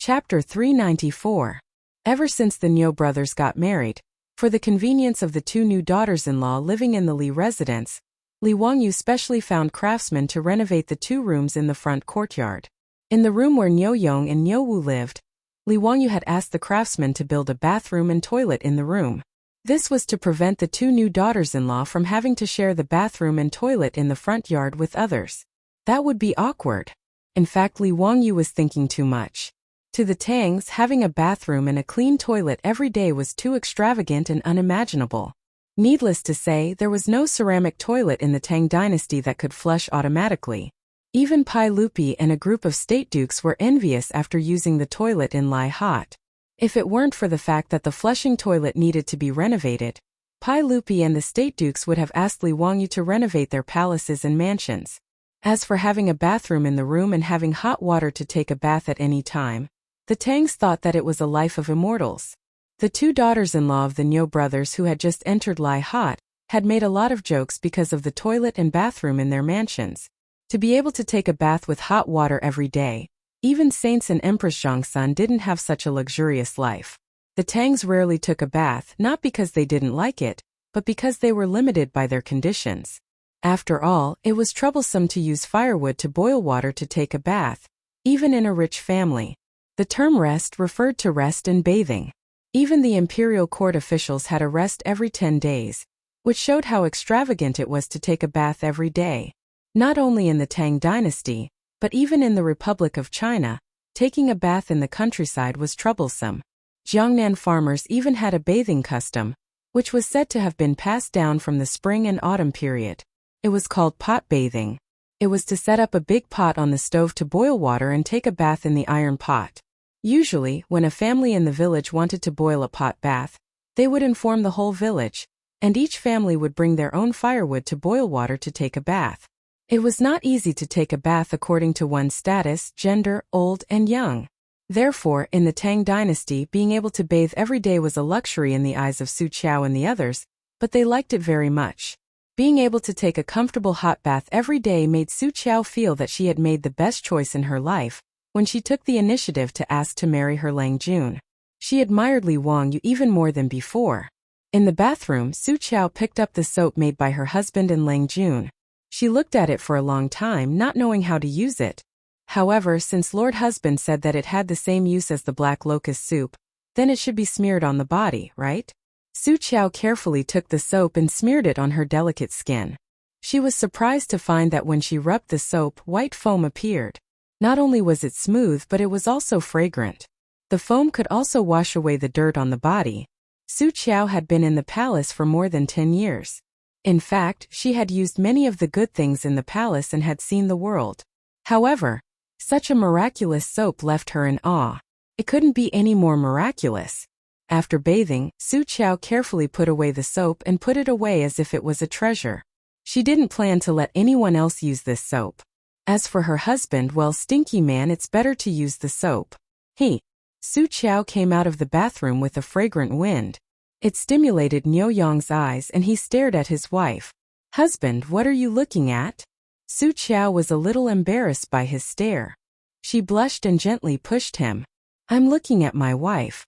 Chapter 394. Ever since the Niu brothers got married, for the convenience of the two new daughters-in-law living in the Li residence, Li Wangyu specially found craftsmen to renovate the two rooms in the front courtyard. In the room where Niu Yong and Niu Wu lived, Li Wangyu had asked the craftsmen to build a bathroom and toilet in the room. This was to prevent the two new daughters-in-law from having to share the bathroom and toilet in the front yard with others. That would be awkward. In fact, Li Wangyu was thinking too much. To the Tangs, having a bathroom and a clean toilet every day was too extravagant and unimaginable. Needless to say, there was no ceramic toilet in the Tang dynasty that could flush automatically. Even Pai Lupi and a group of state dukes were envious after using the toilet in Lai Hot. If it weren't for the fact that the flushing toilet needed to be renovated, Pai Lupi and the state dukes would have asked Li Wangyu to renovate their palaces and mansions. As for having a bathroom in the room and having hot water to take a bath at any time, the Tangs thought that it was a life of immortals. The two daughters-in-law of the Niu brothers who had just entered Lai Hot had made a lot of jokes because of the toilet and bathroom in their mansions. To be able to take a bath with hot water every day, even saints and Empress Zhongsun didn't have such a luxurious life. The Tangs rarely took a bath not because they didn't like it, but because they were limited by their conditions. After all, it was troublesome to use firewood to boil water to take a bath, even in a rich family. The term rest referred to rest and bathing. Even the imperial court officials had a rest every 10 days, which showed how extravagant it was to take a bath every day. Not only in the Tang dynasty, but even in the Republic of China, taking a bath in the countryside was troublesome. Jiangnan farmers even had a bathing custom, which was said to have been passed down from the spring and autumn period. It was called pot bathing. It was to set up a big pot on the stove to boil water and take a bath in the iron pot. Usually, when a family in the village wanted to boil a pot bath, they would inform the whole village, and each family would bring their own firewood to boil water to take a bath. It was not easy to take a bath according to one's status, gender, old and young. Therefore, in the Tang dynasty, being able to bathe every day was a luxury in the eyes of Su Qiao and the others, but they liked it very much. Being able to take a comfortable hot bath every day made Su Qiao feel that she had made the best choice in her life when she took the initiative to ask to marry her Lang Jun. She admired Li Wangyu even more than before. In the bathroom, Su Qiao picked up the soap made by her husband and Lang Jun. She looked at it for a long time, not knowing how to use it. However, since Lord Husband said that it had the same use as the black locust soup, then it should be smeared on the body, right? Su Qiao carefully took the soap and smeared it on her delicate skin. She was surprised to find that when she rubbed the soap, white foam appeared. Not only was it smooth, but it was also fragrant. The foam could also wash away the dirt on the body. Su Qiao had been in the palace for more than 10 years. In fact, she had used many of the good things in the palace and had seen the world. However, such a miraculous soap left her in awe. It couldn't be any more miraculous. After bathing, Su Qiao carefully put away the soap and put it away as if it was a treasure. She didn't plan to let anyone else use this soap. As for her husband, well, stinky man, it's better to use the soap. Su Qiao came out of the bathroom with a fragrant wind. It stimulated Niu Yong's eyes and he stared at his wife. Husband, what are you looking at? Su Qiao was a little embarrassed by his stare. She blushed and gently pushed him. I'm looking at my wife.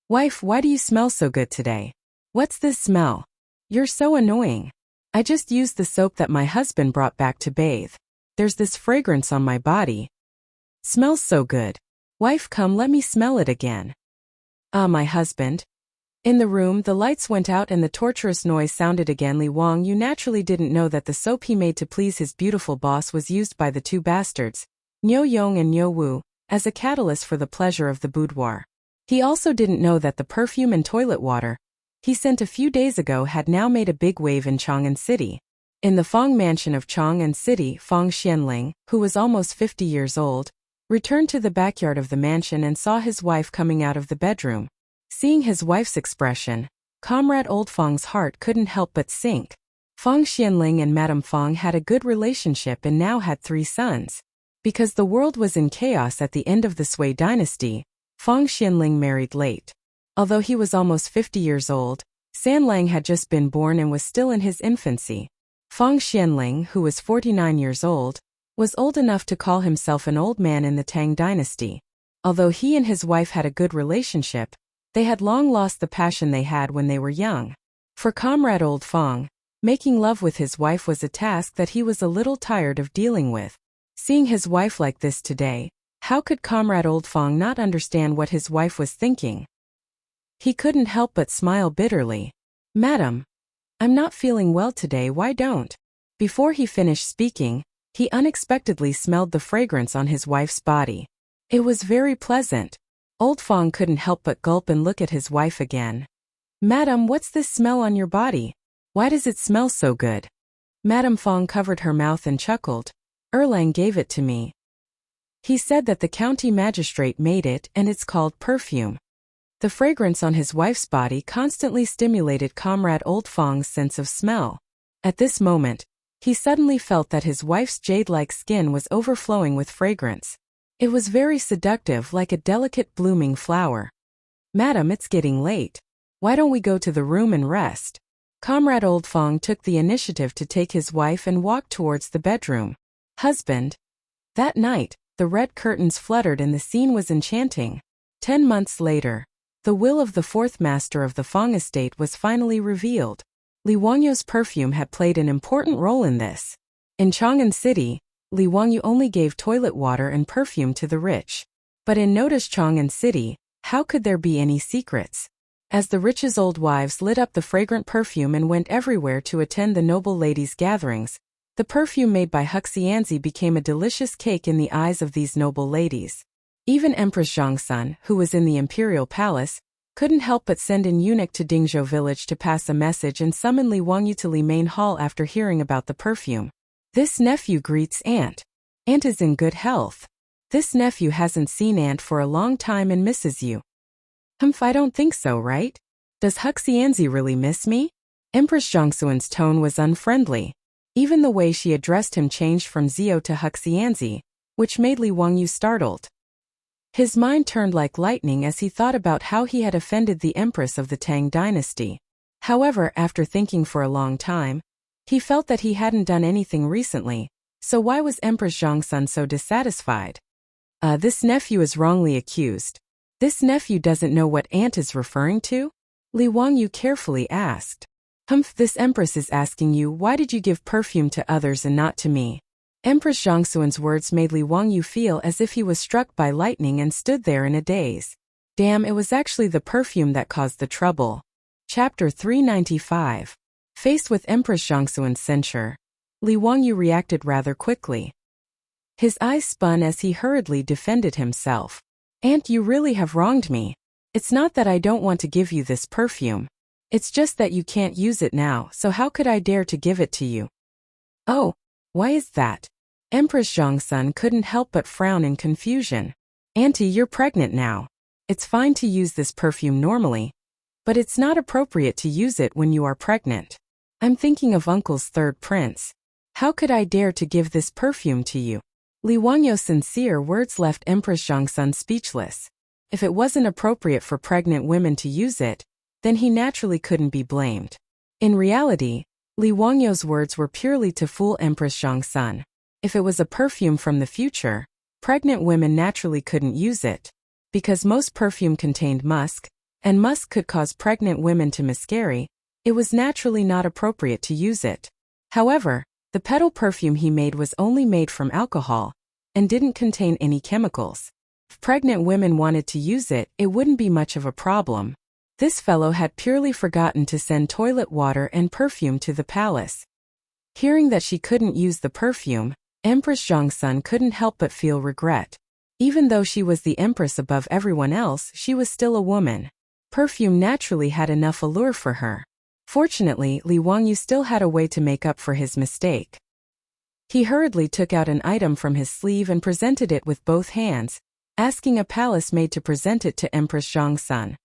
Wife, why do you smell so good today? What's this smell? You're so annoying. I just used the soap that my husband brought back to bathe. There's this fragrance on my body. Smells so good. Wife, come, let me smell it again. My husband. In the room, the lights went out and the torturous noise sounded again. Li Wangyu naturally didn't know that the soap he made to please his beautiful boss was used by the two bastards, Niu Yong and Niu Wu, as a catalyst for the pleasure of the boudoir. He also didn't know that the perfume and toilet water he sent a few days ago had now made a big wave in Chang'an City. In the Fong mansion of Chang'an City, Fong Xianling, who was almost 50 years old, returned to the backyard of the mansion and saw his wife coming out of the bedroom. Seeing his wife's expression, Comrade Old Fong's heart couldn't help but sink. Fong Xianling and Madame Fong had a good relationship and now had 3 sons. Because the world was in chaos at the end of the Sui dynasty, Fong Xianling married late. Although he was almost 50 years old, San Lang had just been born and was still in his infancy. Fong Xianling, who was 49 years old, was old enough to call himself an old man in the Tang dynasty. Although he and his wife had a good relationship, they had long lost the passion they had when they were young. For Comrade Old Fong, making love with his wife was a task that he was a little tired of dealing with. Seeing his wife like this today, how could Comrade Old Fong not understand what his wife was thinking? He couldn't help but smile bitterly. "Madam, I'm not feeling well today, why don't?" Before he finished speaking, he unexpectedly smelled the fragrance on his wife's body. It was very pleasant. Old Fong couldn't help but gulp and look at his wife again. "Madam, what's this smell on your body? Why does it smell so good?" Madame Fong covered her mouth and chuckled. "Erlang gave it to me. He said that the county magistrate made it and it's called perfume." The fragrance on his wife's body constantly stimulated Comrade Old Fong's sense of smell. At this moment, he suddenly felt that his wife's jade-like skin was overflowing with fragrance. It was very seductive, like a delicate blooming flower. "Madam, it's getting late. Why don't we go to the room and rest?" Comrade Old Fong took the initiative to take his wife and walk towards the bedroom. "Husband." That night, the red curtains fluttered and the scene was enchanting. 10 months later, the will of the fourth master of the Fong estate was finally revealed. Li Wangyu's perfume had played an important role in this. In Chang'an City, Li Wangyu only gave toilet water and perfume to the rich. But in Notice Chang'an City, how could there be any secrets? As the rich's old wives lit up the fragrant perfume and went everywhere to attend the noble ladies' gatherings, the perfume made by Huxianzi became a delicious cake in the eyes of these noble ladies. Even Empress Zhongsun, who was in the imperial palace, couldn't help but send an eunuch to Dingzhou village to pass a message and summon Li Wangyu to Li Main Hall after hearing about the perfume. "This nephew greets Aunt. Aunt is in good health. This nephew hasn't seen Aunt for a long time and misses you." I don't think so, right? Does Huxianzi really miss me?" Empress Zhongsun's tone was unfriendly. Even the way she addressed him changed from Zio to Huxianzi, which made Li Wangyu startled. His mind turned like lightning as he thought about how he had offended the empress of the Tang dynasty. However, after thinking for a long time, he felt that he hadn't done anything recently, so why was Empress Zhongsun so dissatisfied? This nephew is wrongly accused. This nephew doesn't know what Aunt is referring to?" Li Wangyu carefully asked. This empress is asking you, why did you give perfume to others and not to me?" Empress Zhongsun's words made Li Wangyu feel as if he was struck by lightning and stood there in a daze. Damn, it was actually the perfume that caused the trouble. Chapter 395. Faced with Empress Zhongsun's censure, Li Wangyu reacted rather quickly. His eyes spun as he hurriedly defended himself. "Aunt, you really have wronged me. It's not that I don't want to give you this perfume. It's just that you can't use it now, so how could I dare to give it to you?" "Oh, why is that?" Empress Zhongsun couldn't help but frown in confusion. "Auntie, you're pregnant now. It's fine to use this perfume normally, but it's not appropriate to use it when you are pregnant. I'm thinking of Uncle's third prince. How could I dare to give this perfume to you?" Li Wangyu's sincere words left Empress Zhongsun speechless. If it wasn't appropriate for pregnant women to use it, then he naturally couldn't be blamed. In reality, Li Wangyu's words were purely to fool Empress Zhongsun. If it was a perfume from the future, pregnant women naturally couldn't use it. Because most perfume contained musk, and musk could cause pregnant women to miscarry, it was naturally not appropriate to use it. However, the petal perfume he made was only made from alcohol, and didn't contain any chemicals. If pregnant women wanted to use it, it wouldn't be much of a problem. This fellow had purely forgotten to send toilet water and perfume to the palace. Hearing that she couldn't use the perfume, Empress Zhongsun couldn't help but feel regret. Even though she was the empress above everyone else, she was still a woman. Perfume naturally had enough allure for her. Fortunately, Li Wangyu still had a way to make up for his mistake. He hurriedly took out an item from his sleeve and presented it with both hands, asking a palace maid to present it to Empress Zhongsun.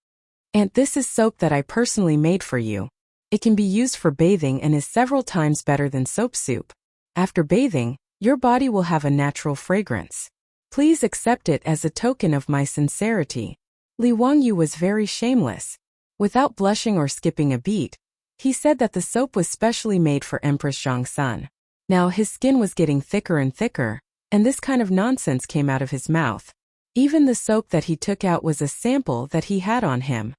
"Aunt, this is soap that I personally made for you. It can be used for bathing and is several times better than soap soup. After bathing, your body will have a natural fragrance. Please accept it as a token of my sincerity." Li Wangyu was very shameless. Without blushing or skipping a beat, he said that the soap was specially made for Empress Zhongsun. Now his skin was getting thicker and thicker, and this kind of nonsense came out of his mouth. Even the soap that he took out was a sample that he had on him.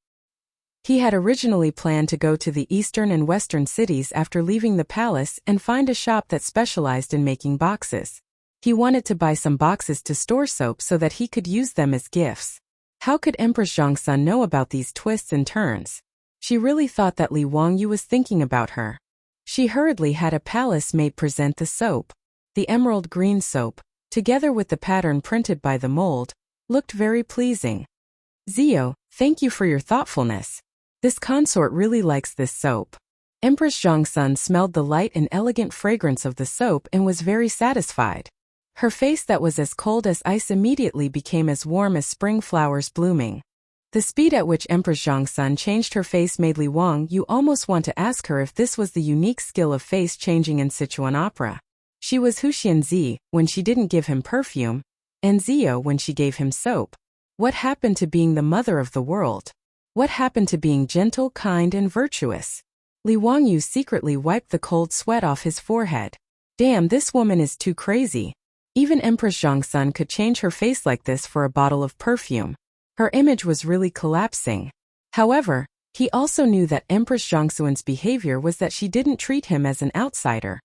He had originally planned to go to the eastern and western cities after leaving the palace and find a shop that specialized in making boxes. He wanted to buy some boxes to store soap so that he could use them as gifts. How could Empress Zhongsun know about these twists and turns? She really thought that Li Wangyu was thinking about her. She hurriedly had a palace maid present the soap. The emerald green soap, together with the pattern printed by the mold, looked very pleasing. Zio, thank you for your thoughtfulness. This consort really likes this soap. Empress Zhongsun smelled the light and elegant fragrance of the soap and was very satisfied. Her face that was as cold as ice immediately became as warm as spring flowers blooming. The speed at which Empress Zhongsun changed her face made Li Wangyu almost want to ask her if this was the unique skill of face changing in Sichuan opera. She was Huxian Zi when she didn't give him perfume, and Zio when she gave him soap. What happened to being the mother of the world? What happened to being gentle, kind, and virtuous? Li Wangyu secretly wiped the cold sweat off his forehead. Damn, this woman is too crazy. Even Empress Zhongsun could change her face like this for a bottle of perfume. Her image was really collapsing. However, he also knew that Empress Zhongsun's behavior was that she didn't treat him as an outsider,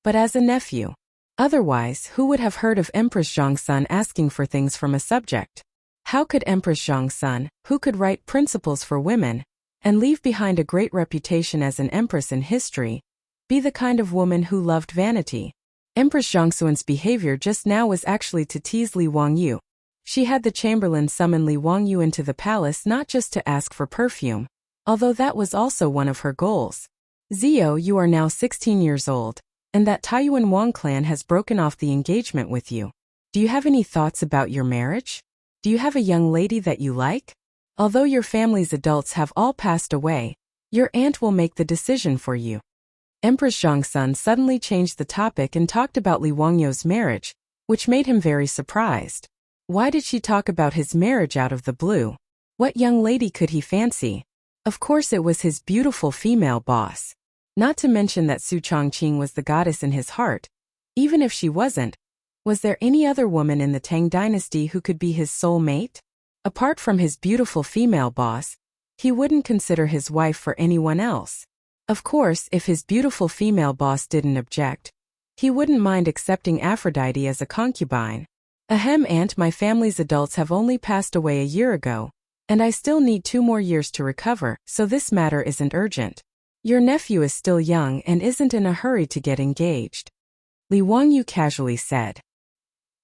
but as a nephew. Otherwise, who would have heard of Empress Zhongsun asking for things from a subject? How could Empress Zhongsun, who could write Principles for Women, and leave behind a great reputation as an empress in history, be the kind of woman who loved vanity? Empress Zhongsun's behavior just now was actually to tease Li Wangyu. She had the chamberlain summon Li Wangyu into the palace not just to ask for perfume, although that was also one of her goals. Zio, you are now 16 years old, and that Taiyuan Wang clan has broken off the engagement with you. Do you have any thoughts about your marriage? Do you have a young lady that you like? Although your family's adults have all passed away, your aunt will make the decision for you. Empress Zhongsun suddenly changed the topic and talked about Li Wangyu's marriage, which made him very surprised. Why did she talk about his marriage out of the blue? What young lady could he fancy? Of course it was his beautiful female boss. Not to mention that Su Chongqing was the goddess in his heart. Even if she wasn't, was there any other woman in the Tang dynasty who could be his soul mate? Apart from his beautiful female boss, he wouldn't consider his wife for anyone else. Of course, if his beautiful female boss didn't object, he wouldn't mind accepting Aphrodite as a concubine. Ahem, aunt, my family's adults have only passed away a year ago, and I still need 2 more years to recover, so this matter isn't urgent. Your nephew is still young and isn't in a hurry to get engaged. Li Wangyu casually said.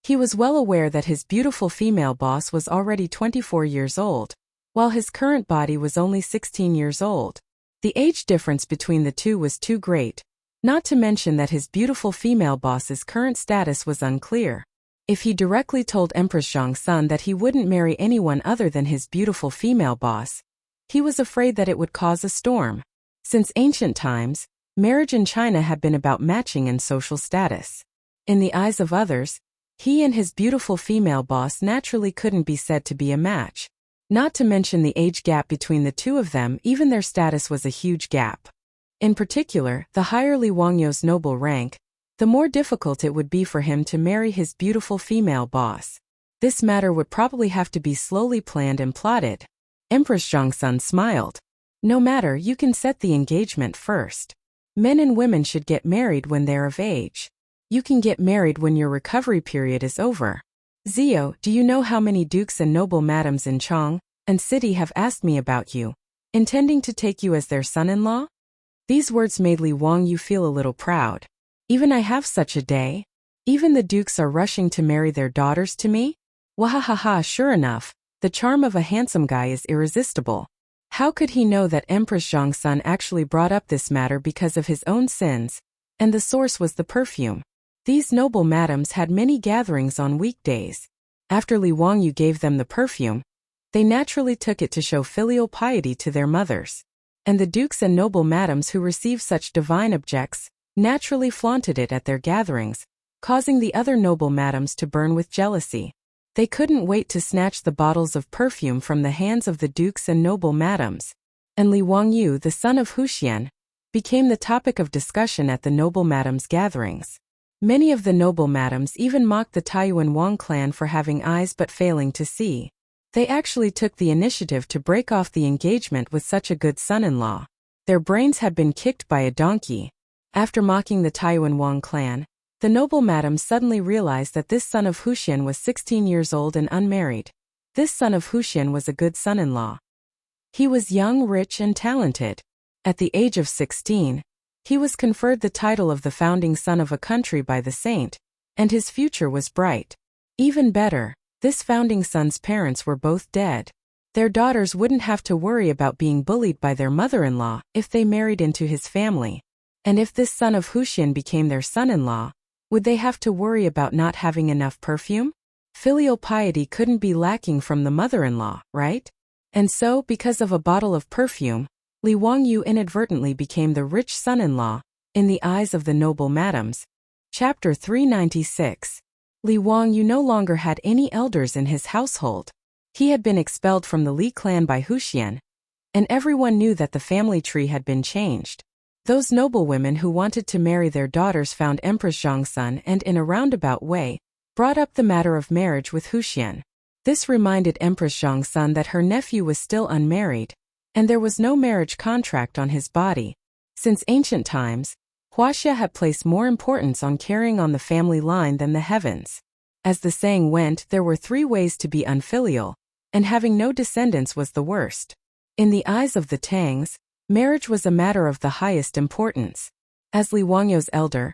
He was well aware that his beautiful female boss was already 24 years old, while his current body was only 16 years old. The age difference between the two was too great, not to mention that his beautiful female boss's current status was unclear. If he directly told Empress Zhongsun that he wouldn't marry anyone other than his beautiful female boss, he was afraid that it would cause a storm. Since ancient times, marriage in China had been about matching and social status. In the eyes of others, he and his beautiful female boss naturally couldn't be said to be a match. Not to mention the age gap between the two of them, even their status was a huge gap. In particular, the higher Li Wangyu's noble rank, the more difficult it would be for him to marry his beautiful female boss. This matter would probably have to be slowly planned and plotted. Empress Zhongsun smiled. No matter, you can set the engagement first. Men and women should get married when they're of age. You can get married when your recovery period is over. Zio, do you know how many dukes and noble madams in Chong and city have asked me about you, intending to take you as their son-in-law? These words made Li Wangyu feel a little proud. Even I have such a day? Even the dukes are rushing to marry their daughters to me? Wahahaha, sure enough, the charm of a handsome guy is irresistible. How could he know that Empress Zhongsun actually brought up this matter because of his own sins, and the source was the perfume? These noble madams had many gatherings on weekdays. After Li Wangyu gave them the perfume, they naturally took it to show filial piety to their mothers. And the dukes and noble madams who received such divine objects naturally flaunted it at their gatherings, causing the other noble madams to burn with jealousy. They couldn't wait to snatch the bottles of perfume from the hands of the dukes and noble madams. And Li Wangyu, the son of Huxian, became the topic of discussion at the noble madams' gatherings. Many of the noble madams even mocked the Taiyuan Wang clan for having eyes but failing to see. They actually took the initiative to break off the engagement with such a good son-in-law. Their brains had been kicked by a donkey. After mocking the Taiyuan Wang clan, the noble madams suddenly realized that this son of Huxian was 16 years old and unmarried. This son of Huxian was a good son-in-law. He was young, rich, and talented. At the age of 16, he was conferred the title of the founding son of a country by the saint, and his future was bright. Even better, this founding son's parents were both dead. Their daughters wouldn't have to worry about being bullied by their mother-in-law if they married into his family. And if this son of Huxian became their son-in-law, would they have to worry about not having enough perfume? Filial piety couldn't be lacking from the mother-in-law, right? And so, because of a bottle of perfume, Li Wangyu inadvertently became the rich son-in-law, in the eyes of the noble madams. Chapter 396. Li Wangyu no longer had any elders in his household. He had been expelled from the Li clan by Huxian, and everyone knew that the family tree had been changed. Those noble women who wanted to marry their daughters found Empress Zhongsun and, in a roundabout way, brought up the matter of marriage with Huxian. This reminded Empress Zhongsun that her nephew was still unmarried, and there was no marriage contract on his body. Since ancient times, Huaxia had placed more importance on carrying on the family line than the heavens. As the saying went, there were 3 ways to be unfilial, and having no descendants was the worst. In the eyes of the Tangs, marriage was a matter of the highest importance. As Li Wangyu's elder,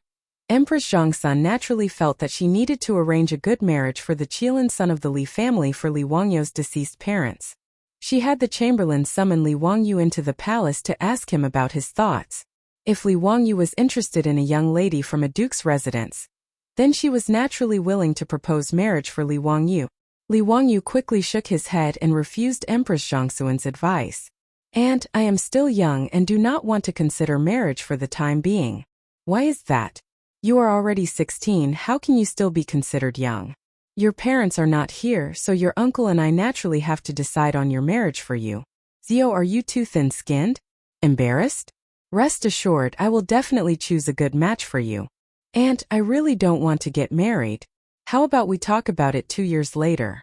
Empress Zhongsun naturally felt that she needed to arrange a good marriage for the Qilin son of the Li family for Li Wangyu's deceased parents. She had the chamberlain summon Li Wangyu into the palace to ask him about his thoughts. If Li Wangyu was interested in a young lady from a duke's residence, then she was naturally willing to propose marriage for Li Wangyu. Li Wangyu quickly shook his head and refused Empress Zhongsun's advice. "And I am still young and do not want to consider marriage for the time being." "Why is that? You are already 16, how can you still be considered young? Your parents are not here, so your uncle and I naturally have to decide on your marriage for you." "Zio, are you too thin-skinned? Embarrassed? Rest assured, I will definitely choose a good match for you. And I really don't want to get married. How about we talk about it 2 years later?"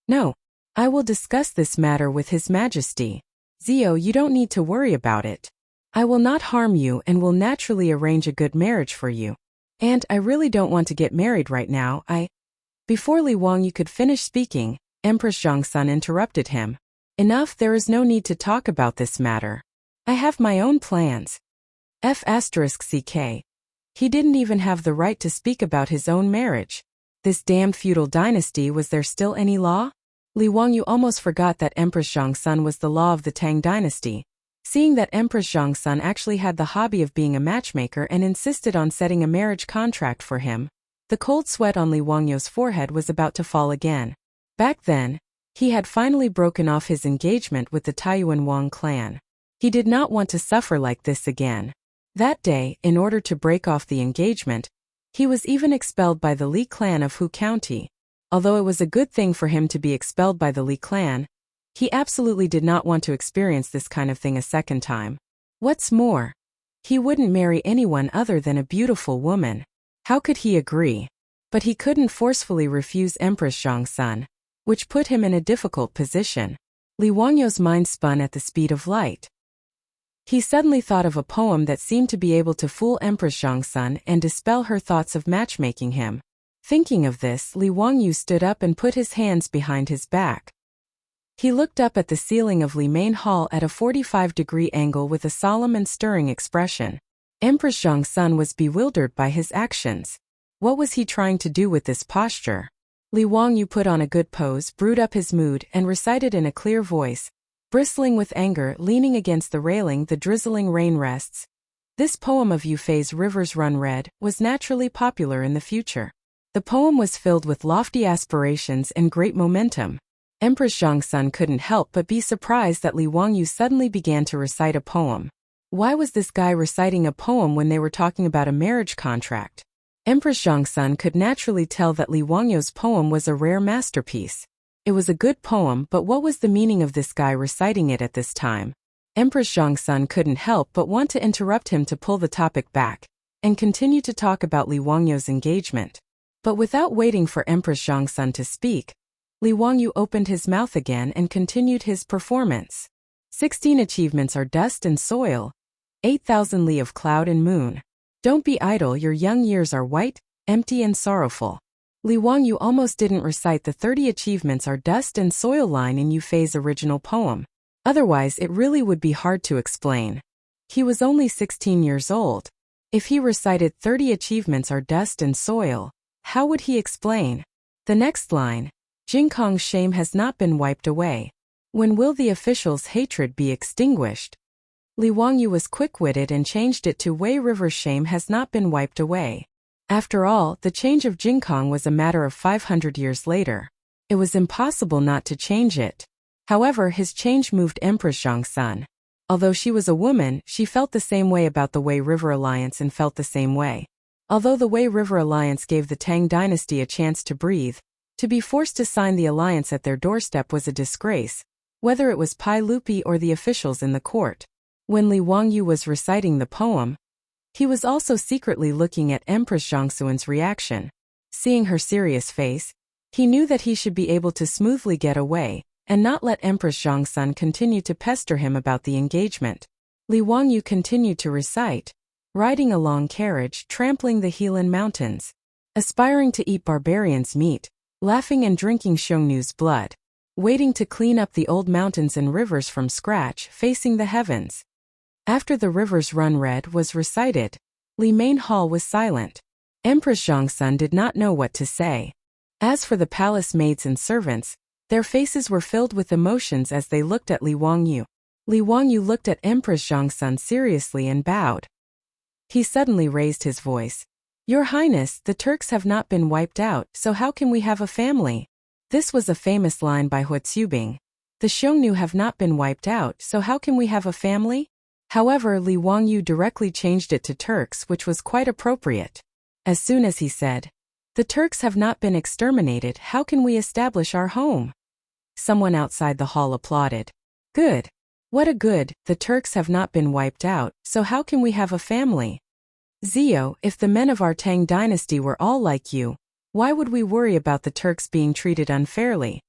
"No. I will discuss this matter with His Majesty. Zio, you don't need to worry about it. I will not harm you and will naturally arrange a good marriage for you. And I really don't want to get married right now, Before Li Wangyu could finish speaking, Empress Zhongsun interrupted him. "Enough, there is no need to talk about this matter. I have my own plans." F***ck. He didn't even have the right to speak about his own marriage. This damned feudal dynasty, was there still any law? Li Wangyu almost forgot that Empress Zhongsun was the law of the Tang dynasty. Seeing that Empress Zhongsun actually had the hobby of being a matchmaker and insisted on setting a marriage contract for him, the cold sweat on Li Wangyu's forehead was about to fall again. Back then, he had finally broken off his engagement with the Taiyuan Wang clan. He did not want to suffer like this again. That day, in order to break off the engagement, he was even expelled by the Li clan of Hu County. Although it was a good thing for him to be expelled by the Li clan, he absolutely did not want to experience this kind of thing a second time. What's more, he wouldn't marry anyone other than a beautiful woman. How could he agree? But he couldn't forcefully refuse Empress Zhongsun, which put him in a difficult position. Li Wangyu's mind spun at the speed of light. He suddenly thought of a poem that seemed to be able to fool Empress Zhongsun and dispel her thoughts of matchmaking him. Thinking of this, Li Wangyu stood up and put his hands behind his back. He looked up at the ceiling of Li Main Hall at a 45-degree angle with a solemn and stirring expression. Empress Zhongsun was bewildered by his actions. What was he trying to do with this posture? Li Wangyu put on a good pose, brewed up his mood, and recited in a clear voice. Bristling with anger, leaning against the railing, the drizzling rain rests. This poem of Yufei's Rivers Run Red was naturally popular in the future. The poem was filled with lofty aspirations and great momentum. Empress Zhongsun couldn't help but be surprised that Li Wangyu suddenly began to recite a poem. Why was this guy reciting a poem when they were talking about a marriage contract? Empress Zhongsun could naturally tell that Li Wangyu's poem was a rare masterpiece. It was a good poem, but what was the meaning of this guy reciting it at this time? Empress Zhongsun couldn't help but want to interrupt him to pull the topic back. and continued to talk about Li Wangyu's engagement. But without waiting for Empress Zhongsun to speak, Li Wangyu opened his mouth again and continued his performance. 16 achievements are dust and soil. 8,000 li of cloud and moon. Don't be idle, your young years are white, empty and sorrowful. Li Wangyu almost didn't recite the 30 achievements are dust and soil line in Yu Fei's original poem. Otherwise it really would be hard to explain. He was only 16 years old. If he recited 30 achievements are dust and soil, how would he explain? The next line, Jingkong's shame has not been wiped away. When will the officials' hatred be extinguished? Li Wangyu was quick-witted and changed it to Wei River's shame has not been wiped away. After all, the change of Jingkong was a matter of 500 years later. It was impossible not to change it. However, his change moved Empress Zhongsun. Although she was a woman, she felt the same way about the Wei River Alliance and felt the same way. Although the Wei River Alliance gave the Tang dynasty a chance to breathe, to be forced to sign the alliance at their doorstep was a disgrace, whether it was Pai Lupi or the officials in the court. When Li Wangyu was reciting the poem, he was also secretly looking at Empress Zhongsun's reaction. Seeing her serious face, he knew that he should be able to smoothly get away, and not let Empress Zhongsun continue to pester him about the engagement. Li Wangyu continued to recite, riding a long carriage, trampling the Helan Mountains, aspiring to eat barbarians' meat, laughing and drinking Xiongnu's blood, waiting to clean up the old mountains and rivers from scratch, facing the heavens. After the river's run red was recited, Li Main Hall was silent. Empress Zhongsun did not know what to say. As for the palace maids and servants, their faces were filled with emotions as they looked at Li Wangyu. Li Wangyu looked at Empress Zhongsun seriously and bowed. He suddenly raised his voice. Your Highness, the Turks have not been wiped out, so how can we have a family? This was a famous line by Hua Tsubing. The Xiongnu have not been wiped out, so how can we have a family? However, Li Wangyu directly changed it to Turks, which was quite appropriate. As soon as he said, the Turks have not been exterminated, how can we establish our home? Someone outside the hall applauded. Good. What a good, the Turks have not been wiped out, so how can we have a family? Zio, if the men of our Tang dynasty were all like you, why would we worry about the Turks being treated unfairly?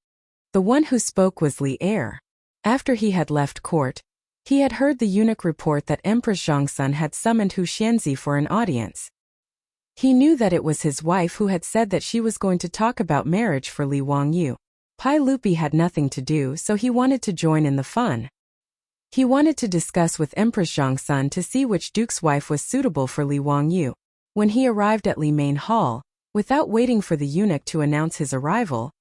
The one who spoke was Li Er. After he had left court, he had heard the eunuch report that Empress Zhongsun had summoned Hu Xianzi for an audience. He knew that it was his wife who had said that she was going to talk about marriage for Li Wangyu. Pai Lupi had nothing to do, so he wanted to join in the fun. He wanted to discuss with Empress Zhongsun to see which duke's wife was suitable for Li Wangyu. When he arrived at Li Main Hall, without waiting for the eunuch to announce his arrival,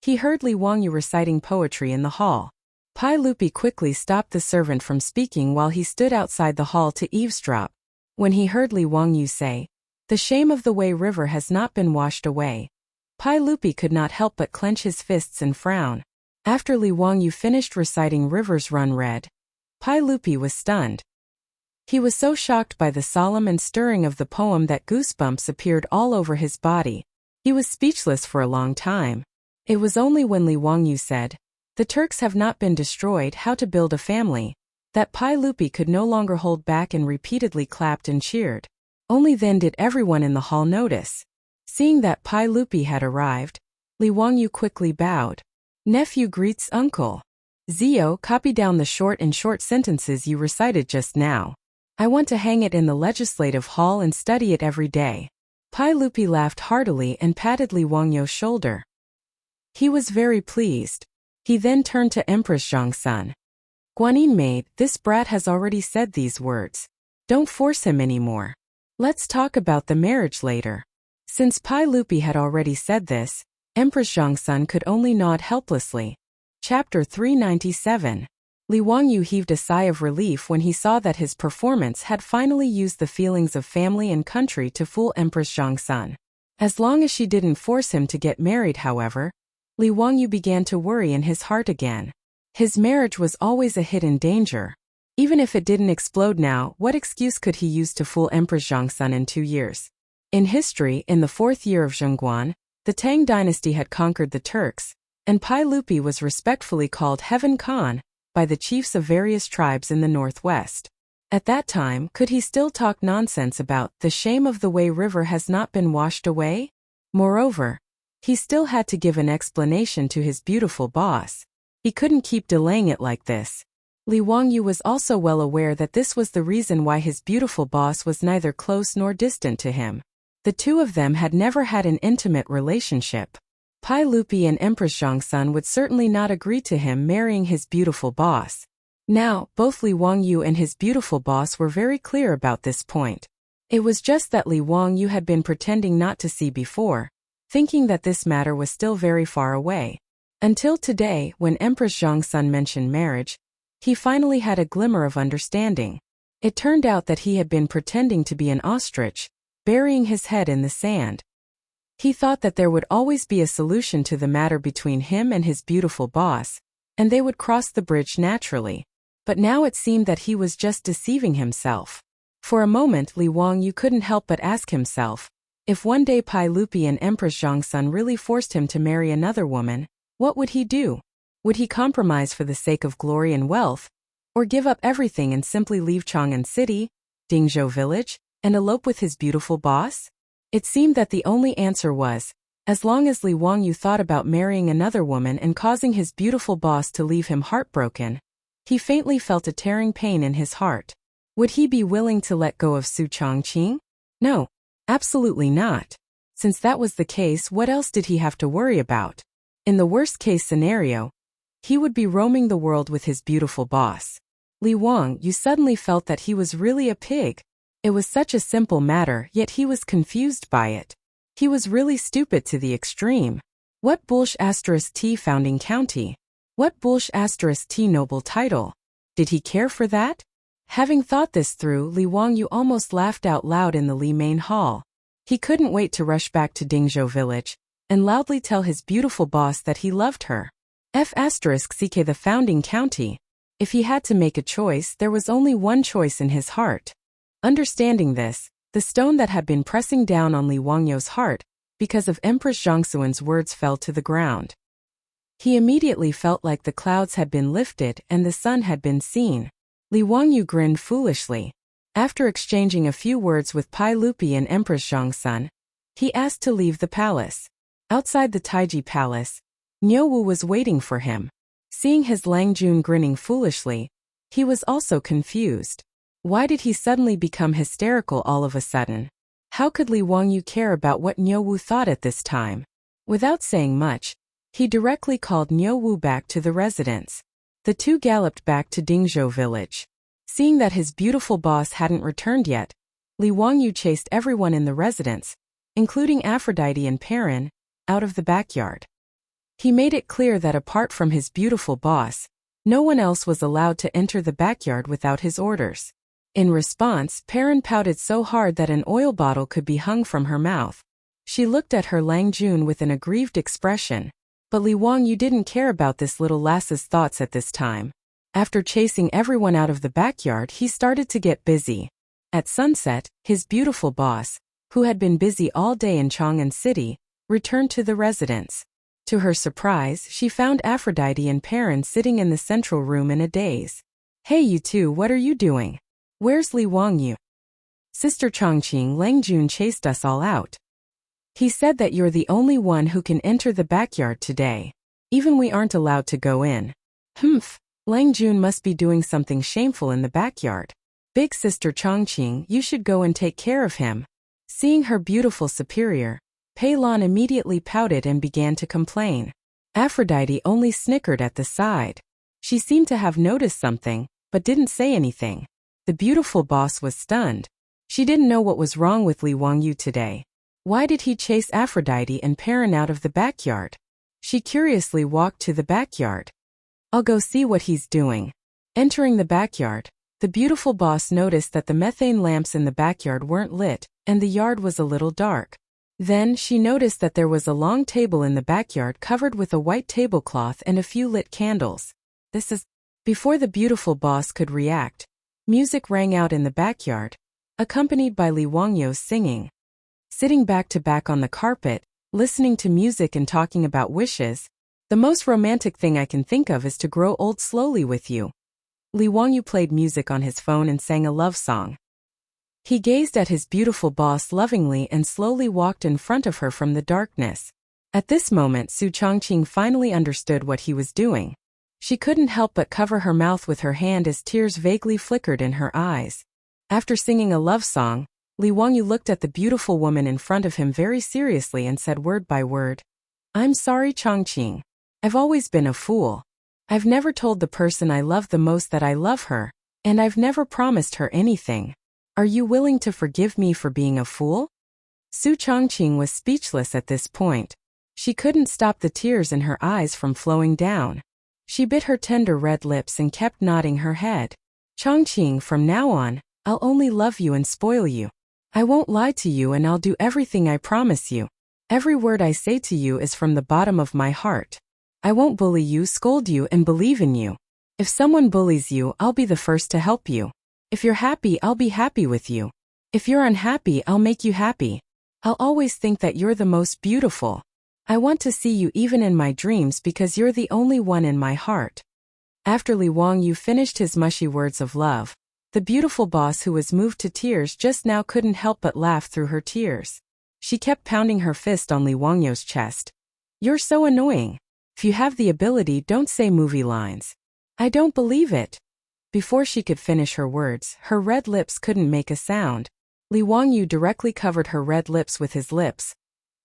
he heard Li Wangyu reciting poetry in the hall. Pai Lupi quickly stopped the servant from speaking while he stood outside the hall to eavesdrop. When he heard Li Wangyu say, the shame of the Wei River has not been washed away, Pai Lupi could not help but clench his fists and frown. After Li Wangyu finished reciting Rivers Run Red, Pai Lupi was stunned. He was so shocked by the solemn and stirring of the poem that goosebumps appeared all over his body. He was speechless for a long time. It was only when Li Wangyu said, the Turks have not been destroyed, how to build a family, that Pai Lupi could no longer hold back and repeatedly clapped and cheered. Only then did everyone in the hall notice. Seeing that Pai Lupi had arrived, Li Wangyu quickly bowed. Nephew greets uncle. Zio, copy down the short sentences you recited just now. I want to hang it in the legislative hall and study it every day. Pai Lupi laughed heartily and patted Li Wangyu's shoulder. He was very pleased. He then turned to Empress Zhongsun. Guanyin maid, this brat has already said these words. Don't force him anymore. Let's talk about the marriage later. Since Pai Lupi had already said this, Empress Zhongsun could only nod helplessly. Chapter 397. Li Wangyu heaved a sigh of relief when he saw that his performance had finally used the feelings of family and country to fool Empress Zhongsun. As long as she didn't force him to get married, however, Li Wangyu began to worry in his heart again. His marriage was always a hidden danger. Even if it didn't explode now, what excuse could he use to fool Empress Zhongsun in 2 years? In history, in the 4th year of Zhongguan, the Tang dynasty had conquered the Turks, and Pai Lupi was respectfully called Heaven Khan by the chiefs of various tribes in the northwest. At that time, could he still talk nonsense about the shame of the way river has not been washed away? Moreover, he still had to give an explanation to his beautiful boss. He couldn't keep delaying it like this. Li Wangyu was also well aware that this was the reason why his beautiful boss was neither close nor distant to him. The two of them had never had an intimate relationship. Pai Lupi and Empress Zhongsun would certainly not agree to him marrying his beautiful boss. Now, both Li Wangyu and his beautiful boss were very clear about this point. It was just that Li Wangyu had been pretending not to see before, thinking that this matter was still very far away. Until today, when Empress Zhongsun mentioned marriage, he finally had a glimmer of understanding. It turned out that he had been pretending to be an ostrich, burying his head in the sand. He thought that there would always be a solution to the matter between him and his beautiful boss, and they would cross the bridge naturally. But now it seemed that he was just deceiving himself. For a moment Li Wangyu couldn't help but ask himself, if one day Pai Lupi and Empress Zhongsun really forced him to marry another woman, what would he do? Would he compromise for the sake of glory and wealth, or give up everything and simply leave Chang'an City, Dingzhou Village, and elope with his beautiful boss? It seemed that the only answer was, as long as Li Wangyu thought about marrying another woman and causing his beautiful boss to leave him heartbroken, he faintly felt a tearing pain in his heart. Would he be willing to let go of Su Chongqing? No, absolutely not. Since that was the case, what else did he have to worry about? In the worst-case scenario, he would be roaming the world with his beautiful boss. Li Wangyu suddenly felt that he was really a pig. It was such a simple matter, yet he was confused by it. He was really stupid to the extreme. What bullsh *T founding county? What bullsh *T noble title? Did he care for that? Having thought this through, Li Wangyu almost laughed out loud in the Li main hall. He couldn't wait to rush back to Dingzhou Village and loudly tell his beautiful boss that he loved her. *CK the founding county. If he had to make a choice, there was only one choice in his heart. Understanding this, the stone that had been pressing down on Li Wangyu's heart, because of Empress Zhongsun's words, fell to the ground. He immediately felt like the clouds had been lifted and the sun had been seen. Li Wangyu grinned foolishly. After exchanging a few words with Pai Lupi and Empress Zhongsun, he asked to leave the palace. Outside the Taiji Palace, Niu Wu was waiting for him. Seeing his Lang Jun grinning foolishly, he was also confused. Why did he suddenly become hysterical all of a sudden? How could Li Wangyu care about what Niu Wu thought at this time? Without saying much, he directly called Niu Wu back to the residence. The two galloped back to Dingzhou Village. Seeing that his beautiful boss hadn't returned yet, Li Wangyu chased everyone in the residence, including Aphrodite and Perrin, out of the backyard. He made it clear that apart from his beautiful boss, no one else was allowed to enter the backyard without his orders. In response, Perrin pouted so hard that an oil bottle could be hung from her mouth. She looked at her Lang Jun with an aggrieved expression, but Li Wangyu didn't care about this little lass's thoughts at this time. After chasing everyone out of the backyard, he started to get busy. At sunset, his beautiful boss, who had been busy all day in Chang'an City, returned to the residence. To her surprise, she found Aphrodite and Perrin sitting in the central room in a daze. "Hey you two, what are you doing? Where's Li Wangyu?" "Sister Chongqing, Lang Jun chased us all out. He said that you're the only one who can enter the backyard today. Even we aren't allowed to go in." "Humph, Lang Jun must be doing something shameful in the backyard. Big sister Chongqing, you should go and take care of him." Seeing her beautiful superior, Pei Lan immediately pouted and began to complain. Aphrodite only snickered at the side. She seemed to have noticed something, but didn't say anything. The beautiful boss was stunned. She didn't know what was wrong with Li Wangyu today. Why did he chase Aphrodite and Perrin out of the backyard? She curiously walked to the backyard. "I'll go see what he's doing." Entering the backyard, the beautiful boss noticed that the methane lamps in the backyard weren't lit, and the yard was a little dark. Then she noticed that there was a long table in the backyard covered with a white tablecloth and a few lit candles. Before the beautiful boss could react, music rang out in the backyard, accompanied by Li Wangyu's singing. Sitting back to back on the carpet, listening to music and talking about wishes, "The most romantic thing I can think of is to grow old slowly with you." Li Wangyu played music on his phone and sang a love song. He gazed at his beautiful boss lovingly and slowly walked in front of her from the darkness. At this moment, Su Chongqing finally understood what he was doing. She couldn't help but cover her mouth with her hand as tears vaguely flickered in her eyes. After singing a love song, Li Wangyu looked at the beautiful woman in front of him very seriously and said word by word, "I'm sorry, Chongqing. I've always been a fool. I've never told the person I love the most that I love her, and I've never promised her anything. Are you willing to forgive me for being a fool?" Su Chongqing was speechless at this point. She couldn't stop the tears in her eyes from flowing down. She bit her tender red lips and kept nodding her head. "Chongqing, from now on, I'll only love you and spoil you. I won't lie to you and I'll do everything I promise you. Every word I say to you is from the bottom of my heart. I won't bully you, scold you, and believe in you. If someone bullies you, I'll be the first to help you. If you're happy, I'll be happy with you. If you're unhappy, I'll make you happy. I'll always think that you're the most beautiful. I want to see you even in my dreams because you're the only one in my heart." After Li Wangyu finished his mushy words of love, the beautiful boss who was moved to tears just now couldn't help but laugh through her tears. She kept pounding her fist on Li Wangyu's chest. "You're so annoying. If you have the ability, don't say movie lines. I don't believe it." Before she could finish her words, her red lips couldn't make a sound. Li Wangyu directly covered her red lips with his lips.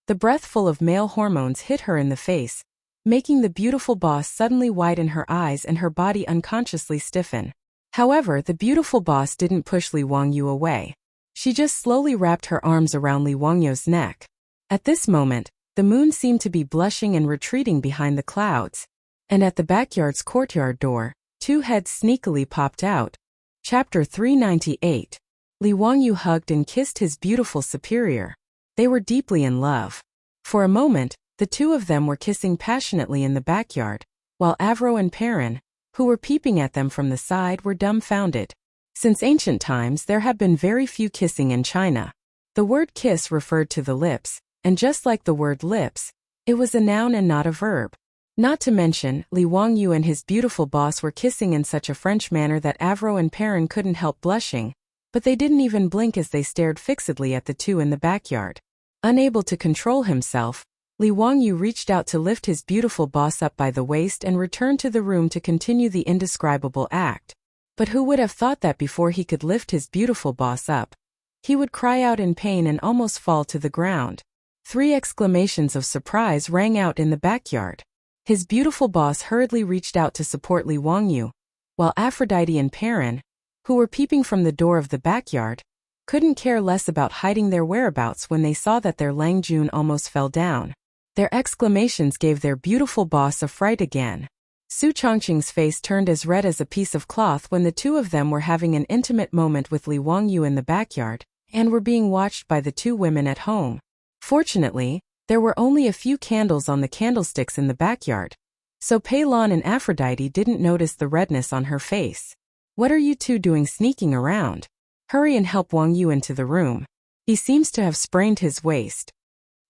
The breath full of male hormones hit her in the face, making the beautiful boss suddenly widen her eyes and her body unconsciously stiffen. However, the beautiful boss didn't push Li Wangyu away. She just slowly wrapped her arms around Li Wangyu's neck. At this moment, the moon seemed to be blushing and retreating behind the clouds. And at the backyard's courtyard door, two heads sneakily popped out. Chapter 398. Li Wangyu hugged and kissed his beautiful superior. They were deeply in love. For a moment, the two of them were kissing passionately in the backyard, while Avro and Perrin, who were peeping at them from the side, were dumbfounded. Since ancient times, there have been very few kissing in China. The word kiss referred to the lips, and just like the word lips, it was a noun and not a verb. Not to mention, Li Wangyu and his beautiful boss were kissing in such a French manner that Avro and Perrin couldn't help blushing, but they didn't even blink as they stared fixedly at the two in the backyard. Unable to control himself, Li Wangyu reached out to lift his beautiful boss up by the waist and returned to the room to continue the indescribable act. But who would have thought that before he could lift his beautiful boss up, he would cry out in pain and almost fall to the ground. 3 exclamations of surprise rang out in the backyard. His beautiful boss hurriedly reached out to support Li Wangyu, while Aphrodite and Perrin, who were peeping from the door of the backyard, couldn't care less about hiding their whereabouts when they saw that their Lang Jun almost fell down. Their exclamations gave their beautiful boss a fright again. Su Chongqing's face turned as red as a piece of cloth when the two of them were having an intimate moment with Li Wangyu in the backyard, and were being watched by the 2 women at home. Fortunately, there were only a few candles on the candlesticks in the backyard, so Pei Lan and Aphrodite didn't notice the redness on her face. "What are you two doing sneaking around? Hurry and help Wangyu into the room. He seems to have sprained his waist."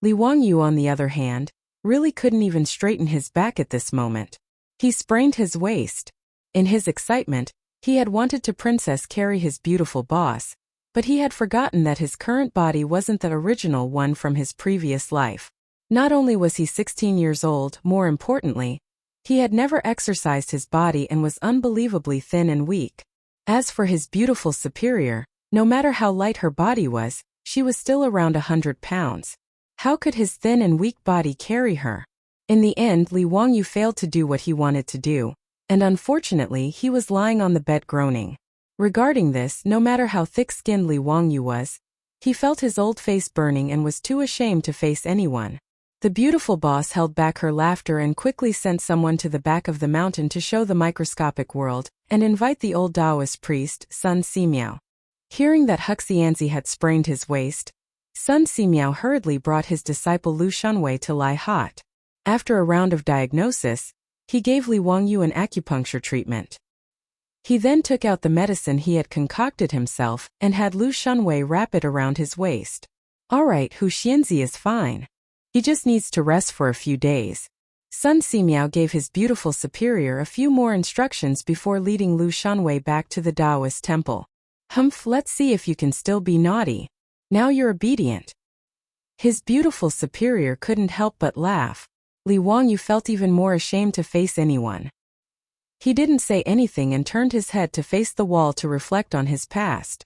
Li Wangyu, on the other hand, really couldn't even straighten his back at this moment. He sprained his waist. In his excitement, he had wanted to princess carry his beautiful boss, but he had forgotten that his current body wasn't the original one from his previous life. Not only was he 16 years old, more importantly, he had never exercised his body and was unbelievably thin and weak. As for his beautiful superior, no matter how light her body was, she was still around 100 pounds. How could his thin and weak body carry her? In the end, Li Wangyu failed to do what he wanted to do, and unfortunately he was lying on the bed groaning. Regarding this, no matter how thick-skinned Li Wangyu was, he felt his old face burning and was too ashamed to face anyone. The beautiful boss held back her laughter and quickly sent someone to the back of the mountain to show the microscopic world, and invite the old Taoist priest, Sun Simiao. Hearing that Huxianzi had sprained his waist, Sun Simiao hurriedly brought his disciple Lu Shunwei to lie hot. After a round of diagnosis, he gave Li Wangyu an acupuncture treatment. He then took out the medicine he had concocted himself and had Lu Shunwei wrap it around his waist. "Alright, Hu Xianzi is fine. He just needs to rest for a few days. Sun Simiao gave his beautiful superior a few more instructions before leading Lu Shanwei back to the Taoist temple. Humph, let's see if you can still be naughty. Now you're obedient. His beautiful superior couldn't help but laugh. Li Wangyu felt even more ashamed to face anyone. He didn't say anything and turned his head to face the wall to reflect on his past.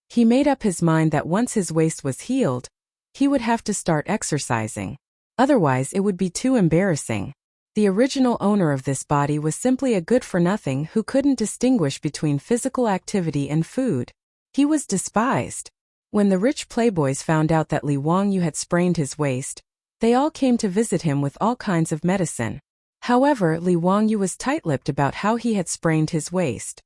He made up his mind that once his waist was healed, he would have to start exercising. Otherwise it would be too embarrassing. The original owner of this body was simply a good-for-nothing who couldn't distinguish between physical activity and food. He was despised. When the rich playboys found out that Li Wangyu had sprained his waist, they all came to visit him with all kinds of medicine. However, Li Wangyu was tight-lipped about how he had sprained his waist.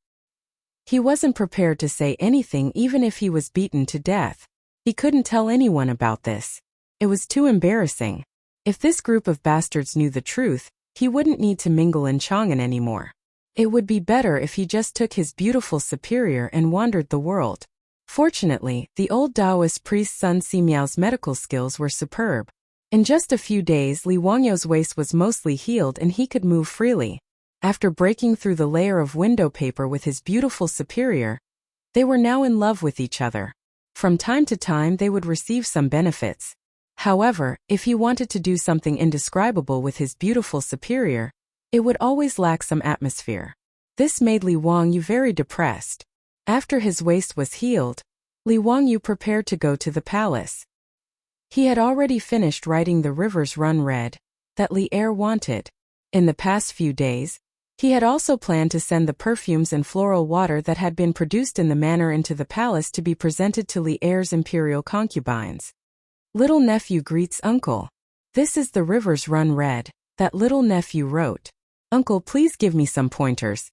He wasn't prepared to say anything even if he was beaten to death. He couldn't tell anyone about this. It was too embarrassing. If this group of bastards knew the truth, he wouldn't need to mingle in Chang'an anymore. It would be better if he just took his beautiful superior and wandered the world. Fortunately, the old Taoist priest Sun Simiao's medical skills were superb. In just a few days, Li Wangyu's waist was mostly healed and he could move freely. After breaking through the layer of window paper with his beautiful superior, they were now in love with each other. From time to time they would receive some benefits. However, if he wanted to do something indescribable with his beautiful superior, it would always lack some atmosphere. This made Li Wangyu very depressed. After his waist was healed, Li Wangyu prepared to go to the palace. He had already finished writing The Rivers Run Red that Li Er wanted. In the past few days, he had also planned to send the perfumes and floral water that had been produced in the manor into the palace to be presented to Li Er's imperial concubines. Little nephew greets uncle. This is The Rivers Run Red that little nephew wrote. Uncle, please give me some pointers.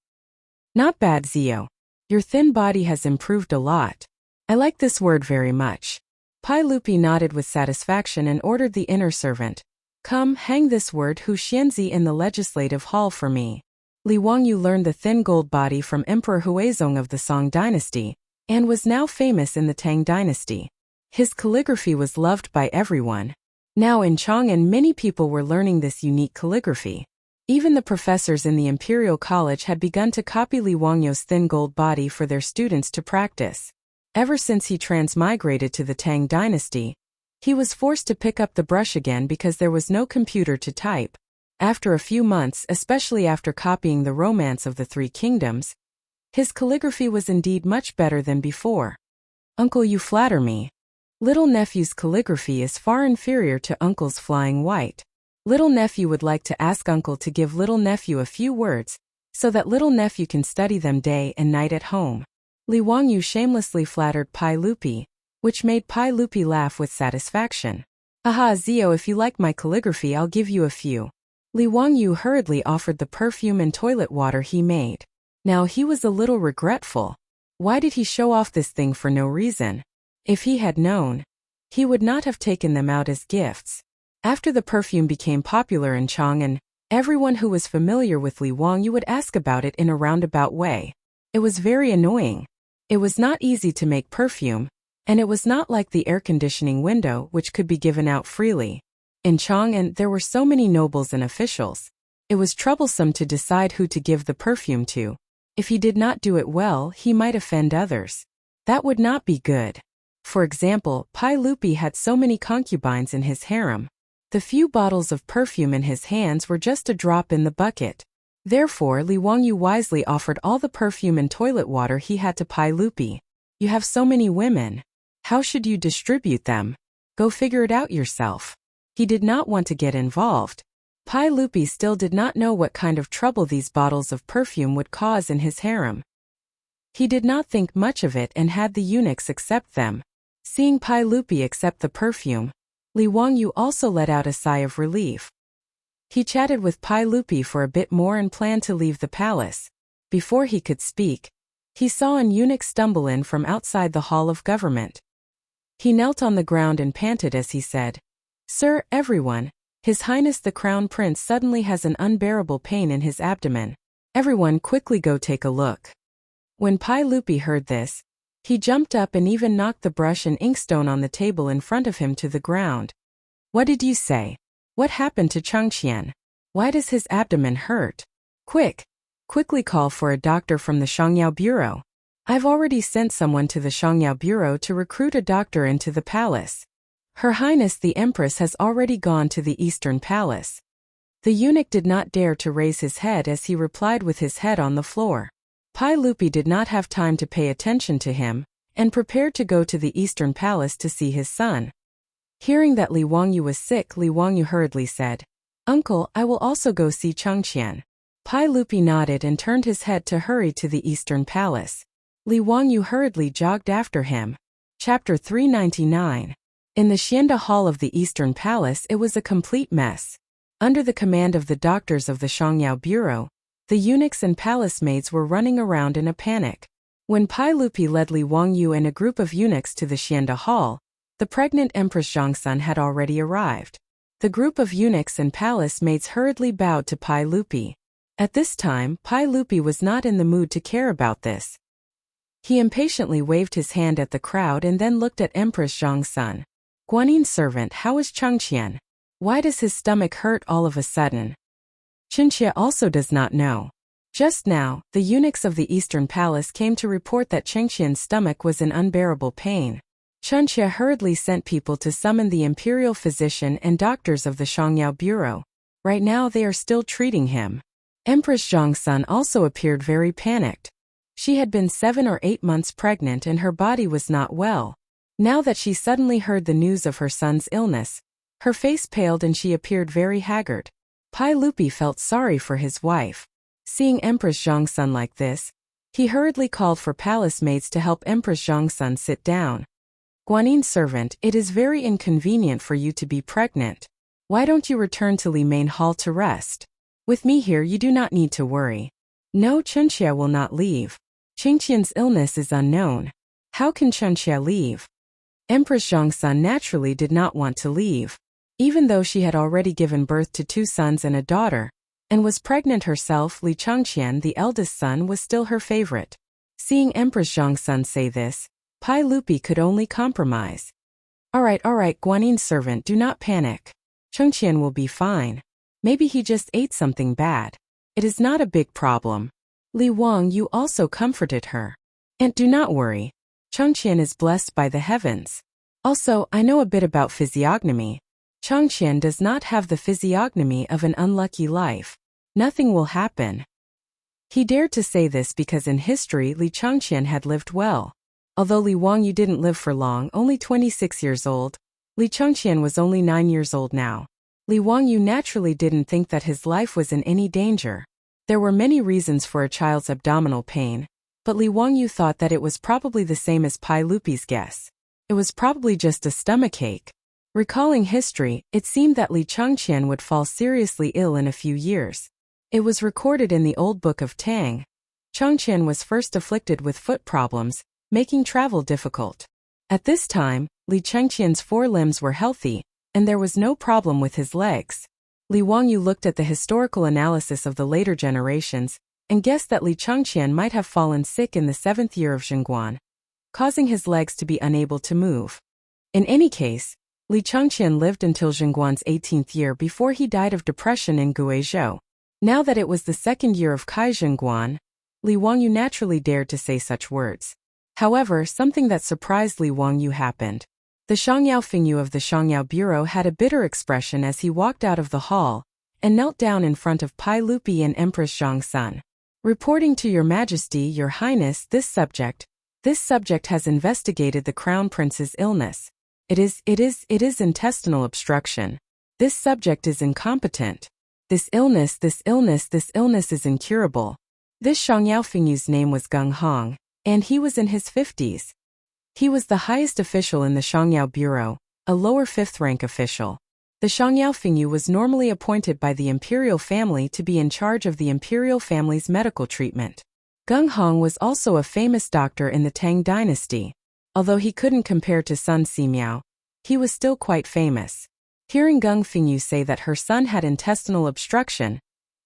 Not bad, Zio. Your thin body has improved a lot. I like this word very much. Pai Lupi nodded with satisfaction and ordered the inner servant. Come, hang this word Hu Xianzi in the legislative hall for me. Li Wangyu learned the thin gold body from Emperor Huizong of the Song dynasty, and was now famous in the Tang dynasty. His calligraphy was loved by everyone. Now in Chang'an many people were learning this unique calligraphy. Even the professors in the Imperial College had begun to copy Li Wangyu's thin gold body for their students to practice. Ever since he transmigrated to the Tang dynasty, he was forced to pick up the brush again because there was no computer to type. After a few months, especially after copying the Romance of the Three Kingdoms, his calligraphy was indeed much better than before. Uncle, you flatter me. Little nephew's calligraphy is far inferior to uncle's flying white. Little nephew would like to ask uncle to give little nephew a few words, so that little nephew can study them day and night at home. Li Wangyu shamelessly flattered Pai Lupi, which made Pai Lupi laugh with satisfaction. Aha, Zio, if you like my calligraphy I'll give you a few. Li Wangyu hurriedly offered the perfume and toilet water he made. Now he was a little regretful. Why did he show off this thing for no reason? If he had known, he would not have taken them out as gifts. After the perfume became popular in Chang'an, everyone who was familiar with Li Wangyu would ask about it in a roundabout way. It was very annoying. It was not easy to make perfume, and it was not like the air conditioning window which could be given out freely. In Chang'an there were so many nobles and officials. It was troublesome to decide who to give the perfume to. If he did not do it well, he might offend others. That would not be good. For example, Pai Lupi had so many concubines in his harem. The few bottles of perfume in his hands were just a drop in the bucket. Therefore, Li Wangyu wisely offered all the perfume and toilet water he had to Pai Lupi. You have so many women. How should you distribute them? Go figure it out yourself. He did not want to get involved. Pai Lupi still did not know what kind of trouble these bottles of perfume would cause in his harem. He did not think much of it and had the eunuchs accept them. Seeing Pai Lupi accept the perfume, Li Wangyu also let out a sigh of relief. He chatted with Pai Lupi for a bit more and planned to leave the palace. Before he could speak, he saw an eunuch stumble in from outside the Hall of Government. He knelt on the ground and panted as he said, Sir, everyone, His Highness the Crown Prince suddenly has an unbearable pain in his abdomen. Everyone quickly go take a look. When Pai Lupi heard this, he jumped up and even knocked the brush and inkstone on the table in front of him to the ground. What did you say? What happened to Changqian? Why does his abdomen hurt? Quickly call for a doctor from the Shangyao Bureau. I've already sent someone to the Shangyao Bureau to recruit a doctor into the palace. Her Highness the Empress has already gone to the Eastern Palace. The eunuch did not dare to raise his head as he replied with his head on the floor. Pai Lupi did not have time to pay attention to him, and prepared to go to the Eastern Palace to see his son. Hearing that Li Wangyu was sick, Li Wangyu hurriedly said, "Uncle, I will also go see Chengqian." Pai Lupi nodded and turned his head to hurry to the Eastern Palace. Li Wangyu hurriedly jogged after him. Chapter 399. In the Xianda Hall of the Eastern Palace, it was a complete mess. Under the command of the doctors of the Shangyao Bureau, the eunuchs and palace maids were running around in a panic. When Pai Lupi led Li Wangyu and a group of eunuchs to the Xianda Hall, the pregnant Empress Zhongsun had already arrived. The group of eunuchs and palace maids hurriedly bowed to Pai Lupi. At this time, Pai Lupi was not in the mood to care about this. He impatiently waved his hand at the crowd and then looked at Empress Zhongsun. "Guanyin servant, how is Chengqian? Why does his stomach hurt all of a sudden?" Chinxia also does not know. Just now, the eunuchs of the Eastern Palace came to report that Chengqian's stomach was in unbearable pain. Chinxia hurriedly sent people to summon the imperial physician and doctors of the Shangyao Bureau. Right now they are still treating him. Empress Zhongsun also appeared very panicked. She had been 7 or 8 months pregnant and her body was not well. Now that she suddenly heard the news of her son's illness, her face paled and she appeared very haggard. Pai Lupi felt sorry for his wife. Seeing Empress Zhongsun like this, he hurriedly called for palace maids to help Empress Zhongsun sit down. "Guanyin servant, it is very inconvenient for you to be pregnant. Why don't you return to Li Main Hall to rest? With me here you do not need to worry." "No, Chunxia will not leave. Chengqian's illness is unknown. How can Chunxia leave?" Empress Zhongsun naturally did not want to leave. Even though she had already given birth to 2 sons and a daughter, and was pregnant herself, Li Chengqian, the eldest son, was still her favorite. Seeing Empress Zhongsun say this, Pai Lupi could only compromise. All right, Guanyin servant, do not panic. Chengqian will be fine. Maybe he just ate something bad. It is not a big problem." Li Wangyu also comforted her. "And do not worry. Chengqian is blessed by the heavens. Also, I know a bit about physiognomy. Chengqian does not have the physiognomy of an unlucky life. Nothing will happen." He dared to say this because in history Li Chengqian had lived well. Although Li Wangyu didn't live for long, only 26 years old, Li Chengqian was only 9 years old now. Li Wangyu naturally didn't think that his life was in any danger. There were many reasons for a child's abdominal pain, but Li Wangyu thought that it was probably the same as Pai Lupi's guess. It was probably just a stomachache. Recalling history, it seemed that Li Chengqian would fall seriously ill in a few years. It was recorded in the old book of Tang. Chengqian was first afflicted with foot problems, making travel difficult. At this time, Li Chengqian's 4 limbs were healthy, and there was no problem with his legs. Li Wangyu looked at the historical analysis of the later generations, and guessed that Li Chengqian might have fallen sick in the 7th year of Zhengguan, causing his legs to be unable to move. In any case, Li Chengqian lived until Zhengguan's 18th year before he died of depression in Guizhou. Now that it was the 2nd year of Kai Zhengguan, Li Wangyu naturally dared to say such words. However, something that surprised Li Wangyu happened. The Shangyao Fingyu of the Shangyao Bureau had a bitter expression as he walked out of the hall, and knelt down in front of Pai Lupi and Empress Zhongsun. "Reporting to Your Majesty, Your Highness, this subject has investigated the Crown Prince's illness. It is intestinal obstruction. This subject is incompetent. This illness is incurable." This Shangyao Fingyu's name was Gung Hong, and he was in his 50s. He was the highest official in the Shangyao Bureau, a lower 5th rank official. The Shangyao Fingyu was normally appointed by the imperial family to be in charge of the imperial family's medical treatment. Gung Hong was also a famous doctor in the Tang dynasty. Although he couldn't compare to Sun Simiao, he was still quite famous. Hearing Gung Fingyu say that her son had intestinal obstruction,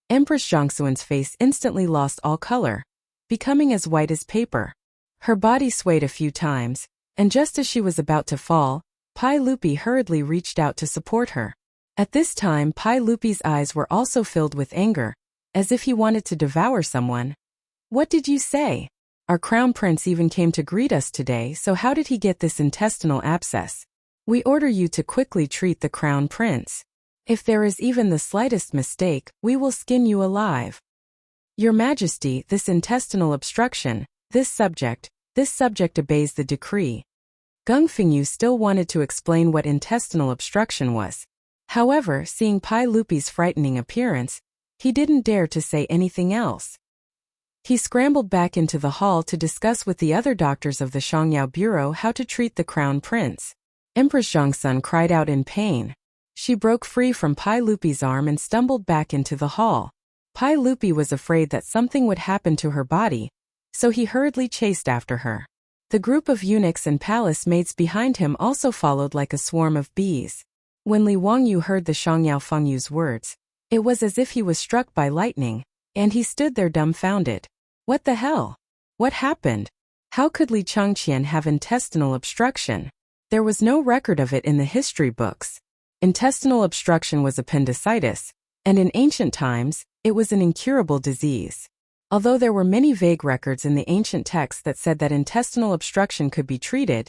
Empress Zhongsun's face instantly lost all color, becoming as white as paper. Her body swayed a few times, and just as she was about to fall, Pai Lupi hurriedly reached out to support her. At this time, Pai Lupi's eyes were also filled with anger, as if he wanted to devour someone. What did you say? Our crown prince even came to greet us today, so how did he get this intestinal abscess? We order you to quickly treat the crown prince. If there is even the slightest mistake, we will skin you alive. Your Majesty, this intestinal obstruction, this subject obeys the decree. Gung Fengyu still wanted to explain what intestinal obstruction was. However, seeing Pai Lupi's frightening appearance, he didn't dare to say anything else. He scrambled back into the hall to discuss with the other doctors of the Shangyao Bureau how to treat the crown prince. Empress Zhongsun cried out in pain. She broke free from Pai Lupi's arm and stumbled back into the hall. Pai Lupi was afraid that something would happen to her body, so he hurriedly chased after her. The group of eunuchs and palace maids behind him also followed like a swarm of bees. When Li Wangyu heard the Shangyao Fengyu's words, it was as if he was struck by lightning, and he stood there dumbfounded. What the hell? What happened? How could Li Changqian have intestinal obstruction? There was no record of it in the history books. Intestinal obstruction was appendicitis, and in ancient times, it was an incurable disease. Although there were many vague records in the ancient texts that said that intestinal obstruction could be treated,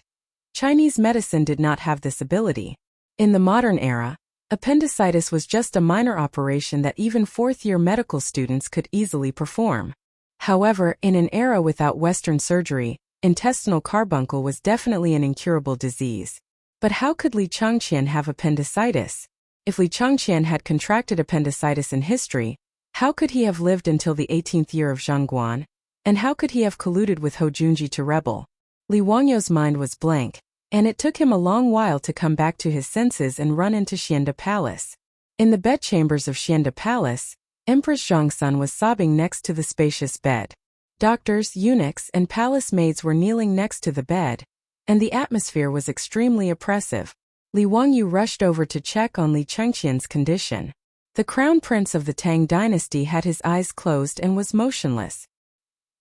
Chinese medicine did not have this ability. In the modern era, appendicitis was just a minor operation that even fourth-year medical students could easily perform. However, in an era without Western surgery, intestinal carbuncle was definitely an incurable disease. But how could Li Changqian have appendicitis? If Li Changqian had contracted appendicitis in history, how could he have lived until the 18th year of Zhongguan? And how could he have colluded with Hou Junji to rebel? Li Wangyu's mind was blank, and it took him a long while to come back to his senses and run into Xianda Palace. In the bedchambers of Xianda Palace, Empress Zhongsun was sobbing next to the spacious bed. Doctors, eunuchs, and palace maids were kneeling next to the bed, and the atmosphere was extremely oppressive. Li Wangyu rushed over to check on Li Changqian's condition. The crown prince of the Tang dynasty had his eyes closed and was motionless.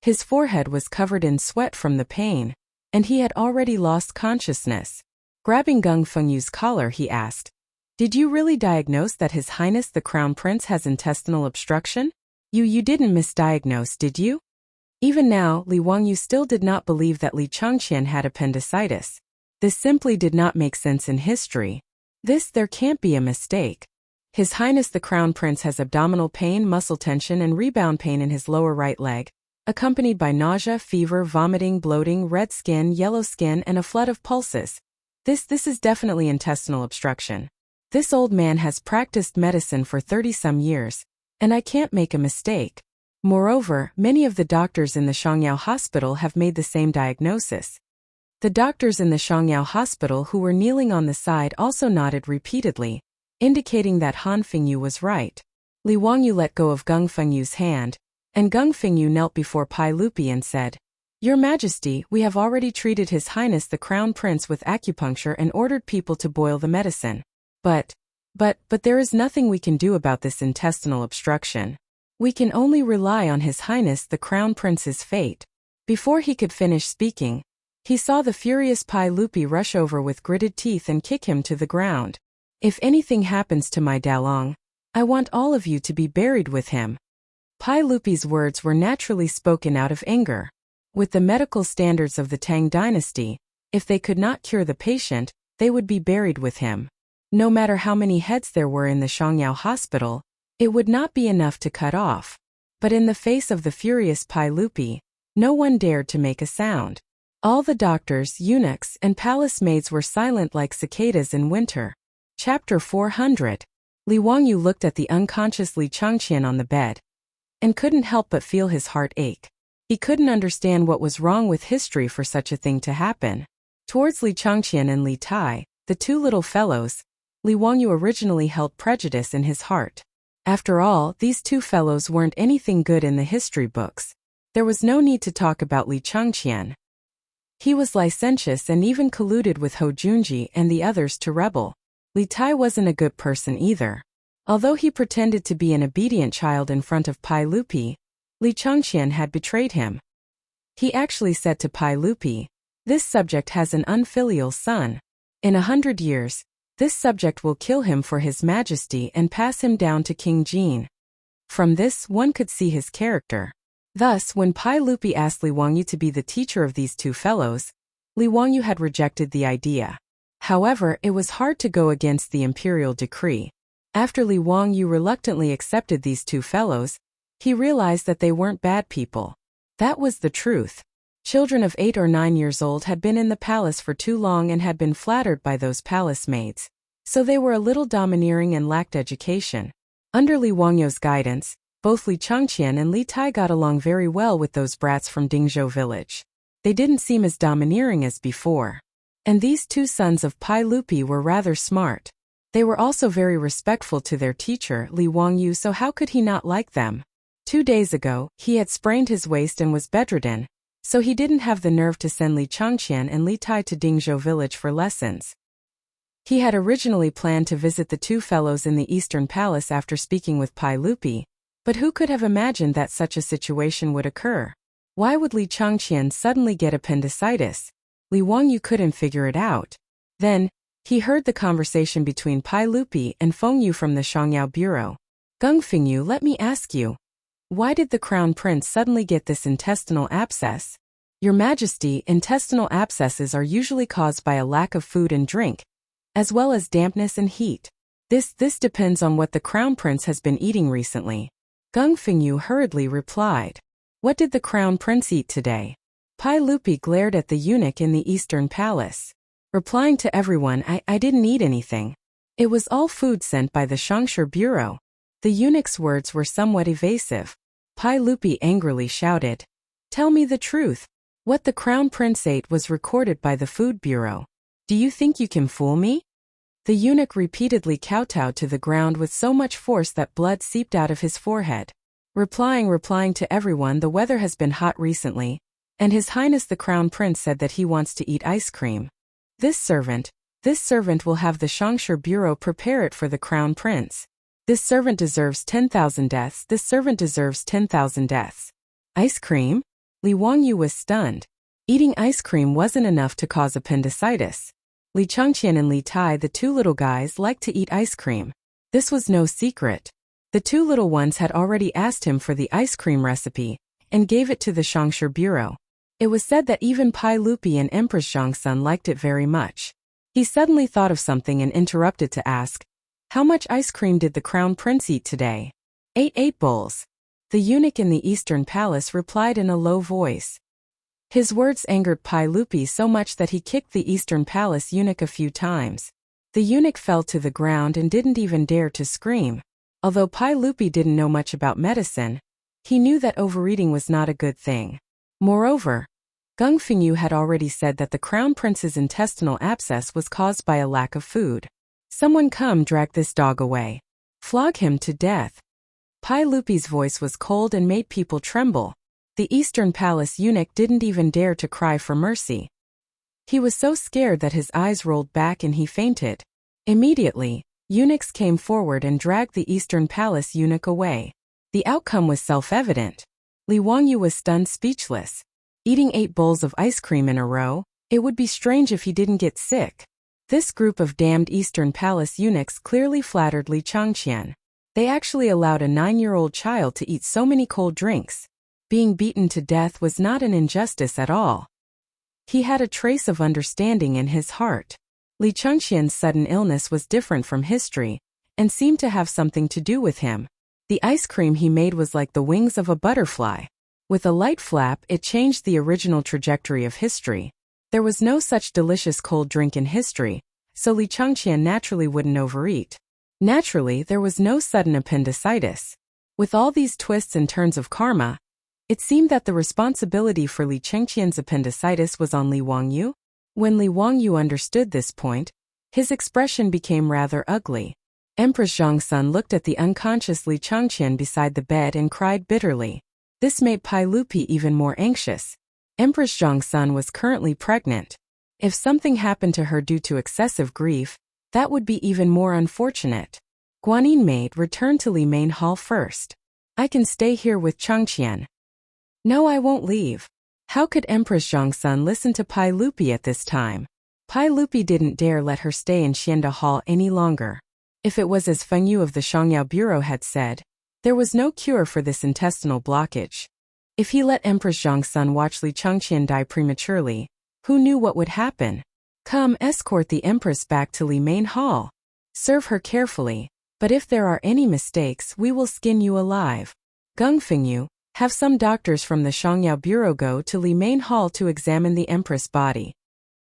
His forehead was covered in sweat from the pain, and he had already lost consciousness. Grabbing Gung Fengyu's collar, he asked, "Did you really diagnose that His Highness the Crown Prince has intestinal obstruction? You didn't misdiagnose, did you?" Even now, Li Wangyu still did not believe that Li Changqian had appendicitis. This simply did not make sense in history. There can't be a mistake. His Highness the Crown Prince has abdominal pain, muscle tension, and rebound pain in his lower right leg, accompanied by nausea, fever, vomiting, bloating, red skin, yellow skin, and a flood of pulses. This is definitely intestinal obstruction. This old man has practiced medicine for 30-some years, and I can't make a mistake. Moreover, many of the doctors in the Shangyao Hospital have made the same diagnosis. The doctors in the Shangyao Hospital who were kneeling on the side also nodded repeatedly, indicating that Han Fengyu was right. Li Wangyu let go of Gung Fengyu's hand, and Gung Fengyu knelt before Pai Lupi and said, "Your Majesty, we have already treated His Highness the Crown Prince with acupuncture and ordered people to boil the medicine. But there is nothing we can do about this intestinal obstruction. We can only rely on His Highness the Crown Prince's fate." Before he could finish speaking, he saw the furious Pai Lupi rush over with gritted teeth and kick him to the ground. "If anything happens to my Dalong, I want all of you to be buried with him." Pai Lupi's words were naturally spoken out of anger. With the medical standards of the Tang dynasty, if they could not cure the patient, they would be buried with him. No matter how many heads there were in the Shangyao Hospital, it would not be enough to cut off. But in the face of the furious Pai Lupi, no one dared to make a sound. All the doctors, eunuchs, and palace maids were silent like cicadas in winter. Chapter 400. Li Wangyu looked at the unconscious Li Changqian on the bed, and couldn't help but feel his heart ache. He couldn't understand what was wrong with history for such a thing to happen. Towards Li Changqian and Li Tai, the two little fellows, Li Wangyu originally held prejudice in his heart. After all, these two fellows weren't anything good in the history books. There was no need to talk about Li Changqian. He was licentious and even colluded with Hou Junji and the others to rebel. Li Tai wasn't a good person either. Although he pretended to be an obedient child in front of Pai Lupi, Li Changqian had betrayed him. He actually said to Pai Lupi, "This subject has an unfilial son. In 100 years, This subject will kill him for his majesty and pass him down to King Jin. From this, one could see his character. Thus, when Pai Lupi asked Li Wangyu to be the teacher of these two fellows, Li Wangyu had rejected the idea. However, it was hard to go against the imperial decree. After Li Wangyu reluctantly accepted these two fellows, he realized that they weren't bad people. That was the truth. Children of 8 or 9 years old had been in the palace for too long and had been flattered by those palace maids. So they were a little domineering and lacked education. Under Li Wangyu's guidance, both Li Changqian and Li Tai got along very well with those brats from Dingzhou village. They didn't seem as domineering as before. And these two sons of Pai Lupi were rather smart. They were also very respectful to their teacher, Li Wangyu, so how could he not like them? 2 days ago, he had sprained his waist and was bedridden, so he didn't have the nerve to send Li Changqian and Li Tai to Dingzhou village for lessons. He had originally planned to visit the two fellows in the Eastern Palace after speaking with Pai Lupi, but who could have imagined that such a situation would occur? Why would Li Changqian suddenly get appendicitis? Li Wangyu couldn't figure it out. Then, he heard the conversation between Pai Lupi and Feng Yu from the Shangyao Bureau. Gongfeng Yu, let me ask you. Why did the Crown Prince suddenly get this intestinal abscess? Your Majesty, intestinal abscesses are usually caused by a lack of food and drink, as well as dampness and heat. This depends on what the Crown Prince has been eating recently. Gongfeng Yu hurriedly replied. What did the Crown Prince eat today? Pai Lupi glared at the eunuch in the Eastern Palace. Replying to everyone, I didn't eat anything. It was all food sent by the Shangshu Bureau. The eunuch's words were somewhat evasive. Pai Lupi angrily shouted. Tell me the truth. What the Crown Prince ate was recorded by the Food Bureau. Do you think you can fool me? The eunuch repeatedly kowtowed to the ground with so much force that blood seeped out of his forehead. Replying to everyone, the weather has been hot recently, and His Highness the Crown Prince said that he wants to eat ice cream. This servant will have the Shangshu Bureau prepare it for the Crown Prince. This servant deserves 10,000 deaths. This servant deserves 10,000 deaths. Ice cream? Li Wangyu was stunned. Eating ice cream wasn't enough to cause appendicitis. Li Changqian and Li Tai, the two little guys, liked to eat ice cream. This was no secret. The two little ones had already asked him for the ice cream recipe and gave it to the Shangshu Bureau. It was said that even Pai Lupi and Empress Zhongsun liked it very much. He suddenly thought of something and interrupted to ask, how much ice cream did the Crown Prince eat today? 8 bowls. The eunuch in the Eastern Palace replied in a low voice. His words angered Pai Lupi so much that he kicked the Eastern Palace eunuch a few times. The eunuch fell to the ground and didn't even dare to scream. Although Pai Lupi didn't know much about medicine, he knew that overeating was not a good thing. Moreover, Gongfeng Yu had already said that the Crown Prince's intestinal abscess was caused by a lack of food. Someone come drag this dog away. Flog him to death. Pai Lupi's voice was cold and made people tremble. The Eastern Palace eunuch didn't even dare to cry for mercy. He was so scared that his eyes rolled back and he fainted. Immediately, eunuchs came forward and dragged the Eastern Palace eunuch away. The outcome was self-evident. Li Wangyu was stunned speechless. Eating 8 bowls of ice cream in a row, it would be strange if he didn't get sick. This group of damned Eastern Palace eunuchs clearly flattered Li Changqian. They actually allowed a 9-year-old child to eat so many cold drinks. Being beaten to death was not an injustice at all. He had a trace of understanding in his heart. Li Changqian's sudden illness was different from history, and seemed to have something to do with him. The ice cream he made was like the wings of a butterfly. With a light flap, it changed the original trajectory of history. There was no such delicious cold drink in history, so Li Changqian naturally wouldn't overeat. Naturally, there was no sudden appendicitis. With all these twists and turns of karma, it seemed that the responsibility for Li Changqian's appendicitis was on Li Wangyu. When Li Wangyu understood this point, his expression became rather ugly. Empress Zhongsun looked at the unconscious Li Changqian beside the bed and cried bitterly. This made Pai Lupi even more anxious. Empress Zhongsun was currently pregnant. If something happened to her due to excessive grief, that would be even more unfortunate. Guanyin maid, returned to Li Main Hall first. I can stay here with Changqian. No, I won't leave. How could Empress Zhongsun listen to Pai Lupi at this time? Pai Lupi didn't dare let her stay in Xianda Hall any longer. If it was as Feng Yu of the Shangyao Bureau had said, there was no cure for this intestinal blockage. If he let Empress Zhang's son watch Li Changqian die prematurely, who knew what would happen? Come, escort the Empress back to Li Main Hall. Serve her carefully, but if there are any mistakes, we will skin you alive. Gung Fengyu, have some doctors from the Shangyao Bureau go to Li Main Hall to examine the Empress' body.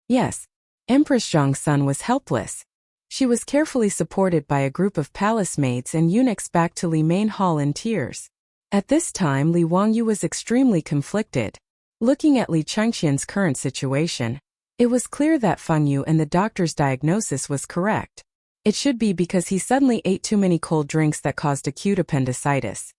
Yes, Empress Zhang's son was helpless. She was carefully supported by a group of palace maids and eunuchs back to Li Main Hall in tears. At this time, Li Wangyu was extremely conflicted. Looking at Li Changqian's current situation, it was clear that Feng Yu and the doctor's diagnosis was correct. It should be because he suddenly ate too many cold drinks that caused acute appendicitis.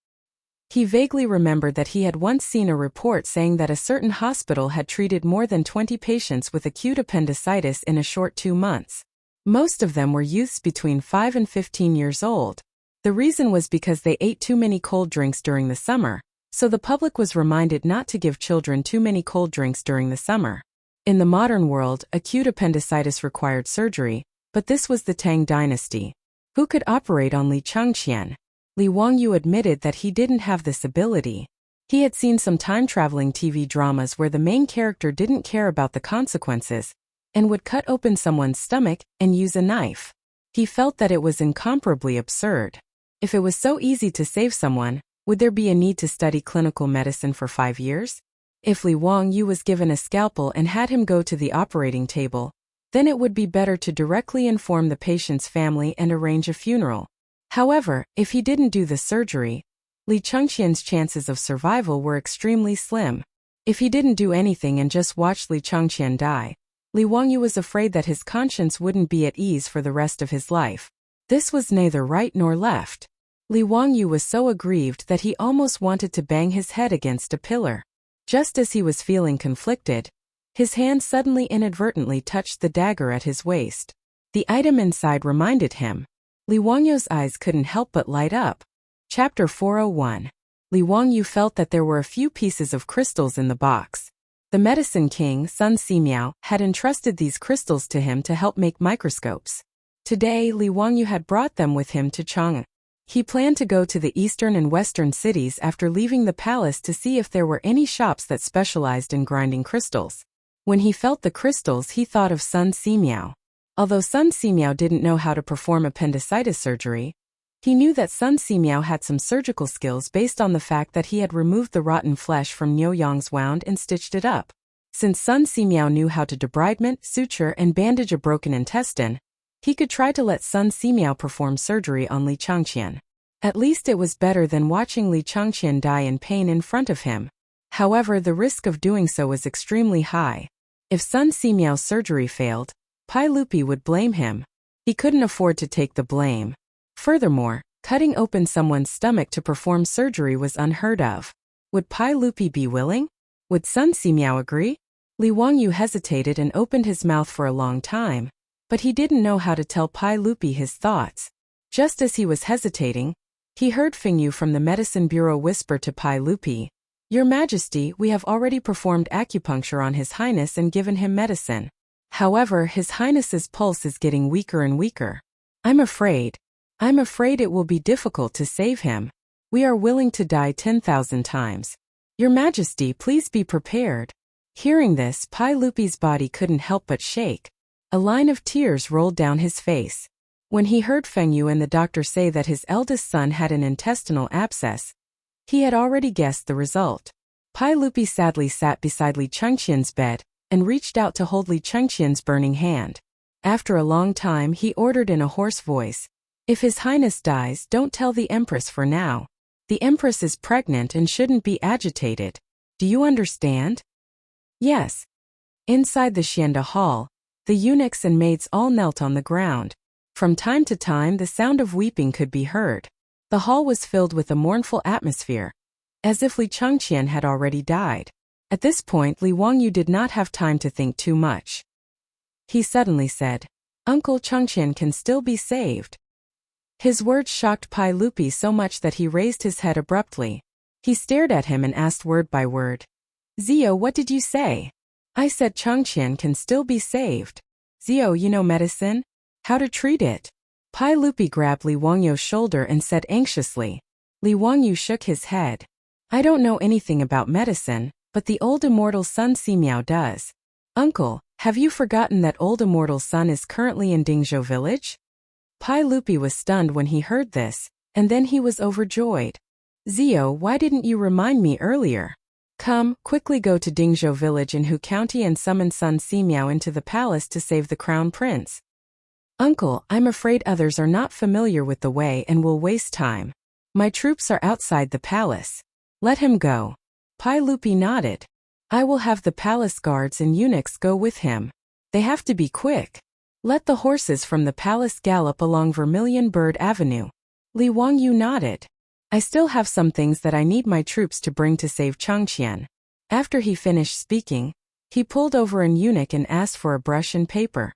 He vaguely remembered that he had once seen a report saying that a certain hospital had treated more than 20 patients with acute appendicitis in a short 2 months. Most of them were youths between 5 and 15 years old. The reason was because they ate too many cold drinks during the summer, so the public was reminded not to give children too many cold drinks during the summer. In the modern world, acute appendicitis required surgery, but this was the Tang dynasty. Who could operate on Li Changqian? Li Wangyu admitted that he didn't have this ability. He had seen some time-traveling TV dramas where the main character didn't care about the consequences and would cut open someone's stomach and use a knife. He felt that it was incomparably absurd. If it was so easy to save someone, would there be a need to study clinical medicine for 5 years? If Li Wangyu was given a scalpel and had him go to the operating table, then it would be better to directly inform the patient's family and arrange a funeral. However, if he didn't do the surgery, Li Changqian's chances of survival were extremely slim. If he didn't do anything and just watched Li Changqian die, Li Wangyu was afraid that his conscience wouldn't be at ease for the rest of his life. This was neither right nor left. Li Wangyu was so aggrieved that he almost wanted to bang his head against a pillar. Just as he was feeling conflicted, his hand suddenly inadvertently touched the dagger at his waist. The item inside reminded him. Li Wangyu's eyes couldn't help but light up. Chapter 401. Li Wangyu felt that there were a few pieces of crystals in the box. The medicine king, Sun Simiao, had entrusted these crystals to him to help make microscopes. Today, Li Wangyu had brought them with him to Chang'an. He planned to go to the eastern and western cities after leaving the palace to see if there were any shops that specialized in grinding crystals. When he felt the crystals, he thought of Sun Simiao. Although Sun Simiao didn't know how to perform appendicitis surgery, he knew that Sun Simiao had some surgical skills based on the fact that he had removed the rotten flesh from Niu Yang's wound and stitched it up. Since Sun Simiao knew how to debridement, suture, and bandage a broken intestine, he could try to let Sun Simiao perform surgery on Li Changqian. At least it was better than watching Li Changqian die in pain in front of him. However, the risk of doing so was extremely high. If Sun Simiao's surgery failed, Pai Lupi would blame him. He couldn't afford to take the blame. Furthermore, cutting open someone's stomach to perform surgery was unheard of. Would Pai Lupi be willing? Would Sun Simiao agree? Li Wangyu hesitated and opened his mouth for a long time, but he didn't know how to tell Pai Lupi his thoughts. Just as he was hesitating, he heard Feng Yu from the medicine bureau whisper to Pai Lupi, "Your Majesty, we have already performed acupuncture on His Highness and given him medicine. However, His Highness's pulse is getting weaker and weaker. I'm afraid it will be difficult to save him. We are willing to die 10,000 times. Your Majesty, please be prepared." Hearing this, Pai Lupi's body couldn't help but shake. A line of tears rolled down his face. When he heard Feng Yu and the doctor say that his eldest son had an intestinal abscess, he had already guessed the result. Pai Lupi sadly sat beside Li Changqian's bed and reached out to hold Li Changqian's burning hand. After a long time, he ordered in a hoarse voice, "If His Highness dies, don't tell the Empress for now. The Empress is pregnant and shouldn't be agitated. Do you understand?" Yes. Inside the Xianda Hall, the eunuchs and maids all knelt on the ground. From time to time, the sound of weeping could be heard. The hall was filled with a mournful atmosphere, as if Li Changqian had already died. At this point, Li Wangyu did not have time to think too much. He suddenly said, "Uncle Changqian can still be saved." His words shocked Pai Lupi so much that he raised his head abruptly. He stared at him and asked word by word, "Zio, what did you say?" "I said Changqian can still be saved." Zio, you know medicine? How to treat it? Pai Lupi grabbed Li Wangyu's shoulder and said anxiously. Li Wangyu shook his head. I don't know anything about medicine, but the old immortal Sun Simiao does. Uncle, have you forgotten that old immortal Sun is currently in Dingzhou village? Pai Lupi was stunned when he heard this, and then he was overjoyed. Zio, why didn't you remind me earlier? Come, quickly go to Dingzhou village in Hu County and summon Sun Simiao into the palace to save the crown prince. Uncle, I'm afraid others are not familiar with the way and will waste time. My troops are outside the palace. Let him go. Pai Lupi nodded. I will have the palace guards and eunuchs go with him. They have to be quick. Let the horses from the palace gallop along Vermilion Bird Avenue. Li Wangyu nodded. I still have some things that I need my troops to bring to save Changqian. After he finished speaking, he pulled over an eunuch and asked for a brush and paper.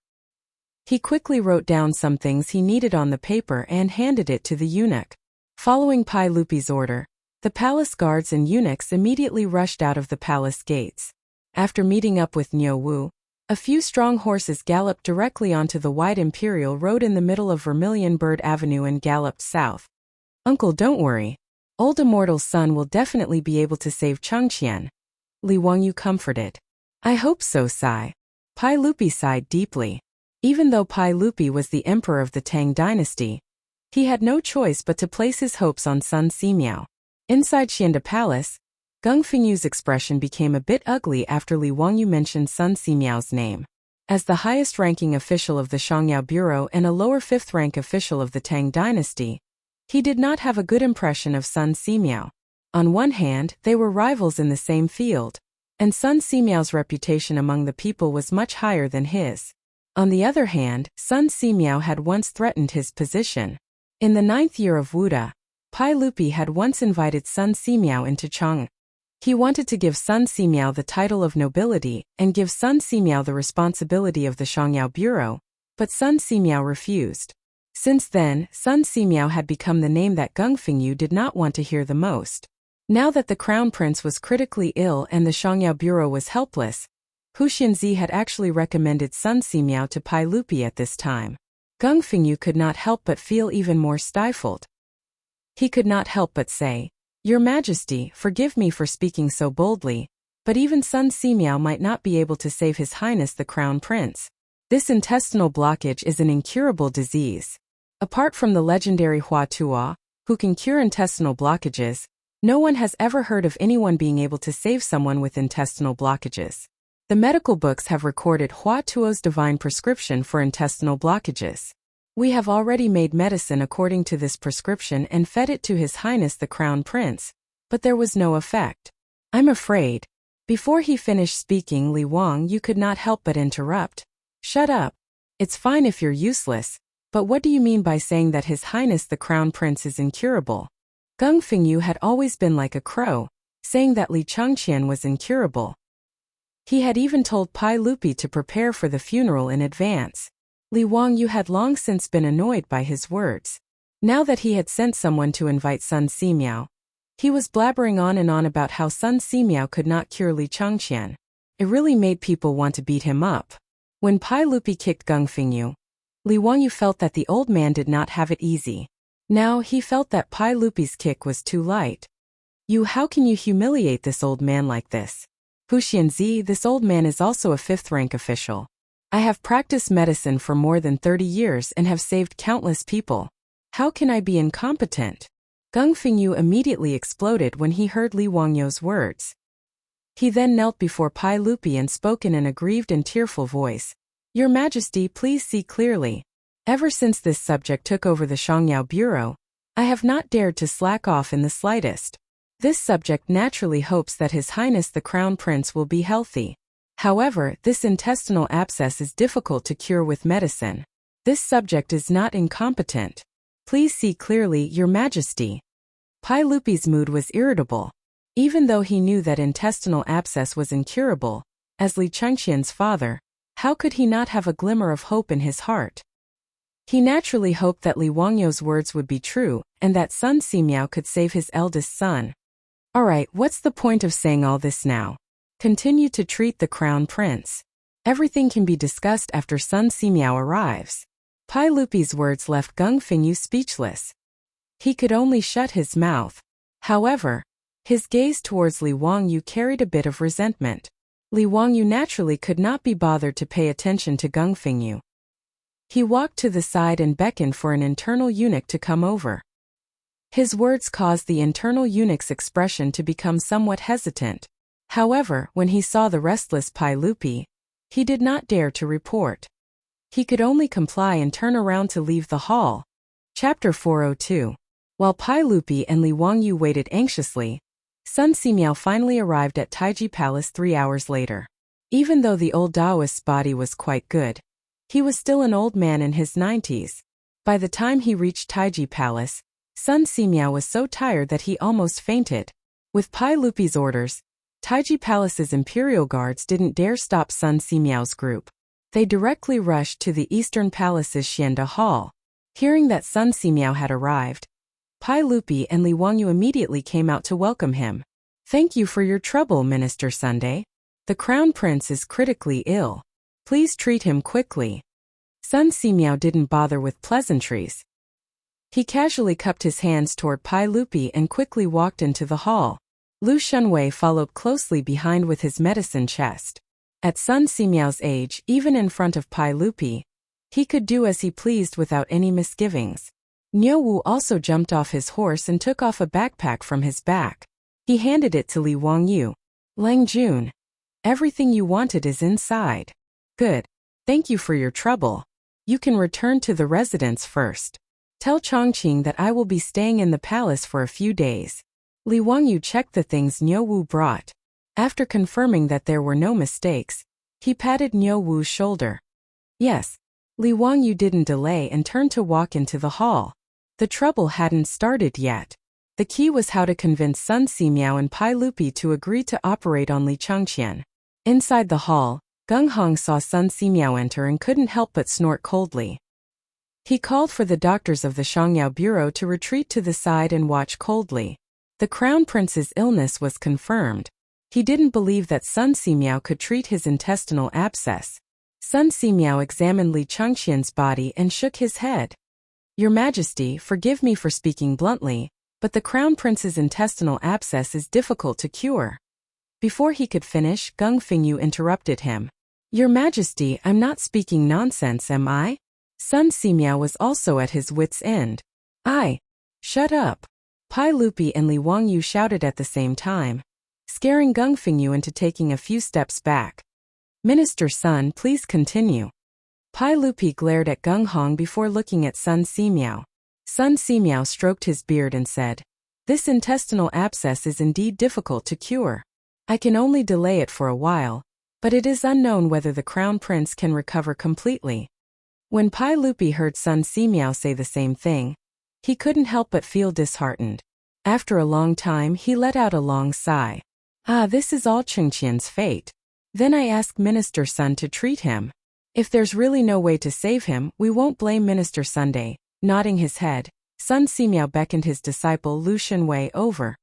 He quickly wrote down some things he needed on the paper and handed it to the eunuch. Following Pai Lupi's order, the palace guards and eunuchs immediately rushed out of the palace gates. After meeting up with Niu Wu, a few strong horses galloped directly onto the wide imperial road in the middle of Vermilion Bird Avenue and galloped south. Uncle, don't worry. Old immortal Sun will definitely be able to save Changqian. Li Wangyu comforted. I hope so, Sai. Pai Lupi sighed deeply. Even though Pai Lupi was the emperor of the Tang dynasty, he had no choice but to place his hopes on Sun Simiao. Inside Xianda Palace, Geng Fingyu's expression became a bit ugly after Li Wangyu mentioned Sun Simiao's name. As the highest-ranking official of the Shangyao Bureau and a lower fifth-rank official of the Tang dynasty, he did not have a good impression of Sun Simiao. On one hand, they were rivals in the same field, and Sun Simiao's reputation among the people was much higher than his. On the other hand, Sun Simiao had once threatened his position. In the 9th year of Wuda, Pai Lupi had once invited Sun Simiao into Chang. He wanted to give Sun Simiao the title of nobility and give Sun Simiao the responsibility of the Shangyao Bureau, but Sun Simiao refused. Since then, Sun Simiao had become the name that Geng Fingyu did not want to hear the most. Now that the crown prince was critically ill and the Shangyao Bureau was helpless, Hu Xianzi had actually recommended Sun Simiao to Pai Lupi at this time. Geng Fingyu could not help but feel even more stifled. He could not help but say, Your Majesty, forgive me for speaking so boldly, but even Sun Simiao might not be able to save His Highness the Crown Prince. This intestinal blockage is an incurable disease. Apart from the legendary Hua Tuo, who can cure intestinal blockages, no one has ever heard of anyone being able to save someone with intestinal blockages. The medical books have recorded Hua Tuo's divine prescription for intestinal blockages. We have already made medicine according to this prescription and fed it to His Highness the Crown Prince, but there was no effect. I'm afraid. Before he finished speaking, Li Wangyu could not help but interrupt. Shut up. It's fine if you're useless, but what do you mean by saying that His Highness the Crown Prince is incurable? Geng Fingyu had always been like a crow, saying that Li Changqian was incurable. He had even told Pai Lupi to prepare for the funeral in advance. Li Wangyu had long since been annoyed by his words. Now that he had sent someone to invite Sun Simiao, he was blabbering on and on about how Sun Simiao could not cure Li Changqian. It really made people want to beat him up. When Pai Lupi kicked Geng Fingyu, Li Wangyu felt that the old man did not have it easy. Now he felt that Pai Lupi's kick was too light. How can you humiliate this old man like this? Hu Xianzi, this old man is also a fifth-rank official. I have practiced medicine for more than 30 years and have saved countless people. How can I be incompetent? Geng Fingyu immediately exploded when he heard Li Wangyu's words. He then knelt before Pai Lupi and spoke in an aggrieved and tearful voice. Your Majesty, please see clearly. Ever since this subject took over the Shangyao Bureau, I have not dared to slack off in the slightest. This subject naturally hopes that His Highness the Crown Prince will be healthy. However, this intestinal abscess is difficult to cure with medicine. This subject is not incompetent. Please see clearly, Your Majesty. Pai Lupi's mood was irritable. Even though he knew that intestinal abscess was incurable, as Li Changqian's father, how could he not have a glimmer of hope in his heart? He naturally hoped that Li Wangyu's words would be true, and that Sun Simiao could save his eldest son. Alright, what's the point of saying all this now? Continue to treat the crown prince. Everything can be discussed after Sun Simiao arrives. Pai Lupi's words left Gung Fengyu speechless. He could only shut his mouth. However, his gaze towards Li Wangyu carried a bit of resentment. Li Wangyu naturally could not be bothered to pay attention to Gung Fengyu. He walked to the side and beckoned for an internal eunuch to come over. His words caused the internal eunuch's expression to become somewhat hesitant. However, when he saw the restless Pai Lupi, he did not dare to report. He could only comply and turn around to leave the hall. Chapter 402. While Pai Lupi and Li Wangyu waited anxiously, Sun Simiao finally arrived at Taiji Palace 3 hours later. Even though the old Taoist's body was quite good, he was still an old man in his 90s. By the time he reached Taiji Palace, Sun Simiao was so tired that he almost fainted. With Pai Lupi's orders, Taiji Palace's imperial guards didn't dare stop Sun Simiao's group. They directly rushed to the Eastern Palace's Xianda Hall. Hearing that Sun Simiao had arrived, Pai Lupi and Li Wangyu immediately came out to welcome him. "Thank you for your trouble, Minister Sunday. The Crown Prince is critically ill. Please treat him quickly." Sun Simiao didn't bother with pleasantries. He casually cupped his hands toward Pai Lupi and quickly walked into the hall. Lu Shunwei followed closely behind with his medicine chest. At Sun Simiao's age, even in front of Pai Lupi, he could do as he pleased without any misgivings. Niu Wu also jumped off his horse and took off a backpack from his back. He handed it to Li Wangyu. "Lang Jun, everything you wanted is inside." "Good. Thank you for your trouble. You can return to the residence first. Tell Chongqing that I will be staying in the palace for a few days." Li Wangyu checked the things Niu Wu brought. After confirming that there were no mistakes, he patted Niu Wu's shoulder. "Yes." Li Wangyu didn't delay and turned to walk into the hall. The trouble hadn't started yet. The key was how to convince Sun Simiao and Pai Lupi to agree to operate on Li Changqian. Inside the hall, Gung Hong saw Sun Simiao enter and couldn't help but snort coldly. He called for the doctors of the Shangyao Bureau to retreat to the side and watch coldly. The Crown Prince's illness was confirmed. He didn't believe that Sun Simiao could treat his intestinal abscess. Sun Simiao examined Li Changqian's body and shook his head. "Your Majesty, forgive me for speaking bluntly, but the Crown Prince's intestinal abscess is difficult to cure." Before he could finish, Gung Fengyu interrupted him. "Your Majesty, I'm not speaking nonsense, am I?" Sun Simiao was also at his wits' end. Shut up." Pai Lupi and Li Wangyu shouted at the same time, scaring Gung Fengyu into taking a few steps back. "Minister Sun, please continue." Pai Lupi glared at Gung Hong before looking at Sun Simiao. Sun Simiao stroked his beard and said, "This intestinal abscess is indeed difficult to cure. I can only delay it for a while, but it is unknown whether the Crown Prince can recover completely." When Pai Lupi heard Sun Simiao say the same thing, he couldn't help but feel disheartened. After a long time, he let out a long sigh. This is all Chengqian's fate. Then I ask Minister Sun to treat him. If there's really no way to save him, we won't blame Minister Sunday. Nodding his head, Sun Simiao beckoned his disciple Lu Shunwei over.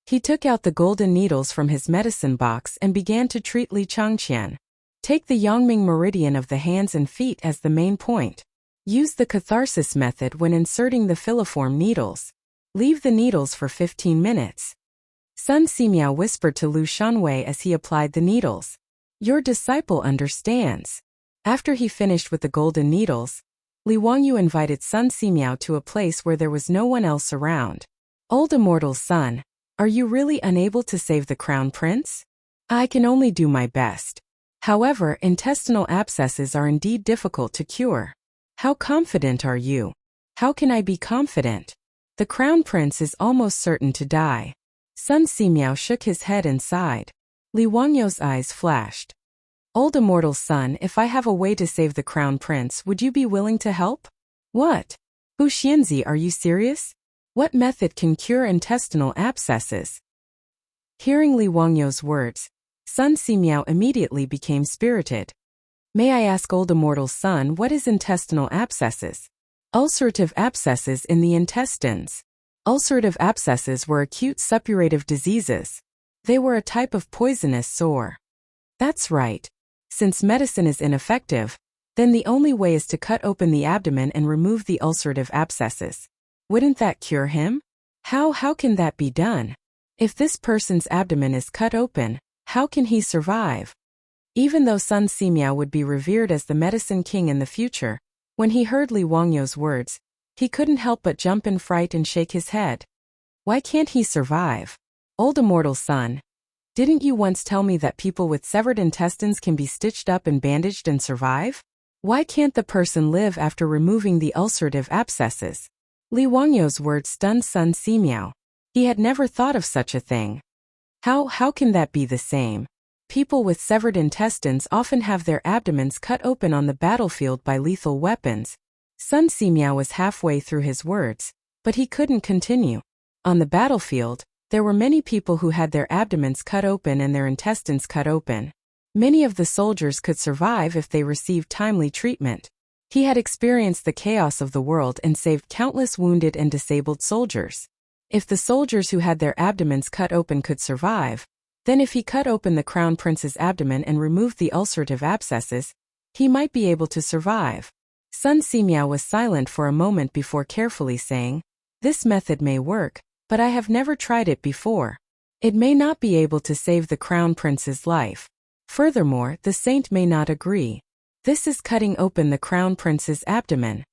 He took out the golden needles from his medicine box and began to treat Li Changqian. Take the Yangming meridian of the hands and feet as the main point. Use the catharsis method when inserting the filiform needles. Leave the needles for 15 minutes. Sun Simiao whispered to Lu Shunwei as he applied the needles. "Your disciple understands." After he finished with the golden needles, Li Wangyu invited Sun Simiao to a place where there was no one else around. "Old immortal Sun, are you really unable to save the Crown Prince?" "I can only do my best. However, intestinal abscesses are indeed difficult to cure." "How confident are you?" "How can I be confident? The Crown Prince is almost certain to die." Sun Simiao shook his head and sighed. Li Wangyu's eyes flashed. "Old immortal Sun, if I have a way to save the Crown Prince, would you be willing to help?" "What? Hu Xianzi, are you serious? What method can cure intestinal abscesses?" Hearing Li Wangyu's words, Sun Simiao immediately became spirited. "May I ask old immortal Sun, what is intestinal abscesses?" "Ulcerative abscesses in the intestines." Ulcerative abscesses were acute suppurative diseases. They were a type of poisonous sore. "That's right. Since medicine is ineffective, then the only way is to cut open the abdomen and remove the ulcerative abscesses. Wouldn't that cure him? How can that be done? If this person's abdomen is cut open, how can he survive? Even though Sun Simiao would be revered as the medicine king in the future, when he heard Li Wangyou's words, he couldn't help but jump in fright and shake his head. Why can't he survive? Old immortal son, didn't you once tell me that people with severed intestines can be stitched up and bandaged and survive? Why can't the person live after removing the ulcerative abscesses? Li Wangyou's words stunned Sun Simiao. He had never thought of such a thing. How can that be the same? People with severed intestines often have their abdomens cut open on the battlefield by lethal weapons. Sun Simiao was halfway through his words, but he couldn't continue. On the battlefield, there were many people who had their abdomens cut open and their intestines cut open. Many of the soldiers could survive if they received timely treatment. He had experienced the chaos of the world and saved countless wounded and disabled soldiers. If the soldiers who had their abdomens cut open could survive, then if he cut open the crown prince's abdomen and removed the ulcerative abscesses, he might be able to survive. Sun Simiao was silent for a moment before carefully saying, "This method may work, but I have never tried it before. It may not be able to save the crown prince's life. Furthermore, the saint may not agree. This is cutting open the crown prince's abdomen.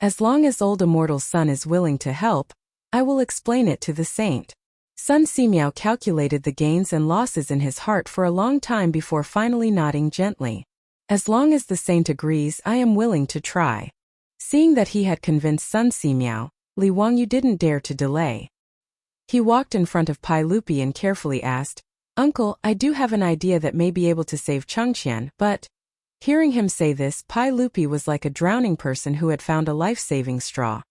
As long as old immortal Sun is willing to help, I will explain it to the saint." Sun Simiao calculated the gains and losses in his heart for a long time before finally nodding gently. "As long as the saint agrees, I am willing to try." Seeing that he had convinced Sun Simiao, Li Wangyu didn't dare to delay. He walked in front of Pai Lupi and carefully asked, "Uncle, I do have an idea that may be able to save Chengqian, but..." Hearing him say this, Pai Lupi was like a drowning person who had found a life-saving straw.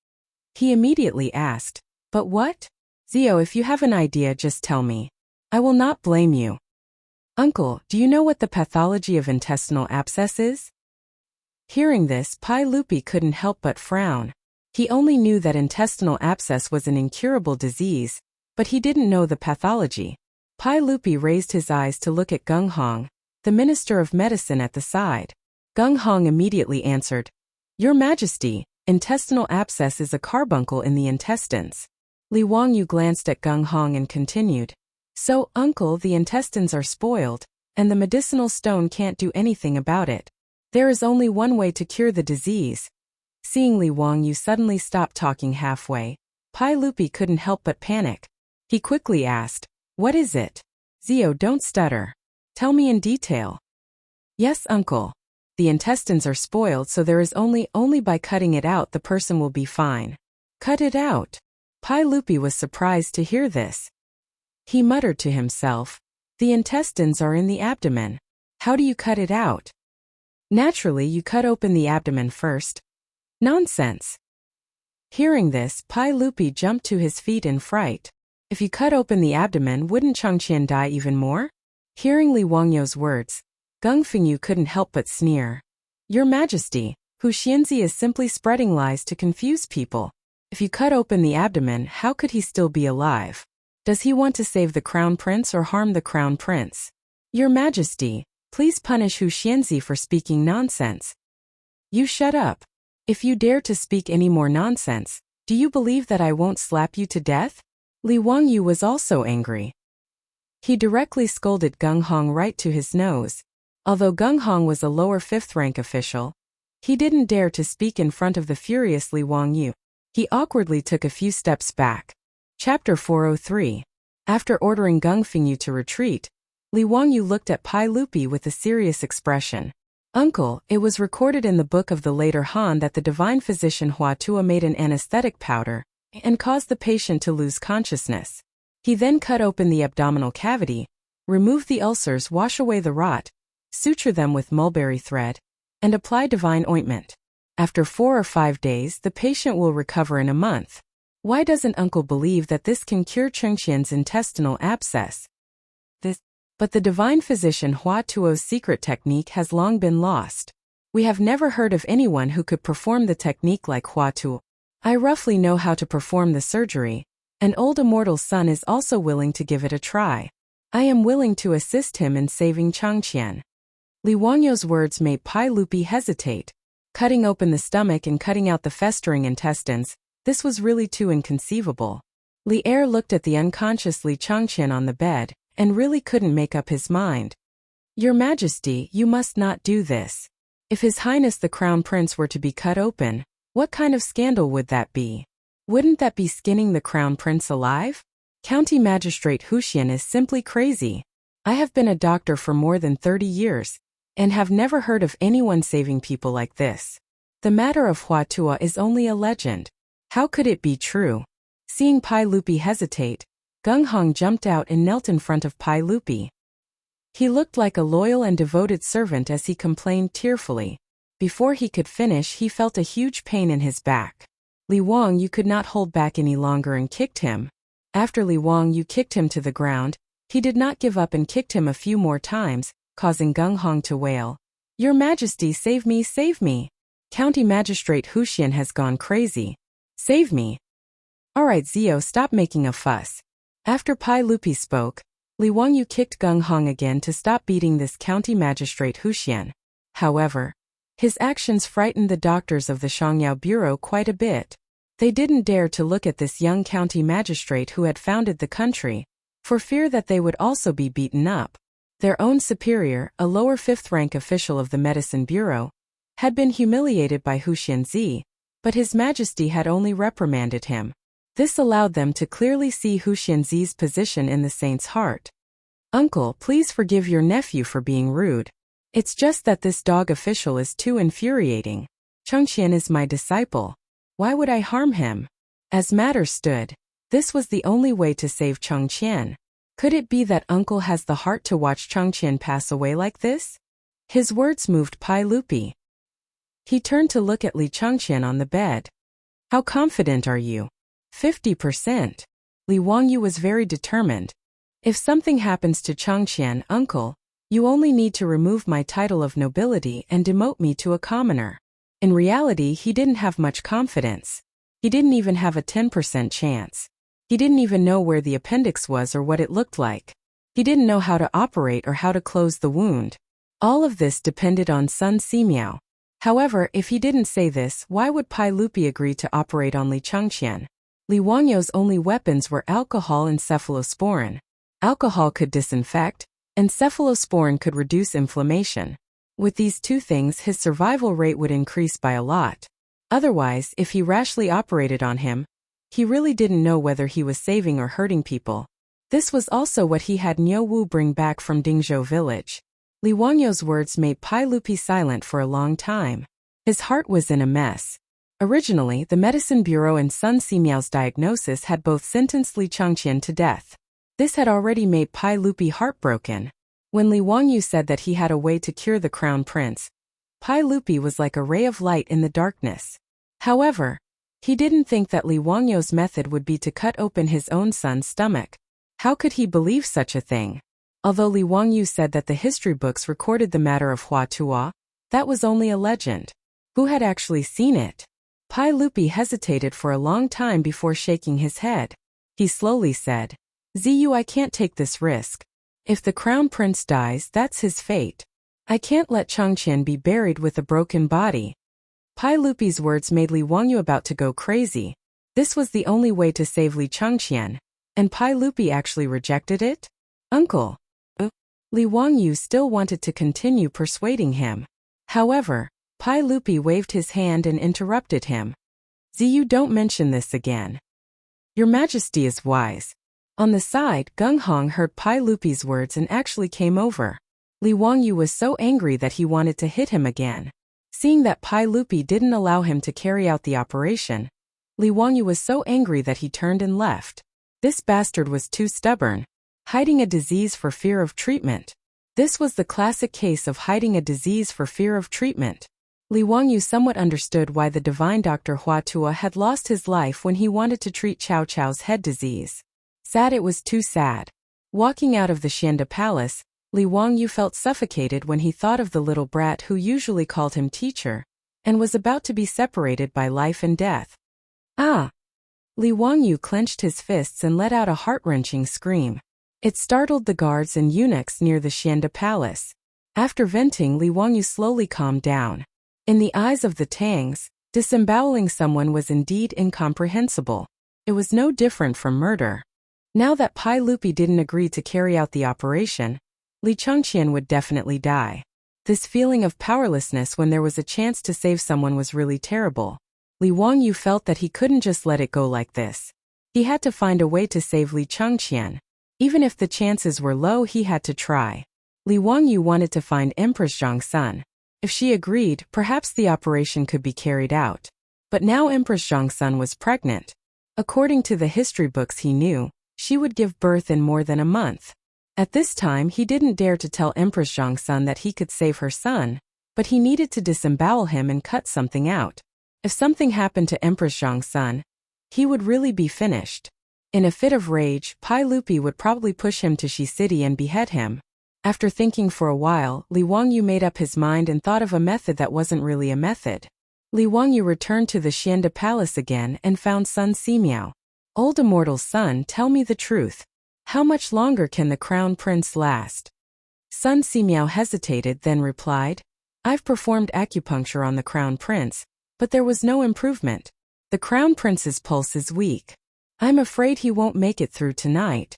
He immediately asked, "But what?" "Zio, if you have an idea, just tell me. I will not blame you." "Uncle, do you know what the pathology of intestinal abscess is?" Hearing this, Pai Lupi couldn't help but frown. He only knew that intestinal abscess was an incurable disease, but he didn't know the pathology. Pai Lupi raised his eyes to look at Gung Hong, the Minister of Medicine at the side. Gung Hong immediately answered, "Your Majesty, intestinal abscess is a carbuncle in the intestines." Li Wangyu glanced at Gung Hong and continued, "So, uncle, the intestines are spoiled, and the medicinal stone can't do anything about it. There is only one way to cure the disease." Seeing Li Wangyu suddenly stop talking halfway, Pai Lupi couldn't help but panic. He quickly asked, "What is it?" "Zio, don't stutter. Tell me in detail." "Yes, uncle. The intestines are spoiled, so there is only by cutting it out the person will be fine." "Cut it out?" Pai Lupi was surprised to hear this. He muttered to himself, "The intestines are in the abdomen. How do you cut it out?" "Naturally, you cut open the abdomen first." "Nonsense." Hearing this, Pai Lupi jumped to his feet in fright. If you cut open the abdomen, wouldn't Chengqian die even more? Hearing Li Wangyou's words, Gung Fengyu couldn't help but sneer. "Your Majesty, Hu Xianzi is simply spreading lies to confuse people. If you cut open the abdomen, how could he still be alive? Does he want to save the crown prince or harm the crown prince? Your Majesty, please punish Hu Xianzi for speaking nonsense." "You shut up. If you dare to speak any more nonsense, do you believe that I won't slap you to death?" Li Wangyu was also angry. He directly scolded Gung Hong right to his nose. Although Gung Hong was a lower fifth-rank official, he didn't dare to speak in front of the furious Li Wangyu. He awkwardly took a few steps back. Chapter 403. After ordering Gung Fengyu to retreat, Li Wangyu looked at Pai Lupi with a serious expression. "Uncle, it was recorded in the book of the later Han that the divine physician Hua Tuo made an anesthetic powder and caused the patient to lose consciousness. He then cut open the abdominal cavity, remove the ulcers, wash away the rot, suture them with mulberry thread, and apply divine ointment. After 4 or 5 days, the patient will recover in a month. Why doesn't uncle believe that this can cure Chengqian's intestinal abscess?" But the divine physician Hua Tuo's secret technique has long been lost. We have never heard of anyone who could perform the technique like Hua Tuo. I roughly know how to perform the surgery. An old immortal son is also willing to give it a try. I am willing to assist him in saving Chengqian. Li Wangyou's words made Pai Lupi hesitate. Cutting open the stomach and cutting out the festering intestines, this was really too inconceivable. Li Er looked at the unconscious Li Changqian on the bed, and really couldn't make up his mind. Your Majesty, you must not do this. If His Highness the Crown Prince were to be cut open, what kind of scandal would that be? Wouldn't that be skinning the Crown Prince alive? County Magistrate Huxian is simply crazy. I have been a doctor for more than 30 years, and have never heard of anyone saving people like this. The matter of Hua Tuo is only a legend. How could it be true? Seeing Pai Lupi hesitate, Gung Hong jumped out and knelt in front of Pai Lupi. He looked like a loyal and devoted servant as he complained tearfully. Before he could finish, he felt a huge pain in his back. Li Wangyu could not hold back any longer and kicked him. After Li Wangyu kicked him to the ground, he did not give up and kicked him a few more times, causing Gung Hong to wail. Your Majesty, save me, save me. County Magistrate Huxian has gone crazy. Save me. Alright Zio, stop making a fuss. After Pai Lupi spoke, Li Wangyu kicked Gung Hong again to stop beating this County Magistrate Huxian. However, his actions frightened the doctors of the Shangyao Bureau quite a bit. They didn't dare to look at this young county magistrate who had founded the country, for fear that they would also be beaten up. Their own superior, a lower fifth-rank official of the Medicine Bureau, had been humiliated by Huxian Zi, but His Majesty had only reprimanded him. This allowed them to clearly see Huxian Zi's position in the saint's heart. Uncle, please forgive your nephew for being rude. It's just that this dog official is too infuriating. Changqian is my disciple. Why would I harm him? As matters stood, this was the only way to save Changqian. Could it be that uncle has the heart to watch Changqian pass away like this? His words moved Pai Lupi. He turned to look at Li Changqian on the bed. How confident are you? 50%. Li Wangyu was very determined. If something happens to Changqian, uncle, you only need to remove my title of nobility and demote me to a commoner. In reality, he didn't have much confidence. He didn't even have a 10% chance. He didn't even know where the appendix was or what it looked like. He didn't know how to operate or how to close the wound. All of this depended on Sun Simiao. However, if he didn't say this, why would Pai Lupi agree to operate on Li Changqian? Li Wangyou's only weapons were alcohol and cephalosporin. Alcohol could disinfect, and cephalosporin could reduce inflammation. With these two things, his survival rate would increase by a lot. Otherwise, if he rashly operated on him, he really didn't know whether he was saving or hurting people. This was also what he had Niu Wu bring back from Dingzhou village. Li Wangyou's words made Pai Lupi silent for a long time. His heart was in a mess. Originally, the Medicine Bureau and Sun Simiao's diagnosis had both sentenced Li Changqian to death. This had already made Pai Lupi heartbroken. When Li Wangyu said that he had a way to cure the Crown Prince, Pai Lupi was like a ray of light in the darkness. However, he didn't think that Li Wangyou's method would be to cut open his own son's stomach. How could he believe such a thing? Although Li Wangyu said that the history books recorded the matter of Hua Tuo, that was only a legend. Who had actually seen it? Pai Lupi hesitated for a long time before shaking his head. He slowly said, Ziyu, I can't take this risk. If the Crown Prince dies, that's his fate. I can't let Changqian be buried with a broken body. Pai Lupi's words made Li Wangyu about to go crazy. This was the only way to save Li Changqian, and Pai Lupi actually rejected it? Uncle. Li Wangyu still wanted to continue persuading him. However, Pai Lupi waved his hand and interrupted him. Ziyu, don't mention this again. Your Majesty is wise. On the side, Gung Hong heard Pai Lupi's words and actually came over. Li Wangyu was so angry that he wanted to hit him again. Seeing that Pai Lupi didn't allow him to carry out the operation, Li Wangyu was so angry that he turned and left. This bastard was too stubborn. Hiding a disease for fear of treatment. This was the classic case of hiding a disease for fear of treatment. Li Wangyu somewhat understood why the divine Dr. Hua Tuo had lost his life when he wanted to treat Cao Cao's head disease. Sad, it was too sad. Walking out of the Xianda Palace, Li Wangyu felt suffocated when he thought of the little brat who usually called him teacher, and was about to be separated by life and death. Ah! Li Wangyu clenched his fists and let out a heart-wrenching scream. It startled the guards and eunuchs near the Xianda Palace. After venting, Li Wangyu slowly calmed down. In the eyes of the Tangs, disemboweling someone was indeed incomprehensible. It was no different from murder. Now that Pai Lupi didn't agree to carry out the operation, Li Changqian would definitely die. This feeling of powerlessness when there was a chance to save someone was really terrible. Li Wangyu felt that he couldn't just let it go like this. He had to find a way to save Li Changqian. Even if the chances were low, he had to try. Li Wangyu wanted to find Empress Zhang's son. If she agreed, perhaps the operation could be carried out. But now Empress Zhang's son was pregnant. According to the history books he knew, she would give birth in more than a month. At this time, he didn't dare to tell Empress Zhang's son that he could save her son, but he needed to disembowel him and cut something out. If something happened to Empress Zhang's son, he would really be finished. In a fit of rage, Pai Lupi would probably push him to Shi City and behead him. After thinking for a while, Li Wangyu made up his mind and thought of a method that wasn't really a method. Li Wangyu returned to the Xianda Palace again and found Sun Simiao. Old immortal son, tell me the truth. How much longer can the crown prince last? Sun Simiao hesitated, then replied, I've performed acupuncture on the crown prince, but there was no improvement. The crown prince's pulse is weak. I'm afraid he won't make it through tonight.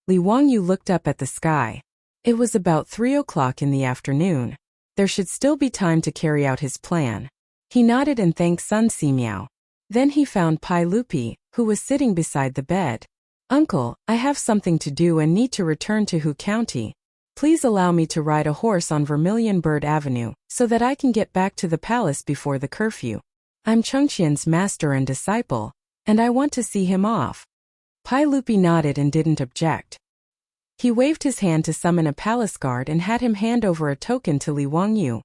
Li Wangyu looked up at the sky. It was about 3 o'clock in the afternoon. There should still be time to carry out his plan. He nodded and thanked Sun Simiao. Then he found Pai Lupi, who was sitting beside the bed. Uncle, I have something to do and need to return to Hu County. Please allow me to ride a horse on Vermilion Bird Avenue, so that I can get back to the palace before the curfew. I'm Chengqian's master and disciple, and I want to see him off. Pai Lupi nodded and didn't object. He waved his hand to summon a palace guard and had him hand over a token to Li Wangyu,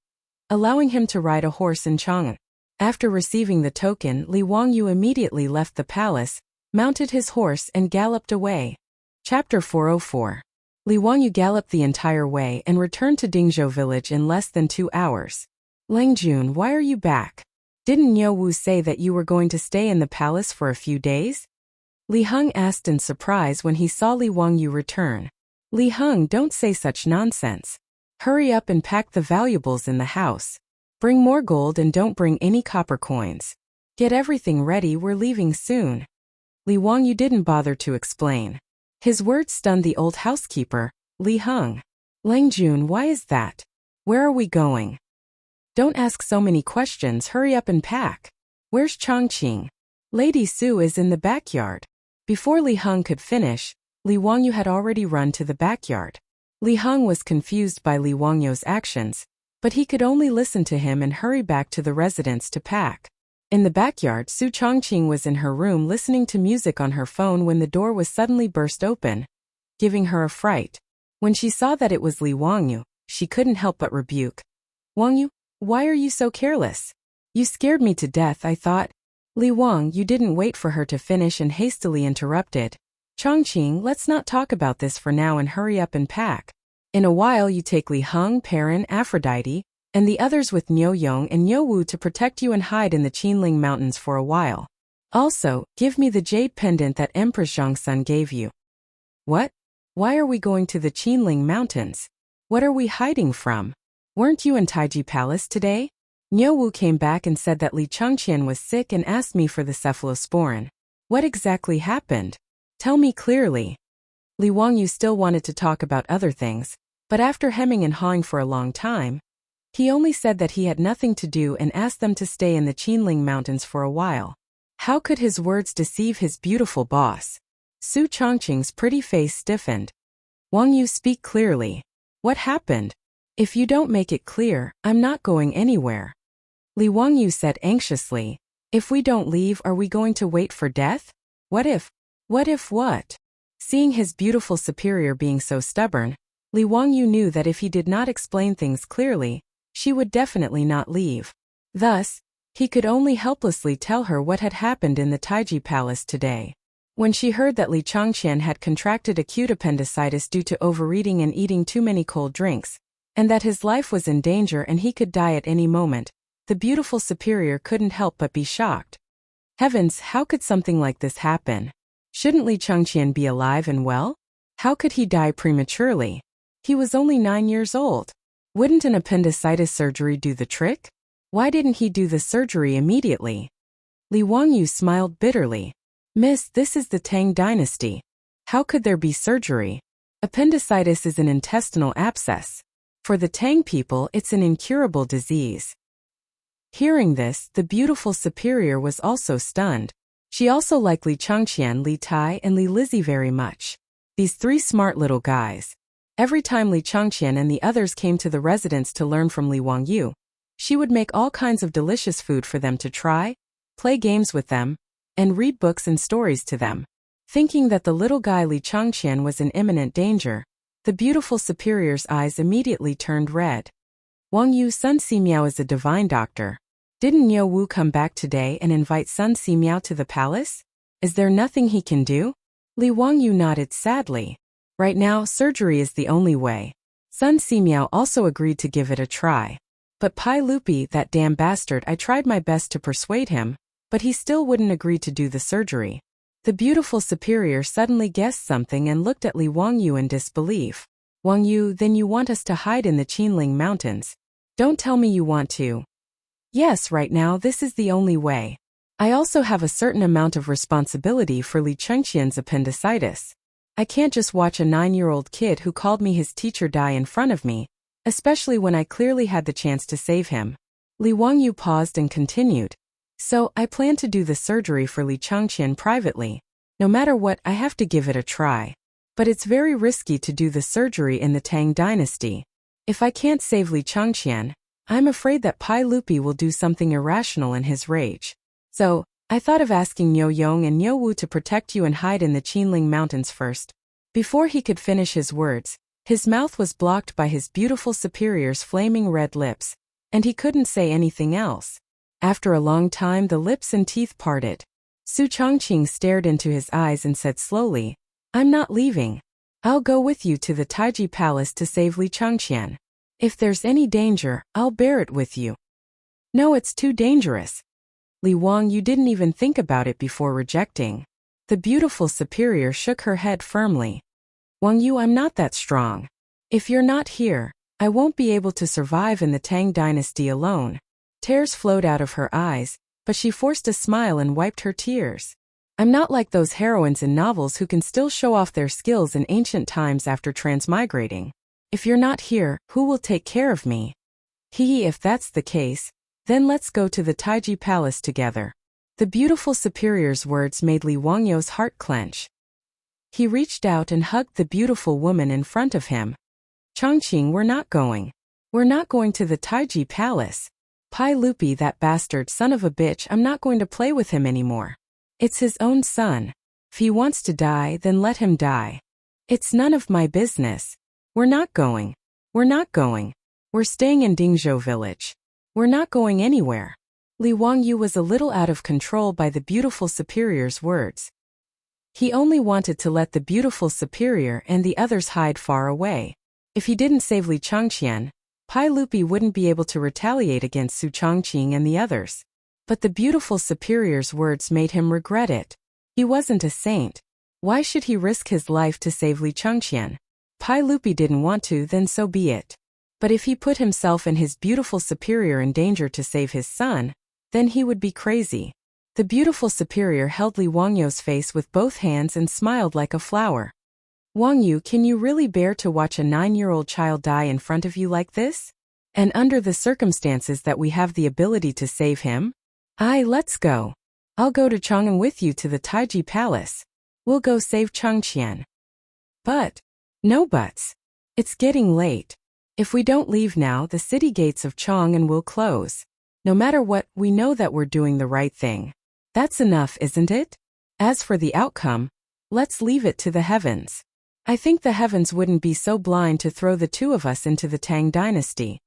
allowing him to ride a horse in Chang'an. After receiving the token, Li Wangyu immediately left the palace, mounted his horse and galloped away. Chapter 404. Li Wangyu galloped the entire way and returned to Dingzhou village in less than 2 hours. Langjun, why are you back? Didn't Niu Wu say that you were going to stay in the palace for a few days? Li Heng asked in surprise when he saw Li Wangyu return. Li Heng, don't say such nonsense. Hurry up and pack the valuables in the house. Bring more gold and don't bring any copper coins. Get everything ready, we're leaving soon. Li Wangyu didn't bother to explain. His words stunned the old housekeeper, Li Heng. Langjun, why is that? Where are we going? Don't ask so many questions, hurry up and pack. Where's Chongqing? Lady Su is in the backyard. Before Li Heng could finish, Li Wangyu had already run to the backyard. Li Heng was confused by Li Wangyu's actions, but he could only listen to him and hurry back to the residence to pack. In the backyard, Su Chongqing was in her room listening to music on her phone when the door was suddenly burst open, giving her a fright. When she saw that it was Li Wangyu, she couldn't help but rebuke. Wangyu, why are you so careless? You scared me to death, I thought. Li Wang, you didn't wait for her to finish and hastily interrupted. Chongqing, let's not talk about this for now and hurry up and pack. In a while you take Li Heng, Perrin, Aphrodite, and the others with Niu Yong and Niu Wu to protect you and hide in the Qinling Mountains for a while. Also, give me the jade pendant that Empress Zhang's son gave you. What? Why are we going to the Qinling Mountains? What are we hiding from? Weren't you in Taiji Palace today? Niu Wu came back and said that Li Changqian was sick and asked me for the cephalosporin. What exactly happened? Tell me clearly. Li Wangyu still wanted to talk about other things, but after hemming and hawing for a long time, he only said that he had nothing to do and asked them to stay in the Qinling Mountains for a while. How could his words deceive his beautiful boss? Su Chongqing's pretty face stiffened. Wangyu, speak clearly. What happened? If you don't make it clear, I'm not going anywhere. Li Wangyu said anxiously. If we don't leave, are we going to wait for death? What if? What if what? Seeing his beautiful superior being so stubborn, Li Wangyu knew that if he did not explain things clearly, she would definitely not leave. Thus, he could only helplessly tell her what had happened in the Taiji Palace today. When she heard that Li Changqian had contracted acute appendicitis due to overeating and eating too many cold drinks, and that his life was in danger and he could die at any moment, the beautiful superior couldn't help but be shocked. Heavens, how could something like this happen? Shouldn't Li Changqian be alive and well? How could he die prematurely? He was only 9 years old. Wouldn't an appendicitis surgery do the trick? Why didn't he do the surgery immediately? Li Wangyu smiled bitterly. Miss, this is the Tang dynasty. How could there be surgery? Appendicitis is an intestinal abscess. For the Tang people, it's an incurable disease. Hearing this, the beautiful superior was also stunned. She also liked Li Changqian, Li Tai, and Li Lizzie very much. These three smart little guys. Every time Li Changqian and the others came to the residence to learn from Li Wangyu, she would make all kinds of delicious food for them to try, play games with them, and read books and stories to them. Thinking that the little guy Li Changqian was in imminent danger, the beautiful superior's eyes immediately turned red. Wangyu, Sun Simiao is a divine doctor. Didn't Niu Wu come back today and invite Sun Simiao to the palace? Is there nothing he can do? Li Wangyu nodded sadly. Right now, surgery is the only way. Sun Simiao also agreed to give it a try. But Pai Lupi, that damn bastard, I tried my best to persuade him, but he still wouldn't agree to do the surgery. The beautiful superior suddenly guessed something and looked at Li Wangyu in disbelief. Wangyu, then you want us to hide in the Qinling Mountains? Don't tell me you want to. Yes, right now this is the only way. I also have a certain amount of responsibility for Li Chengqian's appendicitis. I can't just watch a 9-year-old kid who called me his teacher die in front of me, especially when I clearly had the chance to save him. Li Wangyu paused and continued. So, I plan to do the surgery for Li Changqian privately. No matter what, I have to give it a try. But it's very risky to do the surgery in the Tang dynasty. If I can't save Li Changqian, I'm afraid that Pai Lupi will do something irrational in his rage. So, I thought of asking Niu Yong and Niu Wu to protect you and hide in the Qinling Mountains first. Before he could finish his words, his mouth was blocked by his beautiful superior's flaming red lips, and he couldn't say anything else. After a long time, the lips and teeth parted. Su Chongqing stared into his eyes and said slowly, I'm not leaving. I'll go with you to the Taiji Palace to save Li Changqian. If there's any danger, I'll bear it with you. No, it's too dangerous. Li Wang, you didn't even think about it before rejecting. The beautiful superior shook her head firmly. Wang Yu, I'm not that strong. If you're not here, I won't be able to survive in the Tang dynasty alone. Tears flowed out of her eyes, but she forced a smile and wiped her tears. I'm not like those heroines in novels who can still show off their skills in ancient times after transmigrating. If you're not here, who will take care of me? If that's the case, then let's go to the Taiji Palace together. The beautiful superior's words made Li Wangyu's heart clench. He reached out and hugged the beautiful woman in front of him. Chongqing, we're not going. We're not going to the Taiji Palace. Pai Lupi, that bastard son of a bitch, I'm not going to play with him anymore. It's his own son. If he wants to die, then let him die. It's none of my business. We're not going. We're not going. We're staying in Dingzhou village. We're not going anywhere. Li Wangyu was a little out of control by the beautiful superior's words. He only wanted to let the beautiful superior and the others hide far away. If he didn't save Li Changqian, Pai Lupi wouldn't be able to retaliate against Su Chongqing and the others. But the beautiful superior's words made him regret it. He wasn't a saint. Why should he risk his life to save Li Changqian? Pai Lupi didn't want to, then so be it. But if he put himself and his beautiful superior in danger to save his son, then he would be crazy. The beautiful superior held Li Wangyu's face with both hands and smiled like a flower. Wangyu, can you really bear to watch a 9-year-old child die in front of you like this? And under the circumstances that we have the ability to save him? Let's go. I'll go to Chang'an with you to the Taiji Palace. We'll go save Changqian. But, no buts. It's getting late. If we don't leave now, the city gates of Chang'an will close. No matter what, we know that we're doing the right thing. That's enough, isn't it? As for the outcome, let's leave it to the heavens. I think the heavens wouldn't be so blind to throw the two of us into the Tang dynasty.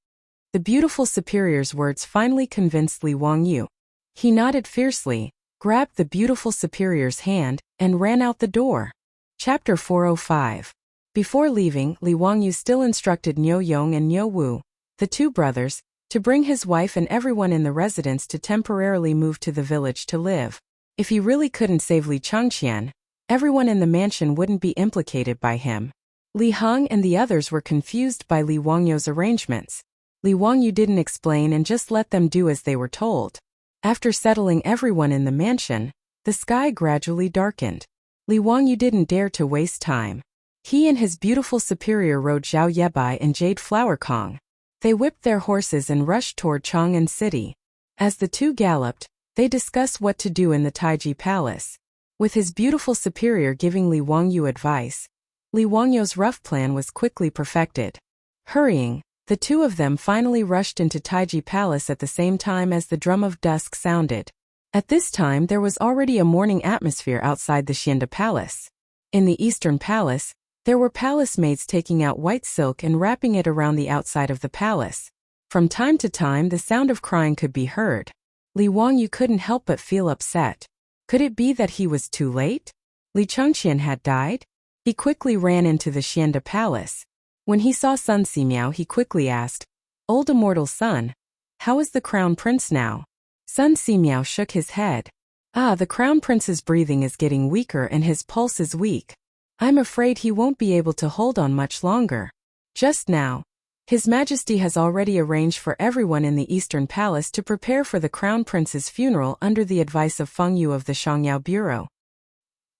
The beautiful superior's words finally convinced Li Wangyu. He nodded fiercely, grabbed the beautiful superior's hand, and ran out the door. Chapter 405. Before leaving, Li Wangyu still instructed Niu Yong and Niu Wu, the two brothers, to bring his wife and everyone in the residence to temporarily move to the village to live. If he really couldn't save Li Changqian, everyone in the mansion wouldn't be implicated by him. Li Heng and the others were confused by Li Wangyu's arrangements. Li Wangyu didn't explain and just let them do as they were told. After settling everyone in the mansion, the sky gradually darkened. Li Wangyu didn't dare to waste time. He and his beautiful superior rode Zhao Yebai and Jade Flower Kong. They whipped their horses and rushed toward Chang'an City. As the two galloped, they discussed what to do in the Taiji Palace. With his beautiful superior giving Li Wangyu advice, Li Wangyu's rough plan was quickly perfected. Hurrying, the two of them finally rushed into Taiji Palace at the same time as the drum of dusk sounded. At this time there was already a morning atmosphere outside the Xianda Palace. In the Eastern Palace, there were palace maids taking out white silk and wrapping it around the outside of the palace. From time to time the sound of crying could be heard. Li Wangyu couldn't help but feel upset. Could it be that he was too late? Li Chengqian had died? He quickly ran into the Xianda Palace. When he saw Sun Simiao, he quickly asked, "Old immortal son, how is the crown prince now?" Sun Simiao shook his head. The crown prince's breathing is getting weaker and his pulse is weak. I'm afraid he won't be able to hold on much longer. Just now, His Majesty has already arranged for everyone in the Eastern Palace to prepare for the crown prince's funeral under the advice of Feng Yu of the Shangyao Bureau.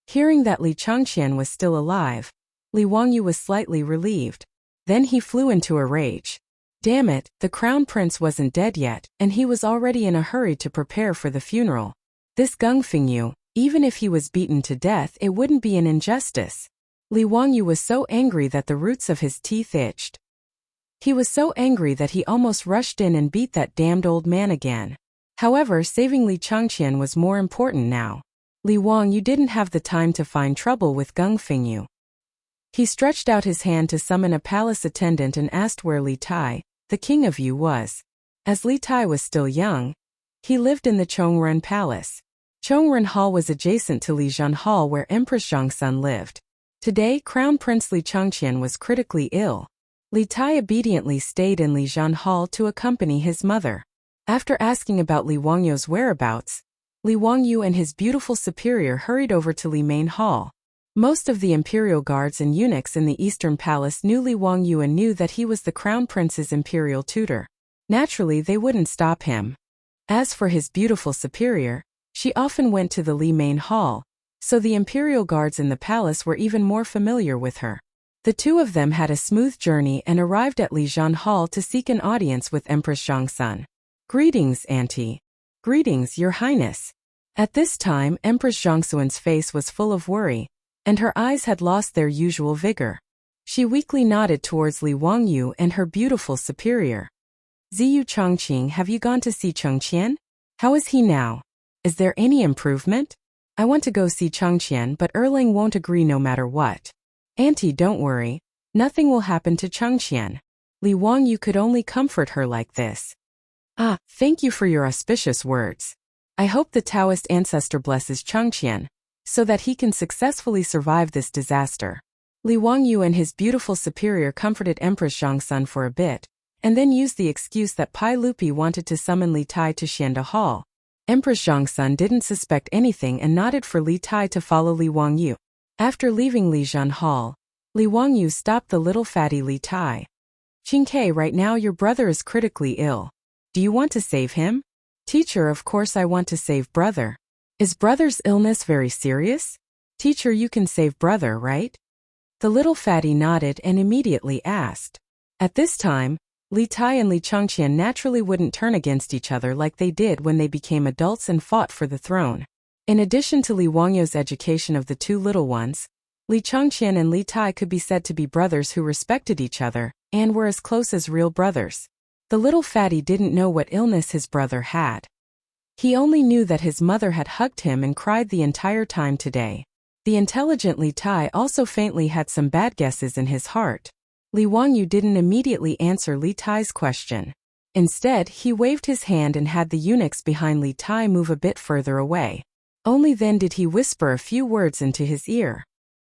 Hearing that Li Chengqian was still alive, Li Wangyu was slightly relieved. Then he flew into a rage. Damn it, the crown prince wasn't dead yet, and he was already in a hurry to prepare for the funeral. This Gung Fengyu, even if he was beaten to death, it wouldn't be an injustice. Li Wangyu was so angry that the roots of his teeth itched. He was so angry that he almost rushed in and beat that damned old man again. However, saving Li Chengqian was more important now. Li Wangyu didn't have the time to find trouble with Gung Fengyu. He stretched out his hand to summon a palace attendant and asked where Li Tai, the king of Yu, was. As Li Tai was still young, he lived in the Chongren Palace. Chongren Hall was adjacent to Lijian Hall where Empress Zhongsun lived. Today, Crown Prince Li Chengqian was critically ill. Li Tai obediently stayed in Lijian Hall to accompany his mother. After asking about Li Wangyu's whereabouts, Li Wangyu and his beautiful superior hurried over to Li Main Hall. Most of the imperial guards and eunuchs in the Eastern Palace knew Li Wangyu and knew that he was the Crown Prince's imperial tutor. Naturally, they wouldn't stop him. As for his beautiful superior, she often went to the Li Main Hall, so the imperial guards in the palace were even more familiar with her. The two of them had a smooth journey and arrived at Lijian Hall to seek an audience with Empress Zhongsun. "Greetings, Auntie." "Greetings, Your Highness." At this time, Empress Zhongsun's face was full of worry, and her eyes had lost their usual vigor. She weakly nodded towards Li Wangyu and her beautiful superior. "Ziyu Chongqing, have you gone to see Chengqian? How is he now? Is there any improvement? I want to go see Chengqian, but Erlang won't agree no matter what." "Auntie, don't worry. Nothing will happen to Chengqian." Li Wangyu could only comfort her like this. Thank you for your auspicious words. I hope the Taoist ancestor blesses Chengqian, so that he can successfully survive this disaster. Li Wangyu and his beautiful superior comforted Empress Zhongsun for a bit, and then used the excuse that Pai Lupi wanted to summon Li Tai to Xianda Hall. Empress Zhongsun didn't suspect anything and nodded for Li Tai to follow Li Wangyu. After leaving Lijian Hall, Li Wangyu stopped the little fatty Li Tai. "Qingke, right now your brother is critically ill. Do you want to save him?" "Teacher, of course I want to save brother. Is brother's illness very serious?" "Teacher, you can save brother, right?" The little fatty nodded and immediately asked. At this time, Li Tai and Li Chengqian naturally wouldn't turn against each other like they did when they became adults and fought for the throne. In addition to Li Wangyu's education of the two little ones, Li Chengqian and Li Tai could be said to be brothers who respected each other and were as close as real brothers. The little fatty didn't know what illness his brother had. He only knew that his mother had hugged him and cried the entire time today. The intelligent Li Tai also faintly had some bad guesses in his heart. Li Wangyu didn't immediately answer Li Tai's question. Instead, he waved his hand and had the eunuchs behind Li Tai move a bit further away. Only then did he whisper a few words into his ear.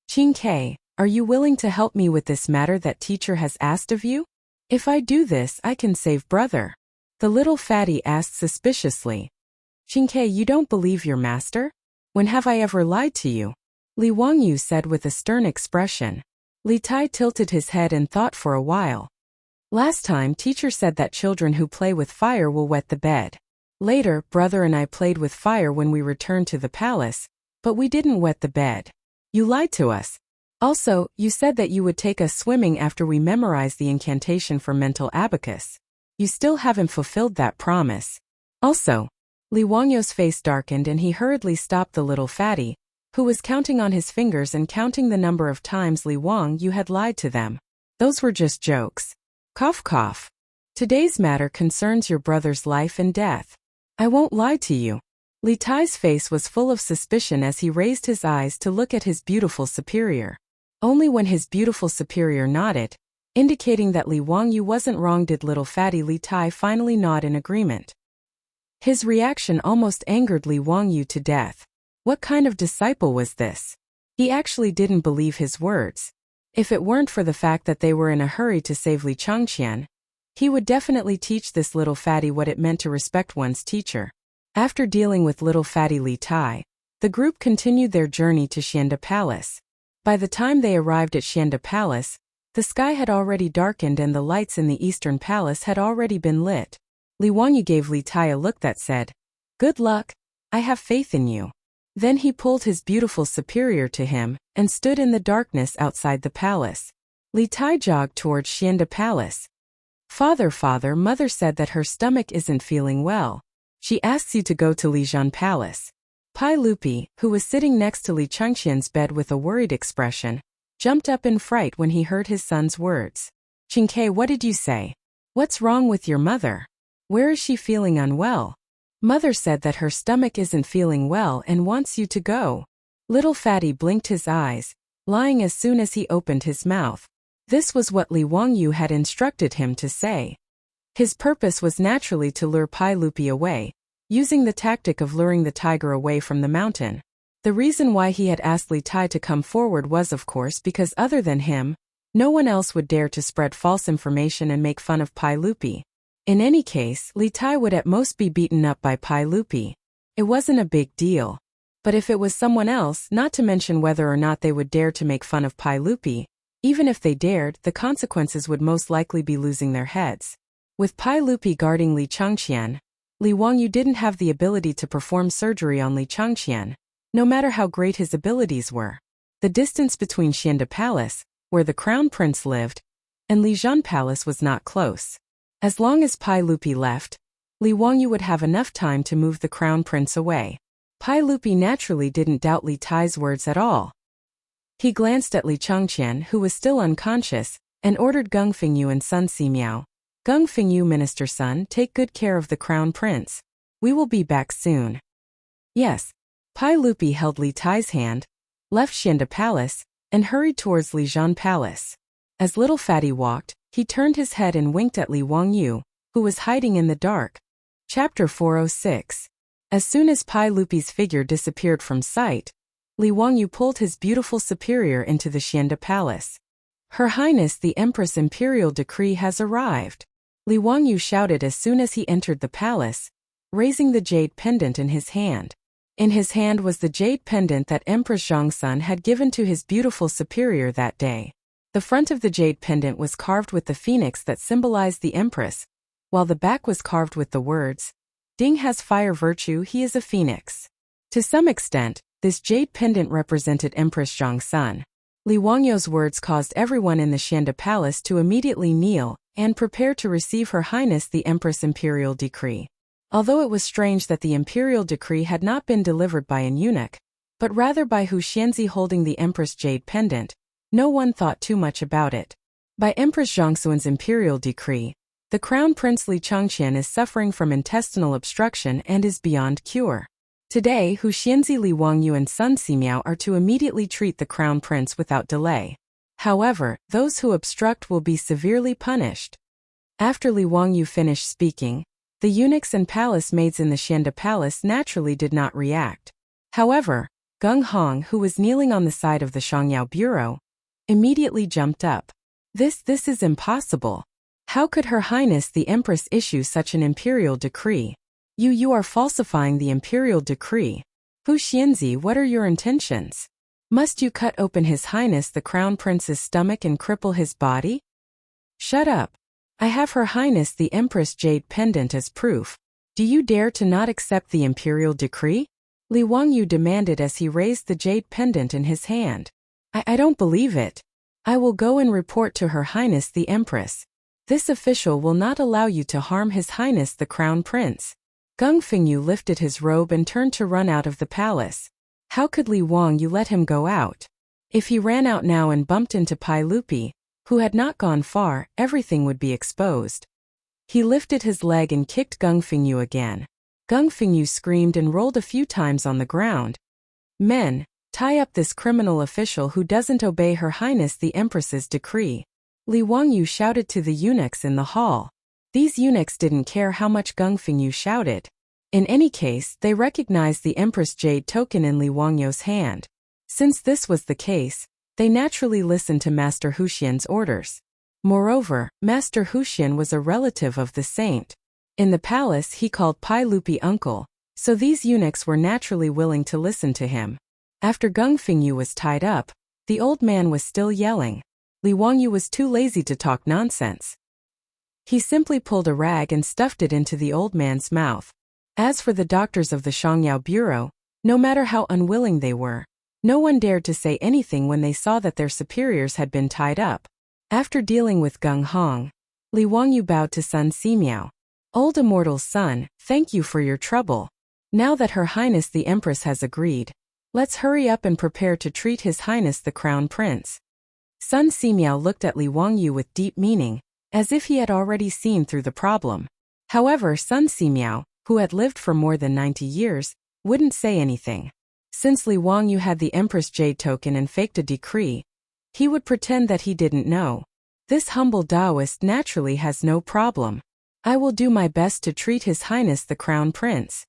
"Qingke, are you willing to help me with this matter that teacher has asked of you? If I do this, I can save brother." The little fatty asked suspiciously. "Qingke, you don't believe your master? When have I ever lied to you?" Li Wangyu said with a stern expression. Li Tai tilted his head and thought for a while. Last time, teacher said that children who play with fire will wet the bed. Later, brother and I played with fire when we returned to the palace, but we didn't wet the bed. You lied to us. Also, you said that you would take us swimming after we memorized the incantation for mental abacus. You still haven't fulfilled that promise. Also, Li Wangyo's face darkened and he hurriedly stopped the little fatty, who was counting on his fingers and counting the number of times Li Wangyu had lied to them. Those were just jokes. Cough cough. Today's matter concerns your brother's life and death. I won't lie to you. Li Tai's face was full of suspicion as he raised his eyes to look at his beautiful superior. Only when his beautiful superior nodded, indicating that Li Wangyu wasn't wrong, did little fatty Li Tai finally nod in agreement. His reaction almost angered Li Wangyu to death. What kind of disciple was this? He actually didn't believe his words. If it weren't for the fact that they were in a hurry to save Li Changqian, he would definitely teach this little fatty what it meant to respect one's teacher. After dealing with little fatty Li Tai, the group continued their journey to Xianda Palace. By the time they arrived at Xianda Palace, the sky had already darkened and the lights in the Eastern Palace had already been lit. Li Wangyu gave Li Tai a look that said, "Good luck, I have faith in you." Then he pulled his beautiful superior to him and stood in the darkness outside the palace. Li Tai jogged towards Xianda Palace. Father, mother said that her stomach isn't feeling well. She asks you to go to Lijian Palace. Pai Lupi, who was sitting next to Li Changqian's bed with a worried expression, jumped up in fright when he heard his son's words. Qingke, what did you say? What's wrong with your mother? Where is she feeling unwell? Mother said that her stomach isn't feeling well and wants you to go. Little fatty blinked his eyes, lying as soon as he opened his mouth. This was what Li Wangyu had instructed him to say. His purpose was naturally to lure Pai Lupi away, using the tactic of luring the tiger away from the mountain. The reason why he had asked Li Tai to come forward was of course because other than him, no one else would dare to spread false information and make fun of Pai Lupi. In any case, Li Tai would at most be beaten up by Pai Lupi. It wasn't a big deal. But if it was someone else, not to mention whether or not they would dare to make fun of Pai Lupi, even if they dared, the consequences would most likely be losing their heads. With Pai Lupi guarding Li Changqian, Li Wangyu didn't have the ability to perform surgery on Li Changqian, no matter how great his abilities were. The distance between Xianda Palace, where the crown prince lived, and Lijian Palace was not close. As long as Pai Lupi left, Li Wangyu would have enough time to move the crown prince away. Pai Lupi naturally didn't doubt Li Tai's words at all. He glanced at Li Changqian, who was still unconscious, and ordered Geng Fengyu and Sun Simiao. Geng Fengyu, Minister Sun, take good care of the crown prince. We will be back soon. Yes. Pai Lupi held Li Tai's hand, left Xianda Palace, and hurried towards Lijian Palace. As little fatty walked, he turned his head and winked at Li Wangyu, who was hiding in the dark. Chapter 406. As soon as Pai Lupi's figure disappeared from sight, Li Wangyu pulled his beautiful superior into the Xianda Palace. Her Highness the Empress' imperial decree has arrived. Li Wangyu shouted as soon as he entered the palace, raising the jade pendant in his hand. In his hand was the jade pendant that Empress Zhongsun had given to his beautiful superior that day. The front of the jade pendant was carved with the phoenix that symbolized the Empress, while the back was carved with the words, Ding has fire virtue, he is a phoenix. To some extent, this jade pendant represented Empress Zhongsun. Li Wangyu's words caused everyone in the Xianda Palace to immediately kneel and prepare to receive Her Highness the Empress' imperial decree. Although it was strange that the imperial decree had not been delivered by an eunuch, but rather by Hu Xianzi holding the Empress' jade pendant, no one thought too much about it. By Empress Zhongsun's imperial decree, the Crown Prince Li Changqian is suffering from intestinal obstruction and is beyond cure. Today, Hu Xianzi, Li Wangyu and Sun Simiao are to immediately treat the Crown Prince without delay. However, those who obstruct will be severely punished. After Li Wangyu finished speaking, the eunuchs and palace maids in the Xianda Palace naturally did not react. However, Geng Hong, who was kneeling on the side of the Shangyao bureau, immediately jumped up. This is impossible. How could Her Highness the Empress issue such an imperial decree? You are falsifying the imperial decree. Hu Xianzi, what are your intentions? Must you cut open His Highness the Crown Prince's stomach and cripple his body? Shut up. I have Her Highness the Empress jade pendant as proof. Do you dare to not accept the imperial decree? Li Wangyu demanded as he raised the jade pendant in his hand. I don't believe it. I will go and report to Her Highness the Empress. This official will not allow you to harm His Highness the Crown Prince. Gung Fengyu lifted his robe and turned to run out of the palace. How could Li Wangyu let him go out? If he ran out now and bumped into Pai Lupi, who had not gone far, everything would be exposed. He lifted his leg and kicked Gung Fengyu again. Gung Fengyu screamed and rolled a few times on the ground. Men, tie up this criminal official who doesn't obey Her Highness the Empress's decree. Li Wangyu shouted to the eunuchs in the hall. These eunuchs didn't care how much Gung Fengyu shouted. In any case, they recognized the Empress Jade token in Li Wangyu's hand. Since this was the case, they naturally listened to Master Huxian's orders. Moreover, Master Huxian was a relative of the saint. In the palace he called Pai Lupi uncle, so these eunuchs were naturally willing to listen to him. After Gung Fengyu was tied up, the old man was still yelling. Li Wangyu was too lazy to talk nonsense. He simply pulled a rag and stuffed it into the old man's mouth. As for the doctors of the Shangyao Bureau, no matter how unwilling they were, no one dared to say anything when they saw that their superiors had been tied up. After dealing with Gung Hong, Li Wangyu bowed to Sun Simiao. Old immortal's son, thank you for your trouble. Now that Her Highness the Empress has agreed, let's hurry up and prepare to treat His Highness the Crown Prince. Sun Simiao looked at Li Wangyu with deep meaning, as if he had already seen through the problem. However, Sun Simiao, who had lived for more than 90 years, wouldn't say anything. Since Li Wangyu had the Empress Jade token and faked a decree, he would pretend that he didn't know. This humble Taoist naturally has no problem. I will do my best to treat His Highness the Crown Prince.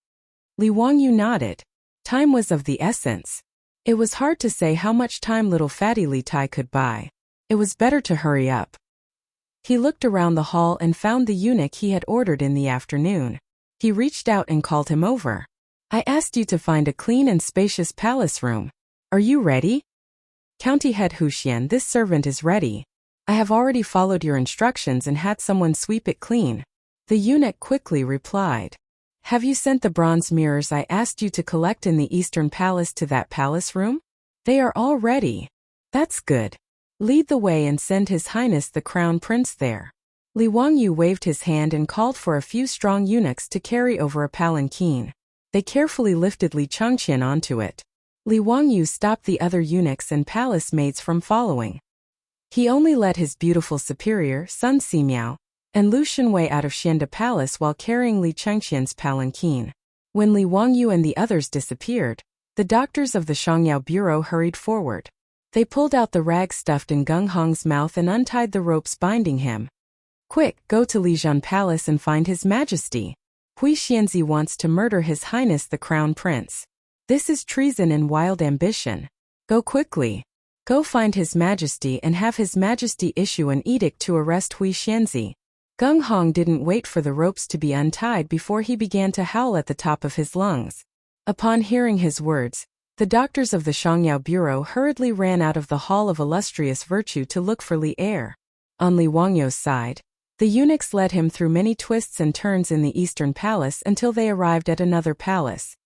Li Wangyu nodded. Time was of the essence. It was hard to say how much time little fatty Li Tai could buy. It was better to hurry up. He looked around the hall and found the eunuch he had ordered in the afternoon. He reached out and called him over. I asked you to find a clean and spacious palace room. Are you ready? County Head Huxian, this servant is ready. I have already followed your instructions and had someone sweep it clean. The eunuch quickly replied. Have you sent the bronze mirrors I asked you to collect in the Eastern Palace to that palace room? They are all ready. That's good. Lead the way and send His Highness the Crown Prince there. Li Wangyu waved his hand and called for a few strong eunuchs to carry over a palanquin. They carefully lifted Li Changqian onto it. Li Wangyu stopped the other eunuchs and palace maids from following. He only let his beautiful superior, Sun Simiao, and Lu Shenwei out of Xianda Palace while carrying Li Changqian's palanquin. When Li Wangyu and the others disappeared, the doctors of the Shangyao Bureau hurried forward. They pulled out the rag stuffed in Gung Hong's mouth and untied the ropes binding him. Quick, go to Lijian Palace and find His Majesty. Hui Xianzi wants to murder His Highness the Crown Prince. This is treason and wild ambition. Go quickly. Go find His Majesty and have His Majesty issue an edict to arrest Hui Xianzi. Gung Hong didn't wait for the ropes to be untied before he began to howl at the top of his lungs. Upon hearing his words, the doctors of the Shangyao Bureau hurriedly ran out of the Hall of Illustrious Virtue to look for Li Er. On Li Wangyu's side, the eunuchs led him through many twists and turns in the Eastern Palace until they arrived at another palace.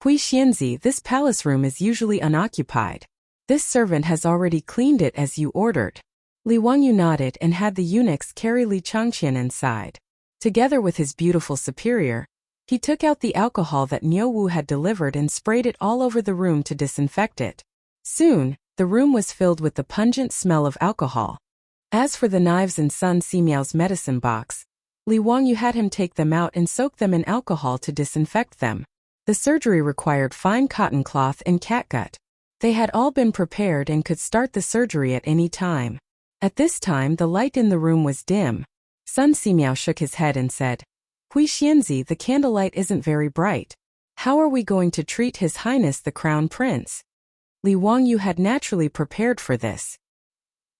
Hui Xianzi, this palace room is usually unoccupied. This servant has already cleaned it as you ordered. Li Wangyu nodded and had the eunuchs carry Li Changqian inside. Together with his beautiful superior, he took out the alcohol that Niu Wu had delivered and sprayed it all over the room to disinfect it. Soon, the room was filled with the pungent smell of alcohol. As for the knives in Sun Simiao's medicine box, Li Wangyu had him take them out and soak them in alcohol to disinfect them. The surgery required fine cotton cloth and catgut. They had all been prepared and could start the surgery at any time. At this time the light in the room was dim. Sun Simiao shook his head and said, Hui Xianzi, the candlelight isn't very bright. How are we going to treat His Highness the Crown Prince? Li Wangyu had naturally prepared for this.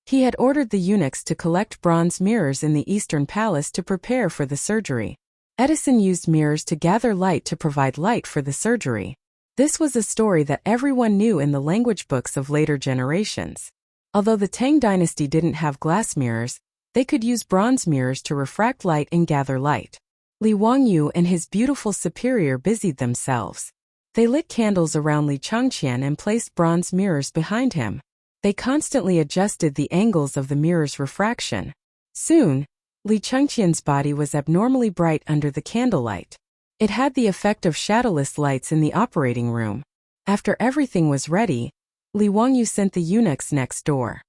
He had ordered the eunuchs to collect bronze mirrors in the Eastern Palace to prepare for the surgery. Edison used mirrors to gather light to provide light for the surgery. This was a story that everyone knew in the language books of later generations. Although the Tang dynasty didn't have glass mirrors, they could use bronze mirrors to refract light and gather light. Li Wangyu and his beautiful superior busied themselves. They lit candles around Li Changqian and placed bronze mirrors behind him. They constantly adjusted the angles of the mirror's refraction. Soon, Li Changqian's body was abnormally bright under the candlelight. It had the effect of shadowless lights in the operating room. After everything was ready, Li Wangyu sent the eunuchs next door.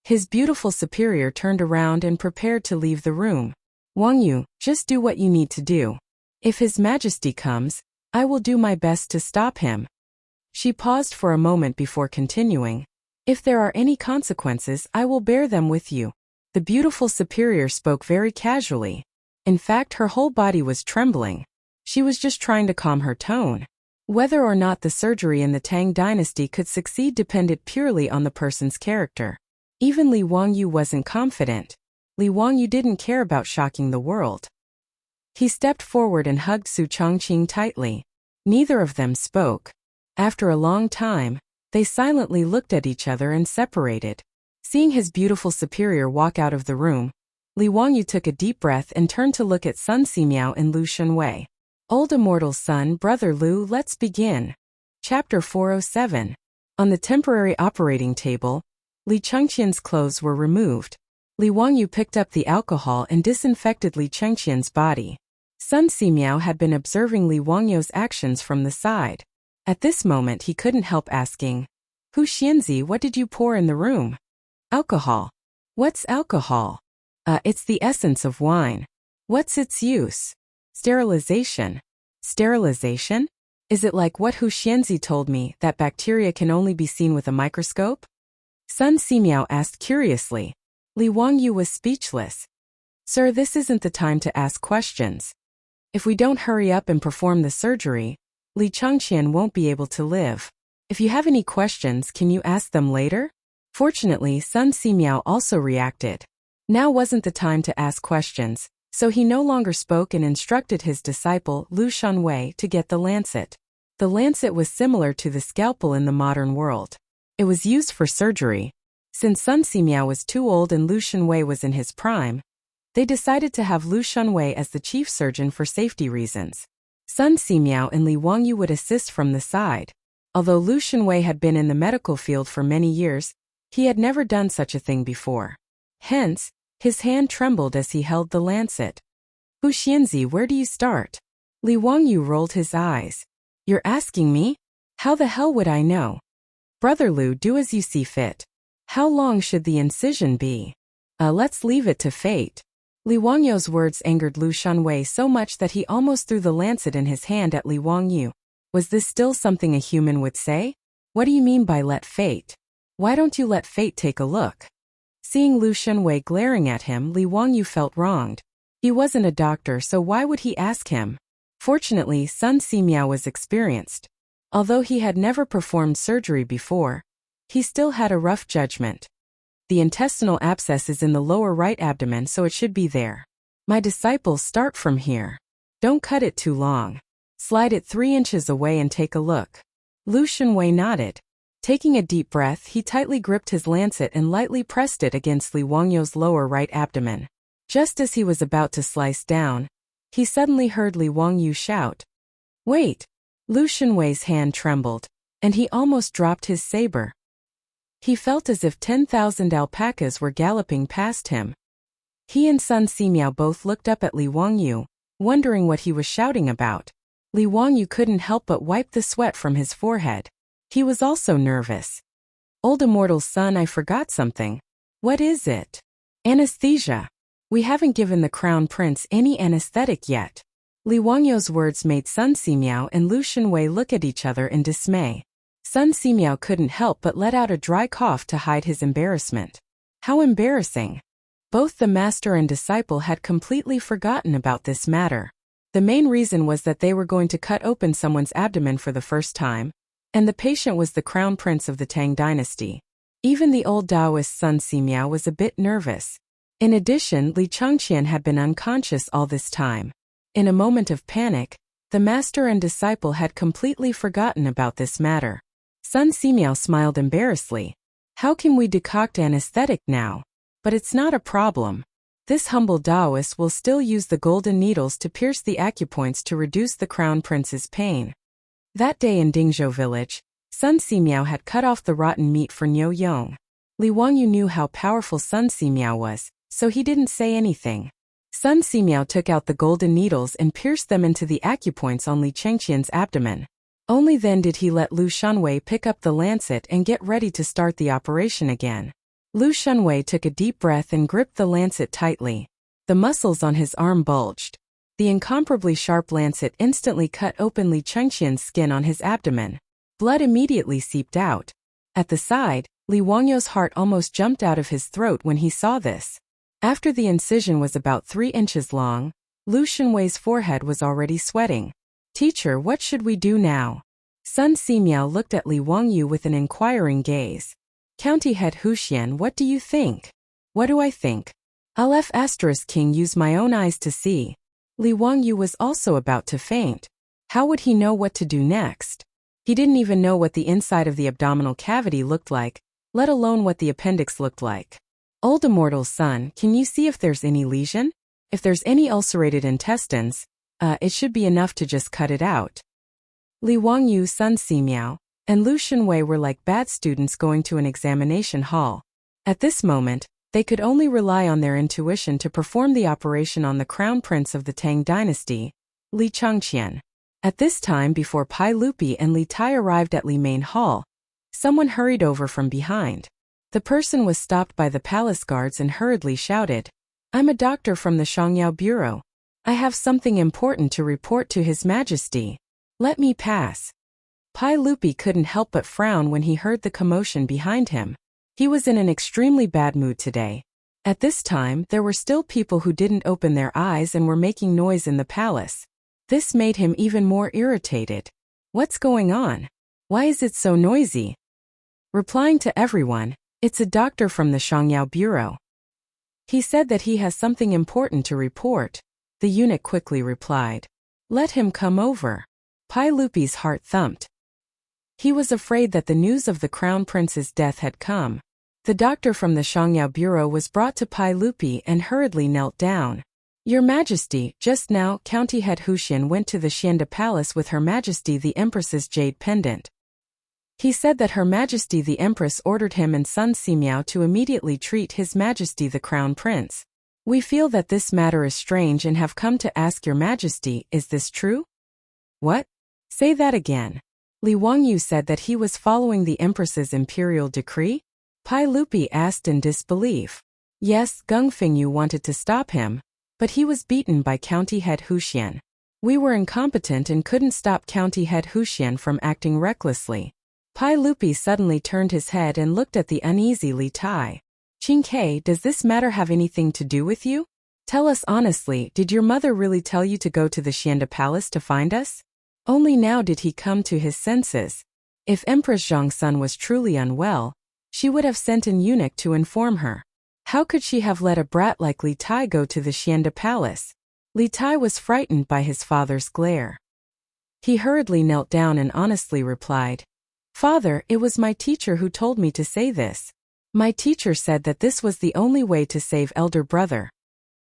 His beautiful superior turned around and prepared to leave the room. Wangyu, just do what you need to do. If His Majesty comes, I will do my best to stop him. She paused for a moment before continuing. If there are any consequences, I will bear them with you. The beautiful superior spoke very casually. In fact, her whole body was trembling. She was just trying to calm her tone. Whether or not the surgery in the Tang dynasty could succeed depended purely on the person's character. Even Li Wangyu wasn't confident. Li Wangyu didn't care about shocking the world. He stepped forward and hugged Su Chongqing tightly. Neither of them spoke. After a long time, they silently looked at each other and separated. Seeing his beautiful superior walk out of the room, Li Wangyu took a deep breath and turned to look at Sun Simiao and Lu Shunwei. Old Immortal's son, Brother Lu, let's begin. Chapter 407. On the temporary operating table, Li Changqian's clothes were removed. Li Wangyu picked up the alcohol and disinfected Li Changqian's body. Sun Simiao had been observing Li Wangyu's actions from the side. At this moment he couldn't help asking, Hu Xianzi, what did you pour in the room? Alcohol. What's alcohol? It's the essence of wine. What's its use? Sterilization. Sterilization? Is it like what Hu Xianzi told me, that bacteria can only be seen with a microscope? Sun Simiao asked curiously. Li Wangyu was speechless. Sir, this isn't the time to ask questions. If we don't hurry up and perform the surgery, Li Changqian won't be able to live. If you have any questions, can you ask them later? Fortunately, Sun Simiao also reacted. Now wasn't the time to ask questions, so he no longer spoke and instructed his disciple, Lu Shunwei, to get the lancet. The lancet was similar to the scalpel in the modern world. It was used for surgery. Since Sun Simiao was too old and Lu Shunwei was in his prime, they decided to have Lu Shunwei as the chief surgeon for safety reasons. Sun Simiao and Li Wangyu would assist from the side. Although Lu Shunwei had been in the medical field for many years, he had never done such a thing before. Hence, his hand trembled as he held the lancet. Hu Xianzi, where do you start? Li Wangyu rolled his eyes. You're asking me? How the hell would I know? Brother Lu, do as you see fit. How long should the incision be? Let's leave it to fate. Li Wangyu's words angered Lu Shunwei so much that he almost threw the lancet in his hand at Li Wangyu. Was this still something a human would say? What do you mean by let fate? Why don't you let fate take a look? Seeing Lu Shunwei glaring at him, Li Wangyu felt wronged. He wasn't a doctor, so why would he ask him? Fortunately, Sun Simiao was experienced. Although he had never performed surgery before, he still had a rough judgment. The intestinal abscess is in the lower right abdomen, so it should be there. My disciples, start from here. Don't cut it too long. Slide it 3 inches away and take a look. Lu Shunwei nodded. Taking a deep breath, he tightly gripped his lancet and lightly pressed it against Li Wangyu's lower right abdomen. Just as he was about to slice down, he suddenly heard Li Wangyu shout, "Wait!" Lu Shunwei's hand trembled, and he almost dropped his saber. He felt as if 10,000 alpacas were galloping past him. He and Sun Simiao both looked up at Li Wangyu, wondering what he was shouting about. Li Wangyu couldn't help but wipe the sweat from his forehead. He was also nervous. Old Immortal's son, I forgot something. What is it? Anesthesia. We haven't given the Crown Prince any anesthetic yet. Li Wangyu's words made Sun Simiao and Lu Shunwei look at each other in dismay. Sun Simiao couldn't help but let out a dry cough to hide his embarrassment. How embarrassing. Both the master and disciple had completely forgotten about this matter. The main reason was that they were going to cut open someone's abdomen for the first time, and the patient was the crown prince of the Tang dynasty. Even the old Taoist Sun Simiao was a bit nervous. In addition, Li Changqian had been unconscious all this time. In a moment of panic, The master and disciple had completely forgotten about this matter. Sun Simiao smiled embarrassedly. How can we decoct anesthetic now? But it's not a problem. This humble Taoist will still use the golden needles to pierce the acupoints to reduce the crown prince's pain. That day in Dingzhou village, Sun Simiao had cut off the rotten meat for Niu Yong. Li Wangyu knew how powerful Sun Simiao was, so he didn't say anything. Sun Simiao took out the golden needles and pierced them into the acupoints on Li Chengqian's abdomen. Only then did he let Lu Shunwei pick up the lancet and get ready to start the operation again. Lu Shunwei took a deep breath and gripped the lancet tightly. The muscles on his arm bulged. The incomparably sharp lancet instantly cut open Li Chengqian's skin on his abdomen. Blood immediately seeped out. At the side, Li Wangyu's heart almost jumped out of his throat when he saw this. After the incision was about 3 inches long, Lu Shunwei's forehead was already sweating. "Teacher, what should we do now?" Sun Simiao looked at Li Wangyu with an inquiring gaze. "County head Huxian, what do you think?" "What do I think? I'll King use my own eyes to see." Li Wangyu was also about to faint. How would he know what to do next? He didn't even know what the inside of the abdominal cavity looked like, let alone what the appendix looked like. "Old immortal son, can you see if there's any lesion? If there's any ulcerated intestines, it should be enough to just cut it out." Li Wangyu, Sun Simiao, and Lu Shunwei were like bad students going to an examination hall. At this moment, they could only rely on their intuition to perform the operation on the crown prince of the Tang dynasty, Li Chengqian. At this time, before Pai Lupi and Li Tai arrived at Li Main Hall, someone hurried over from behind. The person was stopped by the palace guards and hurriedly shouted, "I'm a doctor from the Shangyao Bureau. I have something important to report to His Majesty. Let me pass." Pai Lupi couldn't help but frown when he heard the commotion behind him. He was in an extremely bad mood today. At this time, there were still people who didn't open their eyes and were making noise in the palace. This made him even more irritated. What's going on? Why is it so noisy? Replying to everyone, "It's a doctor from the Shangyao Bureau. He said that he has something important to report." The eunuch quickly replied, "Let him come over." Pai Lupi's heart thumped. He was afraid that the news of the crown prince's death had come. The doctor from the Shangyao Bureau was brought to Pai Lupi and hurriedly knelt down. "Your Majesty, just now County head Huxian went to the Xianda Palace with Her Majesty the Empress's jade pendant. He said that Her Majesty the Empress ordered him and Sun Simiao to immediately treat His Majesty the Crown Prince. We feel that this matter is strange and have come to ask Your Majesty, is this true?" "What? Say that again." Li Wangyu said that he was following the Empress's imperial decree? Pai Lupi asked in disbelief. Yes, Gung Fengyu wanted to stop him, but he was beaten by County head Huxian. We were incompetent and couldn't stop County head Huxian from acting recklessly. Pai Lupi suddenly turned his head and looked at the uneasy Li Tai. "Qingke, does this matter have anything to do with you? Tell us honestly, did your mother really tell you to go to the Xianda Palace to find us?" Only now did he come to his senses. If Empress Zhongsun was truly unwell, she would have sent an eunuch to inform her. How could she have let a brat like Li Tai go to the Xianda Palace? Li Tai was frightened by his father's glare. He hurriedly knelt down and honestly replied, "Father, it was my teacher who told me to say this. My teacher said that this was the only way to save elder brother."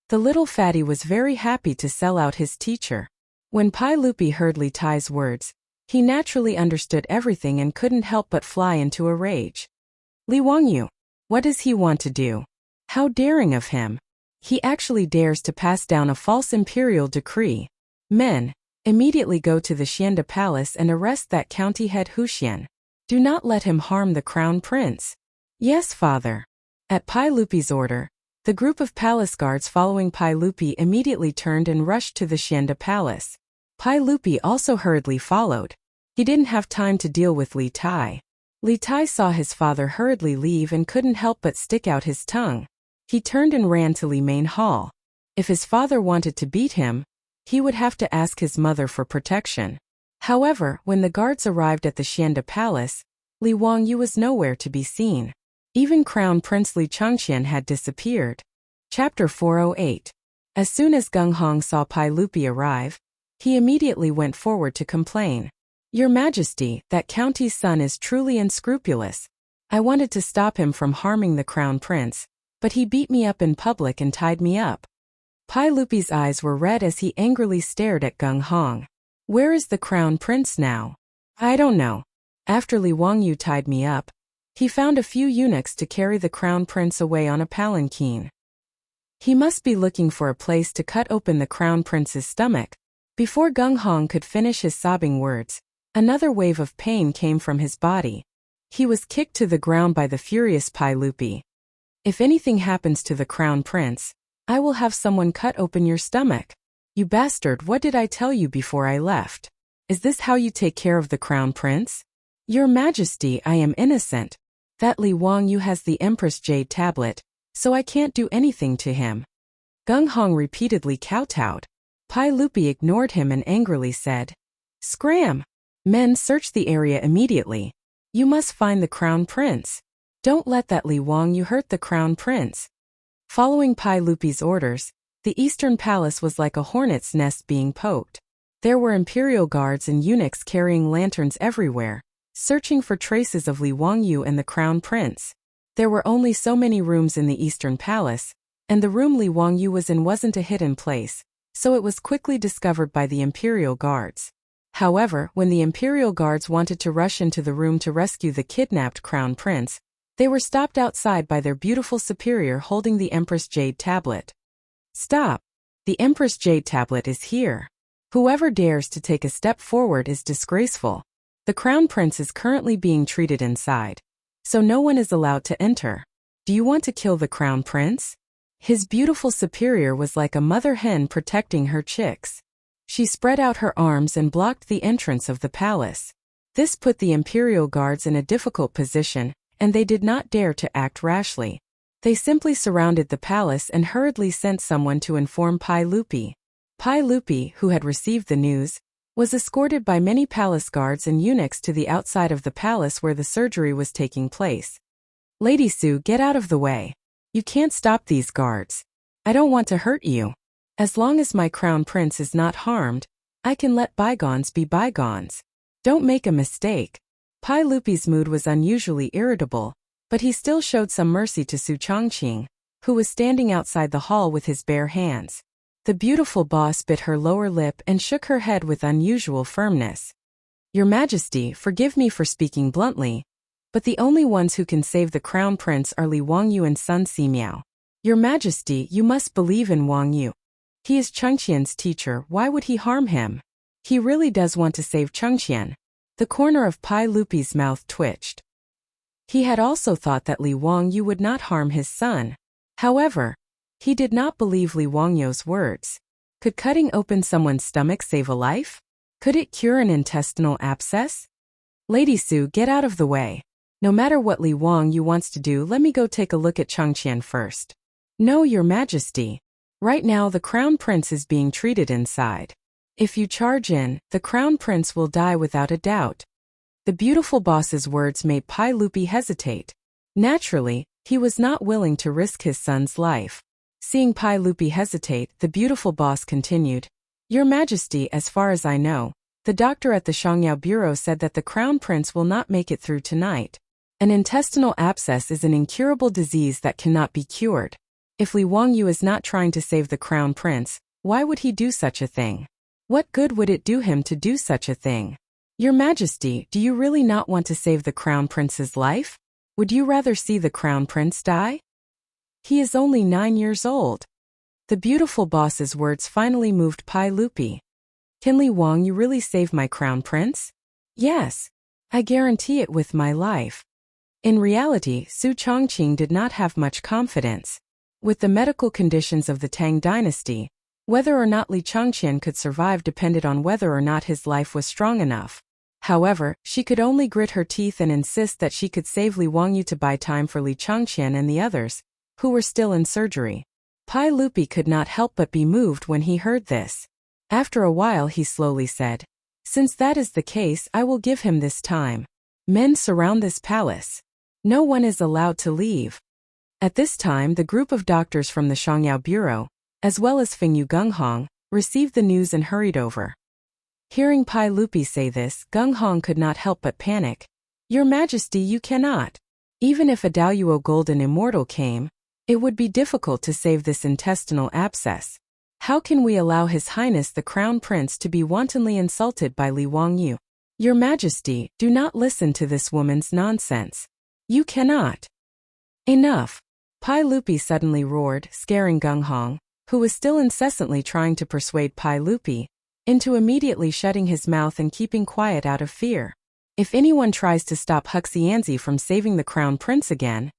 The little fatty was very happy to sell out his teacher. When Pai Lupi heard Li Tai's words, he naturally understood everything and couldn't help but fly into a rage. "Li Wangyu, what does he want to do? How daring of him! He actually dares to pass down a false imperial decree. Men, immediately go to the Xianda Palace and arrest that county head Huxian. Do not let him harm the crown prince." "Yes, father." At Pai Lupi's order, the group of palace guards following Pai Lupi immediately turned and rushed to the Xianda Palace. Pai Lupi also hurriedly followed. He didn't have time to deal with Li Tai. Li Tai saw his father hurriedly leave and couldn't help but stick out his tongue. He turned and ran to Li Main Hall. If his father wanted to beat him, he would have to ask his mother for protection. However, when the guards arrived at the Xianda Palace, Li Wangyu was nowhere to be seen. Even Crown Prince Li Chengqian had disappeared. Chapter 408. As soon as Gung Hong saw Pai Lupi arrive, He immediately went forward to complain. Your Majesty, that county's son is truly unscrupulous. I wanted to stop him from harming the crown prince, but he beat me up in public and tied me up. Pai Lupi's eyes were red as he angrily stared at Gung Hong. Where is the crown prince now? I don't know. After Li Wangyu tied me up, he found a few eunuchs to carry the crown prince away on a palanquin. He must be looking for a place to cut open the crown prince's stomach. Before Gung Hong could finish his sobbing words, another wave of pain came from his body. He was kicked to the ground by the furious Pai Lupi. If anything happens to the crown prince, I will have someone cut open your stomach. You bastard, what did I tell you before I left? Is this how you take care of the crown prince? Your Majesty, I am innocent. That Li Wangyu has the Empress Jade tablet, so I can't do anything to him. Gung Hong repeatedly kowtowed. Pai Lupi ignored him and angrily said, Scram! Men, search the area immediately. You must find the crown prince. Don't let that Li Wangyu hurt the crown prince. Following Pai Lupi's orders, the Eastern Palace was like a hornet's nest being poked. There were imperial guards and eunuchs carrying lanterns everywhere, searching for traces of Li Wangyu and the crown prince. There were only so many rooms in the Eastern Palace, and the room Li Wangyu was in wasn't a hidden place, so it was quickly discovered by the imperial guards. However, when the imperial guards wanted to rush into the room to rescue the kidnapped crown prince, they were stopped outside by their beautiful superior holding the Empress Jade tablet. Stop! The Empress Jade tablet is here. Whoever dares to take a step forward is disgraceful. The crown prince is currently being treated inside, so no one is allowed to enter. Do you want to kill the crown prince? His beautiful superior was like a mother hen protecting her chicks. She spread out her arms and blocked the entrance of the palace. This put the imperial guards in a difficult position, and they did not dare to act rashly. They simply surrounded the palace and hurriedly sent someone to inform Pai Lupi. Pai Lupi, who had received the news, was escorted by many palace guards and eunuchs to the outside of the palace where the surgery was taking place. Lady Su, get out of the way. You can't stop these guards. I don't want to hurt you. As long as my crown prince is not harmed, I can let bygones be bygones. Don't make a mistake. Pai Lupi's mood was unusually irritable, but he still showed some mercy to Su Chongqing, who was standing outside the hall with his bare hands. The beautiful boss bit her lower lip and shook her head with unusual firmness. Your Majesty, forgive me for speaking bluntly, but the only ones who can save the crown prince are Li Wangyu and Sun Simiao. Your Majesty, you must believe in Wangyu. He is Chengqian's teacher, why would he harm him? He really does want to save Chengqian. The corner of Pai Lupi's mouth twitched. He had also thought that Li Wangyu would not harm his son. However, he did not believe Li Wangyu's words. Could cutting open someone's stomach save a life? Could it cure an intestinal abscess? Lady Su, get out of the way. No matter what Li Wangyu wants to do, let me go take a look at Chengqian first. No, Your Majesty. Right now the crown prince is being treated inside. If you charge in, the crown prince will die without a doubt. The beautiful boss's words made Pai Lupi hesitate. Naturally, he was not willing to risk his son's life. Seeing Pai Lupi hesitate, the beautiful boss continued. Your Majesty, as far as I know, the doctor at the Shangyao Bureau said that the crown prince will not make it through tonight. An intestinal abscess is an incurable disease that cannot be cured. If Li Wangyu is not trying to save the crown prince, why would he do such a thing? What good would it do him to do such a thing? Your Majesty, do you really not want to save the crown prince's life? Would you rather see the crown prince die? He is only 9 years old. The beautiful boss's words finally moved Pai Lupi. Can Li Wangyu really save my crown prince? Yes. I guarantee it with my life. In reality, Su Chongqing did not have much confidence. With the medical conditions of the Tang dynasty, whether or not Li Chongqian could survive depended on whether or not his life was strong enough. However, she could only grit her teeth and insist that she could save Li Wangyu to buy time for Li Chongqian and the others, who were still in surgery. Pai Lupi could not help but be moved when he heard this. After a while he slowly said, Since that is the case, I will give him this time. Men surround this palace. No one is allowed to leave. At this time the group of doctors from the Shangyao Bureau, as well as Fengyu Gunghong, received the news and hurried over. Hearing Pai Lupi say this, Gung Hong could not help but panic. Your Majesty, you cannot. Even if a Daoyuo Golden Immortal came, it would be difficult to save this intestinal abscess. How can we allow His Highness the Crown Prince to be wantonly insulted by Li Wangyu? Your Majesty, do not listen to this woman's nonsense. You cannot. Enough. Pai Lupi suddenly roared, scaring Gung Hong, who was still incessantly trying to persuade Pai Lupi, into immediately shutting his mouth and keeping quiet out of fear. If anyone tries to stop Huxianzi from saving the Crown Prince again,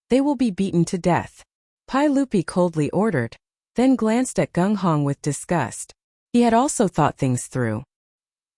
they will be beaten to death. Pai Lupi coldly ordered, then glanced at Gung Hong with disgust. He had also thought things through.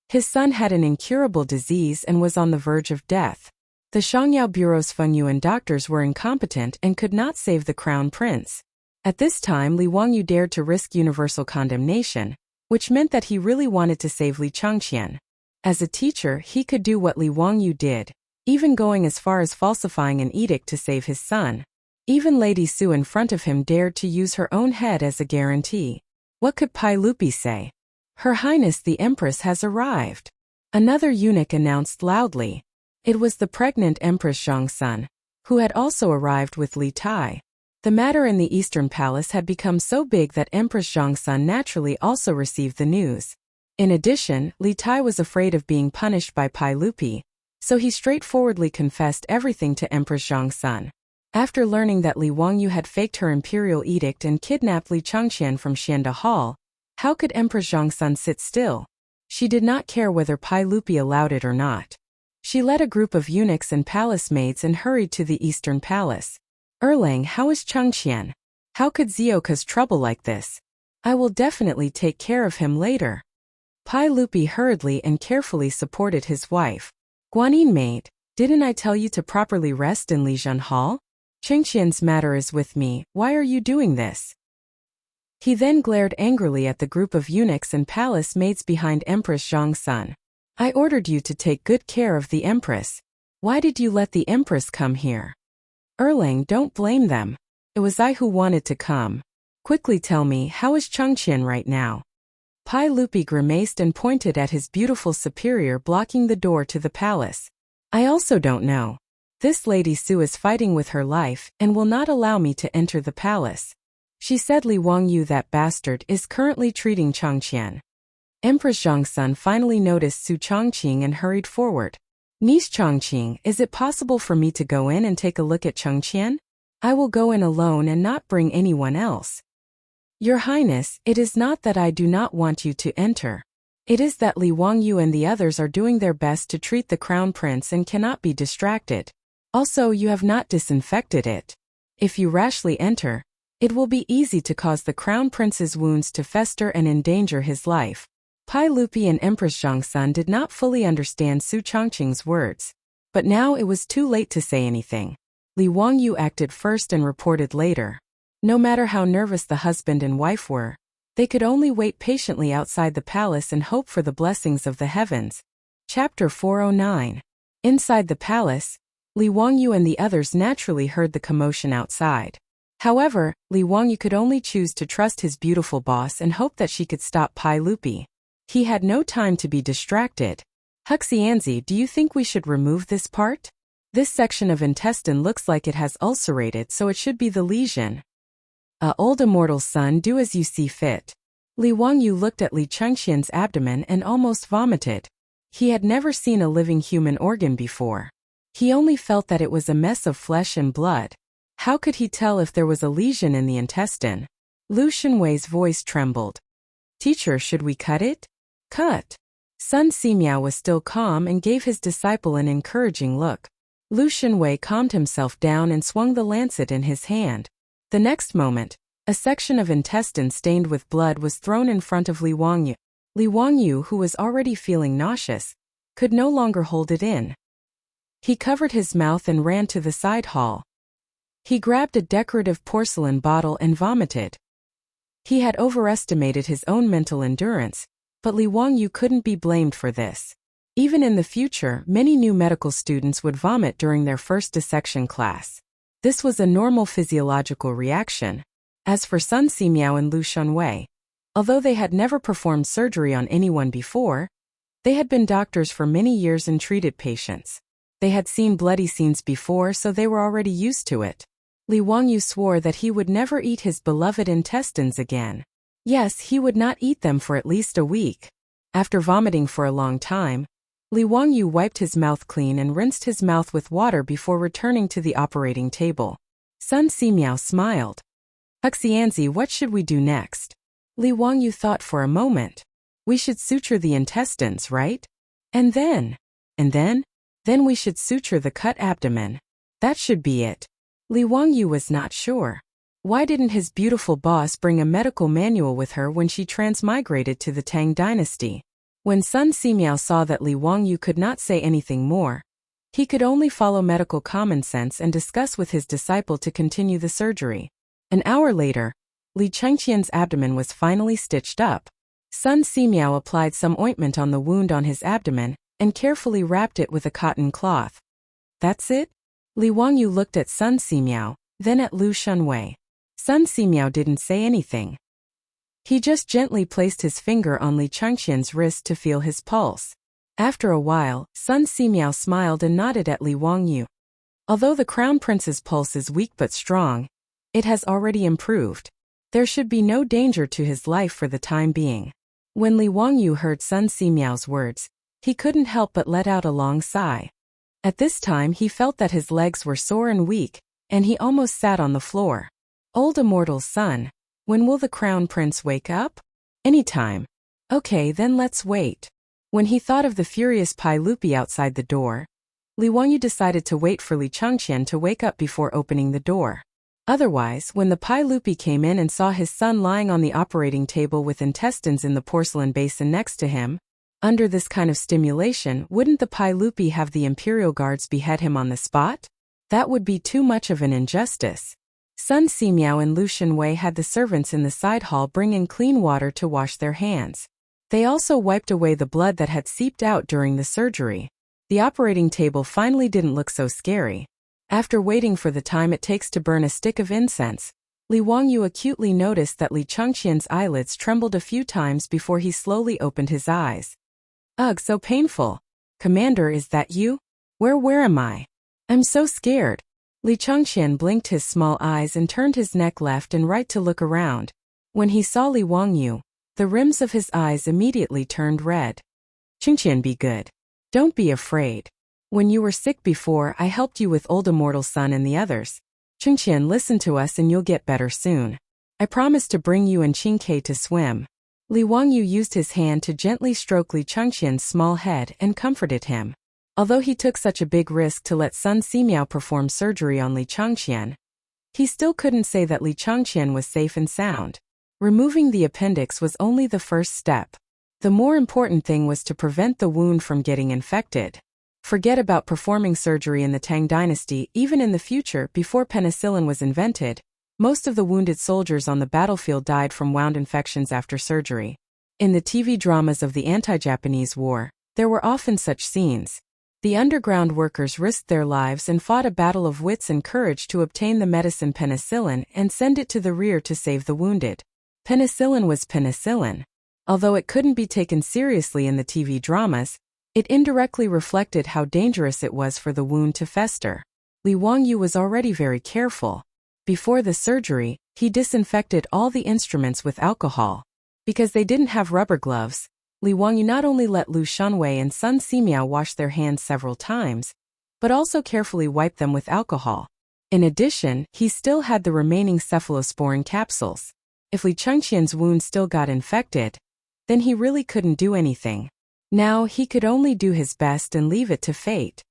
His son had an incurable disease and was on the verge of death. The Shangyao Bureau's Fengyuan doctors were incompetent and could not save the Crown Prince. At this time, Li Wangyu dared to risk universal condemnation, which meant that he really wanted to save Li Changqian. As a teacher, he could do what Li Wangyu did, even going as far as falsifying an edict to save his son. Even Lady Su in front of him dared to use her own head as a guarantee. What could Pai Lupi say? Her Highness the Empress has arrived. Another eunuch announced loudly. It was the pregnant Empress Zhongsun, who had also arrived with Li Tai. The matter in the Eastern Palace had become so big that Empress Zhongsun naturally also received the news. In addition, Li Tai was afraid of being punished by Pai Lupi, so he straightforwardly confessed everything to Empress Zhongsun. After learning that Li Wangyu had faked her imperial edict and kidnapped Li Changqian from Xianda Hall, how could Empress Zhongsun sit still? She did not care whether Pai Lupi allowed it or not. She led a group of eunuchs and palace maids and hurried to the Eastern Palace. Erlang, how is Changqian? How could Zio cause trouble like this? I will definitely take care of him later. Pai Lupi hurriedly and carefully supported his wife. Guanyin maid, didn't I tell you to properly rest in Lijian Hall? Changqian's matter is with me, why are you doing this? He then glared angrily at the group of eunuchs and palace maids behind Empress Zhongsun. I ordered you to take good care of the Empress. Why did you let the Empress come here? Erlang, don't blame them. It was I who wanted to come. Quickly tell me, how is Changqian right now? Pai Lupi grimaced and pointed at his beautiful superior blocking the door to the palace. I also don't know. This Lady Su is fighting with her life and will not allow me to enter the palace. She said Li Wangyu, that bastard, is currently treating Changqian. Empress Zhongsun finally noticed Su Chongqing and hurried forward. Niece Chongqing, is it possible for me to go in and take a look at Changqian? I will go in alone and not bring anyone else. Your Highness, it is not that I do not want you to enter. It is that Li Wangyu and the others are doing their best to treat the Crown Prince and cannot be distracted. Also, you have not disinfected it. If you rashly enter, it will be easy to cause the Crown Prince's wounds to fester and endanger his life. Pai Lupi and Empress Zhongsun did not fully understand Su Chongqing's words, but now it was too late to say anything. Li Wangyu acted first and reported later. No matter how nervous the husband and wife were, they could only wait patiently outside the palace and hope for the blessings of the heavens. Chapter 409. Inside the palace, Li Wangyu and the others naturally heard the commotion outside. However, Li Wangyu could only choose to trust his beautiful boss and hope that she could stop Pai Lupi. He had no time to be distracted. Huxianzi, do you think we should remove this part? This section of intestine looks like it has ulcerated, so it should be the lesion. Old immortal son, do as you see fit. Li Wangyu looked at Li Changqian's abdomen and almost vomited. He had never seen a living human organ before. He only felt that it was a mess of flesh and blood. How could he tell if there was a lesion in the intestine? Lu Shenwei's voice trembled. Teacher, should we cut it? Cut. Sun Simiao was still calm and gave his disciple an encouraging look. Lu Shenwei calmed himself down and swung the lancet in his hand. The next moment, a section of intestine stained with blood was thrown in front of Li Wangyu. Li Wangyu, who was already feeling nauseous, could no longer hold it in. He covered his mouth and ran to the side hall. He grabbed a decorative porcelain bottle and vomited. He had overestimated his own mental endurance, but Li Wangyu couldn't be blamed for this. Even in the future, many new medical students would vomit during their first dissection class. This was a normal physiological reaction. As for Sun Simiao and Lu Shenwei, although they had never performed surgery on anyone before, They had been doctors for many years and treated patients. They had seen bloody scenes before, so they were already used to it. Li Wangyu swore that he would never eat his beloved intestines again. Yes, he would not eat them for at least a week. After vomiting for a long time, Li Wangyu wiped his mouth clean and rinsed his mouth with water before returning to the operating table. Sun Simiao smiled. Huxianzi, what should we do next? Li Wangyu thought for a moment. We should suture the intestines, right? And then? Then we should suture the cut abdomen. That should be it. Li Wangyu was not sure. Why didn't his beautiful boss bring a medical manual with her when she transmigrated to the Tang dynasty? When Sun Simiao saw that Li Wangyu could not say anything more, he could only follow medical common sense and discuss with his disciple to continue the surgery. An hour later, Li Chengqian's abdomen was finally stitched up. Sun Simiao applied some ointment on the wound on his abdomen and carefully wrapped it with a cotton cloth. That's it? Li Wangyu looked at Sun Simiao, then at Lu Shunwei. Sun Simiao didn't say anything. He just gently placed his finger on Li Chengqian's wrist to feel his pulse. After a while, Sun Simiao smiled and nodded at Li Wangyu. Although the Crown Prince's pulse is weak but strong, it has already improved. There should be no danger to his life for the time being. When Li Wangyu heard Sun Simiao's words, he couldn't help but let out a long sigh. At this time he felt that his legs were sore and weak, and he almost sat on the floor. Old immortal's son, when will the Crown Prince wake up? Anytime. Okay, then let's wait. When he thought of the furious Pai Lupi outside the door, Li Wangyu decided to wait for Li Chengqian to wake up before opening the door. Otherwise, when the Pai Lupi came in and saw his son lying on the operating table with intestines in the porcelain basin next to him, under this kind of stimulation, wouldn't the Pai Lupi have the imperial guards behead him on the spot? That would be too much of an injustice. Sun Simiao and Lu Shunwei had the servants in the side hall bring in clean water to wash their hands. They also wiped away the blood that had seeped out during the surgery. The operating table finally didn't look so scary. After waiting for the time it takes to burn a stick of incense, Li Wangyu acutely noticed that Li Chengqian's eyelids trembled a few times before he slowly opened his eyes. Ugh, so painful. Commander, is that you? Where am I? I'm so scared. Li Chengqian blinked his small eyes and turned his neck left and right to look around. When he saw Li Wangyu, the rims of his eyes immediately turned red. Chengqian, be good. Don't be afraid. When you were sick before, I helped you with old immortal son and the others. Chengqian, listen to us and you'll get better soon. I promise to bring you and Qingke to swim. Li Wangyu used his hand to gently stroke Li Chengqian's small head and comforted him. Although he took such a big risk to let Sun Simiao perform surgery on Li Chengqian, he still couldn't say that Li Chengqian was safe and sound. Removing the appendix was only the first step. The more important thing was to prevent the wound from getting infected. Forget about performing surgery in the Tang dynasty. Even in the future, before penicillin was invented, most of the wounded soldiers on the battlefield died from wound infections after surgery. In the TV dramas of the anti-Japanese war, there were often such scenes. The underground workers risked their lives and fought a battle of wits and courage to obtain the medicine penicillin and send it to the rear to save the wounded. Penicillin was penicillin. Although it couldn't be taken seriously in the TV dramas, it indirectly reflected how dangerous it was for the wound to fester. Li Wangyu was already very careful. Before the surgery, he disinfected all the instruments with alcohol. Because they didn't have rubber gloves, Li Wangyu not only let Lu Shunwei and Sun Simiao wash their hands several times, but also carefully wiped them with alcohol. In addition, he still had the remaining cephalosporin capsules. If Li Chengqian's wound still got infected, then he really couldn't do anything. Now he could only do his best and leave it to fate.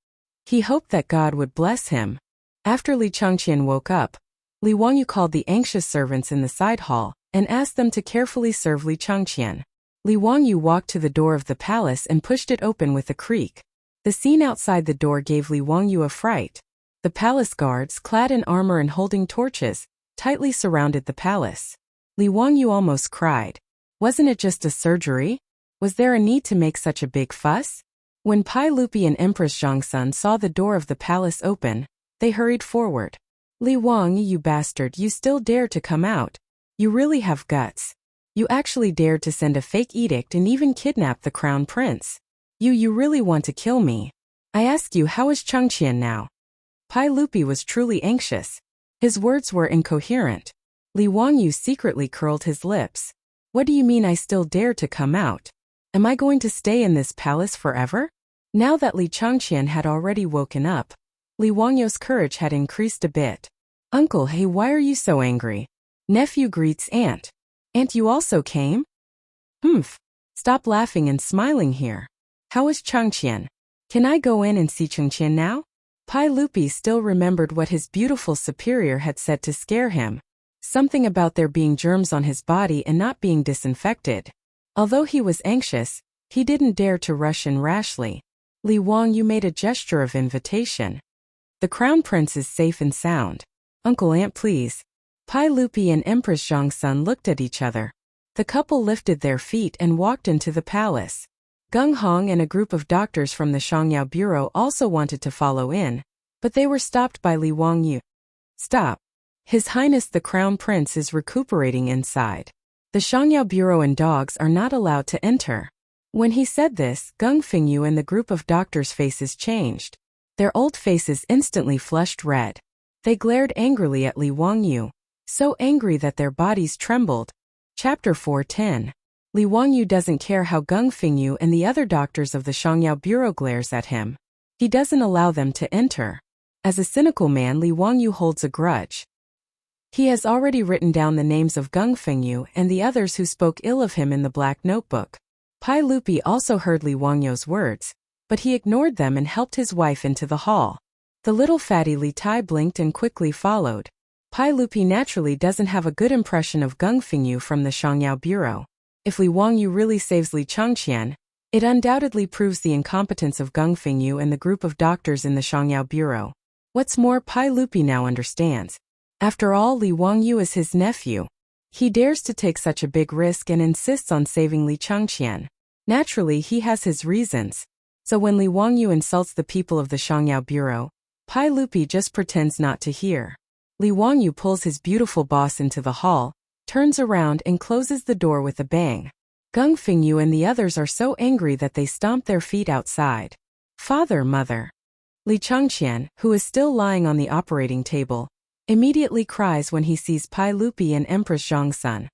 He hoped that God would bless him. After Li Chengqian woke up, Li Wangyu called the anxious servants in the side hall and asked them to carefully serve Li Chengqian. Li Wangyu walked to the door of the palace and pushed it open with a creak. The scene outside the door gave Li Wangyu a fright. The palace guards, clad in armor and holding torches, tightly surrounded the palace. Li Wangyu almost cried. Wasn't it just a surgery? Was there a need to make such a big fuss? When Pai Lupi and Empress Zhongsun saw the door of the palace open, they hurried forward. Li Wangyu, you bastard, you still dare to come out. You really have guts. You actually dared to send a fake edict and even kidnap the crown prince. You really want to kill me. I ask you, how is Changqian now? Pai Lupi was truly anxious. His words were incoherent. Li Wangyu secretly curled his lips. What do you mean I still dare to come out? Am I going to stay in this palace forever? Now that Li Changqian had already woken up, Li Wangyu's courage had increased a bit. Uncle, hey, why are you so angry? Nephew greets aunt. Aunt, you also came? Humph. Stop laughing and smiling here. How is Changqian? Can I go in and see Changqian now? Pai Lupi still remembered what his beautiful superior had said to scare him. Something about there being germs on his body and not being disinfected. Although he was anxious, he didn't dare to rush in rashly. Li Wangyu made a gesture of invitation. The crown prince is safe and sound. Uncle, aunt, please. Pai Lupi and Empress Zhongsun looked at each other. The couple lifted their feet and walked into the palace. Gung Hong and a group of doctors from the Shangyao Bureau also wanted to follow in, but they were stopped by Li Wangyu. Stop. His Highness the Crown Prince is recuperating inside. The Shangyao Bureau and dogs are not allowed to enter. When he said this, Gung Fingyu and the group of doctors' faces changed. Their old faces instantly flushed red. They glared angrily at Li Wangyu, so angry that their bodies trembled. Chapter 410. Li Wangyu doesn't care how Gung Fingyu and the other doctors of the Shangyao Bureau glares at him. He doesn't allow them to enter. As a cynical man, Li Wangyu holds a grudge. He has already written down the names of Gung Fingyu and the others who spoke ill of him in the black notebook. Pai Lupi also heard Li Wangyu's words, but he ignored them and helped his wife into the hall. The little fatty Li Tai blinked and quickly followed. Pai Lupi naturally doesn't have a good impression of Gung Fingyu from the Shangyao Bureau. If Li Wangyu really saves Li Changqian, it undoubtedly proves the incompetence of Gung Fingyu and the group of doctors in the Shangyao Bureau. What's more, Pai Lupi now understands. After all, Li Wangyu is his nephew. He dares to take such a big risk and insists on saving Li Changqian. Naturally, he has his reasons. So when Li Wangyu insults the people of the Shangyao Bureau, Pai Lupi just pretends not to hear. Li Wangyu pulls his beautiful boss into the hall, turns around and closes the door with a bang. Gung Fingyu and the others are so angry that they stomp their feet outside. Father, mother. Li Changqian, who is still lying on the operating table, immediately cries when he sees Pai Lupi and Empress Zhongsun.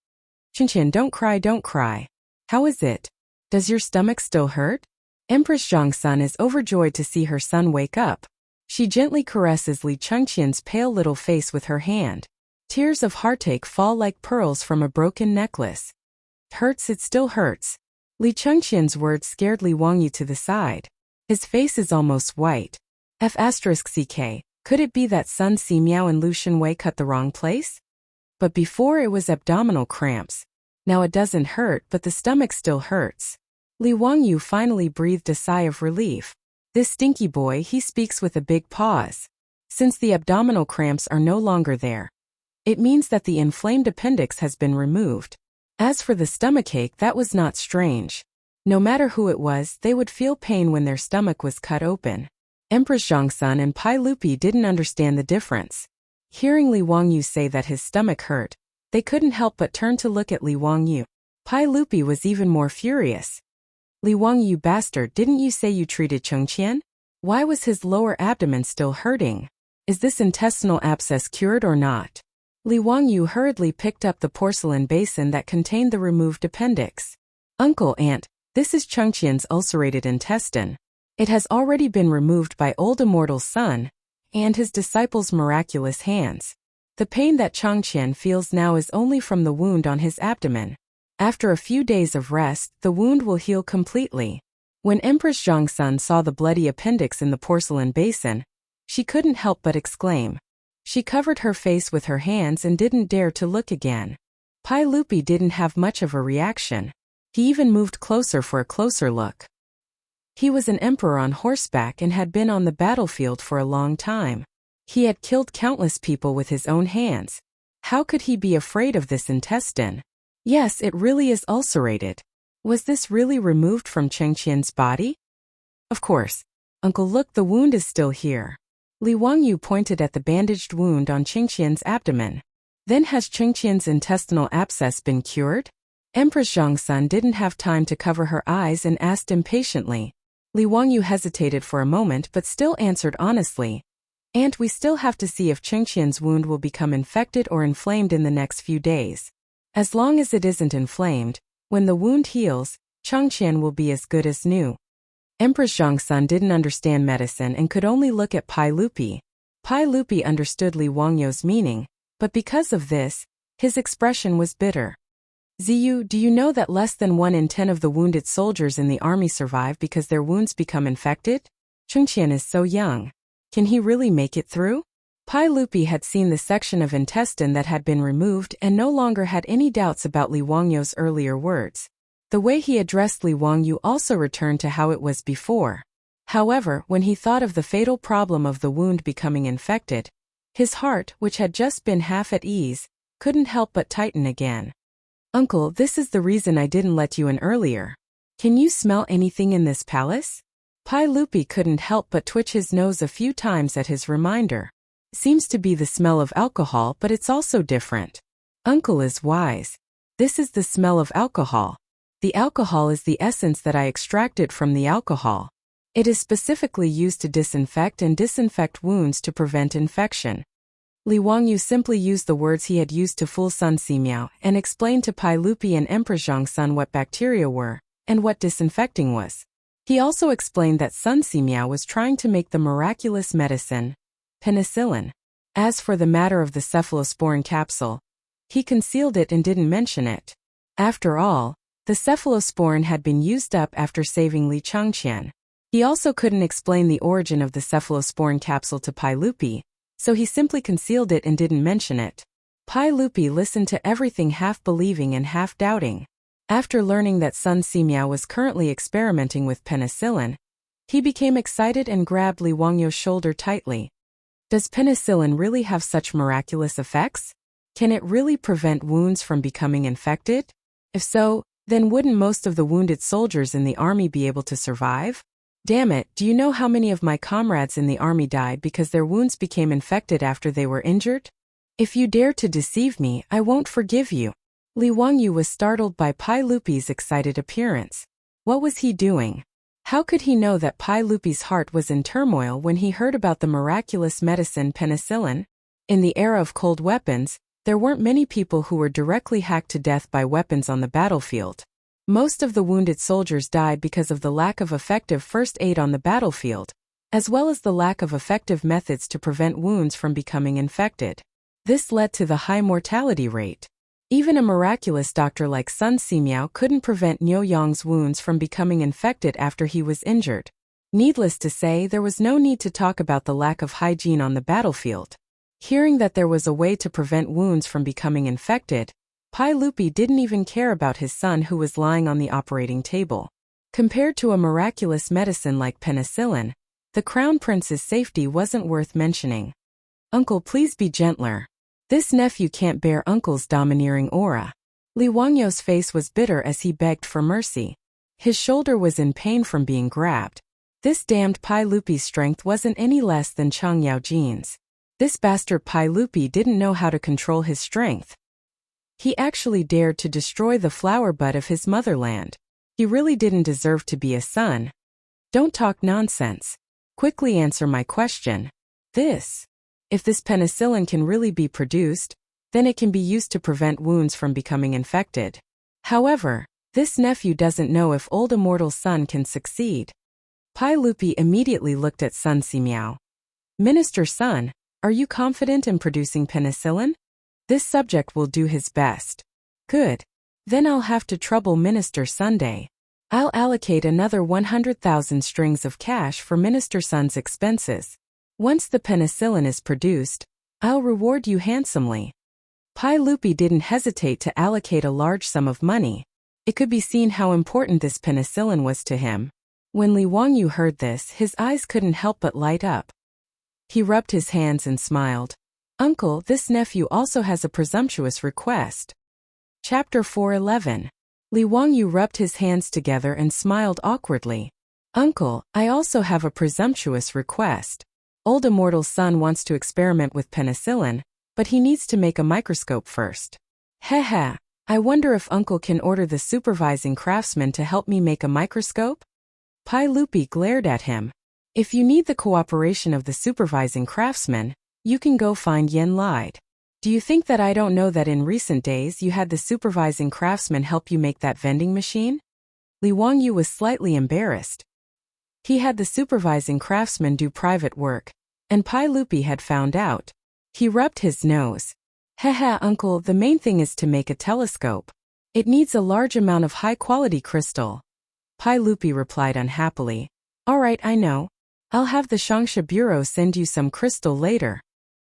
Changqian, don't cry, don't cry. How is it? Does your stomach still hurt? Empress Zhongsun is overjoyed to see her son wake up. She gently caresses Li Changqian's pale little face with her hand. Tears of heartache fall like pearls from a broken necklace. Hurts, it still hurts. Li Changqian's words scared Li Wangyu to the side. His face is almost white. F***ck, could it be that Sun Si Miao and Lu Shenwei cut the wrong place? But before it was abdominal cramps. Now it doesn't hurt, but the stomach still hurts. Li Wangyu finally breathed a sigh of relief. This stinky boy, he speaks with a big pause. Since the abdominal cramps are no longer there, it means that the inflamed appendix has been removed. As for the stomachache, that was not strange. No matter who it was, they would feel pain when their stomach was cut open. Empress Zhongsun and Pai Lupi didn't understand the difference. Hearing Li Wangyu say that his stomach hurt, they couldn't help but turn to look at Li Wangyu. Pai Lupi was even more furious. Li Wangyu, you bastard, didn't you say you treated Changqian? Why was his lower abdomen still hurting? Is this intestinal abscess cured or not? Li Wangyu hurriedly picked up the porcelain basin that contained the removed appendix. Uncle, aunt, this is Changqian's ulcerated intestine. It has already been removed by old immortal Sun and his disciples' miraculous hands. The pain that Changqian feels now is only from the wound on his abdomen. After a few days of rest, the wound will heal completely. When Empress Zhongsun saw the bloody appendix in the porcelain basin, she couldn't help but exclaim. She covered her face with her hands and didn't dare to look again. Pai Lupi didn't have much of a reaction. He even moved closer for a closer look. He was an emperor on horseback and had been on the battlefield for a long time. He had killed countless people with his own hands. How could he be afraid of this intestine? Yes, it really is ulcerated. Was this really removed from Changqian's body? Of course. Uncle, look, the wound is still here. Li Wangyu pointed at the bandaged wound on Changqian's abdomen. Then has Changqian's intestinal abscess been cured? Empress Zhongsun didn't have time to cover her eyes and asked impatiently. Li Wangyu hesitated for a moment but still answered honestly. "And we still have to see if Chengqian's wound will become infected or inflamed in the next few days. As long as it isn't inflamed, when the wound heals, Chengqian will be as good as new." Empress Zhongsun didn't understand medicine and could only look at Pai Lupi. Pai Lupi understood Li Wangyu's meaning, but because of this, his expression was bitter. "Ziyu, do you know that less than 1 in 10 of the wounded soldiers in the army survive because their wounds become infected? Chengqian is so young. Can he really make it through?" Pai Lupi had seen the section of intestine that had been removed and no longer had any doubts about Li Wangyu's earlier words. The way he addressed Li Wangyu also returned to how it was before. However, when he thought of the fatal problem of the wound becoming infected, his heart, which had just been half at ease, couldn't help but tighten again. "Uncle, this is the reason I didn't let you in earlier. Can you smell anything in this palace?" Pai Lupi couldn't help but twitch his nose a few times at his reminder. "Seems to be the smell of alcohol, but it's also different." Uncle is wise. "This is the smell of alcohol. The alcohol is the essence that I extracted from the alcohol. It is specifically used to disinfect wounds to prevent infection." Li Wangyu simply used the words he had used to fool Sun Simiao and explained to Pai Lupi and Emperor Zhongsun what bacteria were and what disinfecting was. He also explained that Sun Simiao was trying to make the miraculous medicine, penicillin. As for the matter of the cephalosporin capsule, he concealed it and didn't mention it. After all, the cephalosporin had been used up after saving Li Changqian. He also couldn't explain the origin of the cephalosporin capsule to Pai Lupi, so he simply concealed it and didn't mention it. Pai Lupi listened to everything half believing and half doubting. After learning that Sun Simiao was currently experimenting with penicillin, he became excited and grabbed Li Wangyu's shoulder tightly. "Does penicillin really have such miraculous effects? Can it really prevent wounds from becoming infected? If so, then wouldn't most of the wounded soldiers in the army be able to survive? Damn it, do you know how many of my comrades in the army died because their wounds became infected after they were injured? If you dare to deceive me, I won't forgive you." Li Wangyu was startled by Pai Lupi's excited appearance. What was he doing? How could he know that Pai Lupi's heart was in turmoil when he heard about the miraculous medicine penicillin? In the era of cold weapons, there weren't many people who were directly hacked to death by weapons on the battlefield. Most of the wounded soldiers died because of the lack of effective first aid on the battlefield, as well as the lack of effective methods to prevent wounds from becoming infected. This led to the high mortality rate. Even a miraculous doctor like Sun Simiao couldn't prevent Niu Yang's wounds from becoming infected after he was injured. Needless to say, there was no need to talk about the lack of hygiene on the battlefield. Hearing that there was a way to prevent wounds from becoming infected, Pai Lupi didn't even care about his son who was lying on the operating table. Compared to a miraculous medicine like penicillin, the Crown Prince's safety wasn't worth mentioning. "Uncle, please be gentler. This nephew can't bear Uncle's domineering aura." Li Wangyu's face was bitter as he begged for mercy. His shoulder was in pain from being grabbed. This damned Pai Lupi's strength wasn't any less than Chang Yaojin's. This bastard Pai Lupi didn't know how to control his strength. He actually dared to destroy the flower bud of his motherland. He really didn't deserve to be a son. "Don't talk nonsense. Quickly answer my question. If this penicillin can really be produced, then it can be used to prevent wounds from becoming infected. However, this nephew doesn't know if old immortal Sun can succeed." Pai Lupi immediately looked at Sun Simiao. "Minister Sun, are you confident in producing penicillin? This subject will do his best." "Good. Then I'll have to trouble Minister Sunday. I'll allocate another 100,000 strings of cash for Minister Sun's expenses. Once the penicillin is produced, I'll reward you handsomely." Pai Lupi didn't hesitate to allocate a large sum of money. It could be seen how important this penicillin was to him. When Li Wangyu heard this, his eyes couldn't help but light up. He rubbed his hands and smiled. "Uncle, this nephew also has a presumptuous request." Chapter 411. Li Wangyu rubbed his hands together and smiled awkwardly. "Uncle, I also have a presumptuous request. Old immortal Sun wants to experiment with penicillin, but he needs to make a microscope first. Heh. I wonder if Uncle can order the supervising craftsman to help me make a microscope?" Pai Lupi glared at him. If you need the cooperation of the supervising craftsman, you can go find Yen lied. Do you think that I don't know that in recent days you had the supervising craftsman help you make that vending machine? Li Wangyu was slightly embarrassed. He had the supervising craftsman do private work, and Pai Lupi had found out. He rubbed his nose. Haha, uncle, the main thing is to make a telescope. It needs a large amount of high-quality crystal. Pai Lupi replied unhappily. Alright, I know. I'll have the Shangsha Bureau send you some crystal later.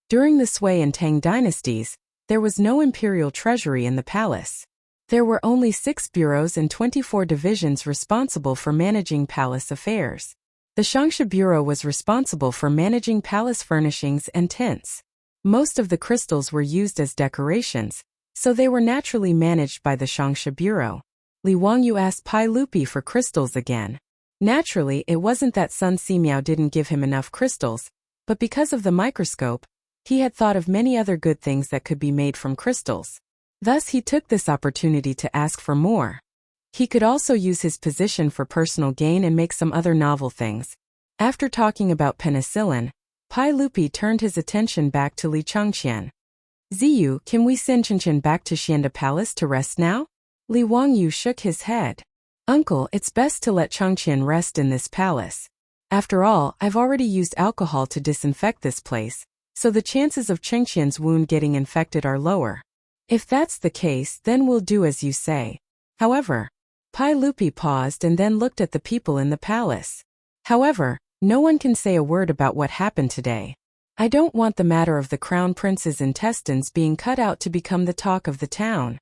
During the Sui and Tang dynasties, there was no imperial treasury in the palace. There were only 6 bureaus and 24 divisions responsible for managing palace affairs. The Shangsha Bureau was responsible for managing palace furnishings and tents. Most of the crystals were used as decorations, so they were naturally managed by the Shangsha Bureau. Li Wangyu asked Pai Lupi for crystals again. Naturally, it wasn't that Sun Simiao didn't give him enough crystals, but because of the microscope, he had thought of many other good things that could be made from crystals. Thus he took this opportunity to ask for more. He could also use his position for personal gain and make some other novel things. After talking about penicillin, Pai Lupi turned his attention back to Li Changqian. Ziyu, can we send Changqian back to Xianda Palace to rest now? Li Wangyu shook his head. Uncle, it's best to let Changqian rest in this palace. After all, I've already used alcohol to disinfect this place, so the chances of Changqian's wound getting infected are lower. If that's the case, then we'll do as you say. However, Pai Lupi paused and then looked at the people in the palace. However, no one can say a word about what happened today. I don't want the matter of the crown prince's intestines being cut out to become the talk of the town.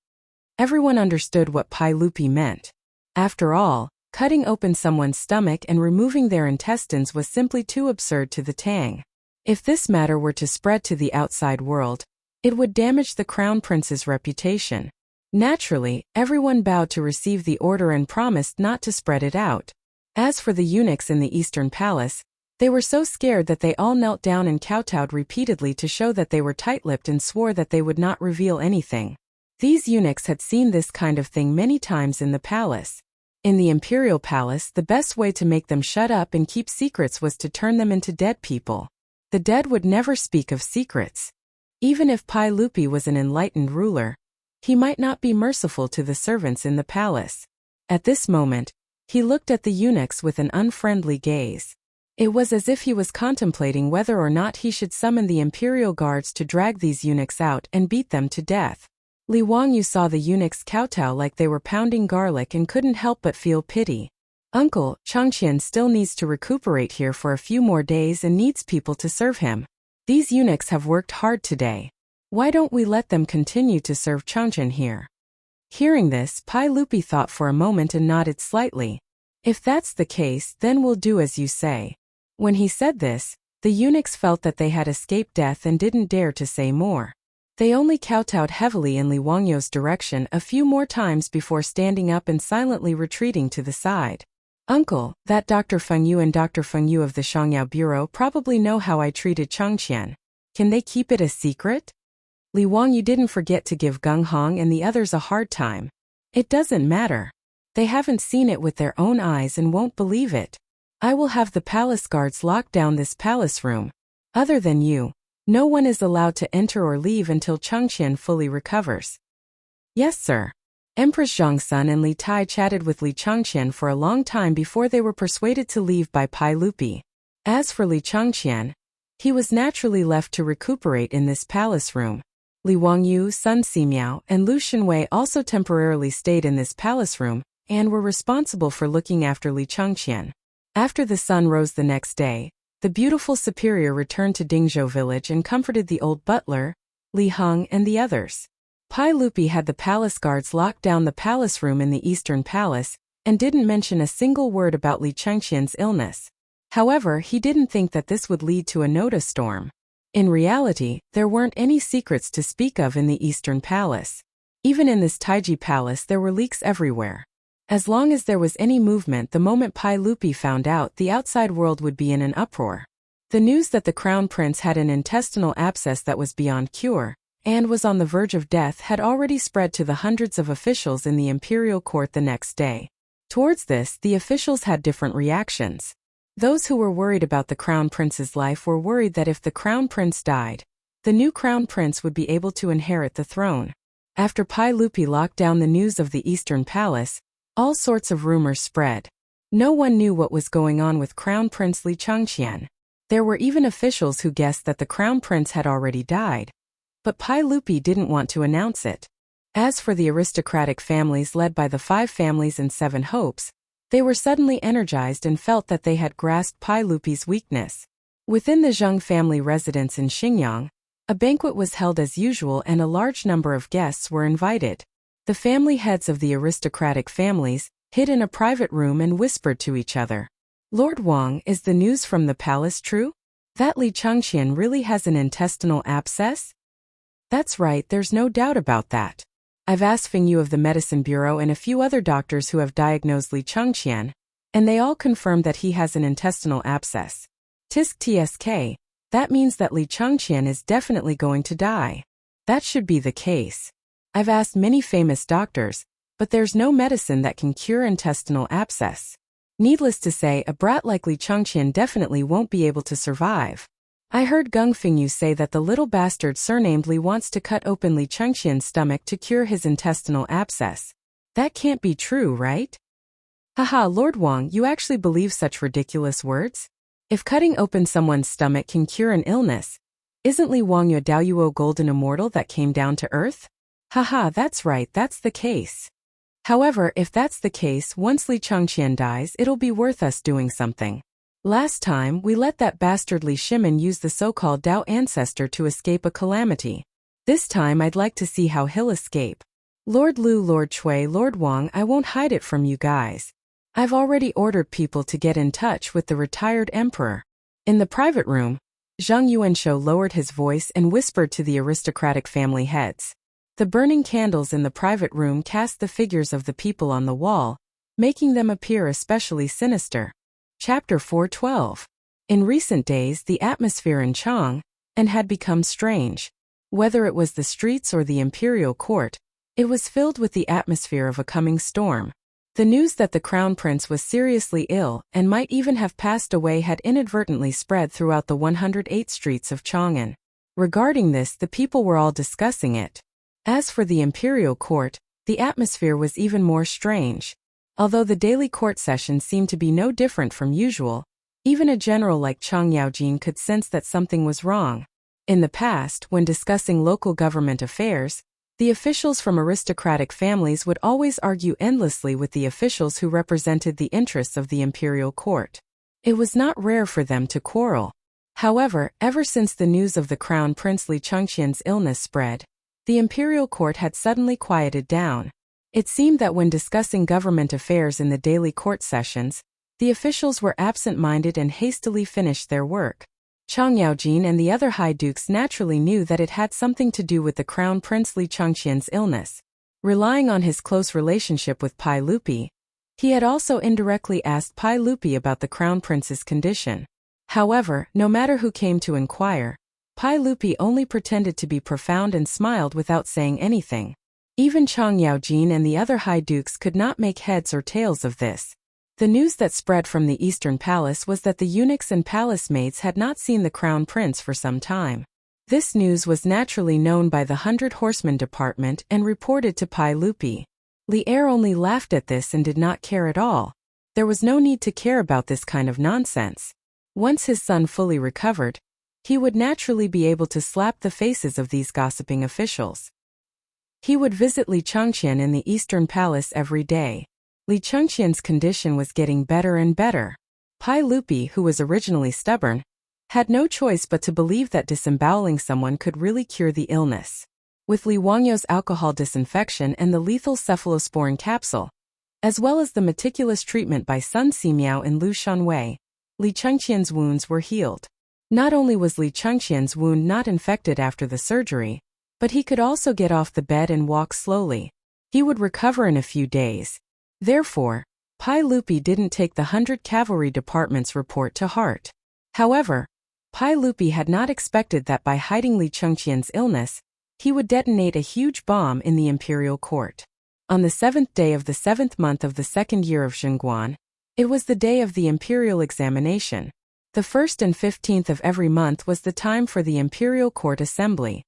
Everyone understood what Pai Lupi meant. After all, cutting open someone's stomach and removing their intestines was simply too absurd to the Tang. If this matter were to spread to the outside world, it would damage the crown prince's reputation. Naturally, everyone bowed to receive the order and promised not to spread it out. As for the eunuchs in the Eastern Palace, they were so scared that they all knelt down and kowtowed repeatedly to show that they were tight-lipped and swore that they would not reveal anything. These eunuchs had seen this kind of thing many times in the palace. In the imperial palace, the best way to make them shut up and keep secrets was to turn them into dead people. The dead would never speak of secrets. Even if Pai Lupi was an enlightened ruler, he might not be merciful to the servants in the palace. At this moment, he looked at the eunuchs with an unfriendly gaze. It was as if he was contemplating whether or not he should summon the imperial guards to drag these eunuchs out and beat them to death. Li Wangyu saw the eunuchs kowtow like they were pounding garlic and couldn't help but feel pity. Uncle, Changqian still needs to recuperate here for a few more days and needs people to serve him. These eunuchs have worked hard today. Why don't we let them continue to serve Changqian here? Hearing this, Pai Lupi thought for a moment and nodded slightly. If that's the case, then we'll do as you say. When he said this, the eunuchs felt that they had escaped death and didn't dare to say more. They only kowtowed heavily in Li Wangyu's direction a few more times before standing up and silently retreating to the side. Uncle, that Dr. Feng Yu and Dr. Feng Yu of the Shangyao Bureau probably know how I treated Changqian. Can they keep it a secret? Li Wangyu didn't forget to give Gung Hong and the others a hard time. It doesn't matter. They haven't seen it with their own eyes and won't believe it. I will have the palace guards lock down this palace room. Other than you, no one is allowed to enter or leave until Changqian fully recovers. Yes, sir. Empress Zhongsun and Li Tai chatted with Li Changqian for a long time before they were persuaded to leave by Pai Lupi. As for Li Changqian, he was naturally left to recuperate in this palace room. Li Wangyu, Sun Simiao, and Lu Shenwei also temporarily stayed in this palace room and were responsible for looking after Li Changqian. After the sun rose the next day, the beautiful superior returned to Dingzhou village and comforted the old butler, Li Heng, and the others. Pai Lupi had the palace guards lock down the palace room in the Eastern Palace and didn't mention a single word about Li Changqian's illness. However, he didn't think that this would lead to a notice storm. In reality, there weren't any secrets to speak of in the Eastern Palace. Even in this Taiji Palace there were leaks everywhere. As long as there was any movement, the moment Pai Lupi found out, the outside world would be in an uproar. The news that the crown prince had an intestinal abscess that was beyond cure, and was on the verge of death, had already spread to the hundreds of officials in the imperial court the next day. Towards this, the officials had different reactions. Those who were worried about the crown prince's life were worried that if the crown prince died, the new crown prince would be able to inherit the throne. After Pai Lupi locked down the news of the Eastern Palace, all sorts of rumors spread. No one knew what was going on with Crown Prince Li Changqian. There were even officials who guessed that the crown prince had already died. But Pai Lupi didn't want to announce it. As for the aristocratic families led by the 5 families and 7 hopes, they were suddenly energized and felt that they had grasped Pai Lupi's weakness. Within the Zheng family residence in Xinjiang, a banquet was held as usual and a large number of guests were invited. The family heads of the aristocratic families hid in a private room and whispered to each other. Lord Wang, is the news from the palace true? That Li Changqian really has an intestinal abscess? That's right, there's no doubt about that. I've asked Feng Yu of the Medicine Bureau and a few other doctors who have diagnosed Li Changqian, and they all confirmed that he has an intestinal abscess. Tisk tsk, that means that Li Changqian is definitely going to die. That should be the case. I've asked many famous doctors, but there's no medicine that can cure intestinal abscess. Needless to say, a brat like Li Changqian definitely won't be able to survive. I heard Gung Fengyu say that the little bastard surnamed Li wants to cut open Li Changqian's stomach to cure his intestinal abscess. That can't be true, right? Haha, Lord Wang, you actually believe such ridiculous words? If cutting open someone's stomach can cure an illness, isn't Li Wangyue Daoyuo golden immortal that came down to earth? Haha, that's right, that's the case. However, if that's the case, once Li Changqian dies, it'll be worth us doing something. Last time, we let that bastard Li Shimin use the so-called Dao ancestor to escape a calamity. This time I'd like to see how he'll escape. Lord Lu, Lord Chui, Lord Wang, I won't hide it from you guys. I've already ordered people to get in touch with the retired emperor. In the private room, Zhang Yuanshou lowered his voice and whispered to the aristocratic family heads. The burning candles in the private room cast the figures of the people on the wall, making them appear especially sinister. Chapter 412. In recent days, the atmosphere in Chang had become strange. Whether it was the streets or the imperial court, it was filled with the atmosphere of a coming storm. The news that the crown prince was seriously ill and might even have passed away had inadvertently spread throughout the 108 streets of Chang'an. Regarding this, the people were all discussing it. As for the imperial court, the atmosphere was even more strange. Although the daily court sessions seemed to be no different from usual, even a general like Chang Yaojin could sense that something was wrong. In the past, when discussing local government affairs, the officials from aristocratic families would always argue endlessly with the officials who represented the interests of the imperial court. It was not rare for them to quarrel. However, ever since the news of the crown prince Li Changqian's illness spread, the imperial court had suddenly quieted down. It seemed that when discussing government affairs in the daily court sessions, the officials were absent-minded and hastily finished their work. Chang Yaojin and the other high dukes naturally knew that it had something to do with the crown prince Li Changqian's illness. Relying on his close relationship with Pai Lupi, he had also indirectly asked Pai Lupi about the crown prince's condition. However, no matter who came to inquire, Pai Lupi only pretended to be profound and smiled without saying anything. Even Chang Yaojin and the other high dukes could not make heads or tails of this. The news that spread from the Eastern Palace was that the eunuchs and palace maids had not seen the crown prince for some time. This news was naturally known by the 100 Horsemen Department and reported to Pai Lupi. Li Er only laughed at this and did not care at all. There was no need to care about this kind of nonsense. Once his son fully recovered, he would naturally be able to slap the faces of these gossiping officials. He would visit Li Changqian in the Eastern Palace every day. Li Changqian's condition was getting better and better. Pai Lupi, who was originally stubborn, had no choice but to believe that disemboweling someone could really cure the illness. With Li Wangyue's alcohol disinfection and the lethal cephalosporin capsule, as well as the meticulous treatment by Sun Simiao and Lu Shanwei, Li Changqian's wounds were healed. Not only was Li Changqian's wound not infected after the surgery, but he could also get off the bed and walk slowly. He would recover in a few days. Therefore, Pai Lupi didn't take the 100 Cavalry Department's report to heart. However, Pai Lupi had not expected that by hiding Li Changqian's illness, he would detonate a huge bomb in the imperial court. On the 7th day of the 7th month of the 2nd year of Zhengguan, it was the day of the imperial examination. The 1st and 15th of every month was the time for the imperial court assembly.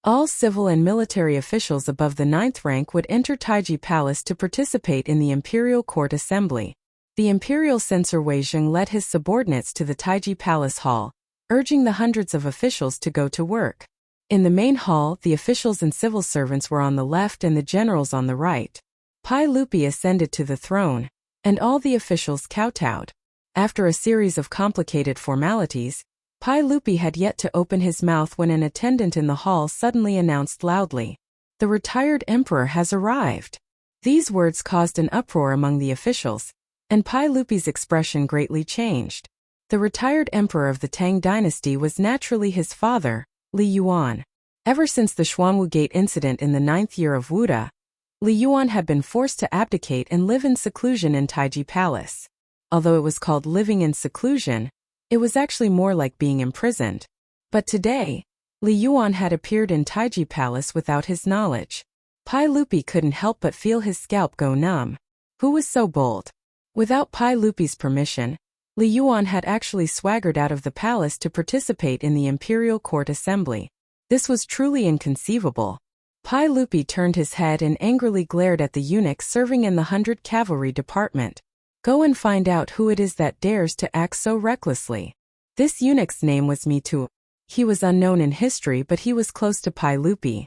All civil and military officials above the 9th rank would enter Taiji Palace to participate in the imperial court assembly. The imperial censor Wei Zheng led his subordinates to the Taiji Palace hall, urging the hundreds of officials to go to work. In the main hall, the officials and civil servants were on the left and the generals on the right. Pai Lupi ascended to the throne, and all the officials kowtowed. After a series of complicated formalities, Pai Lupi had yet to open his mouth when an attendant in the hall suddenly announced loudly, "The retired emperor has arrived." These words caused an uproar among the officials, and Pai Lupi's expression greatly changed. The retired emperor of the Tang dynasty was naturally his father, Li Yuan. Ever since the Xuanwu Gate incident in the 9th year of Wuda, Li Yuan had been forced to abdicate and live in seclusion in Taiji Palace. Although it was called living in seclusion, it was actually more like being imprisoned. But today, Li Yuan had appeared in Taiji Palace without his knowledge. Pai Lupi couldn't help but feel his scalp go numb. Who was so bold? Without Pai Lupi's permission, Li Yuan had actually swaggered out of the palace to participate in the imperial court assembly. This was truly inconceivable. Pai Lupi turned his head and angrily glared at the eunuch serving in the 100 Cavalry Department. "Go and find out who it is that dares to act so recklessly." This eunuch's name was Mitu. He was unknown in history, but he was close to Pai Lupi.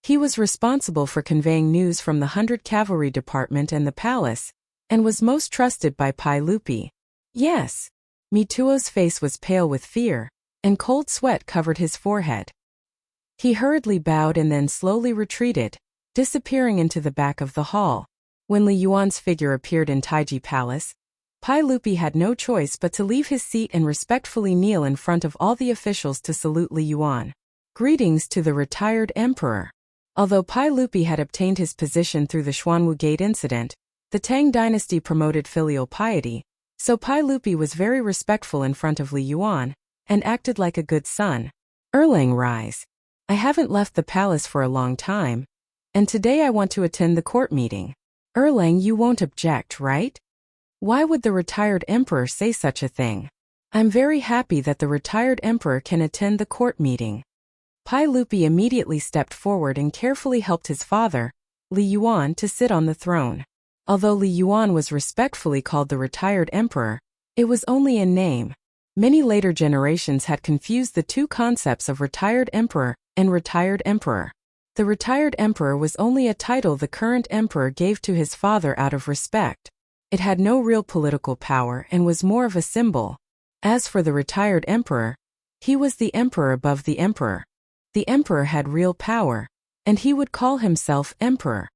He was responsible for conveying news from the 100 Cavalry Department and the palace, and was most trusted by Pai Lupi. Yes. Mituo's face was pale with fear, and cold sweat covered his forehead. He hurriedly bowed and then slowly retreated, disappearing into the back of the hall. When Li Yuan's figure appeared in Taiji Palace, Pai Lupi had no choice but to leave his seat and respectfully kneel in front of all the officials to salute Li Yuan. Greetings to the retired emperor. Although Pai Lupi had obtained his position through the Xuanwu Gate incident, the Tang dynasty promoted filial piety, so Pai Lupi was very respectful in front of Li Yuan, and acted like a good son. "Erlang, rise. I haven't left the palace for a long time, and today I want to attend the court meeting." "Erlang, you won't object, right? Why would the retired emperor say such a thing? I'm very happy that the retired emperor can attend the court meeting." Pai Lupi immediately stepped forward and carefully helped his father, Li Yuan, to sit on the throne. Although Li Yuan was respectfully called the retired emperor, it was only in name. Many later generations had confused the two concepts of retired emperor and retired emperor. The retired emperor was only a title the current emperor gave to his father out of respect. It had no real political power and was more of a symbol. As for the retired emperor, he was the emperor above the emperor. The emperor had real power, and he would call himself emperor.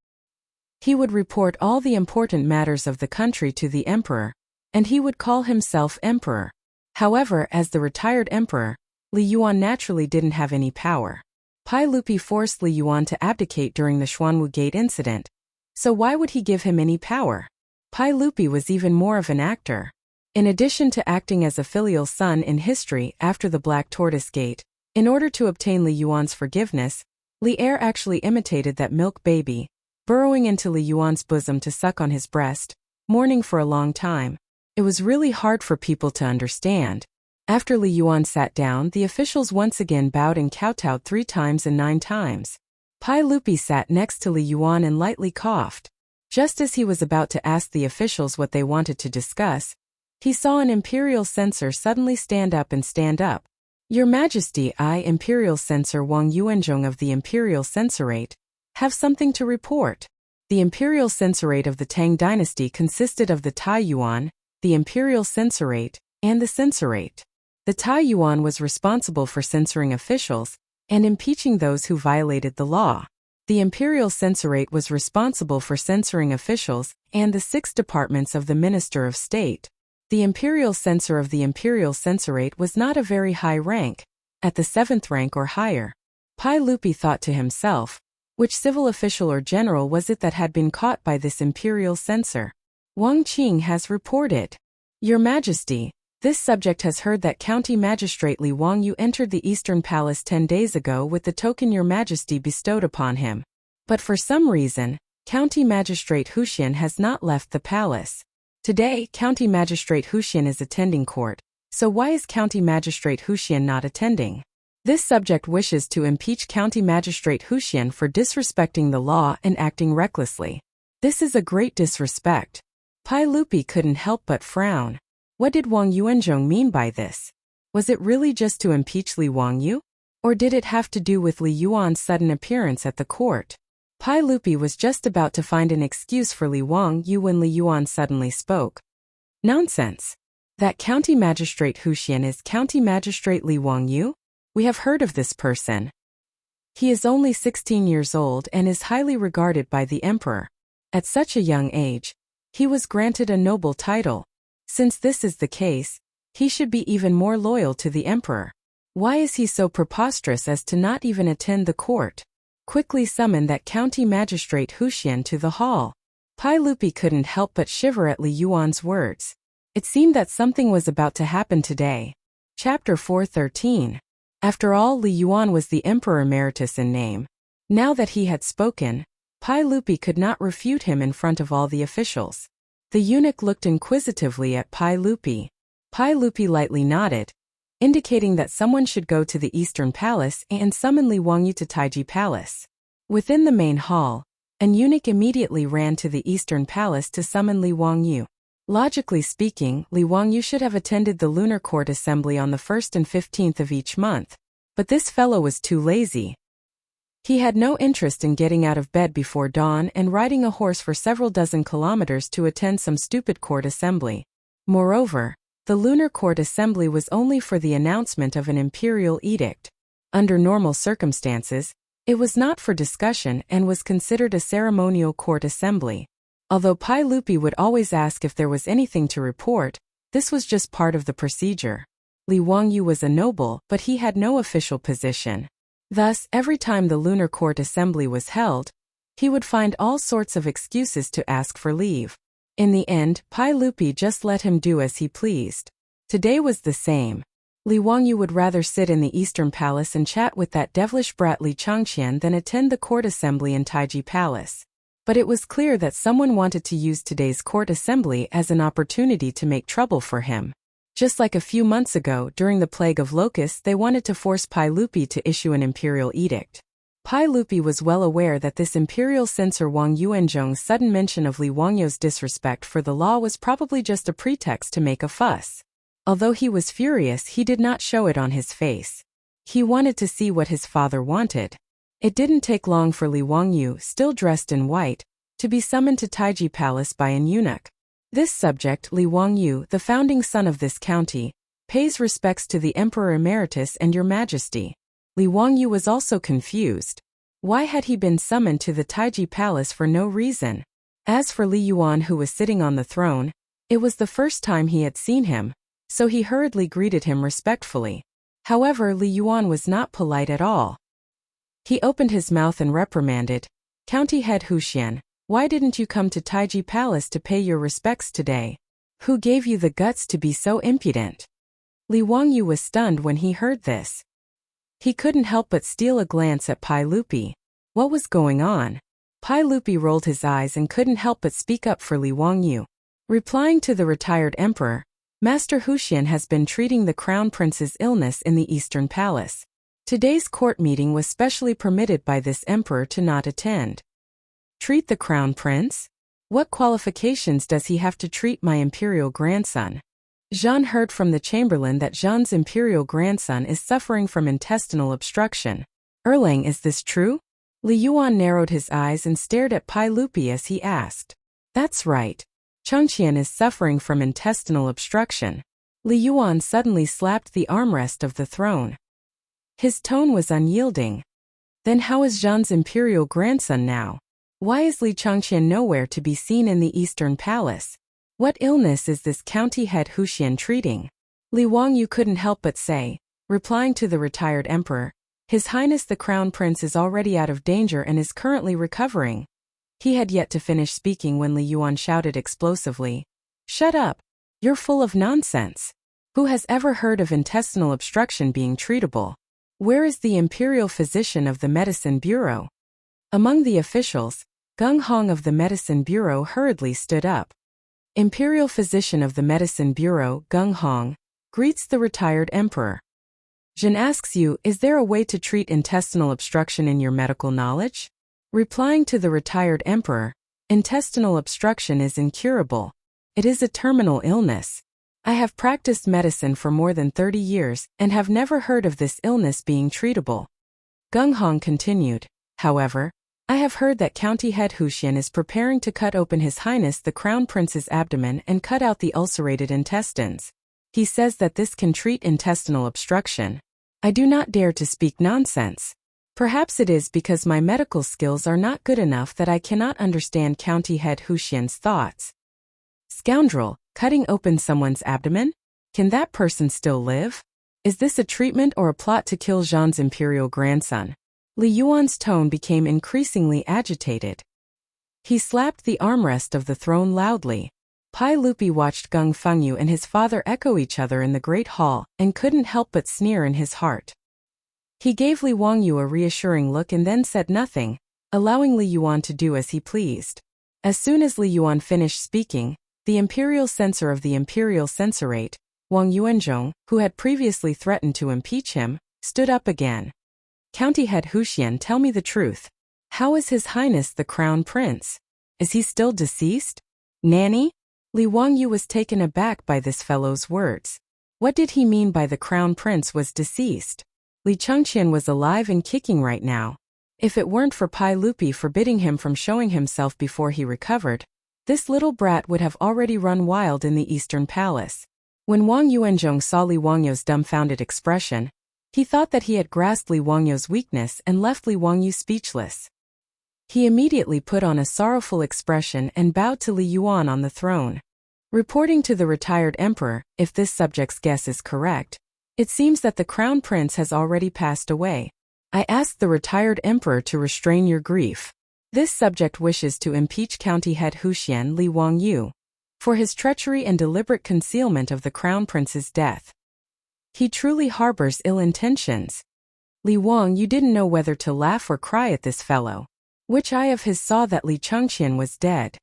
He would report all the important matters of the country to the emperor, and he would call himself emperor. However, as the retired emperor, Li Yuan naturally didn't have any power. Pai Lupi forced Li Yuan to abdicate during the Xuanwu Gate incident. So why would he give him any power? Pai Lupi was even more of an actor. In addition to acting as a filial son in history after the Black Tortoise Gate, in order to obtain Li Yuan's forgiveness, Li Er actually imitated that milk baby, burrowing into Li Yuan's bosom to suck on his breast, mourning for a long time. It was really hard for people to understand. After Li Yuan sat down, the officials once again bowed and kowtowed 3 times and 9 times. Pai Lupi sat next to Li Yuan and lightly coughed. Just as he was about to ask the officials what they wanted to discuss, he saw an imperial censor suddenly stand up. "Your Majesty, I, Imperial Censor Wang Yuanzhong of the Imperial Censorate, have something to report." The Imperial Censorate of the Tang dynasty consisted of the Tai Yuan, the Imperial Censorate, and the Censorate. The Tai Yuan was responsible for censoring officials and impeaching those who violated the law. The Imperial Censorate was responsible for censoring officials and the 6 departments of the Minister of State. The Imperial Censor of the Imperial Censorate was not a very high rank, at the 7th rank or higher. Pai Lupi thought to himself, which civil official or general was it that had been caught by this imperial censor? "Wang Qing has reported. Your Majesty, this subject has heard that County Magistrate Li Wang Yu entered the Eastern Palace 10 days ago with the token Your Majesty bestowed upon him. But for some reason, County Magistrate Huxian has not left the palace. Today, County Magistrate Huxian is attending court. So why is County Magistrate Huxian not attending? This subject wishes to impeach County Magistrate Huxian for disrespecting the law and acting recklessly. This is a great disrespect. Pai Lupi couldn't help but frown. What did Wang Yuanzhong mean by this? Was it really just to impeach Li Wangyu? Or did it have to do with Li Yuan's sudden appearance at the court? Pai Lupi was just about to find an excuse for Li Wangyu when Li Yuan suddenly spoke. Nonsense. That County Magistrate Huxian is County Magistrate Li Wangyu? We have heard of this person. He is only 16 years old and is highly regarded by the emperor. At such a young age, he was granted a noble title. Since this is the case, he should be even more loyal to the emperor. Why is he so preposterous as to not even attend the court? Quickly summon that County Magistrate Huxian to the hall. Pai Lupi couldn't help but shiver at Li Yuan's words. It seemed that something was about to happen today. Chapter 413. After all, Li Yuan was the Emperor Emeritus in name. Now that he had spoken, Pai Lupi could not refute him in front of all the officials. The eunuch looked inquisitively at Pai Lupi. Pai Lupi lightly nodded, indicating that someone should go to the Eastern Palace and summon Li Wangyu to Taiji Palace. Within the main hall, an eunuch immediately ran to the Eastern Palace to summon Li Wangyu. Logically speaking, Li Wangyu should have attended the Lunar Court Assembly on the 1st and 15th of each month, but this fellow was too lazy. He had no interest in getting out of bed before dawn and riding a horse for several dozen kilometers to attend some stupid court assembly. Moreover, the Lunar Court Assembly was only for the announcement of an imperial edict. Under normal circumstances, it was not for discussion and was considered a ceremonial court assembly. Although Pai Lupi would always ask if there was anything to report, this was just part of the procedure. Li Wangyu was a noble, but he had no official position. Thus, every time the Lunar Court Assembly was held, he would find all sorts of excuses to ask for leave. In the end, Pai Lupi just let him do as he pleased. Today was the same. Li Wangyu would rather sit in the Eastern Palace and chat with that devilish brat Li Changqian than attend the court assembly in Taiji Palace. But it was clear that someone wanted to use today's court assembly as an opportunity to make trouble for him. Just like a few months ago during the plague of locusts, they wanted to force Pai Lupi to issue an imperial edict. Pai Lupi was well aware that this imperial censor Wang Yuanzhong's sudden mention of Li Wangyu's disrespect for the law was probably just a pretext to make a fuss. Although he was furious, he did not show it on his face. He wanted to see what his father wanted. It didn't take long for Li Wangyu, still dressed in white, to be summoned to Taiji Palace by an eunuch. This subject, Li Wangyu, the founding son of this county, pays respects to the Emperor Emeritus and Your Majesty. Li Wangyu was also confused. Why had he been summoned to the Taiji Palace for no reason? As for Li Yuan, who was sitting on the throne, it was the first time he had seen him, so he hurriedly greeted him respectfully. However, Li Yuan was not polite at all. He opened his mouth and reprimanded, "County Head Huxian, why didn't you come to Taiji Palace to pay your respects today? Who gave you the guts to be so impudent?" Li Wangyu was stunned when he heard this. He couldn't help but steal a glance at Pai Lupi. What was going on? Pai Lupi rolled his eyes and couldn't help but speak up for Li Wangyu. Replying to the retired emperor, Master Huxian has been treating the crown prince's illness in the Eastern Palace. Today's court meeting was specially permitted by this emperor to not attend. Treat the crown prince? What qualifications does he have to treat my imperial grandson? Jean heard from the chamberlain that Jean's imperial grandson is suffering from intestinal obstruction. Erlang, is this true? Li Yuan narrowed his eyes and stared at Pai Lupi as he asked. That's right. Changqian is suffering from intestinal obstruction. Li Yuan suddenly slapped the armrest of the throne. His tone was unyielding. Then how is Jean's imperial grandson now? Why is Li Changqian nowhere to be seen in the Eastern Palace? What illness is this county head Huxian treating? Li Wangyu couldn't help but say, replying to the retired emperor, His Highness the Crown Prince is already out of danger and is currently recovering. He had yet to finish speaking when Li Yuan shouted explosively, "Shut up! You're full of nonsense. Who has ever heard of intestinal obstruction being treatable? Where is the imperial physician of the medicine bureau?" Among the officials, Gung Hong of the Medicine Bureau hurriedly stood up. Imperial Physician of the Medicine Bureau, Gung Hong, greets the retired emperor. Jin asks you, is there a way to treat intestinal obstruction in your medical knowledge? Replying to the retired emperor, intestinal obstruction is incurable. It is a terminal illness. I have practiced medicine for more than 30 years and have never heard of this illness being treatable. Gung Hong continued, however, I have heard that County Head Huxian is preparing to cut open His Highness the Crown Prince's abdomen and cut out the ulcerated intestines. He says that this can treat intestinal obstruction. I do not dare to speak nonsense. Perhaps it is because my medical skills are not good enough that I cannot understand County Head Huxian's thoughts. Scoundrel, cutting open someone's abdomen? Can that person still live? Is this a treatment or a plot to kill Zhang's imperial grandson? Li Yuan's tone became increasingly agitated. He slapped the armrest of the throne loudly. Pai Lupi watched Gung Fengyu and his father echo each other in the great hall and couldn't help but sneer in his heart. He gave Li Wangyu a reassuring look and then said nothing, allowing Li Yuan to do as he pleased. As soon as Li Yuan finished speaking, the imperial censor of the imperial censorate, Wang Yuanzhong, who had previously threatened to impeach him, stood up again. County Head Huxian, tell me the truth. How is His Highness the Crown Prince? Is he still deceased? Nanny? Li Wangyu was taken aback by this fellow's words. What did he mean by the Crown Prince was deceased? Li Chengqian was alive and kicking right now. If it weren't for Pai Lupi forbidding him from showing himself before he recovered, this little brat would have already run wild in the Eastern Palace. When Wang Yuanzhong saw Li Wangyu's dumbfounded expression, he thought that he had grasped Li Wangyu's weakness and left Li Wangyu speechless. He immediately put on a sorrowful expression and bowed to Li Yuan on the throne. Reporting to the retired emperor, if this subject's guess is correct, it seems that the Crown Prince has already passed away. I ask the retired emperor to restrain your grief. This subject wishes to impeach County Head Huxian Li Wangyu for his treachery and deliberate concealment of the Crown Prince's death. He truly harbors ill intentions. Li Wang, you didn't know whether to laugh or cry at this fellow. Which eye of his saw that Li Chengqian was dead?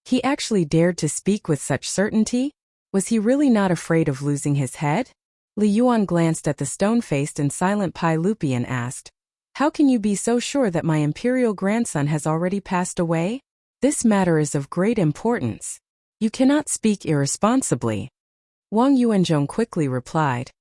He actually dared to speak with such certainty? Was he really not afraid of losing his head? Li Yuan glanced at the stone-faced and silent Pai Lupi and asked, how can you be so sure that my imperial grandson has already passed away? This matter is of great importance. You cannot speak irresponsibly. Wang Yuanzhong quickly replied.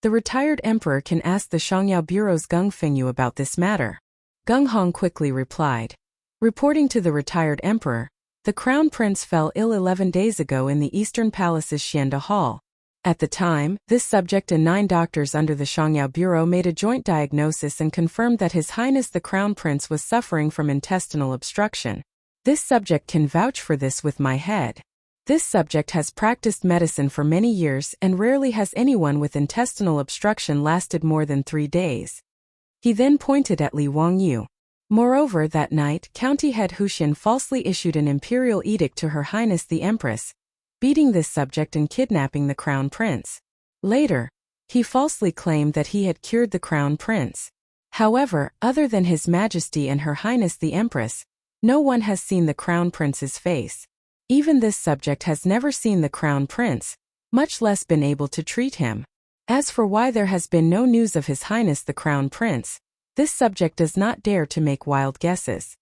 The retired emperor can ask the Shangyao Bureau's Gung Fengyu about this matter. Gung Hong quickly replied. Reporting to the retired emperor, the Crown Prince fell ill 11 days ago in the Eastern Palace's Xianda Hall. At the time, this subject and 9 doctors under the Shangyao Bureau made a joint diagnosis and confirmed that His Highness the Crown Prince was suffering from intestinal obstruction. This subject can vouch for this with my head. This subject has practiced medicine for many years and rarely has anyone with intestinal obstruction lasted more than 3 days. He then pointed at Li Wangyu. Moreover, that night, County Head Huxian falsely issued an imperial edict to Her Highness the Empress, beating this subject and kidnapping the Crown Prince. Later, he falsely claimed that he had cured the Crown Prince. However, other than His Majesty and Her Highness the Empress, no one has seen the Crown Prince's face. Even this subject has never seen the Crown Prince, much less been able to treat him. As for why there has been no news of His Highness the Crown Prince, this subject does not dare to make wild guesses.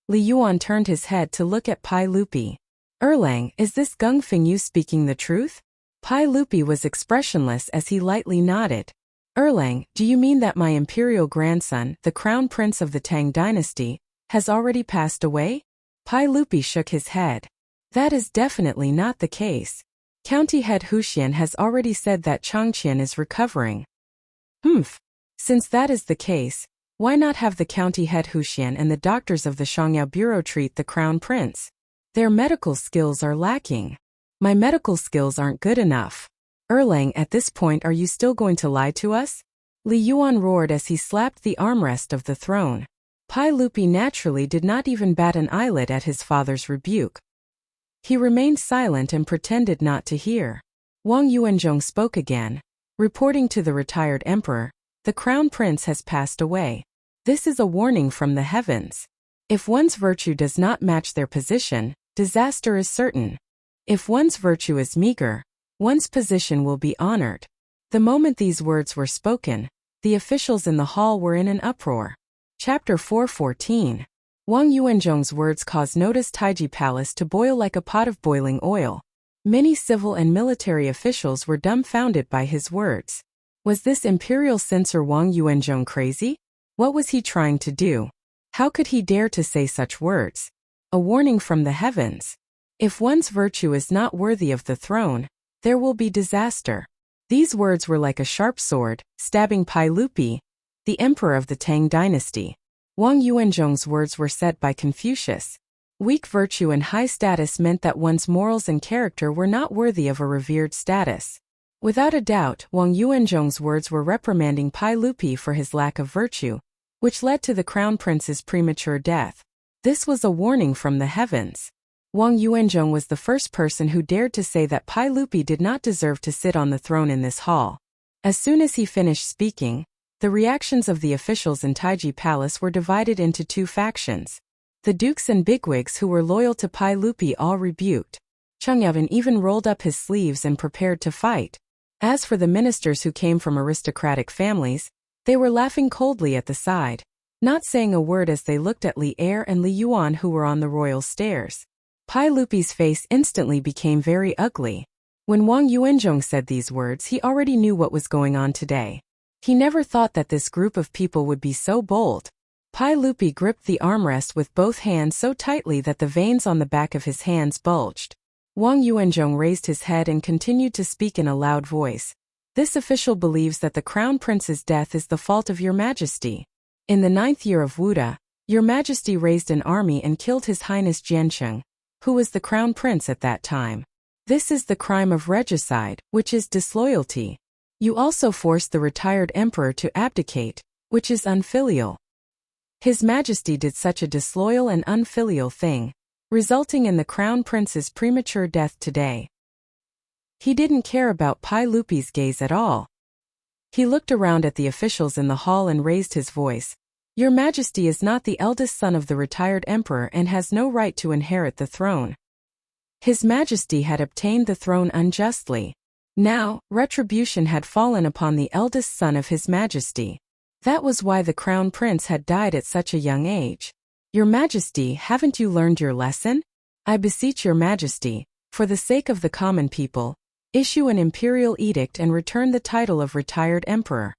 Li Yuan turned his head to look at Pai Lupi. Erlang, is this Gung Fengyu speaking the truth? Pai Lupi was expressionless as he lightly nodded. Erlang, do you mean that my imperial grandson, the Crown Prince of the Tang dynasty, has already passed away? Pai Lupi shook his head. That is definitely not the case. County Head Huxian has already said that Changqian is recovering. Since that is the case, why not have the County Head Huxian and the doctors of the Shangyao Bureau treat the Crown Prince? Their medical skills are lacking. My medical skills aren't good enough. Erlang, at this point are you still going to lie to us? Li Yuan roared as he slapped the armrest of the throne. Pai Lupi naturally did not even bat an eyelid at his father's rebuke. He remained silent and pretended not to hear. Wang Yuanzhong spoke again. Reporting to the retired emperor, the Crown Prince has passed away. This is a warning from the heavens. If one's virtue does not match their position, disaster is certain. If one's virtue is meager, one's position will be honored. The moment these words were spoken, the officials in the hall were in an uproar. Chapter 4:14. Wang Yuanzhong's words caused Notice Taiji Palace to boil like a pot of boiling oil. Many civil and military officials were dumbfounded by his words. Was this imperial censor Wang Yuanzhong crazy? What was he trying to do? How could he dare to say such words? A warning from the heavens. If one's virtue is not worthy of the throne, there will be disaster. These words were like a sharp sword, stabbing Pai Lupi, the emperor of the Tang dynasty. Wang Yuanzhong's words were said by Confucius. Weak virtue and high status meant that one's morals and character were not worthy of a revered status. Without a doubt, Wang Yuanzhong's words were reprimanding Pai Lupi for his lack of virtue, which led to the crown prince's premature death. This was a warning from the heavens. Wang Yuanzhong was the first person who dared to say that Pai Lupi did not deserve to sit on the throne in this hall. As soon as he finished speaking, the reactions of the officials in Taiji Palace were divided into two factions. The dukes and bigwigs who were loyal to Pai Lupi all rebuked. Cheng Yavan even rolled up his sleeves and prepared to fight. As for the ministers who came from aristocratic families, they were laughing coldly at the side, not saying a word as they looked at Li Er and Li Yuan who were on the royal stairs. Pai Lupi's face instantly became very ugly. When Wang Yuanzhong said these words, he already knew what was going on today. He never thought that this group of people would be so bold. Pai Lupi gripped the armrest with both hands so tightly that the veins on the back of his hands bulged. Wang Yuanzhong raised his head and continued to speak in a loud voice. This official believes that the crown prince's death is the fault of your majesty. In the 9th year of Wuda, your majesty raised an army and killed his highness Jiancheng, who was the crown prince at that time. This is the crime of regicide, which is disloyalty. You also forced the retired emperor to abdicate, which is unfilial. His Majesty did such a disloyal and unfilial thing, resulting in the crown prince's premature death today. He didn't care about Pai Lupi's gaze at all. He looked around at the officials in the hall and raised his voice. Your Majesty is not the eldest son of the retired emperor and has no right to inherit the throne. His Majesty had obtained the throne unjustly. Now, retribution had fallen upon the eldest son of His Majesty. That was why the crown prince had died at such a young age. Your Majesty, haven't you learned your lesson? I beseech your Majesty, for the sake of the common people, issue an imperial edict and return the title of retired emperor.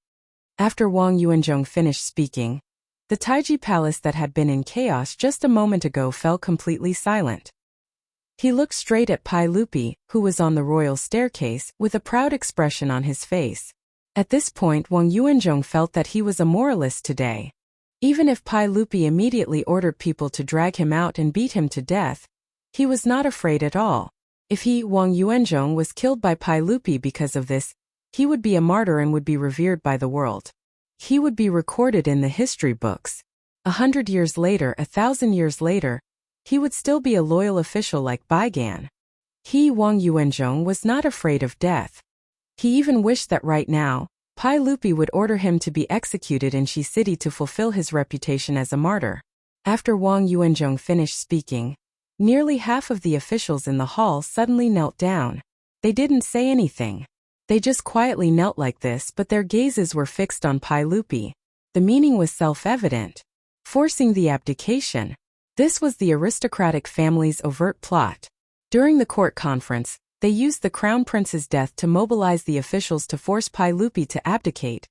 After Wang Yuanzhong finished speaking, the Taiji Palace that had been in chaos just a moment ago fell completely silent. He looked straight at Pai Lupi, who was on the royal staircase, with a proud expression on his face. At this point Wang Yuanzhong felt that he was a moralist today. Even if Pai Lupi immediately ordered people to drag him out and beat him to death, he was not afraid at all. If he, Wang Yuanzhong, was killed by Pai Lupi because of this, he would be a martyr and would be revered by the world. He would be recorded in the history books. 100 years later, 1,000 years later, he would still be a loyal official like Baigan. He, Wang Yuanzhong, was not afraid of death. He even wished that right now, Pai Lupi would order him to be executed in Shi City to fulfill his reputation as a martyr. After Wang Yuanzhong finished speaking, nearly half of the officials in the hall suddenly knelt down. They didn't say anything. They just quietly knelt like this, but their gazes were fixed on Pai Lupi. The meaning was self-evident. Forcing the abdication. This was the aristocratic family's overt plot. During the court conference, they used the crown prince's death to mobilize the officials to force Pai Lupi to abdicate,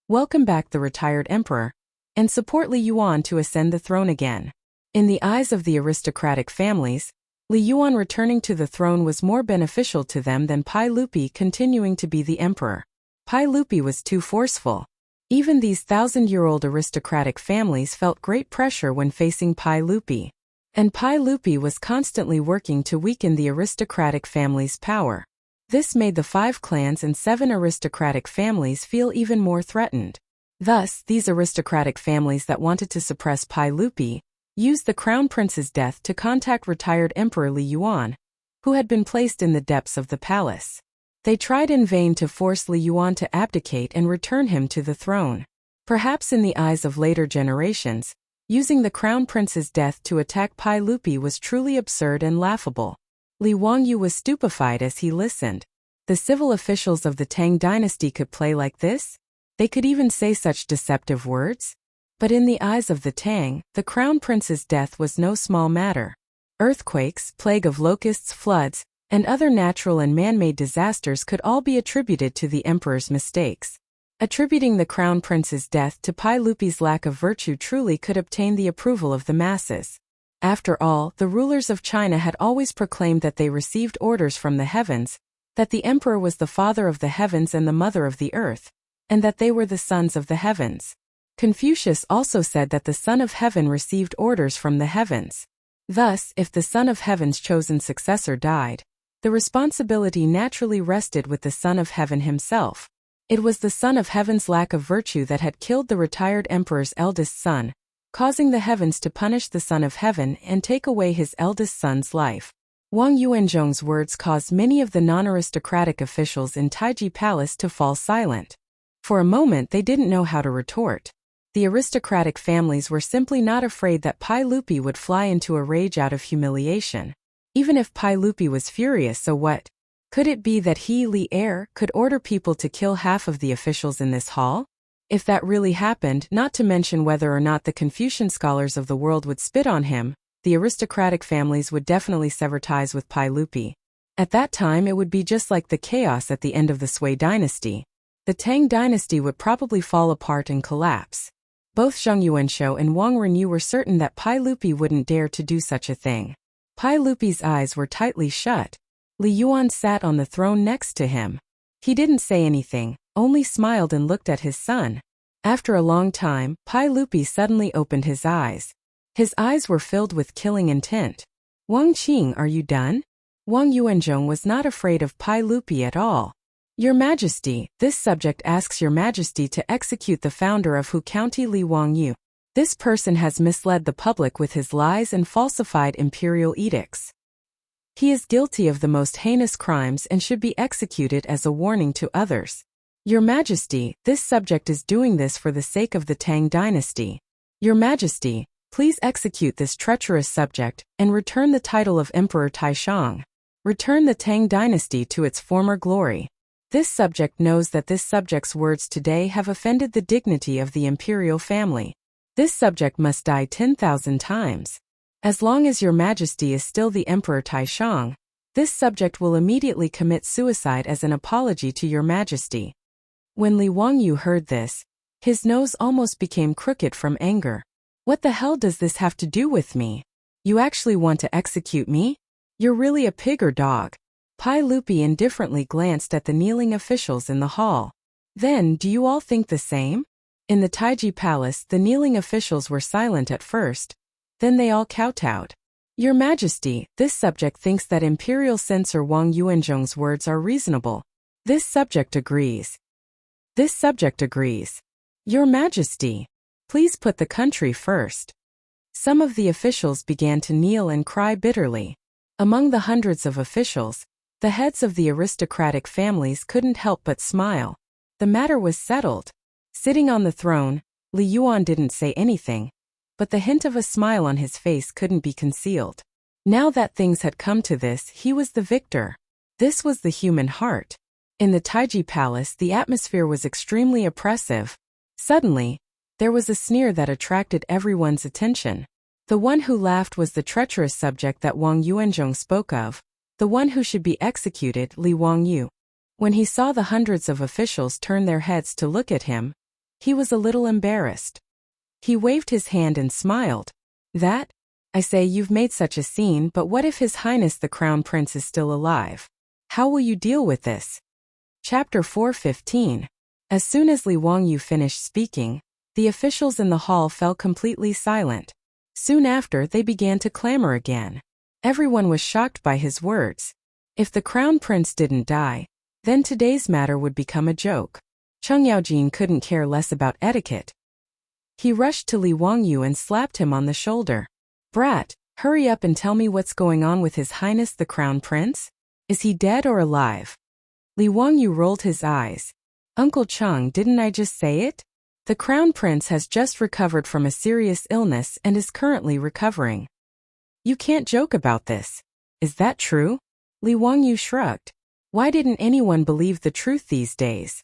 welcome back the retired emperor, and support Li Yuan to ascend the throne again. In the eyes of the aristocratic families, Li Yuan returning to the throne was more beneficial to them than Pai Lupi continuing to be the emperor. Pai Lupi was too forceful. Even these 1,000-year-old aristocratic families felt great pressure when facing Pai Lupi. And Pai Lupi was constantly working to weaken the aristocratic family's power. This made the 5 clans and 7 aristocratic families feel even more threatened. Thus, these aristocratic families that wanted to suppress Pai Lupi used the crown prince's death to contact retired Emperor Li Yuan, who had been placed in the depths of the palace. They tried in vain to force Li Yuan to abdicate and return him to the throne. Perhaps in the eyes of later generations, Using the crown prince's death to attack Pai Lupi was truly absurd and laughable. Li Wangyu was stupefied as he listened. The civil officials of the Tang dynasty could play like this? They could even say such deceptive words? But in the eyes of the Tang, the crown prince's death was no small matter. Earthquakes, plague of locusts, floods, and other natural and man-made disasters could all be attributed to the emperor's mistakes. Attributing the crown prince's death to Pai Lupi's lack of virtue truly could obtain the approval of the masses. After all, the rulers of China had always proclaimed that they received orders from the heavens, that the emperor was the father of the heavens and the mother of the earth, and that they were the sons of the heavens. Confucius also said that the Son of Heaven received orders from the heavens. Thus, if the Son of Heaven's chosen successor died, the responsibility naturally rested with the Son of Heaven himself. It was the Son of Heaven's lack of virtue that had killed the retired emperor's eldest son, causing the heavens to punish the Son of Heaven and take away his eldest son's life. Wang Yuanzhong's words caused many of the non-aristocratic officials in Taiji Palace to fall silent. For a moment they didn't know how to retort. The aristocratic families were simply not afraid that Pai Lupi would fly into a rage out of humiliation. Even if Pai Lupi was furious, so what? Could it be that he, Li Er, could order people to kill half of the officials in this hall? If that really happened, not to mention whether or not the Confucian scholars of the world would spit on him, the aristocratic families would definitely sever ties with Pai Lupi. At that time it would be just like the chaos at the end of the Sui dynasty. The Tang dynasty would probably fall apart and collapse. Both Zheng Yuanshou and Wang Renyu were certain that Pai Lupi wouldn't dare to do such a thing. Pai Lupi's eyes were tightly shut. Li Yuan sat on the throne next to him. He didn't say anything, only smiled and looked at his son. After a long time, Pai Lupi suddenly opened his eyes. His eyes were filled with killing intent. Wang Qing, are you done? Wang Yuanzhong was not afraid of Pai Lupi at all. Your Majesty, this subject asks Your Majesty to execute the founder of Hu County Li Wangyu. This person has misled the public with his lies and falsified imperial edicts. He is guilty of the most heinous crimes and should be executed as a warning to others. Your Majesty, this subject is doing this for the sake of the Tang dynasty. Your Majesty, please execute this treacherous subject and return the title of Emperor Taishang. Return the Tang dynasty to its former glory. This subject knows that this subject's words today have offended the dignity of the imperial family. This subject must die 10,000 times. As long as Your Majesty is still the Emperor Taishang, this subject will immediately commit suicide as an apology to Your Majesty. When Li Wangyu heard this, his nose almost became crooked from anger. What the hell does this have to do with me? You actually want to execute me? You're really a pig or dog. Pai Lupi indifferently glanced at the kneeling officials in the hall. Then, do you all think the same? In the Taiji Palace, the kneeling officials were silent at first. Then they all kowtowed. Your Majesty, this subject thinks that Imperial Censor Wang Yuanzhong's words are reasonable. This subject agrees. This subject agrees. Your Majesty, please put the country first. Some of the officials began to kneel and cry bitterly. Among the hundreds of officials, the heads of the aristocratic families couldn't help but smile. The matter was settled. Sitting on the throne, Li Yuan didn't say anything, but the hint of a smile on his face couldn't be concealed. Now that things had come to this, he was the victor. This was the human heart. In the Taiji Palace, the atmosphere was extremely oppressive. Suddenly, there was a sneer that attracted everyone's attention. The one who laughed was the treacherous subject that Wang Yuanzhong spoke of, the one who should be executed, Li Wangyu. When he saw the hundreds of officials turn their heads to look at him, he was a little embarrassed. He waved his hand and smiled. That? I say, you've made such a scene, but what if His Highness the Crown Prince is still alive? How will you deal with this? Chapter 4:15. As soon as Li Wangyu finished speaking, the officials in the hall fell completely silent. Soon after, they began to clamor again. Everyone was shocked by his words. If the Crown Prince didn't die, then today's matter would become a joke. Cheng Yaojin couldn't care less about etiquette. He rushed to Li Wangyu and slapped him on the shoulder. Brat, hurry up and tell me what's going on with His Highness the Crown Prince? Is he dead or alive? Li Wangyu rolled his eyes. Uncle Cheng, didn't I just say it? The crown prince has just recovered from a serious illness and is currently recovering. You can't joke about this. Is that true? Li Wangyu shrugged. Why didn't anyone believe the truth these days?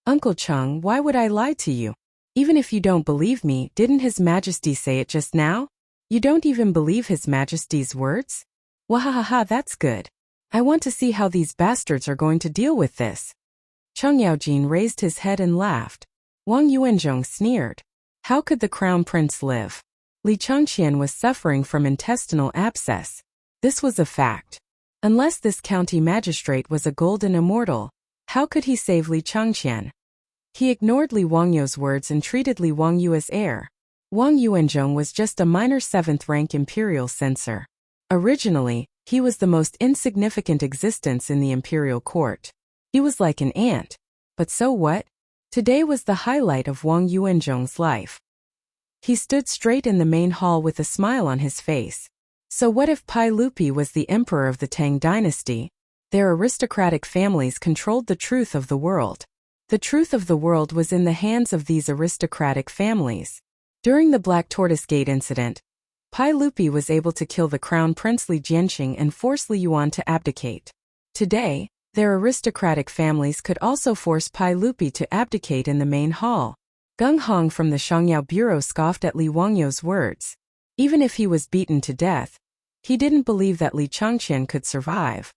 Uncle Chung, why would I lie to you? Even if you don't believe me, didn't His Majesty say it just now? You don't even believe His Majesty's words? Wahahaha, that's good. I want to see how these bastards are going to deal with this. Chung Yaojin raised his head and laughed. Wang Yuanzhong sneered. How could the crown prince live? Li Changqian was suffering from intestinal abscess. This was a fact. Unless this county magistrate was a golden immortal, how could he save Li Changqian? He ignored Li Wangyu's words and treated Li Wangyu as heir. Wang Yuanzhong was just a minor 7th-rank imperial censor. Originally, he was the most insignificant existence in the imperial court. He was like an ant. But so what? Today was the highlight of Wang Yuanzhong's life. He stood straight in the main hall with a smile on his face. So what if Pai Lupi was the emperor of the Tang dynasty? Their aristocratic families controlled the truth of the world. The truth of the world was in the hands of these aristocratic families. During the Black Tortoise Gate incident, Pai Lupi was able to kill the crown prince Li Jianqing and force Li Yuan to abdicate. Today, their aristocratic families could also force Pai Lupi to abdicate in the main hall. Gung Hong from the Shangyao Bureau scoffed at Li Wangyu's words. Even if he was beaten to death, he didn't believe that Li Changqian could survive.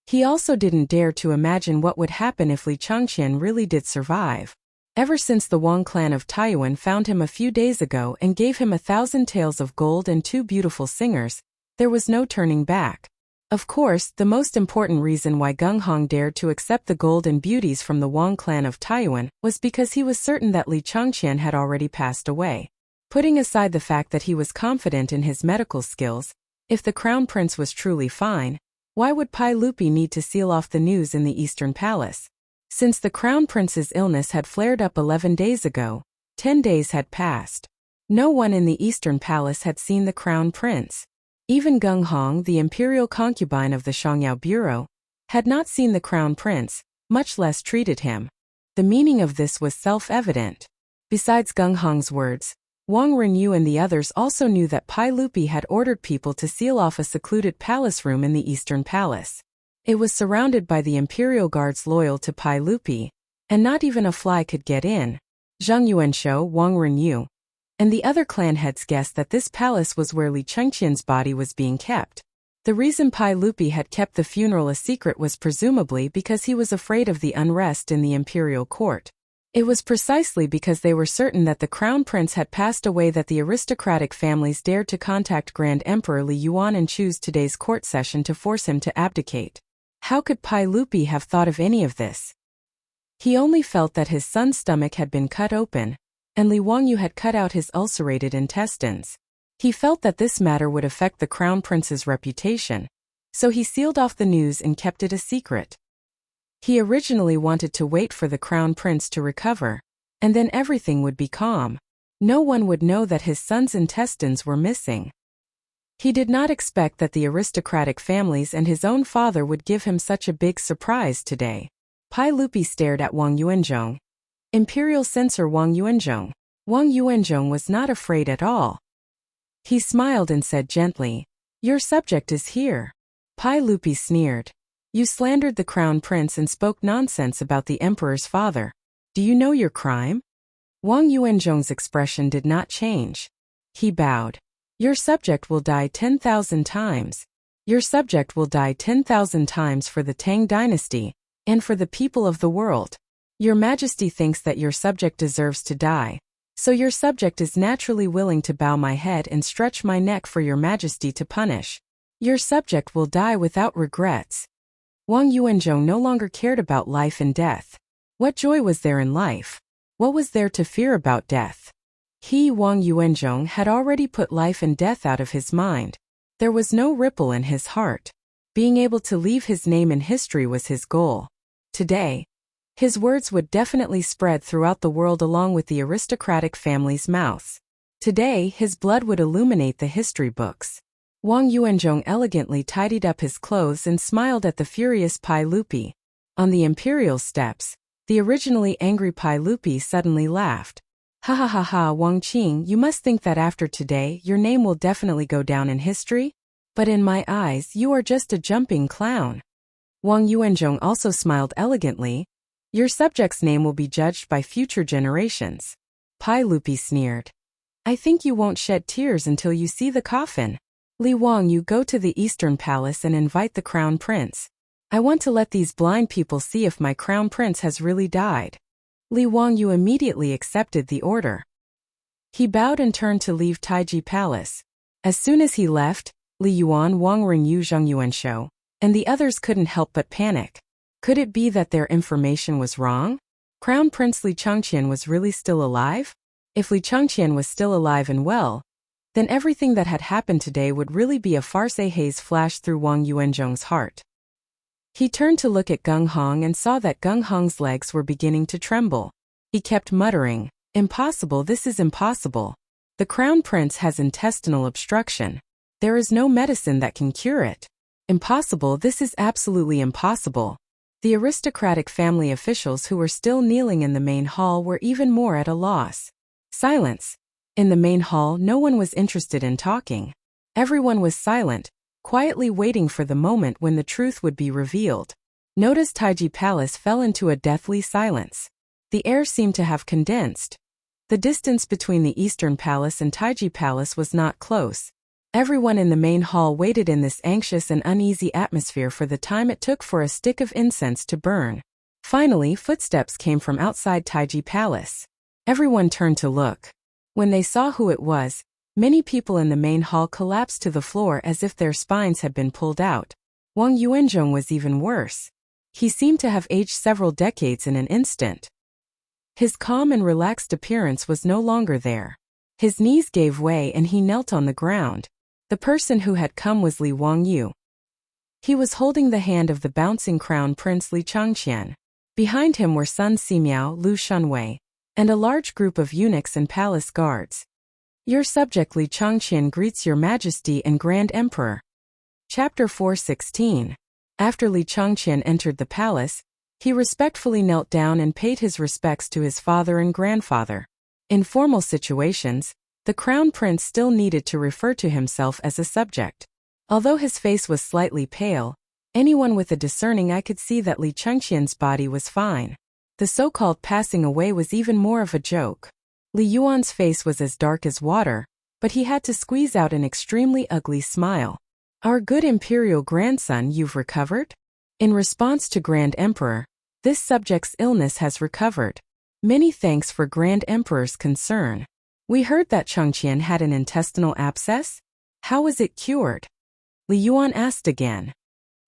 He also didn't dare to imagine what would happen if Li Changqian really did survive. Ever since the Wang clan of Taiyuan found him a few days ago and gave him 1,000 taels of gold and 2 beautiful singers, there was no turning back. Of course, the most important reason why Gung Hong dared to accept the gold and beauties from the Wang clan of Taiyuan was because he was certain that Li Changqian had already passed away. Putting aside the fact that he was confident in his medical skills, if the crown prince was truly fine, why would Pai Lupi need to seal off the news in the Eastern Palace? Since the crown prince's illness had flared up 11 days ago, 10 days had passed. No one in the Eastern Palace had seen the crown prince. Even Gung Hong, the imperial concubine of the Shangyao Bureau, had not seen the crown prince, much less treated him. The meaning of this was self-evident. Besides Gung Hong's words, Wang Renyu and the others also knew that Pai Lupi had ordered people to seal off a secluded palace room in the Eastern Palace. It was surrounded by the imperial guards loyal to Pai Lupi, and not even a fly could get in. Zhang Yuanshou, Wang Renyu, and the other clan heads guessed that this palace was where Li Changqian's body was being kept. The reason Pai Lupi had kept the funeral a secret was presumably because he was afraid of the unrest in the imperial court. It was precisely because they were certain that the crown prince had passed away that the aristocratic families dared to contact Grand Emperor Li Yuan and choose today's court session to force him to abdicate. How could Pai Lupi have thought of any of this? He only felt that his son's stomach had been cut open, and Li Wangyu had cut out his ulcerated intestines. He felt that this matter would affect the crown prince's reputation, so he sealed off the news and kept it a secret. He originally wanted to wait for the crown prince to recover, and then everything would be calm. No one would know that his son's intestines were missing. He did not expect that the aristocratic families and his own father would give him such a big surprise today. Pai Lupi stared at Wang Yuanzhong. Imperial censor Wang Yuanzhong. Wang Yuanzhong was not afraid at all. He smiled and said gently, "Your subject is here." Pai Lupi sneered. "You slandered the crown prince and spoke nonsense about the emperor's father. Do you know your crime?" Wang Yuanzhong's expression did not change. He bowed. "Your subject will die 10,000 times. Your subject will die 10,000 times for the Tang dynasty, and for the people of the world. Your Majesty thinks that your subject deserves to die, so your subject is naturally willing to bow my head and stretch my neck for your Majesty to punish. Your subject will die without regrets." Wang Yuanzhong no longer cared about life and death. What joy was there in life? What was there to fear about death? He, Wang Yuanzhong, had already put life and death out of his mind. There was no ripple in his heart. Being able to leave his name in history was his goal. Today, his words would definitely spread throughout the world along with the aristocratic family's mouths. Today, his blood would illuminate the history books. Wang Yuanzhong elegantly tidied up his clothes and smiled at the furious Pai Lupi. On the imperial steps, The originally angry Pai Lupi suddenly laughed. Ha ha ha ha, Wang Qing, you must think that after today your name will definitely go down in history? But in my eyes you are just a jumping clown. Wang Yuanzhong also smiled elegantly. Your subject's name will be judged by future generations. Pai Lupi sneered. I think you won't shed tears until you see the coffin. Li Wang, you go to the Eastern Palace and invite the Crown Prince. I want to let these blind people see if my Crown Prince has really died. Li Wang Yu immediately accepted the order. He bowed and turned to leave Taiji Palace. As soon as he left, Li Yuan, Wang Ringyu, Zheng Yuanshou, and the others couldn't help but panic. Could it be that their information was wrong? Crown Prince Li Changqian was really still alive? If Li Changqian was still alive and well, then everything that had happened today would really be a farce. A haze flashed through Wang Yuanzhong's heart. He turned to look at Gung Hong and saw that Gung Hong's legs were beginning to tremble. He kept muttering, "Impossible, this is impossible. The Crown Prince has intestinal obstruction. There is no medicine that can cure it. Impossible, this is absolutely impossible." The aristocratic family officials who were still kneeling in the main hall were even more at a loss. Silence. In the main hall, no one was interested in talking. Everyone was silent, quietly waiting for the moment when the truth would be revealed. Noda's Taiji Palace fell into a deathly silence. The air seemed to have condensed. The distance between the Eastern Palace and Taiji Palace was not close. Everyone in the main hall waited in this anxious and uneasy atmosphere for the time it took for a stick of incense to burn. Finally, footsteps came from outside Taiji Palace. Everyone turned to look. When they saw who it was, many people in the main hall collapsed to the floor as if their spines had been pulled out. Wang Yuanzhong was even worse. He seemed to have aged several decades in an instant. His calm and relaxed appearance was no longer there. His knees gave way and he knelt on the ground. The person who had come was Li Wangyu. He was holding the hand of the bouncing Crown Prince Li Changqian. Behind him were Sun Simiao, Lu Shunwei, and a large group of eunuchs and palace guards. Your subject Li Changqian greets your majesty and grand emperor. Chapter 416. After Li Changqian entered the palace, he respectfully knelt down and paid his respects to his father and grandfather. In formal situations, the crown prince still needed to refer to himself as a subject. Although his face was slightly pale, anyone with a discerning eye could see that Li Changqian's body was fine. The so-called passing away was even more of a joke. Li Yuan's face was as dark as water, but he had to squeeze out an extremely ugly smile. Our good imperial grandson, you've recovered? In response to Grand Emperor, this subject's illness has recovered. Many thanks for Grand Emperor's concern. We heard that Changqian had an intestinal abscess. How was it cured? Li Yuan asked again.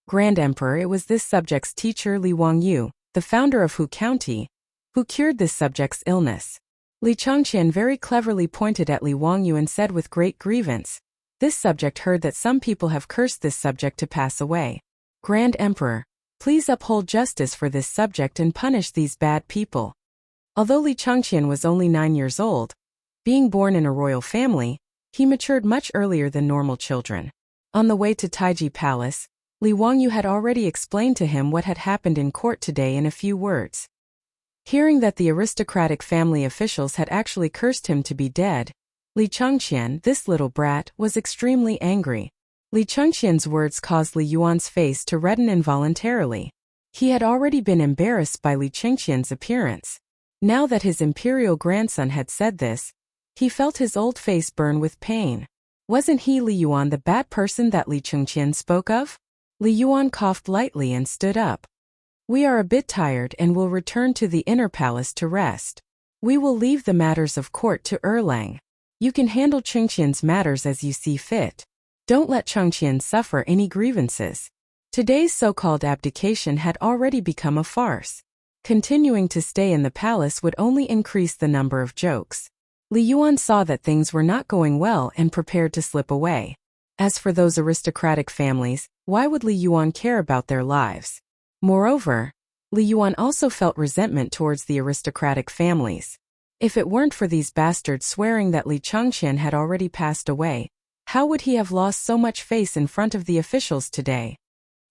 Grand Emperor, it was this subject's teacher Li Wangyu, the founder of Hu County, who cured this subject's illness. Li Changqian very cleverly pointed at Li Wangyu and said with great grievance, this subject heard that some people have cursed this subject to pass away. Grand Emperor, please uphold justice for this subject and punish these bad people. Although Li Changqian was only 9 years old, being born in a royal family, he matured much earlier than normal children. On the way to Taiji Palace, Li Wangyu had already explained to him what had happened in court today in a few words. Hearing that the aristocratic family officials had actually cursed him to be dead, Li Changqian, this little brat, was extremely angry. Li Changqian's words caused Li Yuan's face to redden involuntarily. He had already been embarrassed by Li Changqian's appearance. Now that his imperial grandson had said this, he felt his old face burn with pain. Wasn't he Li Yuan the bad person that Li Changqian spoke of? Li Yuan coughed lightly and stood up. We are a bit tired and will return to the inner palace to rest. We will leave the matters of court to Erlang. You can handle Changqian's matters as you see fit. Don't let Changqian suffer any grievances. Today's so-called abdication had already become a farce. Continuing to stay in the palace would only increase the number of jokes. Li Yuan saw that things were not going well and prepared to slip away. As for those aristocratic families, why would Li Yuan care about their lives? Moreover, Li Yuan also felt resentment towards the aristocratic families. If it weren't for these bastards swearing that Li Changqian had already passed away, how would he have lost so much face in front of the officials today?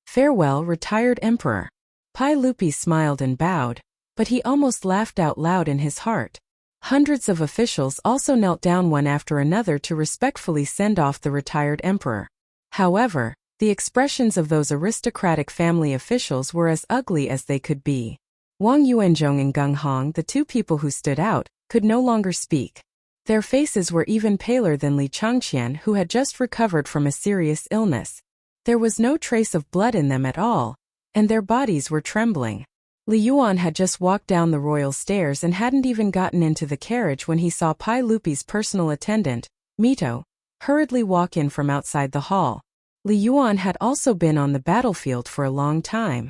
Farewell, retired emperor. Pai Lupi smiled and bowed. but he almost laughed out loud in his heart. Hundreds of officials also knelt down one after another to respectfully send off the retired emperor. However, the expressions of those aristocratic family officials were as ugly as they could be. Wang Yuanzhong and Geng Hong, the two people who stood out, could no longer speak. Their faces were even paler than Li Changqian, who had just recovered from a serious illness. There was no trace of blood in them at all, and their bodies were trembling. Li Yuan had just walked down the royal stairs and hadn't even gotten into the carriage when he saw Pai Lupi's personal attendant, Mito, hurriedly walk in from outside the hall. Li Yuan had also been on the battlefield for a long time.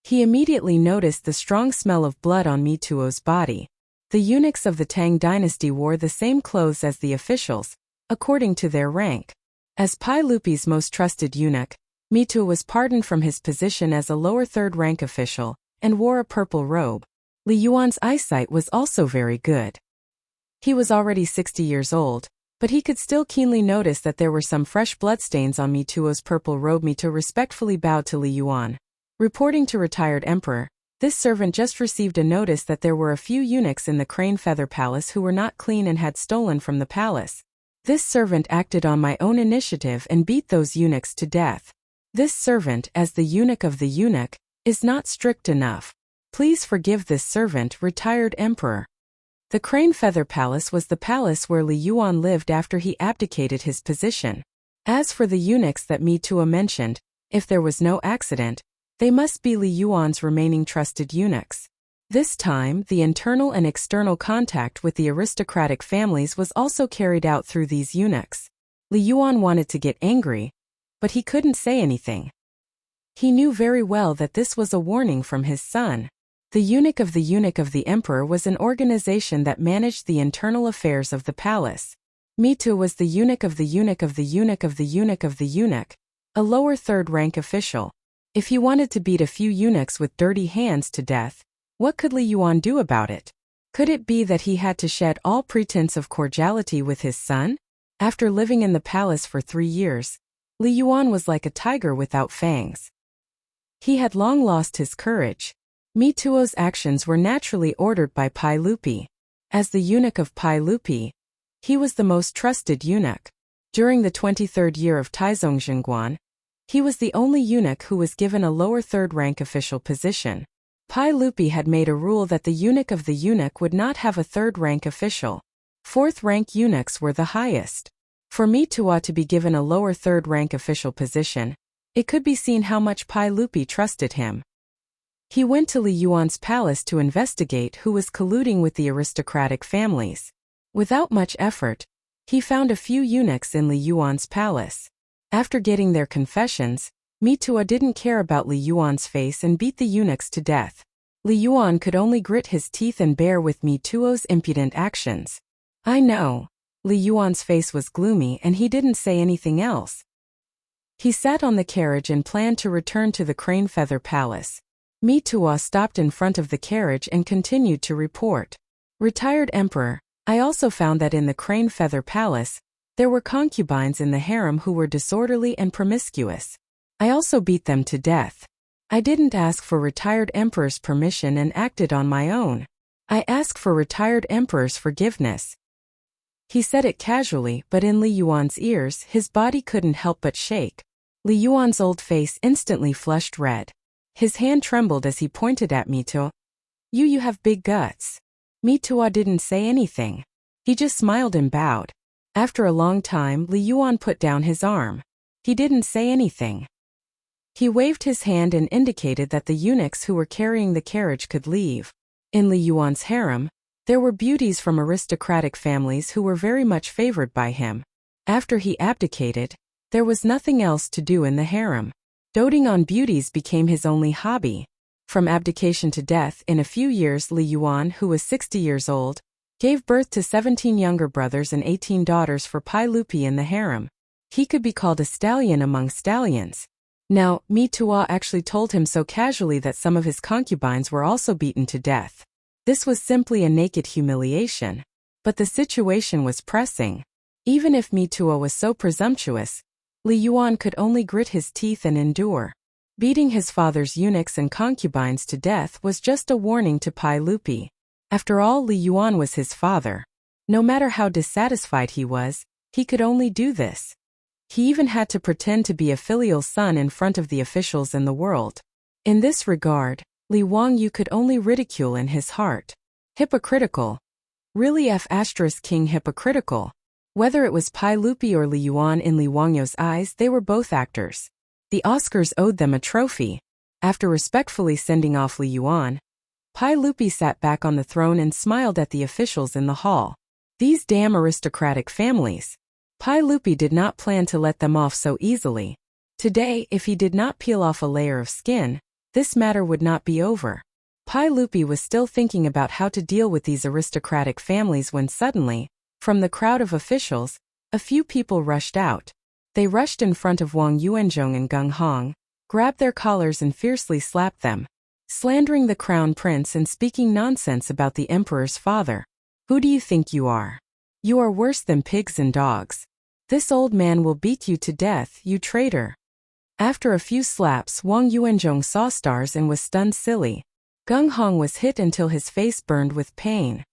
He immediately noticed the strong smell of blood on Mituo's body. The eunuchs of the Tang dynasty wore the same clothes as the officials, according to their rank. As Pai Lupi's most trusted eunuch, Mituo was pardoned from his position as a lower third-rank official, and wore a purple robe. Li Yuan's eyesight was also very good. He was already 60 years old, but he could still keenly notice that there were some fresh bloodstains on Mituo's purple robe. Mituo respectfully bowed to Li Yuan. Reporting to retired emperor, this servant just received a notice that there were a few eunuchs in the Crane Feather Palace who were not clean and had stolen from the palace. This servant acted on my own initiative and beat those eunuchs to death. This servant, as the eunuch of the eunuch, is not strict enough. Please forgive this servant, retired emperor. The Crane Feather Palace was the palace where Li Yuan lived after he abdicated his position. As for the eunuchs that Mituo mentioned, if there was no accident, they must be Li Yuan's remaining trusted eunuchs. This time, the internal and external contact with the aristocratic families was also carried out through these eunuchs. Li Yuan wanted to get angry, but he couldn't say anything. He knew very well that this was a warning from his son. The eunuch of the emperor was an organization that managed the internal affairs of the palace. Mituo was the eunuch of the eunuch of the eunuch of the eunuch of the eunuch, a lower third-rank official. If he wanted to beat a few eunuchs with dirty hands to death, what could Li Yuan do about it? Could it be that he had to shed all pretense of cordiality with his son? After living in the palace for 3 years, Li Yuan was like a tiger without fangs. He had long lost his courage. Mituo's actions were naturally ordered by Pai Lupi. As the eunuch of Pai Lupi, he was the most trusted eunuch. During the 23rd year of Taizong Xingguan, he was the only eunuch who was given a lower third-rank official position. Pai Lupi had made a rule that the eunuch of the eunuch would not have a third-rank official. Fourth-rank eunuchs were the highest. For Mituo to be given a lower third-rank official position, it could be seen how much Pai Lupi trusted him. He went to Li Yuan's palace to investigate who was colluding with the aristocratic families. Without much effort, he found a few eunuchs in Li Yuan's palace. After getting their confessions, Mituo didn't care about Li Yuan's face and beat the eunuchs to death. Li Yuan could only grit his teeth and bear with Mituo's impudent actions. I know. Li Yuan's face was gloomy and he didn't say anything else. He sat on the carriage and planned to return to the Crane Feather Palace. Mituo stopped in front of the carriage and continued to report. Retired Emperor, I also found that in the Crane Feather Palace, there were concubines in the harem who were disorderly and promiscuous. I also beat them to death. I didn't ask for retired emperor's permission and acted on my own. I asked for retired emperor's forgiveness. He said it casually, but in Li Yuan's ears, his body couldn't help but shake. Li Yuan's old face instantly flushed red. His hand trembled as he pointed at Mituo. You have big guts. Mituo didn't say anything. He just smiled and bowed. After a long time, Li Yuan put down his arm. He didn't say anything. He waved his hand and indicated that the eunuchs who were carrying the carriage could leave. In Li Yuan's harem, there were beauties from aristocratic families who were very much favored by him. After he abdicated, there was nothing else to do in the harem. Doting on beauties became his only hobby. From abdication to death, in a few years, Li Yuan, who was 60 years old, gave birth to 17 younger brothers and 18 daughters for Pai Lupi in the harem. He could be called a stallion among stallions. Now, Mituo actually told him so casually that some of his concubines were also beaten to death. This was simply a naked humiliation. But the situation was pressing. Even if Mituo was so presumptuous, Li Yuan could only grit his teeth and endure. Beating his father's eunuchs and concubines to death was just a warning to Pai Lupi. After all, Li Yuan was his father. No matter how dissatisfied he was, he could only do this. He even had to pretend to be a filial son in front of the officials and the world. In this regard, Li Wangyu could only ridicule in his heart. Hypocritical. Really King hypocritical. Whether it was Pai Lupi or Li Yuan, in Li Wangyu's eyes they were both actors. The Oscars owed them a trophy. After respectfully sending off Li Yuan, Pai Lupi sat back on the throne and smiled at the officials in the hall. These damn aristocratic families. Pai Lupi did not plan to let them off so easily. Today, if he did not peel off a layer of skin, this matter would not be over. Pai Lupi was still thinking about how to deal with these aristocratic families when suddenly, from the crowd of officials, a few people rushed out. They rushed in front of Wang Yuanzhong and Gung Hong, grabbed their collars and fiercely slapped them, slandering the crown prince and speaking nonsense about the emperor's father. Who do you think you are? You are worse than pigs and dogs. This old man will beat you to death, you traitor. After a few slaps, Wang Yuanzhong saw stars and was stunned silly. Gung Hong was hit until his face burned with pain.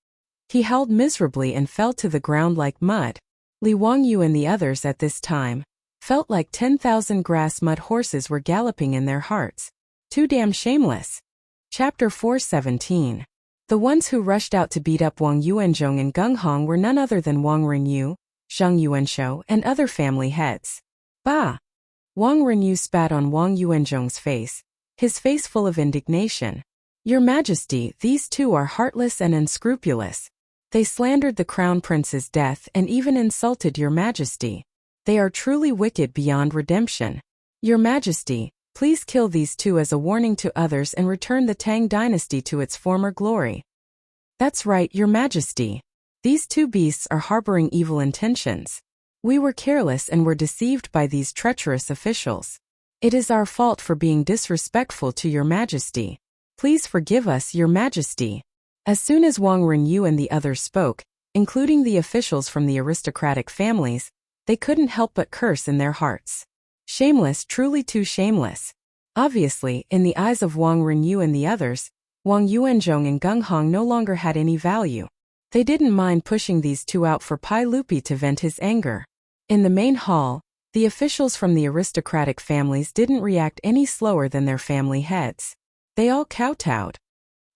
He howled miserably and fell to the ground like mud. Li Wangyu and the others at this time felt like 10,000 grass mud horses were galloping in their hearts. Too damn shameless. Chapter 417. The ones who rushed out to beat up Wang Yuanzhong and Gung Hong were none other than Wang Renyu, Zhang Yuanshou, and other family heads. Bah! Wang Renyu spat on Wang Yuanzhong's face, his face full of indignation. Your Majesty, these two are heartless and unscrupulous. They slandered the crown prince's death and even insulted Your Majesty. They are truly wicked beyond redemption. Your Majesty, please kill these two as a warning to others and return the Tang dynasty to its former glory. That's right, Your Majesty. These two beasts are harboring evil intentions. We were careless and were deceived by these treacherous officials. It is our fault for being disrespectful to Your Majesty. Please forgive us, Your Majesty. As soon as Wang Renyu and the others spoke, including the officials from the aristocratic families, they couldn't help but curse in their hearts. Shameless, truly too shameless. Obviously, in the eyes of Wang Renyu and the others, Wang Yuanzhong and Gung Hong no longer had any value. They didn't mind pushing these two out for Pai Lupi to vent his anger. In the main hall, the officials from the aristocratic families didn't react any slower than their family heads. They all kowtowed.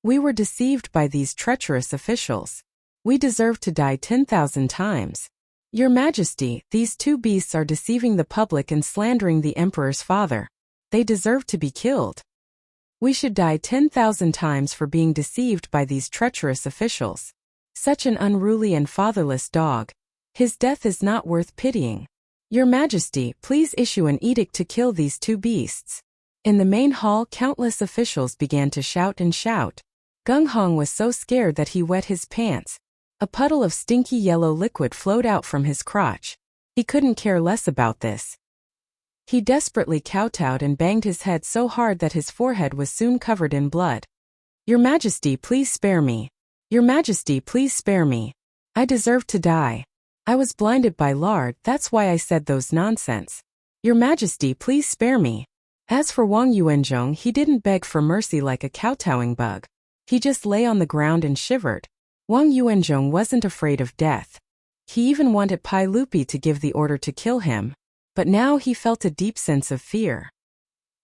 We were deceived by these treacherous officials. We deserve to die 10,000 times. Your Majesty, these two beasts are deceiving the public and slandering the emperor's father. They deserve to be killed. We should die 10,000 times for being deceived by these treacherous officials. Such an unruly and fatherless dog. His death is not worth pitying. Your Majesty, please issue an edict to kill these two beasts. In the main hall, countless officials began to shout and shout. Gung Hong was so scared that he wet his pants. A puddle of stinky yellow liquid flowed out from his crotch. He couldn't care less about this. He desperately kowtowed and banged his head so hard that his forehead was soon covered in blood. Your Majesty, please spare me. Your Majesty, please spare me. I deserve to die. I was blinded by lard, that's why I said those nonsense. Your Majesty, please spare me. As for Wang Yuanzhong, he didn't beg for mercy like a kowtowing bug. He just lay on the ground and shivered. Wang Yuanzhong wasn't afraid of death. He even wanted Pai Lupi to give the order to kill him, but now he felt a deep sense of fear.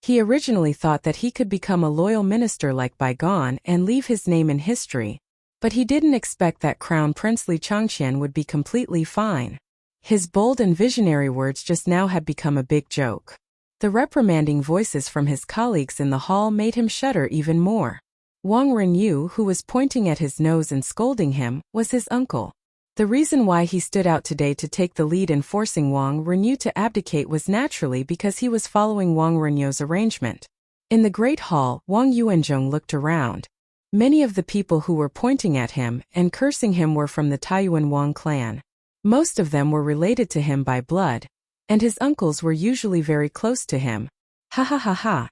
He originally thought that he could become a loyal minister like Bygone and leave his name in history, but he didn't expect that Crown Prince Li Changqian would be completely fine. His bold and visionary words just now had become a big joke. The reprimanding voices from his colleagues in the hall made him shudder even more. Wang Renyu, who was pointing at his nose and scolding him, was his uncle. The reason why he stood out today to take the lead in forcing Wang Renyu to abdicate was naturally because he was following Wang Renyu's arrangement. In the Great Hall, Wang Yuanzhong looked around. Many of the people who were pointing at him and cursing him were from the Taiyuan Wang clan. Most of them were related to him by blood, and his uncles were usually very close to him. Ha ha ha ha.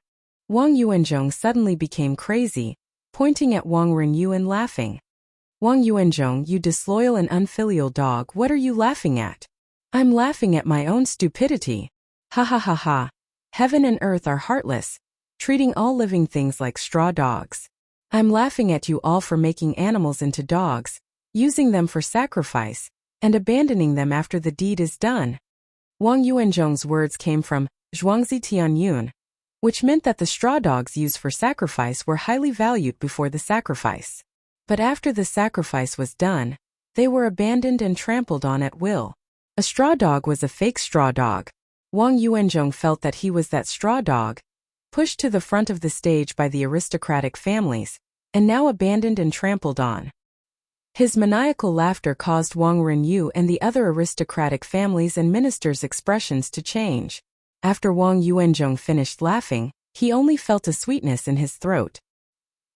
Wang Yuanzhong suddenly became crazy, pointing at Wang Renyu and laughing. Wang Yuanzhong, you disloyal and unfilial dog, what are you laughing at? I'm laughing at my own stupidity. Ha ha ha ha. Heaven and earth are heartless. treating all living things like straw dogs. I'm laughing at you all for making animals into dogs, using them for sacrifice, and abandoning them after the deed is done. Wang Yuanzhong's words came from Zhuangzi Tianyun, which meant that the straw dogs used for sacrifice were highly valued before the sacrifice. But after the sacrifice was done, they were abandoned and trampled on at will. A straw dog was a fake straw dog. Wang Yuanzhong felt that he was that straw dog, pushed to the front of the stage by the aristocratic families, and now abandoned and trampled on. His maniacal laughter caused Wang Renyu and the other aristocratic families and ministers' expressions to change. After Wang Yuanzhong finished laughing, he only felt a sweetness in his throat.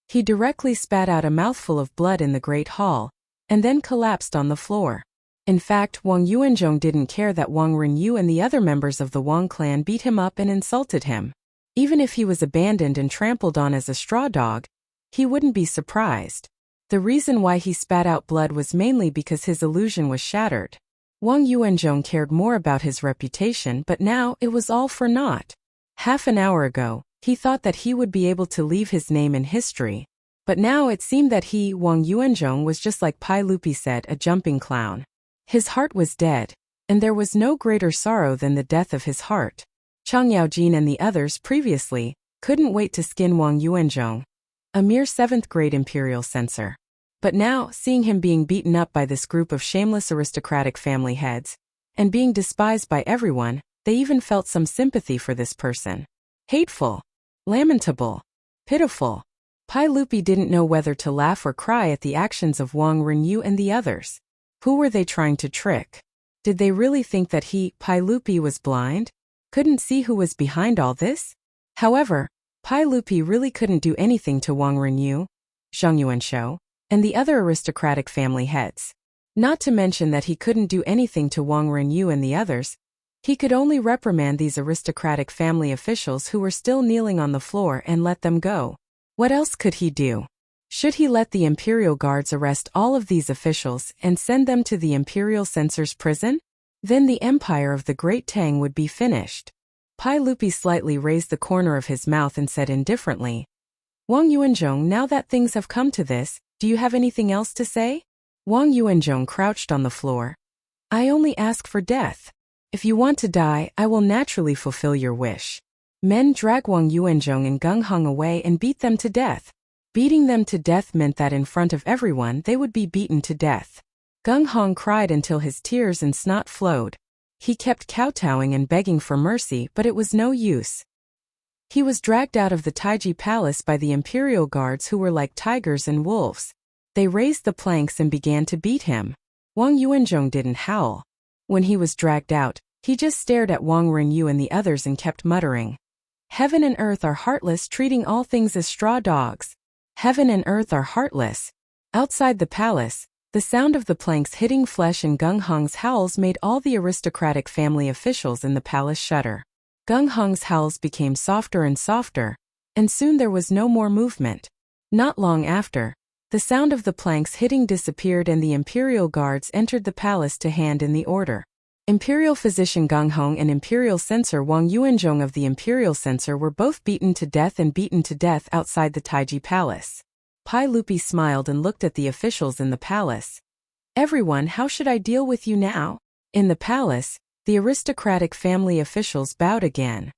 He directly spat out a mouthful of blood in the great hall, and then collapsed on the floor. In fact, Wang Yuanzhong didn't care that Wang Renyu and the other members of the Wang clan beat him up and insulted him. Even if he was abandoned and trampled on as a straw dog, he wouldn't be surprised. The reason why he spat out blood was mainly because his illusion was shattered. Wang Yuanzhong cared more about his reputation, but now it was all for naught. Half an hour ago, he thought that he would be able to leave his name in history, but now it seemed that he, Wang Yuanzhong, was just like Pai Lupi said, a jumping clown. His heart was dead, and there was no greater sorrow than the death of his heart. Chang Yaojin and the others previously couldn't wait to skin Wang Yuanzhong, a mere 7th grade imperial censor. But now, seeing him being beaten up by this group of shameless aristocratic family heads, and being despised by everyone, they even felt some sympathy for this person. Hateful, lamentable, pitiful. Pai Lupi didn't know whether to laugh or cry at the actions of Wang Renyu and the others. Who were they trying to trick? Did they really think that he, Pai Lupi, was blind? Couldn't see who was behind all this? However, Pai Lupi really couldn't do anything to Wang Renyu, Zhang Yuanshou, and the other aristocratic family heads. Not to mention that he couldn't do anything to Wang Renyu and the others. He could only reprimand these aristocratic family officials who were still kneeling on the floor and let them go. What else could he do? Should he let the imperial guards arrest all of these officials and send them to the imperial censor's prison? Then the empire of the great Tang would be finished. Pai Lupi slightly raised the corner of his mouth and said indifferently, Wang Yuanzhong, now that things have come to this, do you have anything else to say? Wang Yuanzhong crouched on the floor. I only ask for death. If you want to die, I will naturally fulfill your wish. Men dragged Wang Yuanzhong and Gung Hong away and beat them to death. Beating them to death meant that in front of everyone they would be beaten to death. Gung Hong cried until his tears and snot flowed. He kept kowtowing and begging for mercy, but it was no use. He was dragged out of the Taiji palace by the imperial guards who were like tigers and wolves. They raised the planks and began to beat him. Wang Yuanzhong didn't howl. When he was dragged out, he just stared at Wang Renyu and the others and kept muttering, Heaven and earth are heartless, treating all things as straw dogs. Heaven and earth are heartless. Outside the palace, the sound of the planks hitting flesh and Gung Hong's howls made all the aristocratic family officials in the palace shudder. Gung Hong's howls became softer and softer, and soon there was no more movement. Not long after, the sound of the planks hitting disappeared and the imperial guards entered the palace to hand in the order. Imperial physician Gung Hong and imperial censor Wang Yuanzhong of the imperial censor were both beaten to death outside the Taiji palace. Pai Lupi smiled and looked at the officials in the palace. Everyone, how should I deal with you now? In the palace, the aristocratic family officials bowed again.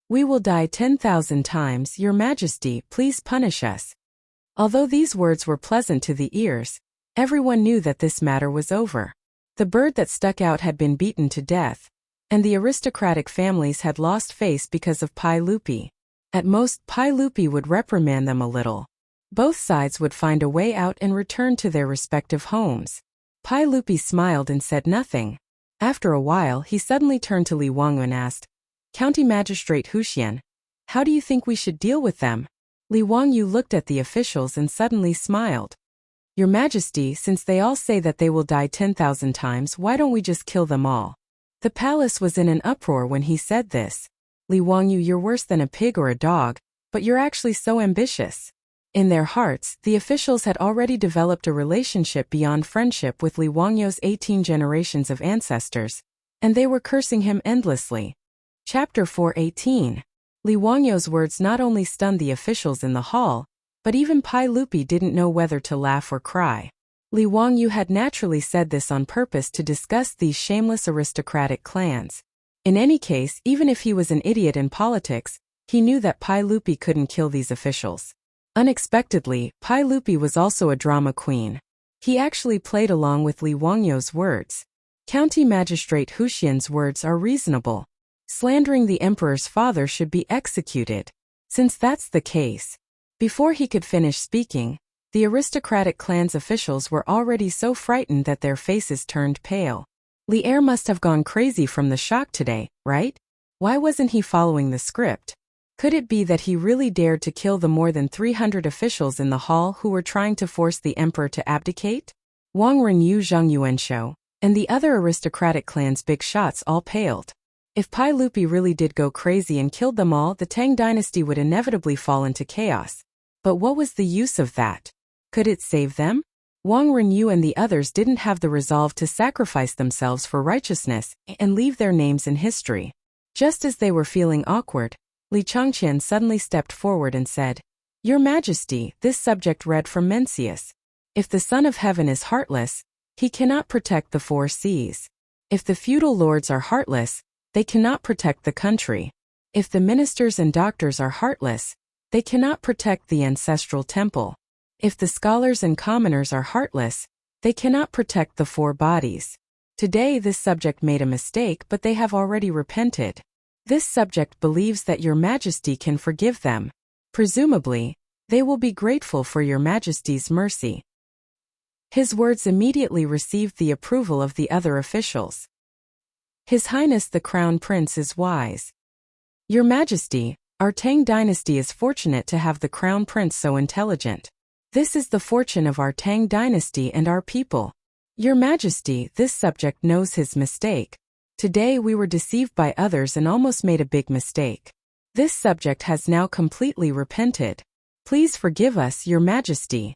We will die 10,000 times, Your Majesty, please punish us. Although these words were pleasant to the ears, everyone knew that this matter was over. The bird that stuck out had been beaten to death, and the aristocratic families had lost face because of Pai Lupi. At most, Pai Lupi would reprimand them a little. Both sides would find a way out and return to their respective homes. Pai Lupi smiled and said nothing. After a while, he suddenly turned to Li Wangyu and asked, County Magistrate Huxian, how do you think we should deal with them? Li Wangyu looked at the officials and suddenly smiled. Your Majesty, since they all say that they will die 10,000 times, why don't we just kill them all? The palace was in an uproar when he said this. Li Wangyu, you're worse than a pig or a dog, but you're actually so ambitious. In their hearts, the officials had already developed a relationship beyond friendship with Li Wangyu's 18 generations of ancestors, and they were cursing him endlessly. Chapter 418. Li Wangyu's words not only stunned the officials in the hall, but even Pai Lupi didn't know whether to laugh or cry. Li Wangyu had naturally said this on purpose to disgust these shameless aristocratic clans. In any case, even if he was an idiot in politics, he knew that Pai Lupi couldn't kill these officials. Unexpectedly, Pai Lupi was also a drama queen. He actually played along with Li Wangyu's words. County Magistrate Hu Xian's words are reasonable. Slandering the emperor's father should be executed. Since that's the case. Before he could finish speaking, the aristocratic clan's officials were already so frightened that their faces turned pale. Li Er must have gone crazy from the shock today, right? Why wasn't he following the script? Could it be that he really dared to kill the more than 300 officials in the hall who were trying to force the emperor to abdicate? Wang Renyu, Zhang Yuanshou, and the other aristocratic clan's big shots all paled. If Pai Lupi really did go crazy and killed them all, the Tang dynasty would inevitably fall into chaos. But what was the use of that? Could it save them? Wang Renyu and the others didn't have the resolve to sacrifice themselves for righteousness and leave their names in history. Just as they were feeling awkward, Li Changqian suddenly stepped forward and said, "Your Majesty, this subject read from Mencius. If the Son of Heaven is heartless, he cannot protect the four seas. If the feudal lords are heartless, they cannot protect the country. If the ministers and doctors are heartless, they cannot protect the ancestral temple. If the scholars and commoners are heartless, they cannot protect the four bodies. Today this subject made a mistake, but they have already repented. This subject believes that your Majesty can forgive them. Presumably, they will be grateful for your Majesty's mercy." His words immediately received the approval of the other officials. His Highness the Crown Prince is wise. Your Majesty, our Tang dynasty is fortunate to have the Crown Prince so intelligent. This is the fortune of our Tang dynasty and our people. Your Majesty, this subject knows his mistake. Today we were deceived by others and almost made a big mistake. This subject has now completely repented. Please forgive us, Your Majesty.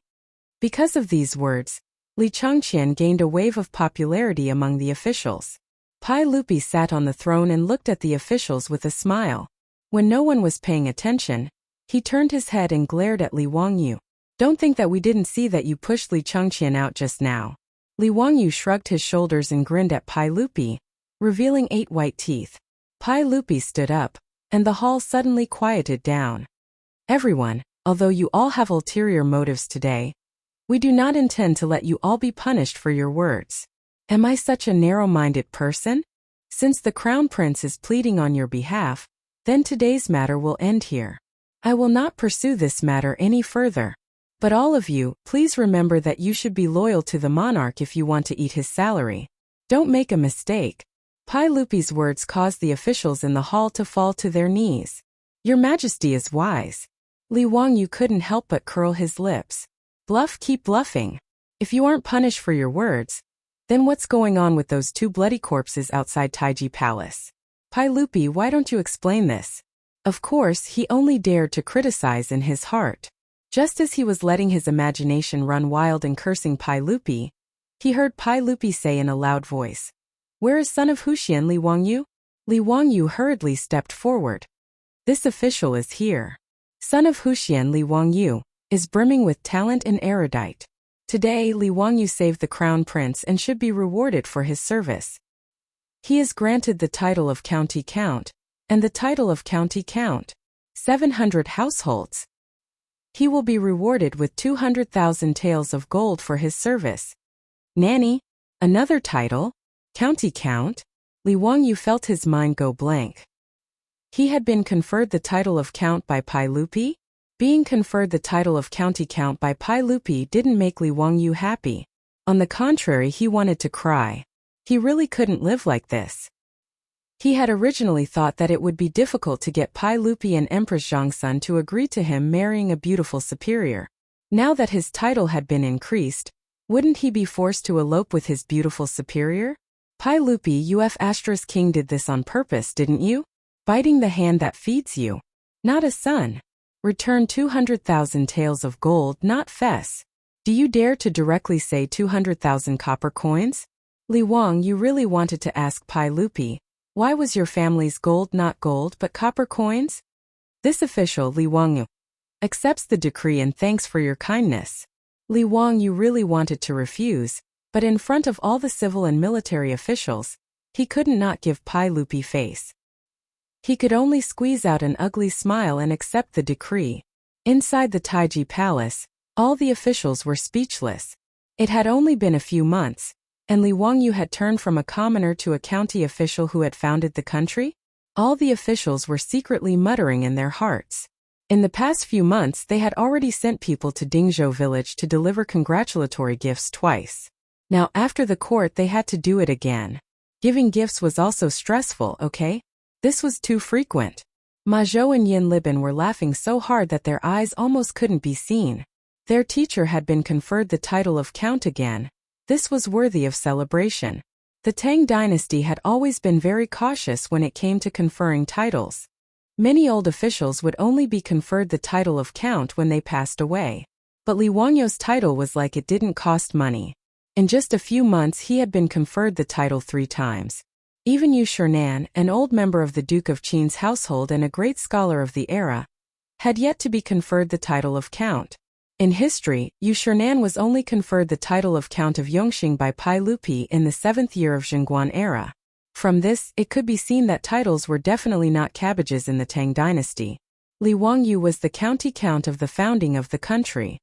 Because of these words, Li Changqian gained a wave of popularity among the officials. Pai Lupi sat on the throne and looked at the officials with a smile. When no one was paying attention, he turned his head and glared at Li Wangyu. "Don't think that we didn't see that you pushed Li Changqian out just now." Li Wangyu shrugged his shoulders and grinned at Pai Lupi, revealing 8 white teeth. Pai Lupi stood up, and the hall suddenly quieted down. "Everyone, although you all have ulterior motives today, we do not intend to let you all be punished for your words. Am I such a narrow-minded person? Since the Crown Prince is pleading on your behalf, then today's matter will end here. I will not pursue this matter any further. But all of you, please remember that you should be loyal to the monarch if you want to eat his salary. Don't make a mistake." Pai Lupi's words caused the officials in the hall to fall to their knees. "Your Majesty is wise." Li Wangyu couldn't help but curl his lips. "Bluff, keep bluffing. If you aren't punished for your words, then what's going on with those 2 bloody corpses outside Taiji Palace? Pai Lupi, why don't you explain this?" Of course, he only dared to criticize in his heart. Just as he was letting his imagination run wild and cursing Pai Lupi, he heard Pai Lupi say in a loud voice, "Where is Son of Hu Xian, Li Wangyu?" Li Wangyu hurriedly stepped forward. "This official is here. Son of Hu Xian, Li Wangyu, is brimming with talent and erudite. Today, Li Wangyu saved the Crown Prince and should be rewarded for his service. He is granted the title of County Count, and the title of County Count, 700 households. He will be rewarded with 200,000 taels of gold for his service." "Nanny, another title? County Count?" Li Wangyu felt his mind go blank. He had been conferred the title of Count by Pai Lupi? Being conferred the title of County Count by Pai Lupi didn't make Li Wangyu happy. On the contrary, he wanted to cry. He really couldn't live like this. He had originally thought that it would be difficult to get Pai Lupi and Empress Zhongsun to agree to him marrying a beautiful superior. Now that his title had been increased, wouldn't he be forced to elope with his beautiful superior? Pai Lupi, King did this on purpose, didn't you? Biting the hand that feeds you. Not a son. Return 200,000 taels of gold, not fess. Do you dare to directly say 200,000 copper coins? Li Wang, you really wanted to ask Pai Lupi, why was your family's gold not gold but copper coins? This official, Li Wangyu, accepts the decree and thanks for your kindness. Li Wangyu really wanted to refuse, but in front of all the civil and military officials, he couldn't not give Pai Lupi face. He could only squeeze out an ugly smile and accept the decree. Inside the Taiji Palace, all the officials were speechless. It had only been a few months, and Li Wangyu had turned from a commoner to a county official who had founded the country? All the officials were secretly muttering in their hearts. In the past few months they had already sent people to Dingzhou village to deliver congratulatory gifts twice. Now after the court they had to do it again. Giving gifts was also stressful, okay? This was too frequent. Ma Zhou and Yin Libin were laughing so hard that their eyes almost couldn't be seen. Their teacher had been conferred the title of Count again. This was worthy of celebration. The Tang dynasty had always been very cautious when it came to conferring titles. Many old officials would only be conferred the title of Count when they passed away. But Li Wangyu's title was like it didn't cost money. In just a few months he had been conferred the title 3 times. Even Yu Shernan, an old member of the Duke of Qin's household and a great scholar of the era, had yet to be conferred the title of Count. In history, Yu Shernan was only conferred the title of Count of Yongxing by Pai Lupi in the 7th year of Zhenguan era. From this, it could be seen that titles were definitely not cabbages in the Tang dynasty. Li Wangyu was the county count of the founding of the country.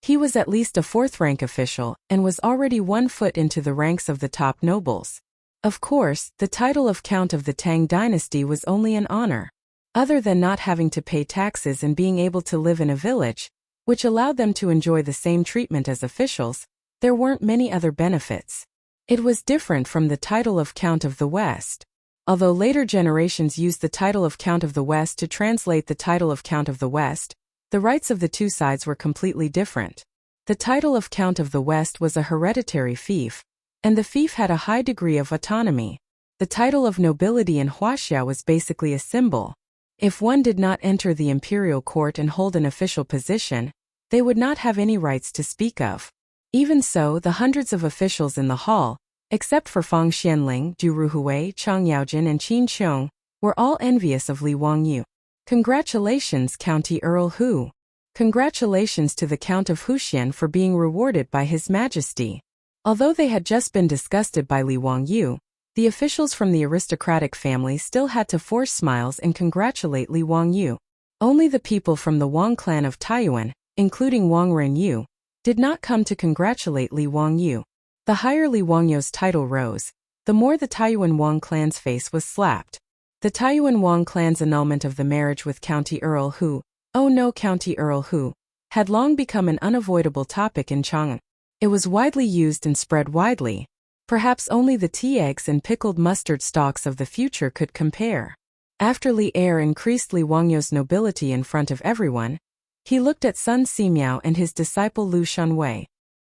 He was at least a 4th-rank official, and was already 1 foot into the ranks of the top nobles. Of course, the title of Count of the Tang dynasty was only an honor. Other than not having to pay taxes and being able to live in a village, which allowed them to enjoy the same treatment as officials, there weren't many other benefits. It was different from the title of Count of the West. Although later generations used the title of Count of the West to translate the title of Count of the West, the rights of the two sides were completely different. The title of Count of the West was a hereditary fief, and the fief had a high degree of autonomy. The title of nobility in Huaxia was basically a symbol. If one did not enter the imperial court and hold an official position, they would not have any rights to speak of. Even so, the hundreds of officials in the hall, except for Fang Xianling, Zhu Ruhui, Chang Yaojin and Qin Qiong, were all envious of Li Wangyu. Congratulations, County Earl Hu. Congratulations to the Count of Huxian for being rewarded by His Majesty. Although they had just been disgusted by Li Wangyu, the officials from the aristocratic family still had to force smiles and congratulate Li Wangyu. Only the people from the Wang clan of Taiyuan, including Wang Renyu, did not come to congratulate Li Wangyu. The higher Li Wangyu's title rose, the more the Taiyuan Wang clan's face was slapped. The Taiyuan Wang clan's annulment of the marriage with County Earl Hu, oh no County Earl Hu, had long become an unavoidable topic in Chang'an. It was widely used and spread widely. Perhaps only the tea eggs and pickled mustard stalks of the future could compare. After Li Er increased Li Wangyu's nobility in front of everyone, he looked at Sun Simiao and his disciple Lu Shunwei.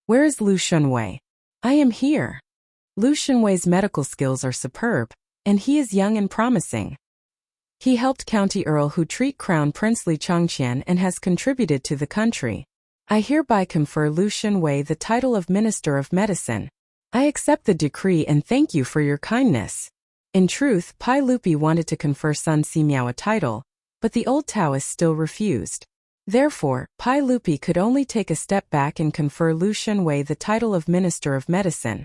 Where is Lu Shunwei? I am here. Lu Shunwei's medical skills are superb, and he is young and promising. He helped County Earl Hu treat Crown Prince Li Changqian and has contributed to the country. I hereby confer Lu Shunwei the title of Minister of Medicine. I accept the decree and thank you for your kindness. In truth, Pai Lupi wanted to confer Sun Simiao a title, but the old Taoist still refused. Therefore, Pai Lupi could only take a step back and confer Lu Shunwei the title of Minister of Medicine.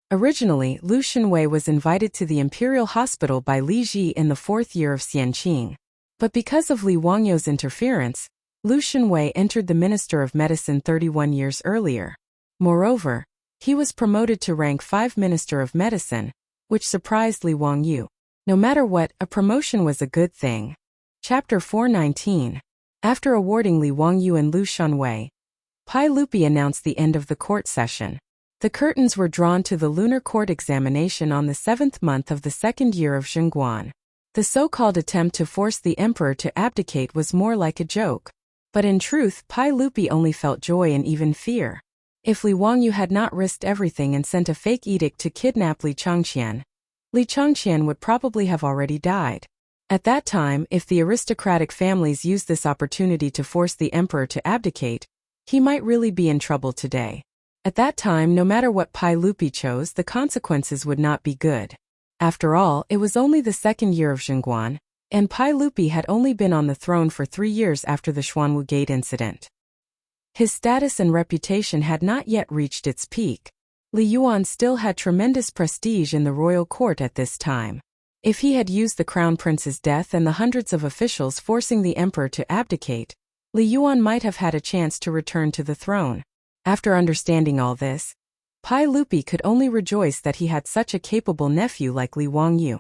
Originally, Lu Shunwei was invited to the Imperial Hospital by Li Ji in the 4th year of Xianqing. But because of Li Wangyu's interference, Lu Shunwei entered the Minister of Medicine 31 years earlier. Moreover, he was promoted to rank 5 Minister of Medicine, which surprised Li Wangyu. No matter what, a promotion was a good thing. Chapter 419. After awarding Li Wangyu and Lu Shunwei, Pai Lupi announced the end of the court session. The curtains were drawn to the lunar court examination on the 7th month of the 2nd year of Zhenguan. The so-called attempt to force the emperor to abdicate was more like a joke. But in truth, Pai Lupi only felt joy and even fear. If Li Wangyu had not risked everything and sent a fake edict to kidnap Li Changqian would probably have already died. At that time, if the aristocratic families used this opportunity to force the emperor to abdicate, he might really be in trouble today. At that time, no matter what Pai Lupi chose, the consequences would not be good. After all, it was only the 2nd year of Zhenguan. and Pai Lupi had only been on the throne for 3 years after the Xuanwu Gate incident. His status and reputation had not yet reached its peak. Li Yuan still had tremendous prestige in the royal court at this time. If he had used the crown prince's death and the hundreds of officials forcing the emperor to abdicate, Li Yuan might have had a chance to return to the throne. After understanding all this, Pai Lupi could only rejoice that he had such a capable nephew like Li Wangyu.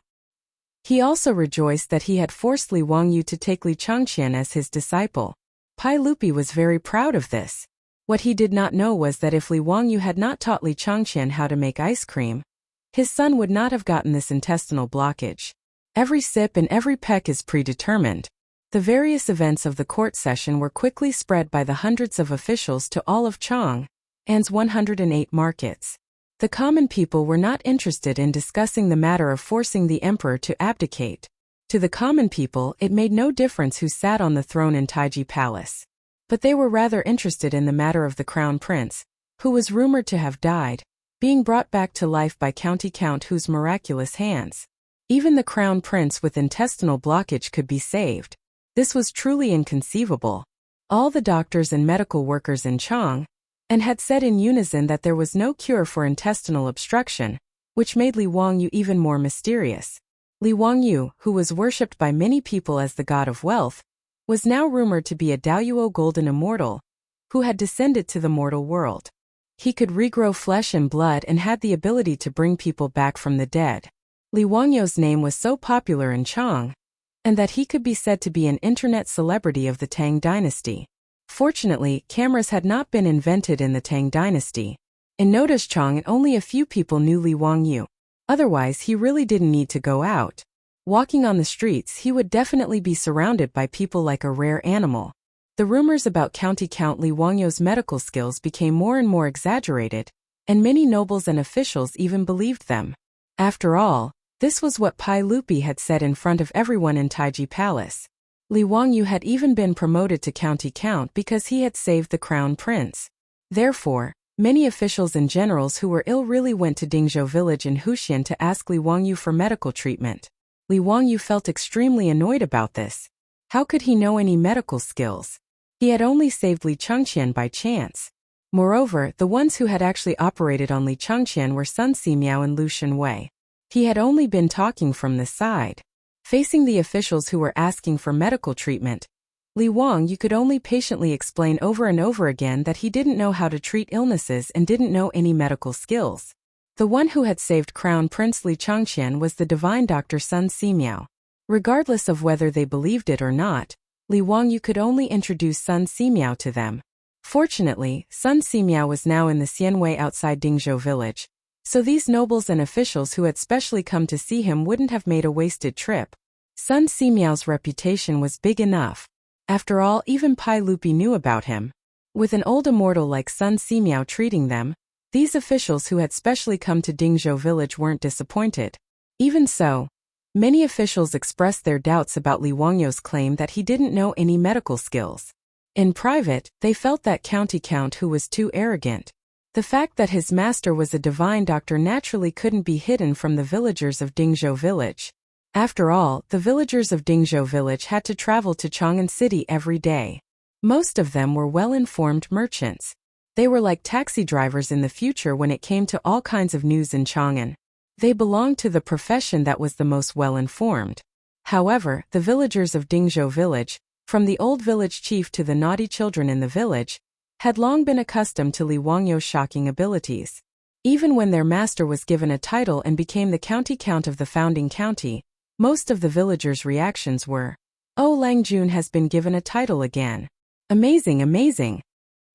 He also rejoiced that he had forced Li Wangyu to take Li Changqian as his disciple. Pai Lupi was very proud of this. What he did not know was that if Li Wangyu had not taught Li Changqian how to make ice cream, his son would not have gotten this intestinal blockage. Every sip and every peck is predetermined. The various events of the court session were quickly spread by the hundreds of officials to all of Chang'an's 108 markets. The common people were not interested in discussing the matter of forcing the emperor to abdicate. To the common people, it made no difference who sat on the throne in Taiji Palace. But they were rather interested in the matter of the crown prince, who was rumored to have died, being brought back to life by County Count Hu's miraculous hands. Even the crown prince with intestinal blockage could be saved. This was truly inconceivable. All the doctors and medical workers in Chang'an had said in unison that there was no cure for intestinal obstruction, which made Li Wangyu even more mysterious. Li Wangyu, who was worshipped by many people as the god of wealth, was now rumored to be a Daoyuo golden immortal, who had descended to the mortal world. He could regrow flesh and blood and had the ability to bring people back from the dead. Li Wangyu's name was so popular in Chang'an, and that he could be said to be an internet celebrity of the Tang dynasty. Fortunately, cameras had not been invented in the Tang dynasty. In Notice Chang'an, only a few people knew Li Wangyu. Otherwise, he really didn't need to go out. Walking on the streets, he would definitely be surrounded by people like a rare animal. The rumors about County Count Li Wangyu's medical skills became more and more exaggerated, and many nobles and officials even believed them. After all, this was what Pai Lupi had said in front of everyone in Taiji Palace. Li Wangyu had even been promoted to County Count because he had saved the crown prince. Therefore, many officials and generals who were ill really went to Dingzhou village in Huxian to ask Li Wangyu for medical treatment. Li Wangyu felt extremely annoyed about this. How could he know any medical skills? He had only saved Li Changqian by chance. Moreover, the ones who had actually operated on Li Changqian were Sun Simiao and Lu Shenwei. He had only been talking from the side. Facing the officials who were asking for medical treatment, Li Wangyu could only patiently explain over and over again that he didn't know how to treat illnesses and didn't know any medical skills. The one who had saved Crown Prince Li Changqian was the divine doctor Sun Simiao. Regardless of whether they believed it or not, Li Wangyu could only introduce Sun Simiao to them. Fortunately, Sun Simiao was now in the Xianwei outside Dingzhou village, so these nobles and officials who had specially come to see him wouldn't have made a wasted trip. Sun Simiao's reputation was big enough. After all, even Pai Lupi knew about him. With an old immortal like Sun Simiao treating them, these officials who had specially come to Dingzhou village weren't disappointed. Even so, many officials expressed their doubts about Li Wangyu's claim that he didn't know any medical skills. In private, they felt that County Count Hu was too arrogant. The fact that his master was a divine doctor naturally couldn't be hidden from the villagers of Dingzhou village. After all, the villagers of Dingzhou village had to travel to Chang'an City every day. Most of them were well-informed merchants. They were like taxi drivers in the future when it came to all kinds of news in Chang'an. They belonged to the profession that was the most well-informed. However, the villagers of Dingzhou village, from the old village chief to the naughty children in the village, had long been accustomed to Li Wangyu's shocking abilities. Even when their master was given a title and became the county count of the founding county, most of the villagers' reactions were, "Oh, Lang Jun has been given a title again. Amazing, amazing."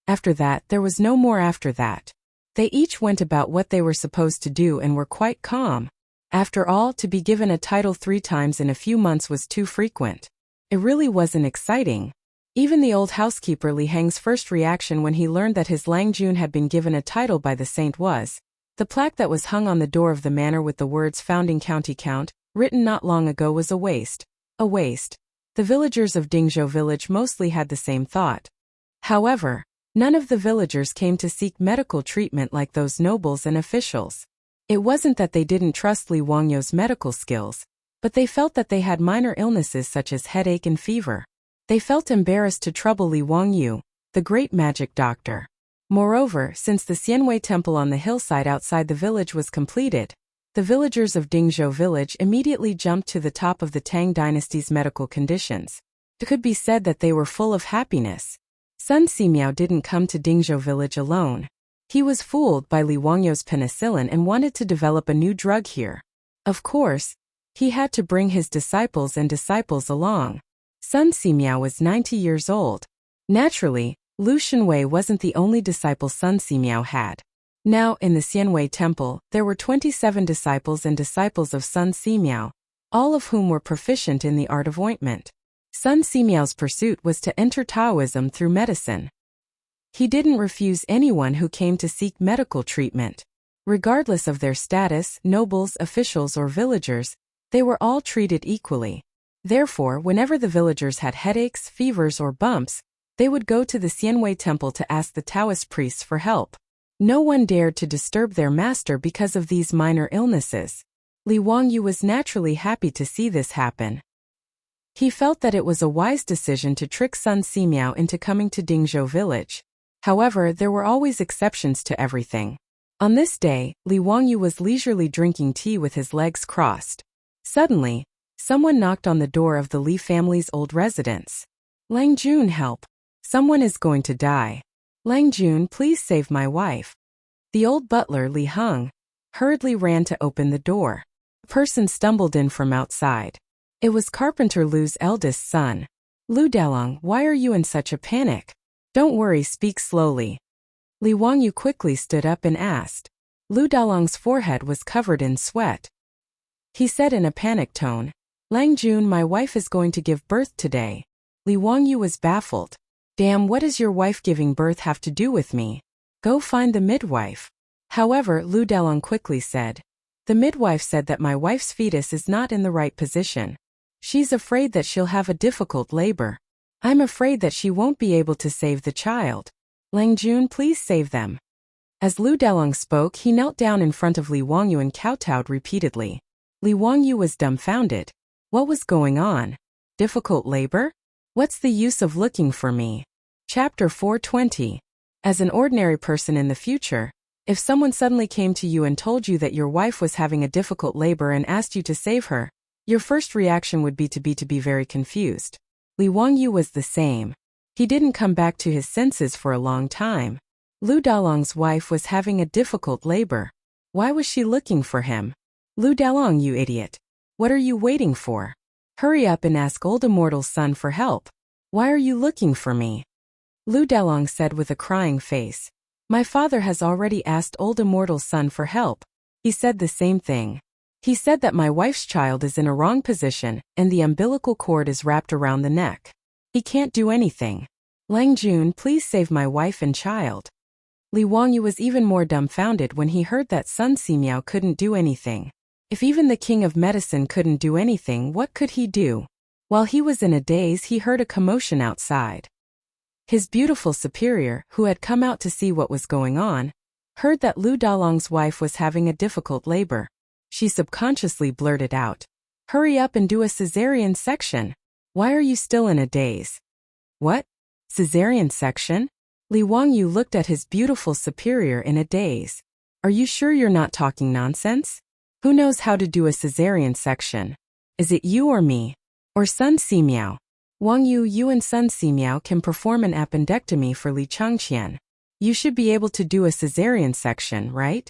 After that, there was no more after that. They each went about what they were supposed to do and were quite calm. After all, to be given a title 3 times in a few months was too frequent. It really wasn't exciting. Even the old housekeeper Li Heng's first reaction when he learned that his Lang Jun had been given a title by the saint was, the plaque that was hung on the door of the manor with the words Founding County Count, written not long ago, was a waste. A waste. The villagers of Dingzhou village mostly had the same thought. However, none of the villagers came to seek medical treatment like those nobles and officials. It wasn't that they didn't trust Li Wangyu's medical skills, but they felt that they had minor illnesses such as headache and fever. They felt embarrassed to trouble Li Wangyu, the great magic doctor. Moreover, since the Xianwei temple on the hillside outside the village was completed, the villagers of Dingzhou village immediately jumped to the top of the Tang dynasty's medical conditions. It could be said that they were full of happiness. Sun Simiao didn't come to Dingzhou village alone. He was fooled by Li Wangyu's penicillin and wanted to develop a new drug here. Of course, he had to bring his disciples along. Sun Simiao was 90 years old. Naturally, Lu Shenwei wasn't the only disciple Sun Simiao had. Now, in the Xianwei temple, there were 27 disciples of Sun Simiao, all of whom were proficient in the art of ointment. Sun Simiao's pursuit was to enter Taoism through medicine. He didn't refuse anyone who came to seek medical treatment. Regardless of their status, nobles, officials, or villagers, they were all treated equally. Therefore, whenever the villagers had headaches, fevers, or bumps, they would go to the Xianwei temple to ask the Taoist priests for help. No one dared to disturb their master because of these minor illnesses. Li Wangyu was naturally happy to see this happen. He felt that it was a wise decision to trick Sun Simiao into coming to Dingzhou village. However, there were always exceptions to everything. On this day, Li Wangyu was leisurely drinking tea with his legs crossed. Suddenly, someone knocked on the door of the Li family's old residence. Lang Jun, help! Someone is going to die. Lang Jun, please save my wife. The old butler, Li Heng, hurriedly ran to open the door. A person stumbled in from outside. It was Carpenter Lu's eldest son. Lu Dalong, why are you in such a panic? Don't worry, speak slowly. Li Wangyu quickly stood up and asked. Lu Dalong's forehead was covered in sweat. He said in a panicked tone, Lang Jun, my wife is going to give birth today. Li Wangyu was baffled. Damn, what does your wife giving birth have to do with me? Go find the midwife. However, Lu Dalong quickly said, the midwife said that my wife's fetus is not in the right position. She's afraid that she'll have a difficult labor. I'm afraid that she won't be able to save the child. Lang Jun, please save them. As Lu Dalong spoke, he knelt down in front of Li Wangyu and kowtowed repeatedly. Li Wangyu was dumbfounded. What was going on? Difficult labor? What's the use of looking for me? Chapter 420. As an ordinary person in the future, if someone suddenly came to you and told you that your wife was having a difficult labor and asked you to save her, your first reaction would be to be very confused. Li Wangyu was the same. He didn't come back to his senses for a long time. Lu Dalong's wife was having a difficult labor. Why was she looking for him? Lu Dalong, you idiot. What are you waiting for? Hurry up and ask old immortal's son for help. Why are you looking for me? Lu Dalong said with a crying face. My father has already asked old immortal's son for help. He said the same thing. He said that my wife's child is in a wrong position and the umbilical cord is wrapped around the neck. He can't do anything. Lang Jun, please save my wife and child. Li Wangyu was even more dumbfounded when he heard that Sun Simiao couldn't do anything. If even the king of medicine couldn't do anything, what could he do? While he was in a daze, he heard a commotion outside. His beautiful superior, who had come out to see what was going on, heard that Lu Dalong's wife was having a difficult labor. She subconsciously blurted out, hurry up and do a cesarean section. Why are you still in a daze? What? Cesarean section? Li Wangyu looked at his beautiful superior in a daze. Are you sure you're not talking nonsense? Who knows how to do a cesarean section? Is it you or me? Or Sun Simiao? Wangyu, you and Sun Simiao can perform an appendectomy for Li Changqian. You should be able to do a cesarean section, right?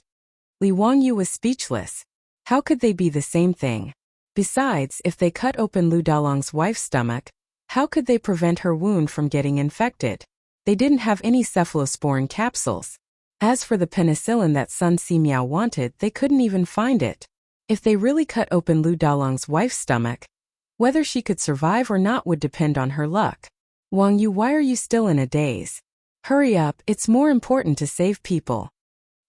Li Wangyu was speechless. How could they be the same thing? Besides, if they cut open Lu Dalong's wife's stomach, how could they prevent her wound from getting infected? They didn't have any cephalosporin capsules. As for the penicillin that Sun Simiao wanted, they couldn't even find it. If they really cut open Lu Dalong's wife's stomach, whether she could survive or not would depend on her luck. Wangyu, why are you still in a daze? Hurry up, it's more important to save people.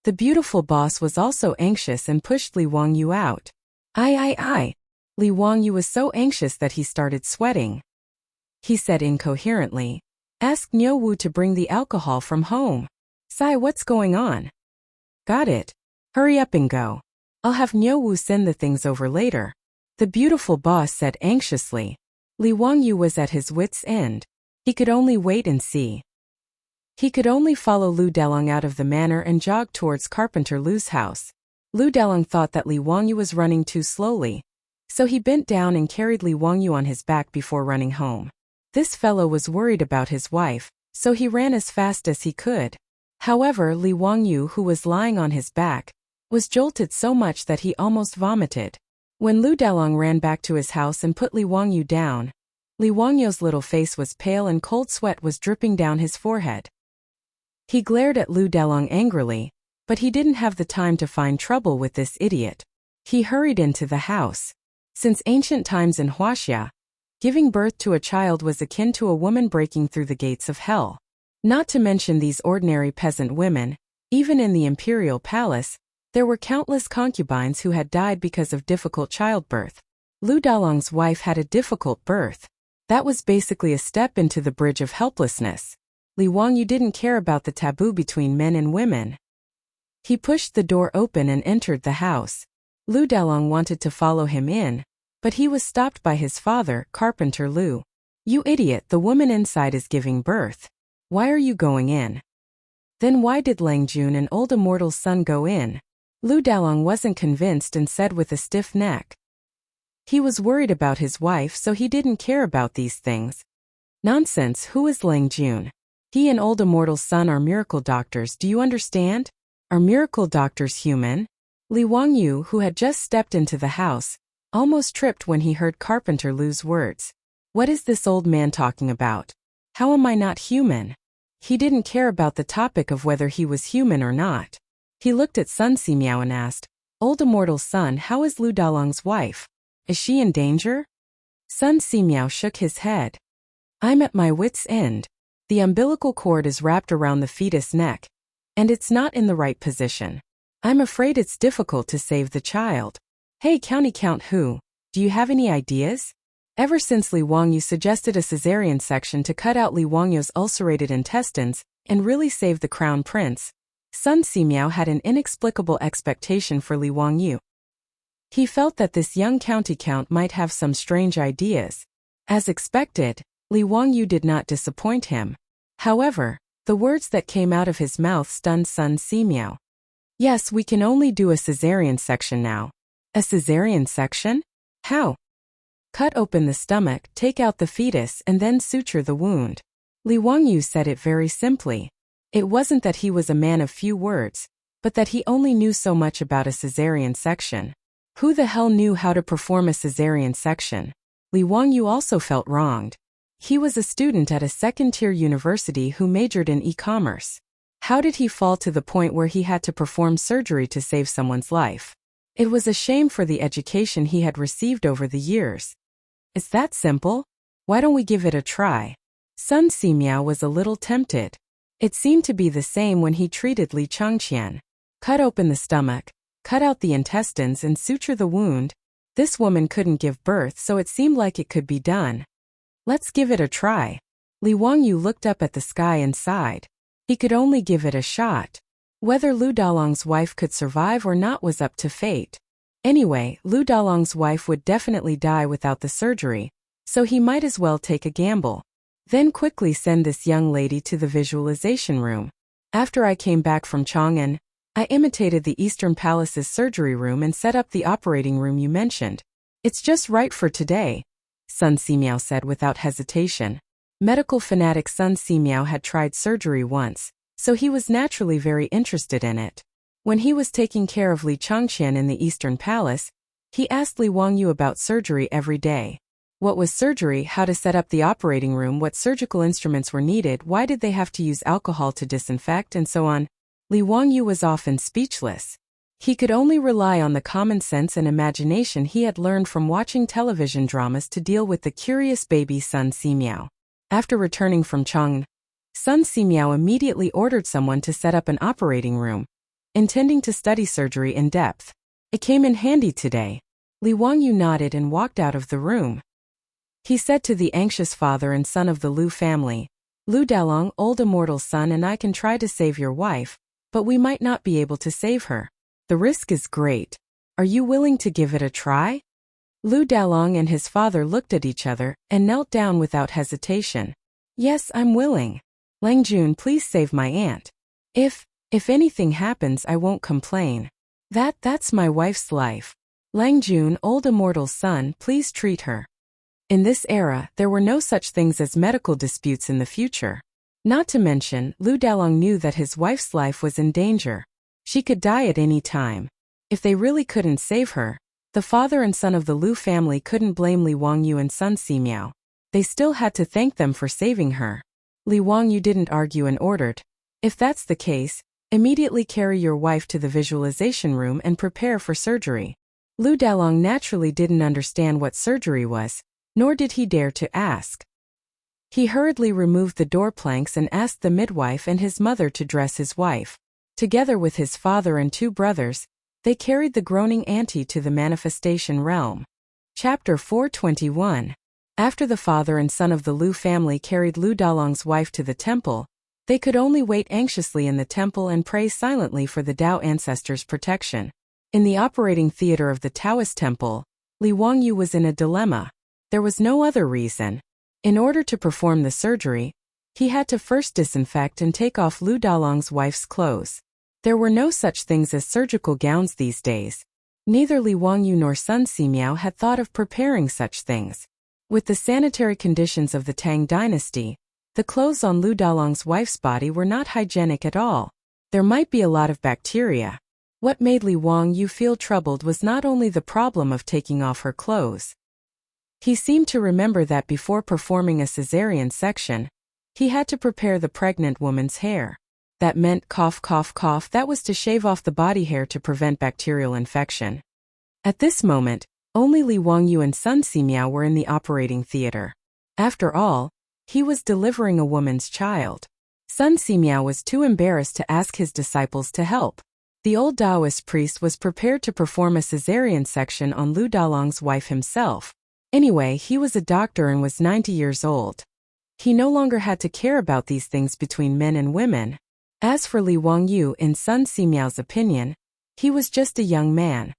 The beautiful boss was also anxious and pushed Li Wangyu out. I. Li Wangyu was so anxious that he started sweating. He said incoherently, ask Niu Wu to bring the alcohol from home. Sai, what's going on? Got it. Hurry up and go. I'll have Niu Wu send the things over later. the beautiful boss said anxiously. Li Wangyu was at his wits' end. He could only wait and see. He could only follow Lu Delong out of the manor and jog towards Carpenter Lu's house. Lu Delong thought that Li Wangyu was running too slowly, so he bent down and carried Li Wangyu on his back before running home. This fellow was worried about his wife, so he ran as fast as he could. However, Li Wangyu, who was lying on his back, was jolted so much that he almost vomited. When Lu Delong ran back to his house and put Li Wangyu down, Li Wangyu's little face was pale and cold sweat was dripping down his forehead. He glared at Lu Delong angrily, but he didn't have the time to find trouble with this idiot. He hurried into the house. Since ancient times in Huaxia, giving birth to a child was akin to a woman breaking through the gates of hell. Not to mention these ordinary peasant women, even in the imperial palace, there were countless concubines who had died because of difficult childbirth. Lu Dalong's wife had a difficult birth. That was basically a step into the bridge of helplessness. Li Wangyu didn't care about the taboo between men and women. He pushed the door open and entered the house. Lu Delong wanted to follow him in, but he was stopped by his father, Carpenter Lu. "You idiot, the woman inside is giving birth. Why are you going in?" "Then why did Lang Jun and old immortal's son go in?" Lu Dalong wasn't convinced and said with a stiff neck. He was worried about his wife, so he didn't care about these things. "Nonsense, who is Lang Jun? He and old immortal's son are miracle doctors, do you understand? Are miracle doctors human?" Li Wangyu, who had just stepped into the house, almost tripped when he heard Carpenter Lu's words. What is this old man talking about? How am I not human? He didn't care about the topic of whether he was human or not. He looked at Sun Simiao and asked, "Old immortal's son, how is Lu Dalong's wife? Is she in danger?" Sun Simiao shook his head. "I'm at my wit's end. The umbilical cord is wrapped around the fetus neck, and it's not in the right position. I'm afraid it's difficult to save the child. Hey, County Count Hu, do you have any ideas?" Ever since Li Wangyu suggested a cesarean section to cut out Li Wangyu's ulcerated intestines and really save the crown prince, Sun Simiao had an inexplicable expectation for Li Wangyu. He felt that this young county count might have some strange ideas. As expected, Li Wangyu did not disappoint him. However, the words that came out of his mouth stunned Sun Simiao. "Yes, we can only do a cesarean section now." "A cesarean section? How?" "Cut open the stomach, take out the fetus, and then suture the wound." Li Wangyu said it very simply. It wasn't that he was a man of few words, but that he only knew so much about a cesarean section. Who the hell knew how to perform a cesarean section? Li Wangyu also felt wronged. He was a student at a second-tier university who majored in e-commerce. How did he fall to the point where he had to perform surgery to save someone's life? It was a shame for the education he had received over the years. "It's that simple? Why don't we give it a try?" Sun Simiao was a little tempted. It seemed to be the same when he treated Li Changqian. Cut open the stomach, cut out the intestines and suture the wound. This woman couldn't give birth, so it seemed like it could be done. "Let's give it a try." Li Wangyu looked up at the sky and sighed. He could only give it a shot. Whether Lu Dalong's wife could survive or not was up to fate. Anyway, Lu Dalong's wife would definitely die without the surgery, so he might as well take a gamble. Then quickly send this young lady to the visualization room. After I came back from Chang'an, I imitated the Eastern Palace's surgery room and set up the operating room you mentioned. It's just right for today, Sun Simiao said without hesitation. Medical fanatic Sun Simiao had tried surgery once, so he was naturally very interested in it. When he was taking care of Li Changqian in the Eastern Palace, he asked Li Wangyu about surgery every day. What was surgery, how to set up the operating room, what surgical instruments were needed, why did they have to use alcohol to disinfect, and so on. Li Wangyu was often speechless. He could only rely on the common sense and imagination he had learned from watching television dramas to deal with the curious baby Sun Simiao. After returning from Chang'an, Sun Simiao immediately ordered someone to set up an operating room, intending to study surgery in depth. It came in handy today. Li Wangyu nodded and walked out of the room. He said to the anxious father and son of the Lu family, "Lu Dalong, old immortal's son, and I can try to save your wife, but we might not be able to save her. The risk is great. Are you willing to give it a try?" Lu Dalong and his father looked at each other and knelt down without hesitation. Yes, I'm willing. Lang Jun, please save my aunt. If anything happens, I won't complain. That's my wife's life. Lang Jun, old immortal's son, please treat her. In this era, there were no such things as medical disputes in the future. Not to mention, Lu Dalong knew that his wife's life was in danger. She could die at any time. If they really couldn't save her, the father and son of the Lu family couldn't blame Li Wangyu and Sun Simiao. They still had to thank them for saving her. Li Wangyu didn't argue and ordered, if that's the case, immediately carry your wife to the visualization room and prepare for surgery. Lu Dalong naturally didn't understand what surgery was, nor did he dare to ask. He hurriedly removed the door planks and asked the midwife and his mother to dress his wife. Together with his father and 2 brothers, they carried the groaning auntie to the manifestation realm. Chapter 421. After the father and son of the Lu family carried Lu Dalong's wife to the temple, they could only wait anxiously in the temple and pray silently for the Tao ancestors' protection. In the operating theater of the Taoist temple, Li Wangyu was in a dilemma. There was no other reason. In order to perform the surgery, he had to first disinfect and take off Lu Dalong's wife's clothes. There were no such things as surgical gowns these days. Neither Li Wangyu nor Sun Simiao had thought of preparing such things. With the sanitary conditions of the Tang dynasty, the clothes on Lu Dalong's wife's body were not hygienic at all. There might be a lot of bacteria. What made Li Wangyu feel troubled was not only the problem of taking off her clothes. He seemed to remember that before performing a cesarean section, he had to prepare the pregnant woman's hair. That meant cough, cough, cough. That was to shave off the body hair to prevent bacterial infection. At this moment, only Li Wangyu and Sun Simiao were in the operating theater. After all, he was delivering a woman's child. Sun Simiao was too embarrassed to ask his disciples to help. The old Taoist priest was prepared to perform a cesarean section on Lu Dalong's wife himself. Anyway, he was a doctor and was 90 years old. He no longer had to care about these things between men and women. As for Li Wangyu, in Sun Simiao's opinion, he was just a young man.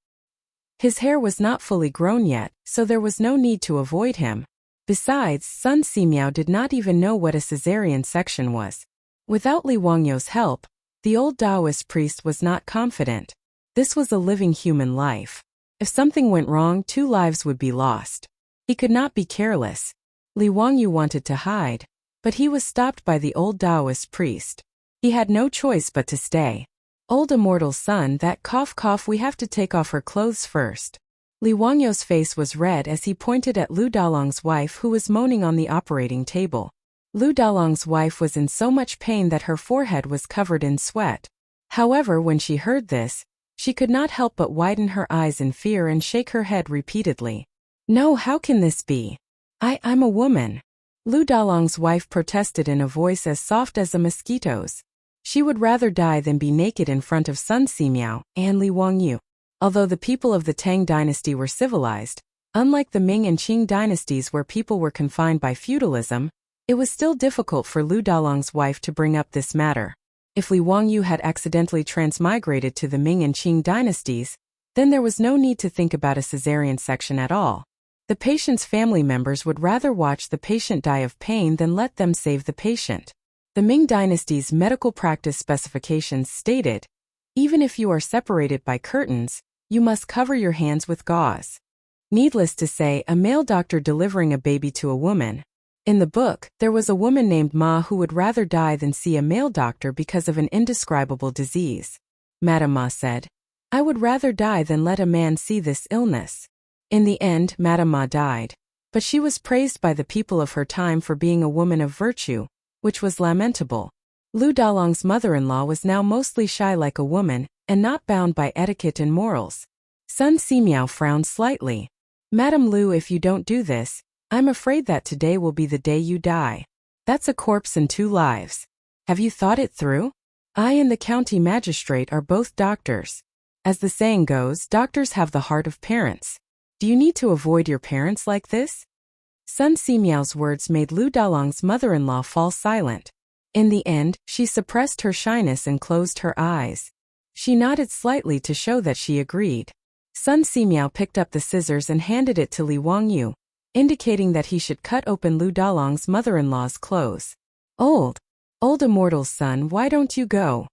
His hair was not fully grown yet, so there was no need to avoid him. Besides, Sun Simiao did not even know what a cesarean section was. Without Li Wangyu's help, the old Taoist priest was not confident. This was a living human life. If something went wrong, 2 lives would be lost. He could not be careless. Li Wangyu wanted to hide, but he was stopped by the old Taoist priest. He had no choice but to stay. Old immortal son, that cough cough, we have to take off her clothes first. Li Wangyu's face was red as he pointed at Lu Dalong's wife who was moaning on the operating table. Lu Dalong's wife was in so much pain that her forehead was covered in sweat. However, when she heard this, she could not help but widen her eyes in fear and shake her head repeatedly. No, how can this be? I'm a woman. Lu Dalong's wife protested in a voice as soft as a mosquito's. She would rather die than be naked in front of Sun Simiao and Li Wangyu. Although the people of the Tang dynasty were civilized, unlike the Ming and Qing dynasties where people were confined by feudalism, it was still difficult for Lu Dalong's wife to bring up this matter. If Li Wangyu had accidentally transmigrated to the Ming and Qing dynasties, then there was no need to think about a cesarean section at all. The patient's family members would rather watch the patient die of pain than let them save the patient. The Ming dynasty's medical practice specifications stated, even if you are separated by curtains, you must cover your hands with gauze. Needless to say, a male doctor delivering a baby to a woman. In the book, there was a woman named Ma who would rather die than see a male doctor because of an indescribable disease. Madame Ma said, I would rather die than let a man see this illness. In the end, Madame Ma died. But she was praised by the people of her time for being a woman of virtue, which was lamentable. Lu Dalong's mother-in-law was now mostly shy like a woman, and not bound by etiquette and morals. Sun Simiao frowned slightly. Madame Lu, if you don't do this, I'm afraid that today will be the day you die. That's a corpse and 2 lives. Have you thought it through? I and the county magistrate are both doctors. As the saying goes, doctors have the heart of parents. Do you need to avoid your parents like this? Sun Simiao's words made Lu Dalong's mother-in-law fall silent. In the end, she suppressed her shyness and closed her eyes. She nodded slightly to show that she agreed. Sun Simiao picked up the scissors and handed it to Li Wangyu, indicating that he should cut open Lu Dalong's mother-in-law's clothes. Old immortal's son, why don't you go?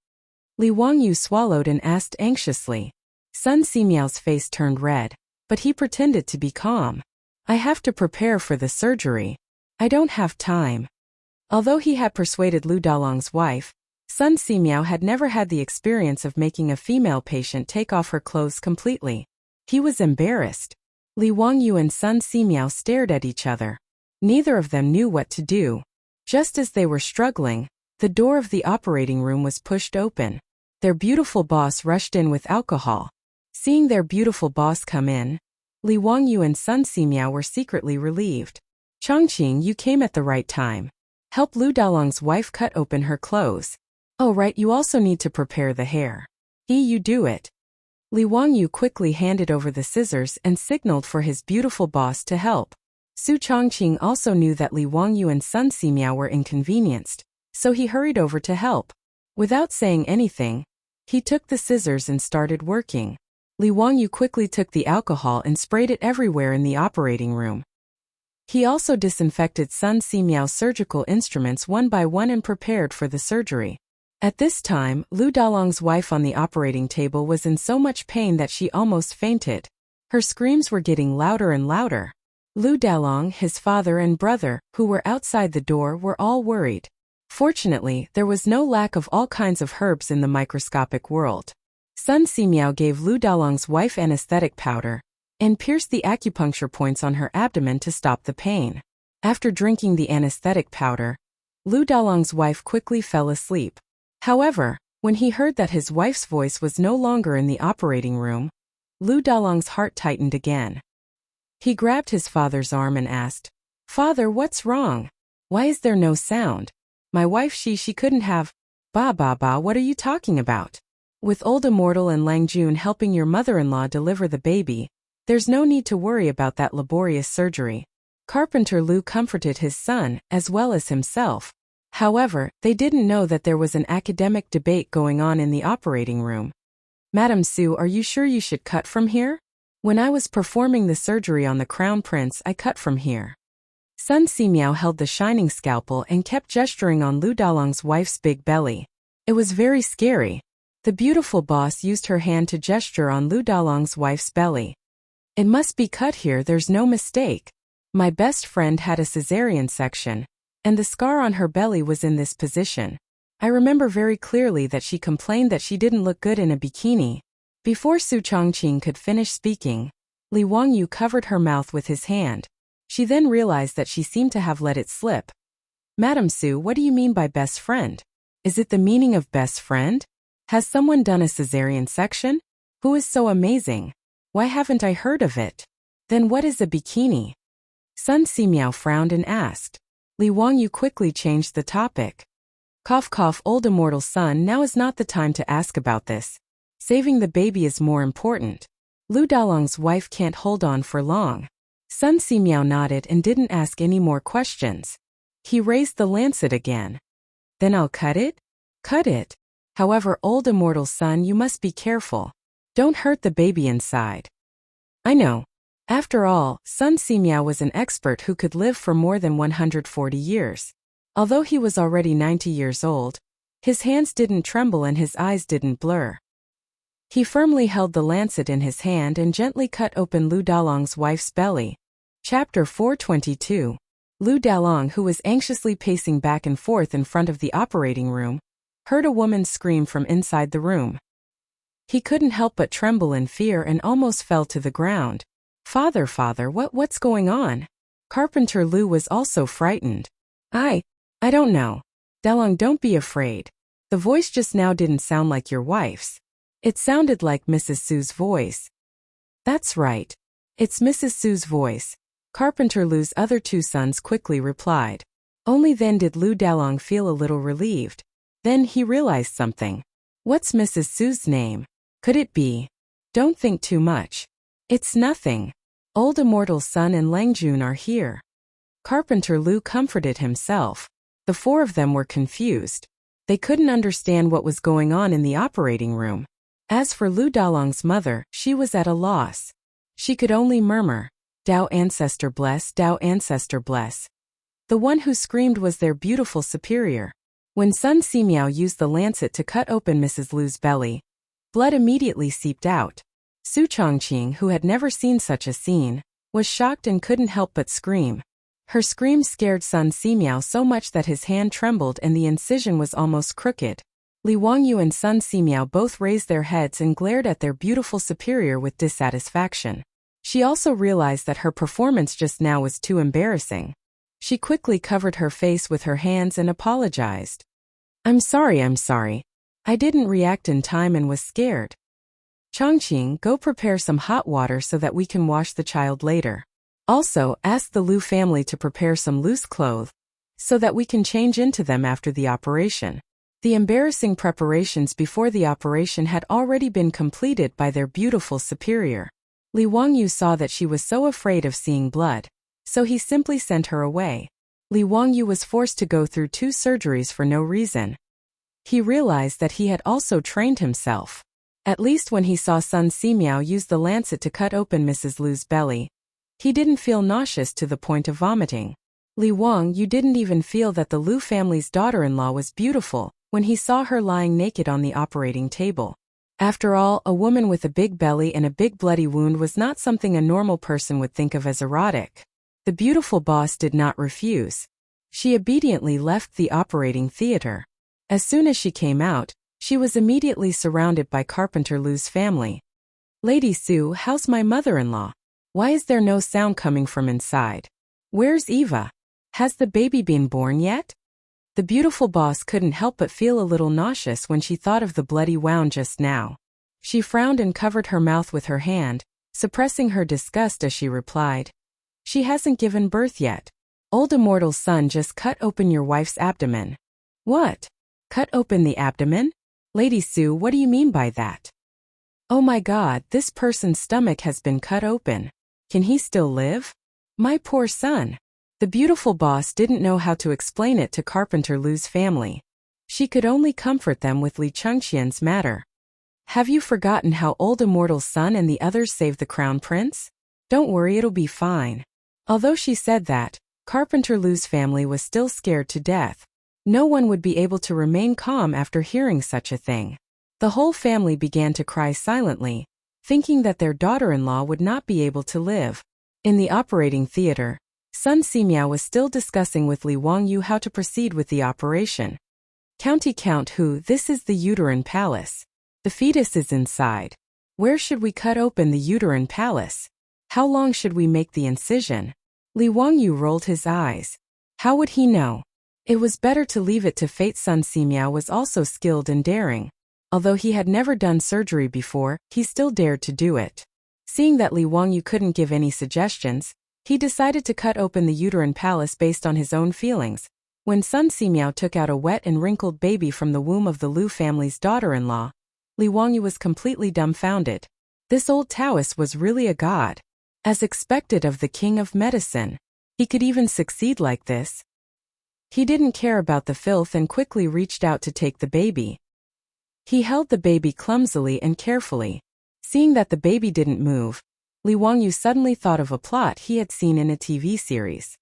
Li Wangyu swallowed and asked anxiously. Sun Simiao's face turned red, but he pretended to be calm. I have to prepare for the surgery. I don't have time. Although he had persuaded Lu Dalong's wife, Sun Simiao had never had the experience of making a female patient take off her clothes completely. He was embarrassed. Li Wangyu and Sun Simiao stared at each other. Neither of them knew what to do. Just as they were struggling, the door of the operating room was pushed open. Their beautiful boss rushed in with alcohol. Seeing their beautiful boss come in, Li Wangyu and Sun Simiao were secretly relieved. Chongqing, you came at the right time. Help Lu Dalong's wife cut open her clothes. Oh right, you also need to prepare the hair. You do it. Li Wangyu quickly handed over the scissors and signaled for his beautiful boss to help. Su Chongqing also knew that Li Wangyu and Sun Simiao were inconvenienced, so he hurried over to help. Without saying anything, he took the scissors and started working. Li Wangyu quickly took the alcohol and sprayed it everywhere in the operating room. He also disinfected Sun Simiao's surgical instruments one by one and prepared for the surgery. At this time, Lu Dalong's wife on the operating table was in so much pain that she almost fainted. Her screams were getting louder and louder. Lu Dalong, his father and brother, who were outside the door, were all worried. Fortunately, there was no lack of all kinds of herbs in the microscopic world. Sun Simiao gave Lu Dalong's wife anesthetic powder and pierced the acupuncture points on her abdomen to stop the pain. After drinking the anesthetic powder, Lu Dalong's wife quickly fell asleep. However, when he heard that his wife's voice was no longer in the operating room, Lu Dalong's heart tightened again. He grabbed his father's arm and asked, "Father, what's wrong? Why is there no sound? My wife, she couldn't have..." Ba, what are you talking about? With Old Immortal and Lang Jun helping your mother-in-law deliver the baby, there's no need to worry about that laborious surgery. Carpenter Lu comforted his son, as well as himself. However, they didn't know that there was an academic debate going on in the operating room. Madam Su, are you sure you should cut from here? When I was performing the surgery on the Crown Prince, I cut from here. Sun Simiao held the shining scalpel and kept gesturing on Lu Dalong's wife's big belly. It was very scary. The beautiful boss used her hand to gesture on Lu Dalong's wife's belly. It must be cut here, there's no mistake. My best friend had a cesarean section, and the scar on her belly was in this position. I remember very clearly that she complained that she didn't look good in a bikini. Before Su Chongqing could finish speaking, Li Wangyu covered her mouth with his hand. She then realized that she seemed to have let it slip. Madam Su, what do you mean by best friend? Is it the meaning of best friend? Has someone done a cesarean section? Who is so amazing? Why haven't I heard of it? Then what is a bikini? Sun Simiao frowned and asked. Li Wangyu quickly changed the topic. Cough, Old Immortal's son, now is not the time to ask about this. Saving the baby is more important. Lu Dalong's wife can't hold on for long. Sun Simiao nodded and didn't ask any more questions. He raised the lancet again. Then I'll cut it? Cut it. However, Old Immortal's son, you must be careful. Don't hurt the baby inside. I know. After all, Sun Simiao was an expert who could live for more than 140 years. Although he was already 90 years old, his hands didn't tremble and his eyes didn't blur. He firmly held the lancet in his hand and gently cut open Lu Dalong's wife's belly. Chapter 422. Lu Dalong, who was anxiously pacing back and forth in front of the operating room, heard a woman scream from inside the room. He couldn't help but tremble in fear and almost fell to the ground. Father, what's going on? Carpenter Lu was also frightened. I don't know. Dalong, don't be afraid. The voice just now didn't sound like your wife's. It sounded like Mrs. Su's voice. That's right. It's Mrs. Su's voice. Carpenter Lu's other two sons quickly replied. Only then did Lu Dalong feel a little relieved. Then he realized something. What's Mrs. Su's name? Could it be? Don't think too much. It's nothing. Old Immortal's son and Lang Jun are here. Carpenter Lu comforted himself. The four of them were confused. They couldn't understand what was going on in the operating room. As for Lu Dalong's mother, she was at a loss. She could only murmur, "Tao ancestor bless, Tao ancestor bless." The one who screamed was their beautiful superior. When Sun Simiao used the lancet to cut open Mrs. Lu's belly, blood immediately seeped out. Su Chongqing, who had never seen such a scene, was shocked and couldn't help but scream. Her scream scared Sun Simiao so much that his hand trembled and the incision was almost crooked. Li Wangyu and Sun Simiao both raised their heads and glared at their beautiful superior with dissatisfaction. She also realized that her performance just now was too embarrassing. She quickly covered her face with her hands and apologized. I'm sorry. I didn't react in time and was scared. Chongqing, go prepare some hot water so that we can wash the child later. Also, ask the Lu family to prepare some loose clothes so that we can change into them after the operation. The embarrassing preparations before the operation had already been completed by their beautiful superior. Li Wangyu saw that she was so afraid of seeing blood, so he simply sent her away. Li Wangyu was forced to go through 2 surgeries for no reason. He realized that he had also trained himself. At least when he saw Sun Simiao use the lancet to cut open Mrs. Lu's belly, he didn't feel nauseous to the point of vomiting. Li Wang, you didn't even feel that the Lu family's daughter-in-law was beautiful when he saw her lying naked on the operating table. After all, a woman with a big belly and a big bloody wound was not something a normal person would think of as erotic. The beautiful boss did not refuse. She obediently left the operating theater. As soon as she came out, she was immediately surrounded by Carpenter Lu's family. Lady Su, how's my mother-in-law? Why is there no sound coming from inside? Where's Eva? Has the baby been born yet? The beautiful boss couldn't help but feel a little nauseous when she thought of the bloody wound just now. She frowned and covered her mouth with her hand, suppressing her disgust as she replied, She hasn't given birth yet. Old immortal's son just cut open your wife's abdomen. What? Cut open the abdomen? Lady Su, what do you mean by that? Oh my God, this person's stomach has been cut open. Can he still live? My poor son. The beautiful boss didn't know how to explain it to Carpenter Lu's family. She could only comfort them with Li Chengqian's matter. Have you forgotten how old immortal's son and the others saved the crown prince? Don't worry, it'll be fine. Although she said that, Carpenter Lu's family was still scared to death. No one would be able to remain calm after hearing such a thing. The whole family began to cry silently, thinking that their daughter-in-law would not be able to live. In the operating theater, Sun Simiao was still discussing with Li Wangyu how to proceed with the operation. County Count Hu, this is the uterine palace. The fetus is inside. Where should we cut open the uterine palace? How long should we make the incision? Li Wangyu rolled his eyes. How would he know? It was better to leave it to fate. Sun Simiao was also skilled and daring. Although he had never done surgery before, he still dared to do it. Seeing that Li Wangyu couldn't give any suggestions, he decided to cut open the uterine palace based on his own feelings. When Sun Simiao took out a wet and wrinkled baby from the womb of the Lu family's daughter-in-law, Li Wangyu was completely dumbfounded. This old Taoist was really a god. As expected of the king of medicine, he could even succeed like this. He didn't care about the filth and quickly reached out to take the baby. He held the baby clumsily and carefully. Seeing that the baby didn't move, Li Wangyu suddenly thought of a plot he had seen in a TV series.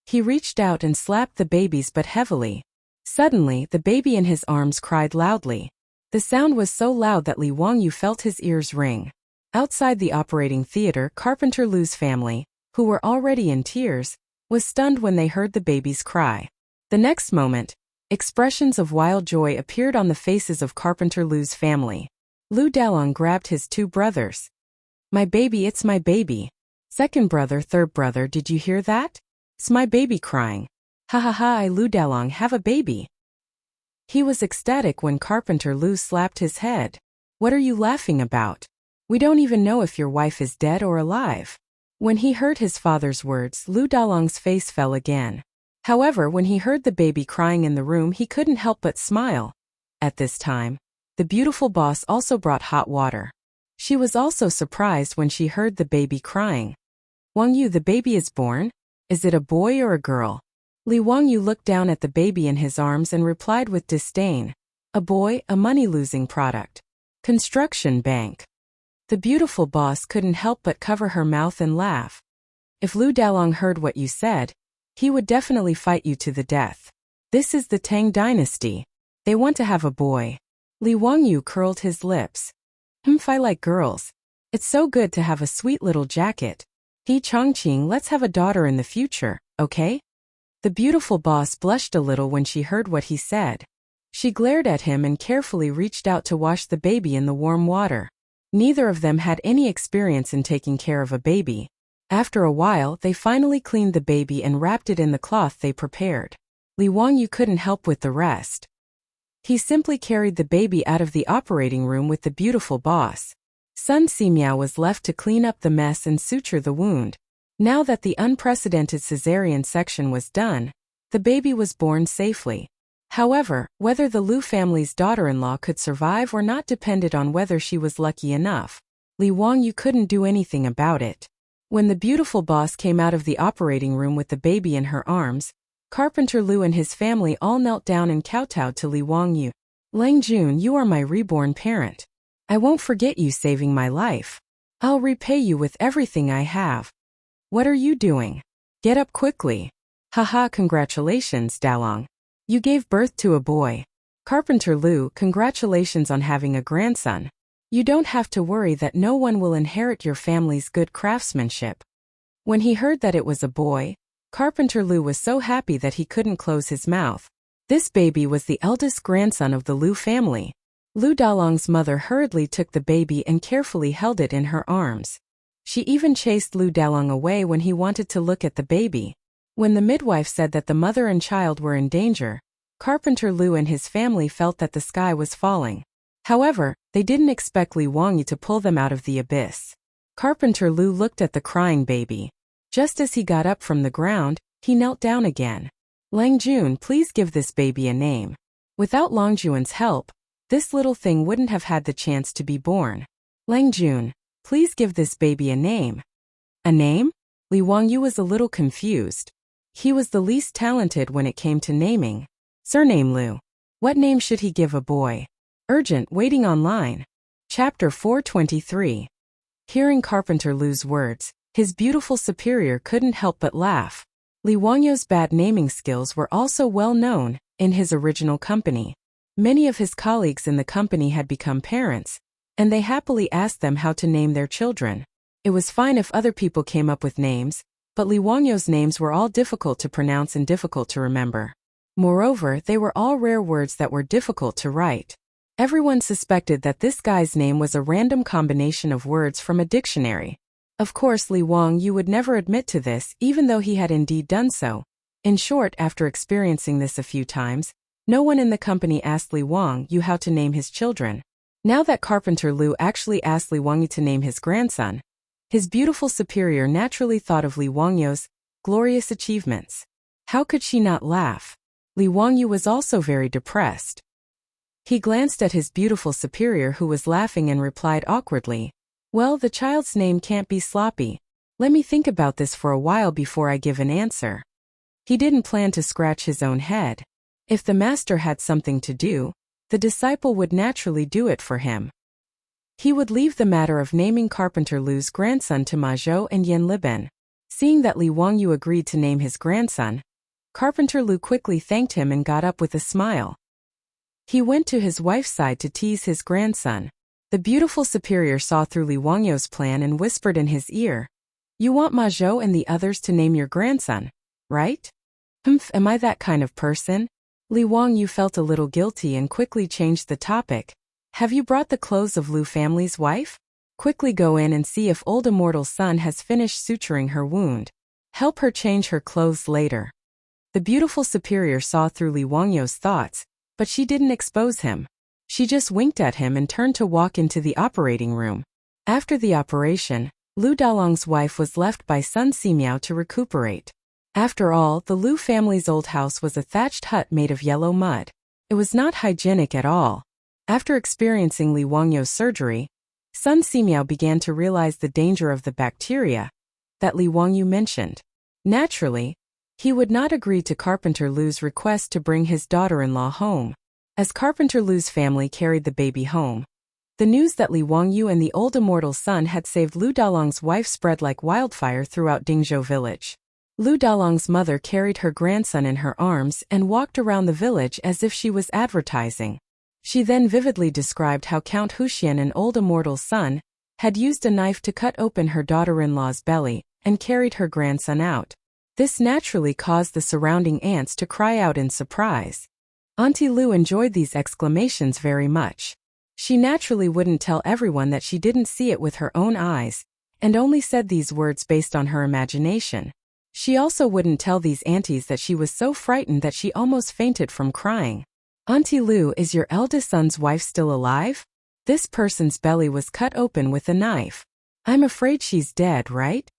He reached out and slapped the baby's butt heavily. Suddenly, the baby in his arms cried loudly. The sound was so loud that Li Wangyu felt his ears ring. Outside the operating theater, Carpenter Lu's family, who were already in tears, was stunned when they heard the baby's cry. The next moment, expressions of wild joy appeared on the faces of Carpenter Lu's family. Lu Dalong grabbed his 2 brothers. My baby, it's my baby. Second brother, third brother, did you hear that? It's my baby crying. Ha ha ha, I Lu Dalong have a baby. He was ecstatic when Carpenter Lu slapped his head. What are you laughing about? We don't even know if your wife is dead or alive. When he heard his father's words, Lu Dalong's face fell again. However, when he heard the baby crying in the room, he couldn't help but smile. At this time, the beautiful boss also brought hot water. She was also surprised when she heard the baby crying. Wangyu, the baby is born? Is it a boy or a girl? Li Wangyu looked down at the baby in his arms and replied with disdain. A boy, a money-losing product. Construction bank. The beautiful boss couldn't help but cover her mouth and laugh. If Lu Dalong heard what you said, he would definitely fight you to the death. This is the Tang dynasty. They want to have a boy. Li Wangyu curled his lips. I like girls. It's so good to have a sweet little jacket. He Chongqing, let's have a daughter in the future, okay? The beautiful boss blushed a little when she heard what he said. She glared at him and carefully reached out to wash the baby in the warm water. Neither of them had any experience in taking care of a baby. After a while, they finally cleaned the baby and wrapped it in the cloth they prepared. Li Wangyu couldn't help with the rest. He simply carried the baby out of the operating room with the beautiful boss. Sun Simiao was left to clean up the mess and suture the wound. Now that the unprecedented cesarean section was done, the baby was born safely. However, whether the Lu family's daughter-in-law could survive or not depended on whether she was lucky enough. Li Wangyu couldn't do anything about it. When the beautiful boss came out of the operating room with the baby in her arms, Carpenter Lu and his family all knelt down and kowtowed to Li Wangyu. Lang Jun, you are my reborn parent. I won't forget you saving my life. I'll repay you with everything I have. What are you doing? Get up quickly. Haha, congratulations, Dalong. You gave birth to a boy. Carpenter Lu, congratulations on having a grandson. You don't have to worry that no one will inherit your family's good craftsmanship. When he heard that it was a boy, Carpenter Lu was so happy that he couldn't close his mouth. This baby was the eldest grandson of the Lu family. Lu Dalong's mother hurriedly took the baby and carefully held it in her arms. She even chased Lu Dalong away when he wanted to look at the baby. When the midwife said that the mother and child were in danger, Carpenter Lu and his family felt that the sky was falling. However, they didn't expect Li Wangyu to pull them out of the abyss. Carpenter Lu looked at the crying baby. Just as he got up from the ground, he knelt down again. Lang Jun, please give this baby a name. Without Lang Jun's help, this little thing wouldn't have had the chance to be born. Lang Jun, please give this baby a name. A name? Li Wangyu was a little confused. He was the least talented when it came to naming. Surname Lu. What name should he give a boy? Urgent, waiting online. Chapter 423. Hearing Carpenter Lu's words, his beautiful superior couldn't help but laugh. Li Wangyu's bad naming skills were also well known in his original company. Many of his colleagues in the company had become parents, and they happily asked them how to name their children. It was fine if other people came up with names, but Li Wangyu's names were all difficult to pronounce and difficult to remember. Moreover, they were all rare words that were difficult to write. Everyone suspected that this guy's name was a random combination of words from a dictionary. Of course, Li Wangyu would never admit to this, even though he had indeed done so. In short, after experiencing this a few times, no one in the company asked Li Wangyu how to name his children. Now that Carpenter Lu actually asked Li Wangyu to name his grandson, his beautiful superior naturally thought of Li Wangyu's glorious achievements. How could she not laugh? Li Wangyu was also very depressed. He glanced at his beautiful superior who was laughing and replied awkwardly, "Well, the child's name can't be sloppy. Let me think about this for a while before I give an answer." He didn't plan to scratch his own head. If the master had something to do, the disciple would naturally do it for him. He would leave the matter of naming Carpenter Lu's grandson to Ma Zhou and Yan Liben. Seeing that Li Wangyu agreed to name his grandson, Carpenter Lu quickly thanked him and got up with a smile. He went to his wife's side to tease his grandson. The beautiful superior saw through Li Wangyu's plan and whispered in his ear, "You want Ma Zhou and the others to name your grandson, right?" Am I that kind of person? Li Wangyu felt a little guilty and quickly changed the topic. "Have you brought the clothes of Lu family's wife? Quickly go in and see if old immortal Sun has finished suturing her wound. Help her change her clothes later." The beautiful superior saw through Li Wangyu's thoughts, but she didn't expose him. She just winked at him and turned to walk into the operating room. After the operation, Lu Dalong's wife was left by Sun Simiao to recuperate. After all, the Lu family's old house was a thatched hut made of yellow mud. It was not hygienic at all. After experiencing Li Wangyu's surgery, Sun Simiao began to realize the danger of the bacteria that Li Wangyu mentioned. Naturally, he would not agree to Carpenter Lu's request to bring his daughter-in-law home. As Carpenter Lu's family carried the baby home, the The news that Li Wangyu and the old immortal son had saved Lu Dalong's wife spread like wildfire throughout Dingzhou village. Lu Dalong's mother carried her grandson in her arms and walked around the village as if she was advertising. She then vividly described how Count Huxian, an old immortal son, had used a knife to cut open her daughter-in-law's belly and carried her grandson out. This naturally caused the surrounding aunts to cry out in surprise. Auntie Lu enjoyed these exclamations very much. She naturally wouldn't tell everyone that she didn't see it with her own eyes, and only said these words based on her imagination. She also wouldn't tell these aunties that she was so frightened that she almost fainted from crying. Auntie Lu, is your eldest son's wife still alive? This person's belly was cut open with a knife. I'm afraid she's dead, right?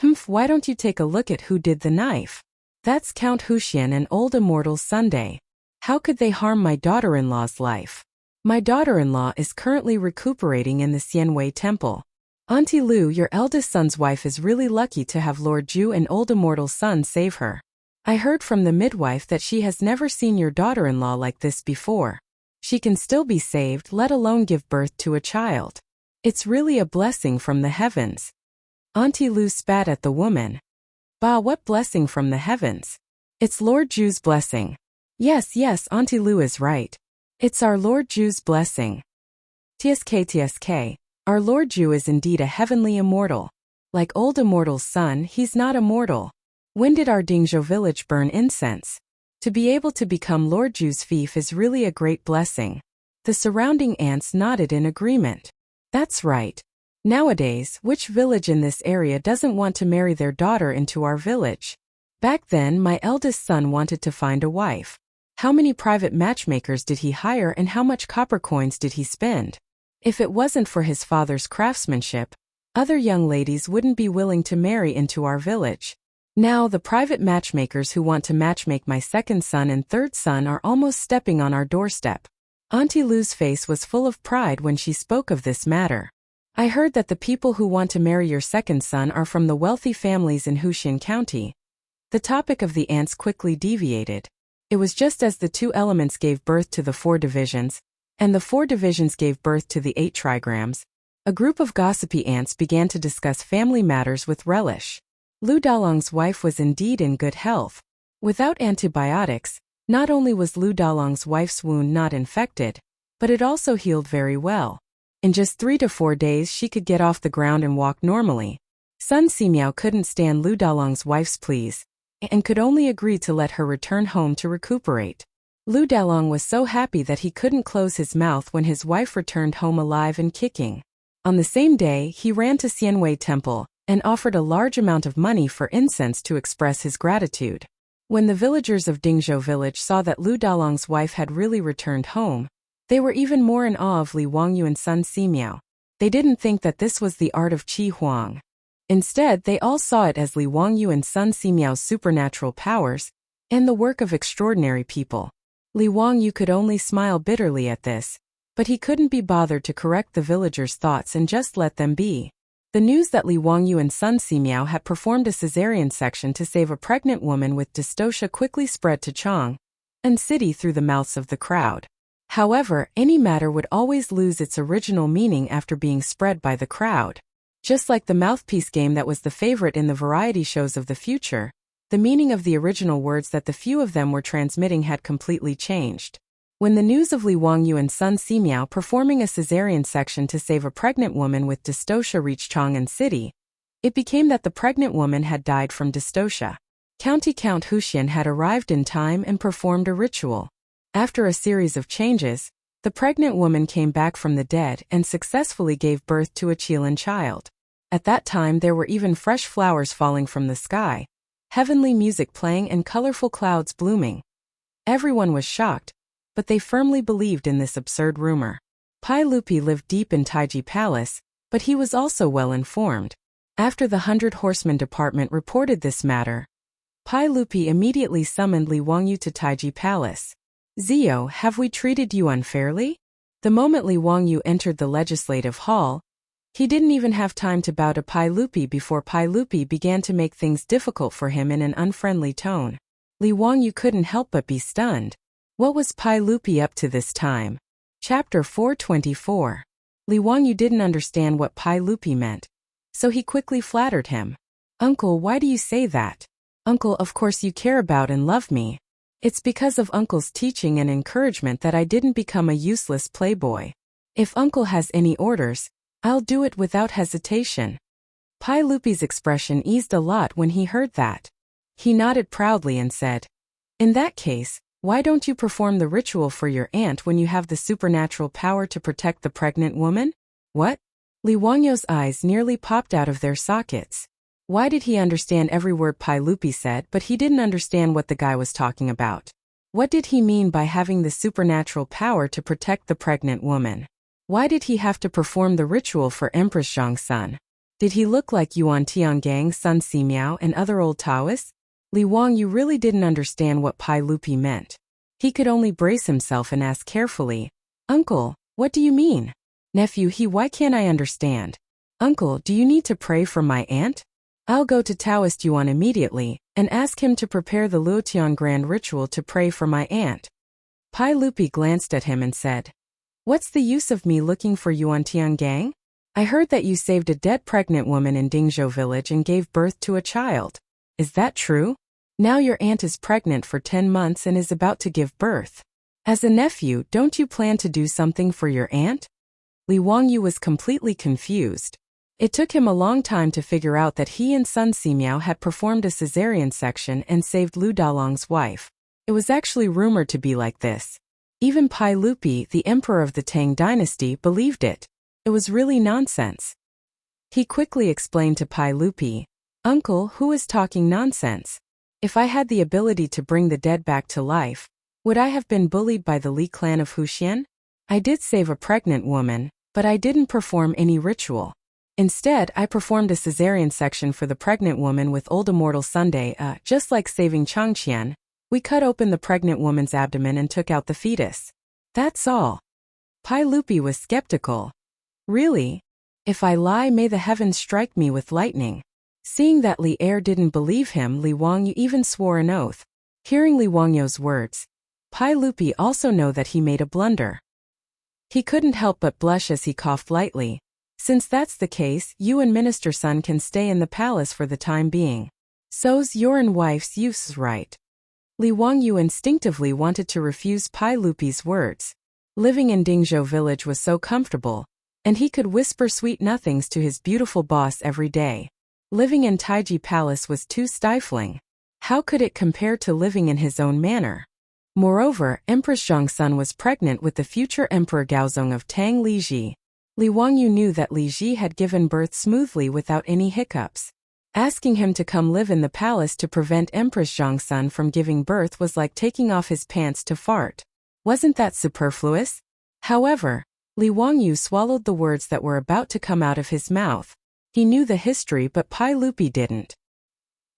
Humph, why don't you take a look at who did the knife? That's Count Huxian, an old immortal Sunday. How could they harm my daughter-in-law's life? My daughter-in-law is currently recuperating in the Xianwei temple. Auntie Lu, your eldest son's wife is really lucky to have Lord Ju and old immortal son save her. I heard from the midwife that she has never seen your daughter-in-law like this before. She can still be saved, let alone give birth to a child. It's really a blessing from the heavens. Auntie Lu spat at the woman. Bah, what blessing from the heavens? It's Lord Ju's blessing. Yes, Auntie Lu is right. It's our Lord Ju's blessing. TSK, our Lord Ju is indeed a heavenly immortal. Like old immortal's son, he's not immortal. When did our Dingzhou village burn incense? To be able to become Lord Ju's fief is really a great blessing. The surrounding aunts nodded in agreement. That's right. Nowadays, which village in this area doesn't want to marry their daughter into our village? Back then, my eldest son wanted to find a wife. How many private matchmakers did he hire and how much copper coins did he spend? If it wasn't for his father's craftsmanship, other young ladies wouldn't be willing to marry into our village. Now the private matchmakers who want to matchmake my second son and third son are almost stepping on our doorstep. Auntie Lu's face was full of pride when she spoke of this matter. I heard that the people who want to marry your second son are from the wealthy families in Huxian County. The topic of the aunts quickly deviated. It was just as the 2 elements gave birth to the 4 divisions, and the 4 divisions gave birth to the 8 trigrams, a group of gossipy aunts began to discuss family matters with relish. Lu Dalong's wife was indeed in good health. Without antibiotics, not only was Lu Dalong's wife's wound not infected, but it also healed very well. In just 3 to 4 days she could get off the ground and walk normally. Sun Simiao couldn't stand Lu Dalong's wife's pleas, and could only agree to let her return home to recuperate. Lu Dalong was so happy that he couldn't close his mouth when his wife returned home alive and kicking. On the same day, he ran to Xianwei Temple and offered a large amount of money for incense to express his gratitude. When the villagers of Dingzhou village saw that Lu Dalong's wife had really returned home, they were even more in awe of Li Wangyu and Sun Simiao. They didn't think that this was the art of Qi Huang. Instead, they all saw it as Li Wangyu and Sun Simiao's supernatural powers and the work of extraordinary people. Li Wangyu could only smile bitterly at this, but he couldn't be bothered to correct the villagers' thoughts and just let them be. The news that Li Wangyu and Sun Simiao had performed a cesarean section to save a pregnant woman with dystocia quickly spread to Chang and city through the mouths of the crowd. However, any matter would always lose its original meaning after being spread by the crowd. Just like the mouthpiece game that was the favorite in the variety shows of the future, the meaning of the original words that the few of them were transmitting had completely changed. When the news of Li Wangyu and Sun Simiao performing a cesarean section to save a pregnant woman with dystocia reached Chang'an City, it became that the pregnant woman had died from dystocia. Count Huxian had arrived in time and performed a ritual. After a series of changes, the pregnant woman came back from the dead and successfully gave birth to a Qilin child. At that time there were even fresh flowers falling from the sky, heavenly music playing and colorful clouds blooming. Everyone was shocked, but they firmly believed in this absurd rumor. Pai Lupi lived deep in Taiji Palace, but he was also well informed. After the 100 Horsemen Department reported this matter, Pai Lupi immediately summoned Li Wangyu to Taiji Palace. Zio, have we treated you unfairly? The moment Li Wangyu entered the legislative hall, he didn't even have time to bow to Pai Lupi before Pai Lupi began to make things difficult for him in an unfriendly tone. Li Wangyu couldn't help but be stunned. What was Pai Lupi up to this time? Chapter 424. Li Wangyu didn't understand what Pai Lupi meant, so he quickly flattered him. Uncle, why do you say that? Uncle, of course you care about and love me. It's because of Uncle's teaching and encouragement that I didn't become a useless playboy. If Uncle has any orders, I'll do it without hesitation. Pai Lupi's expression eased a lot when he heard that. He nodded proudly and said, In that case, why don't you perform the ritual for your aunt when you have the supernatural power to protect the pregnant woman? What? Li Wangyu's eyes nearly popped out of their sockets. Why did he understand every word Pai Lupi said, but he didn't understand what the guy was talking about? What did he mean by having the supernatural power to protect the pregnant woman? Why did he have to perform the ritual for Empress Zhang's son? Did he look like Yuan Tiangang, Sun Simiao, and other old Taoists? Li Wangyu really didn't understand what Pai Lupi meant. He could only brace himself and ask carefully, Uncle, what do you mean? Nephew, why can't I understand? Uncle, do you need to pray for my aunt? I'll go to Taoist Yuan immediately and ask him to prepare the Luotian grand ritual to pray for my aunt. Pai Lupi glanced at him and said, What's the use of me looking for Yuan Tiangang? I heard that you saved a dead pregnant woman in Dingzhou village and gave birth to a child. Is that true? Now your aunt is pregnant for 10 months and is about to give birth. As a nephew, don't you plan to do something for your aunt? Li Wangyu was completely confused. It took him a long time to figure out that he and Sun Simiao had performed a cesarean section and saved Lu Dalong's wife. It was actually rumored to be like this. Even Pai Lupi, the emperor of the Tang dynasty, believed it. It was really nonsense. He quickly explained to Pai Lupi, Uncle, who is talking nonsense? If I had the ability to bring the dead back to life, would I have been bullied by the Li clan of Huxian? I did save a pregnant woman, but I didn't perform any ritual. Instead, I performed a cesarean section for the pregnant woman with Old Immortal Sunday. Just like saving Changqian, we cut open the pregnant woman's abdomen and took out the fetus. That's all. Pai Lupi was skeptical. Really? If I lie, may the heavens strike me with lightning. Seeing that Li Er didn't believe him, Li Wangyu even swore an oath. Hearing Li Wangyu's words, Pai Lupi also knew that he made a blunder. He couldn't help but blush as he coughed lightly. Since that's the case, you and Minister Sun can stay in the palace for the time being. So's your and wife's use right. Li Wangyu instinctively wanted to refuse Pai Lupi's words. Living in Dingzhou village was so comfortable, and he could whisper sweet nothings to his beautiful boss every day. Living in Taiji Palace was too stifling. How could it compare to living in his own manor? Moreover, Empress Zhang's son was pregnant with the future Emperor Gaozong of Tang Liji. Li Wangyu knew that Li Ji had given birth smoothly without any hiccups. Asking him to come live in the palace to prevent Empress Zhang's son from giving birth was like taking off his pants to fart. Wasn't that superfluous? However, Li Wangyu swallowed the words that were about to come out of his mouth. He knew the history, but Pai Lupi didn't.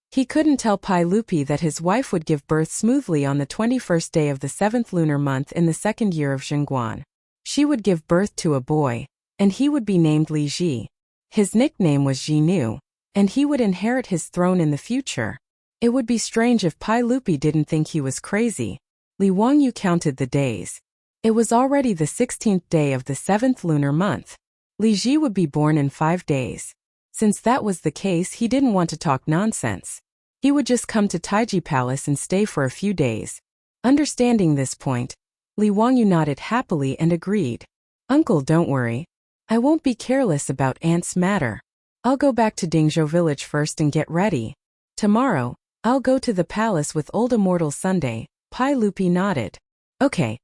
He couldn't tell Pai Lupi that his wife would give birth smoothly on the 21st day of the 7th lunar month in the 2nd year of Zhengguan. She would give birth to a boy, and he would be named Li Ji. His nickname was Ji Nu, and he would inherit his throne in the future. It would be strange if Pai Lupi didn't think he was crazy. Li Wangyu counted the days. It was already the 16th day of the 7th lunar month. Li Ji would be born in 5 days. Since that was the case, he didn't want to talk nonsense. He would just come to Taiji Palace and stay for a few days. Understanding this point, Li Wangyu nodded happily and agreed. Uncle, don't worry. I won't be careless about Aunt's matter. I'll go back to Dingzhou village first and get ready. Tomorrow, I'll go to the palace with Old Immortal Sunday. Pai Lupi nodded. Okay.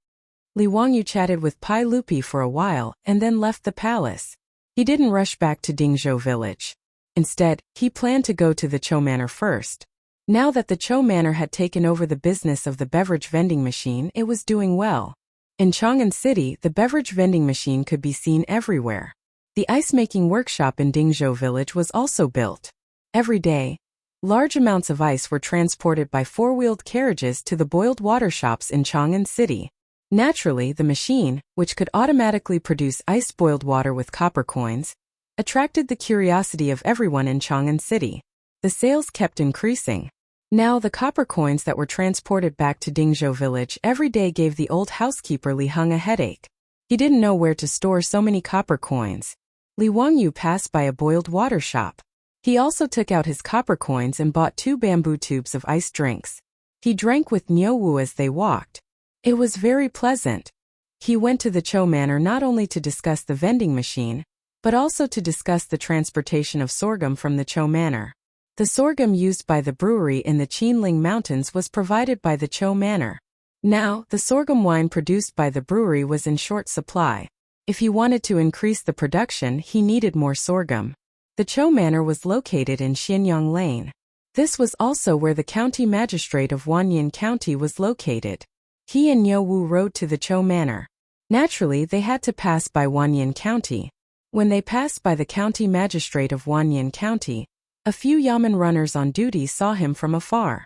Li Wangyu chatted with Pai Lupi for a while and then left the palace. He didn't rush back to Dingzhou village. Instead, he planned to go to the Chou Manor first. Now that the Chou Manor had taken over the business of the beverage vending machine, it was doing well. In Chang'an City, the beverage vending machine could be seen everywhere. The ice-making workshop in Dingzhou village was also built. Every day, large amounts of ice were transported by four-wheeled carriages to the boiled water shops in Chang'an City. Naturally, the machine, which could automatically produce ice-boiled water with copper coins, attracted the curiosity of everyone in Chang'an City. The sales kept increasing. Now the copper coins that were transported back to Dingzhou village every day gave the old housekeeper Li Heng a headache. He didn't know where to store so many copper coins. Li Wangyu passed by a boiled water shop. He also took out his copper coins and bought 2 bamboo tubes of iced drinks. He drank with Niu Wu as they walked. It was very pleasant. He went to the Chou Manor not only to discuss the vending machine, but also to discuss the transportation of sorghum from the Chou Manor. The sorghum used by the brewery in the Qinling Mountains was provided by the Chou Manor. Now, the sorghum wine produced by the brewery was in short supply. If he wanted to increase the production, he needed more sorghum. The Chou Manor was located in Xianyang Lane. This was also where the county magistrate of Wanyan County was located. He and Niu Wu rode to the Chou Manor. Naturally, they had to pass by Wanyan County. When they passed by the county magistrate of Wanyan County, a few yamen runners on duty saw him from afar.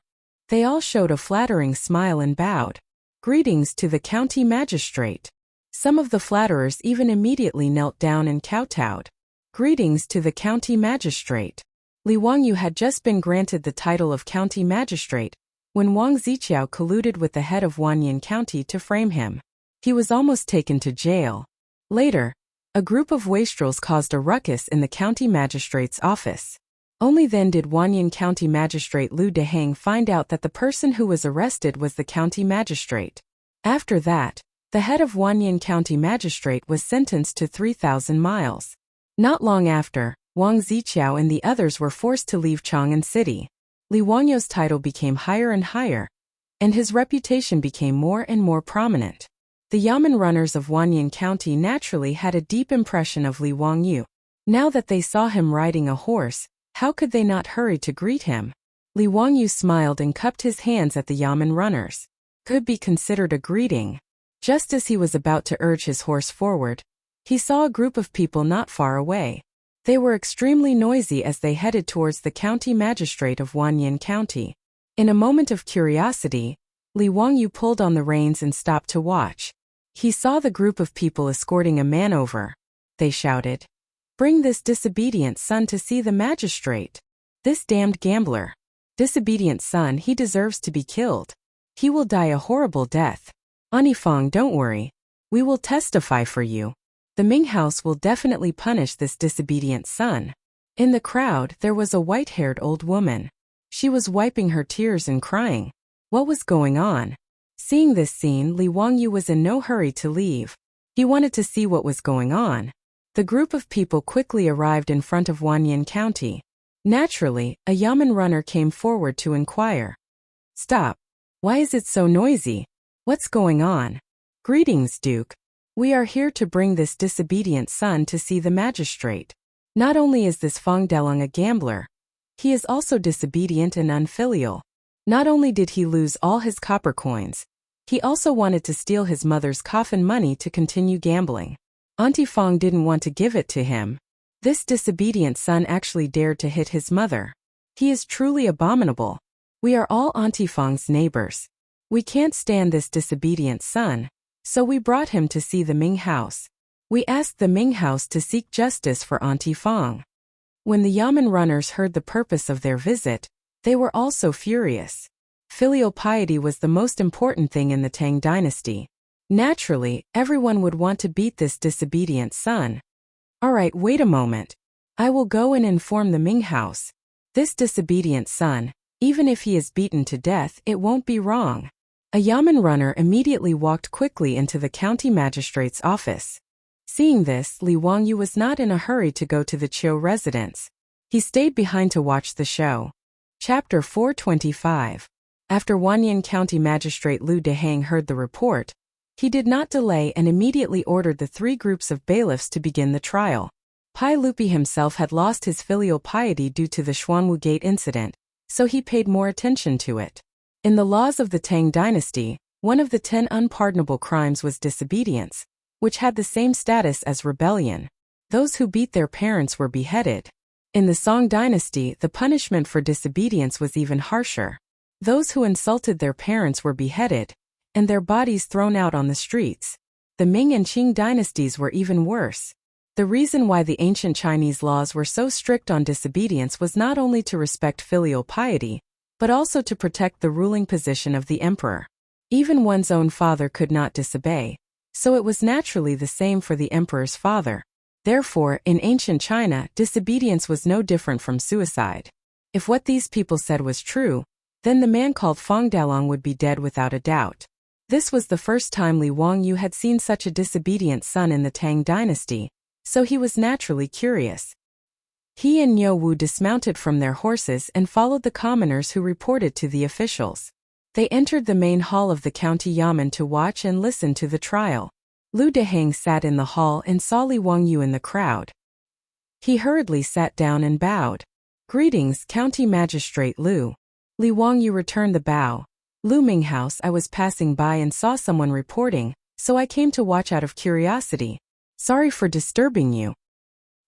They all showed a flattering smile and bowed. Greetings to the county magistrate. Some of the flatterers even immediately knelt down and kowtowed. Greetings to the county magistrate. Li Wangyu had just been granted the title of county magistrate when Wang Ziqiao colluded with the head of Wanyan County to frame him. He was almost taken to jail. Later, a group of wastrels caused a ruckus in the county magistrate's office. Only then did Wanyan County Magistrate Lu Dehang find out that the person who was arrested was the county magistrate. After that, the head of Wanyan County Magistrate was sentenced to 3,000 miles. Not long after, Wang Ziqiao and the others were forced to leave Chang'an City. Li Wangyu's title became higher and higher, and his reputation became more and more prominent. The yamen runners of Wanyan County naturally had a deep impression of Li Wangyu. Now that they saw him riding a horse, how could they not hurry to greet him? Li Wangyu smiled and cupped his hands at the yamen runners. Could be considered a greeting. Just as he was about to urge his horse forward, he saw a group of people not far away. They were extremely noisy as they headed towards the county magistrate of Wanyan County. In a moment of curiosity, Li Wangyu pulled on the reins and stopped to watch. He saw the group of people escorting a man over. They shouted, "Bring this disobedient son to see the magistrate. This damned gambler. Disobedient son, he deserves to be killed. He will die a horrible death. Anifang, don't worry. We will testify for you. The Ming House will definitely punish this disobedient son." In the crowd, there was a white-haired old woman. She was wiping her tears and crying. What was going on? Seeing this scene, Li Wangyu was in no hurry to leave. He wanted to see what was going on. The group of people quickly arrived in front of Wanyan County. Naturally, a yamen runner came forward to inquire. "Stop. Why is it so noisy? What's going on?" "Greetings, Duke. We are here to bring this disobedient son to see the magistrate. Not only is this Fang Delong a gambler, he is also disobedient and unfilial. Not only did he lose all his copper coins, he also wanted to steal his mother's coffin money to continue gambling. Auntie Fang didn't want to give it to him. This disobedient son actually dared to hit his mother. He is truly abominable. We are all Auntie Fang's neighbors. We can't stand this disobedient son, so we brought him to see the Ming House. We asked the Ming House to seek justice for Auntie Fang." When the yamen runners heard the purpose of their visit, they were also furious. Filial piety was the most important thing in the Tang dynasty. Naturally, everyone would want to beat this disobedient son. "Alright, wait a moment. I will go and inform the Ming House. This disobedient son, even if he is beaten to death, it won't be wrong." A yamen runner immediately walked quickly into the county magistrate's office. Seeing this, Li Wangyu was not in a hurry to go to the Chiu residence. He stayed behind to watch the show. Chapter 425. After Wanyan County Magistrate Lu Dehang heard the report, he did not delay and immediately ordered the 3 groups of bailiffs to begin the trial. Pai Lupi himself had lost his filial piety due to the Xuanwu Gate incident, so he paid more attention to it. In the laws of the Tang dynasty, one of the 10 unpardonable crimes was disobedience, which had the same status as rebellion. Those who beat their parents were beheaded. In the Song dynasty, the punishment for disobedience was even harsher. Those who insulted their parents were beheaded, and their bodies thrown out on the streets. The Ming and Qing dynasties were even worse. The reason why the ancient Chinese laws were so strict on disobedience was not only to respect filial piety, but also to protect the ruling position of the emperor. Even one's own father could not disobey, so it was naturally the same for the emperor's father. Therefore, in ancient China, disobedience was no different from suicide. If what these people said was true, then the man called Feng Dalong would be dead without a doubt. This was the first time Li Wangyu had seen such a disobedient son in the Tang dynasty, so he was naturally curious. He and Niu Wu dismounted from their horses and followed the commoners who reported to the officials. They entered the main hall of the county yamen to watch and listen to the trial. Lu Deheng sat in the hall and saw Li Wangyu in the crowd. He hurriedly sat down and bowed. "Greetings, County Magistrate Lu." Li Wangyu returned the bow. "Lu Minghouse, I was passing by and saw someone reporting, so I came to watch out of curiosity. Sorry for disturbing you."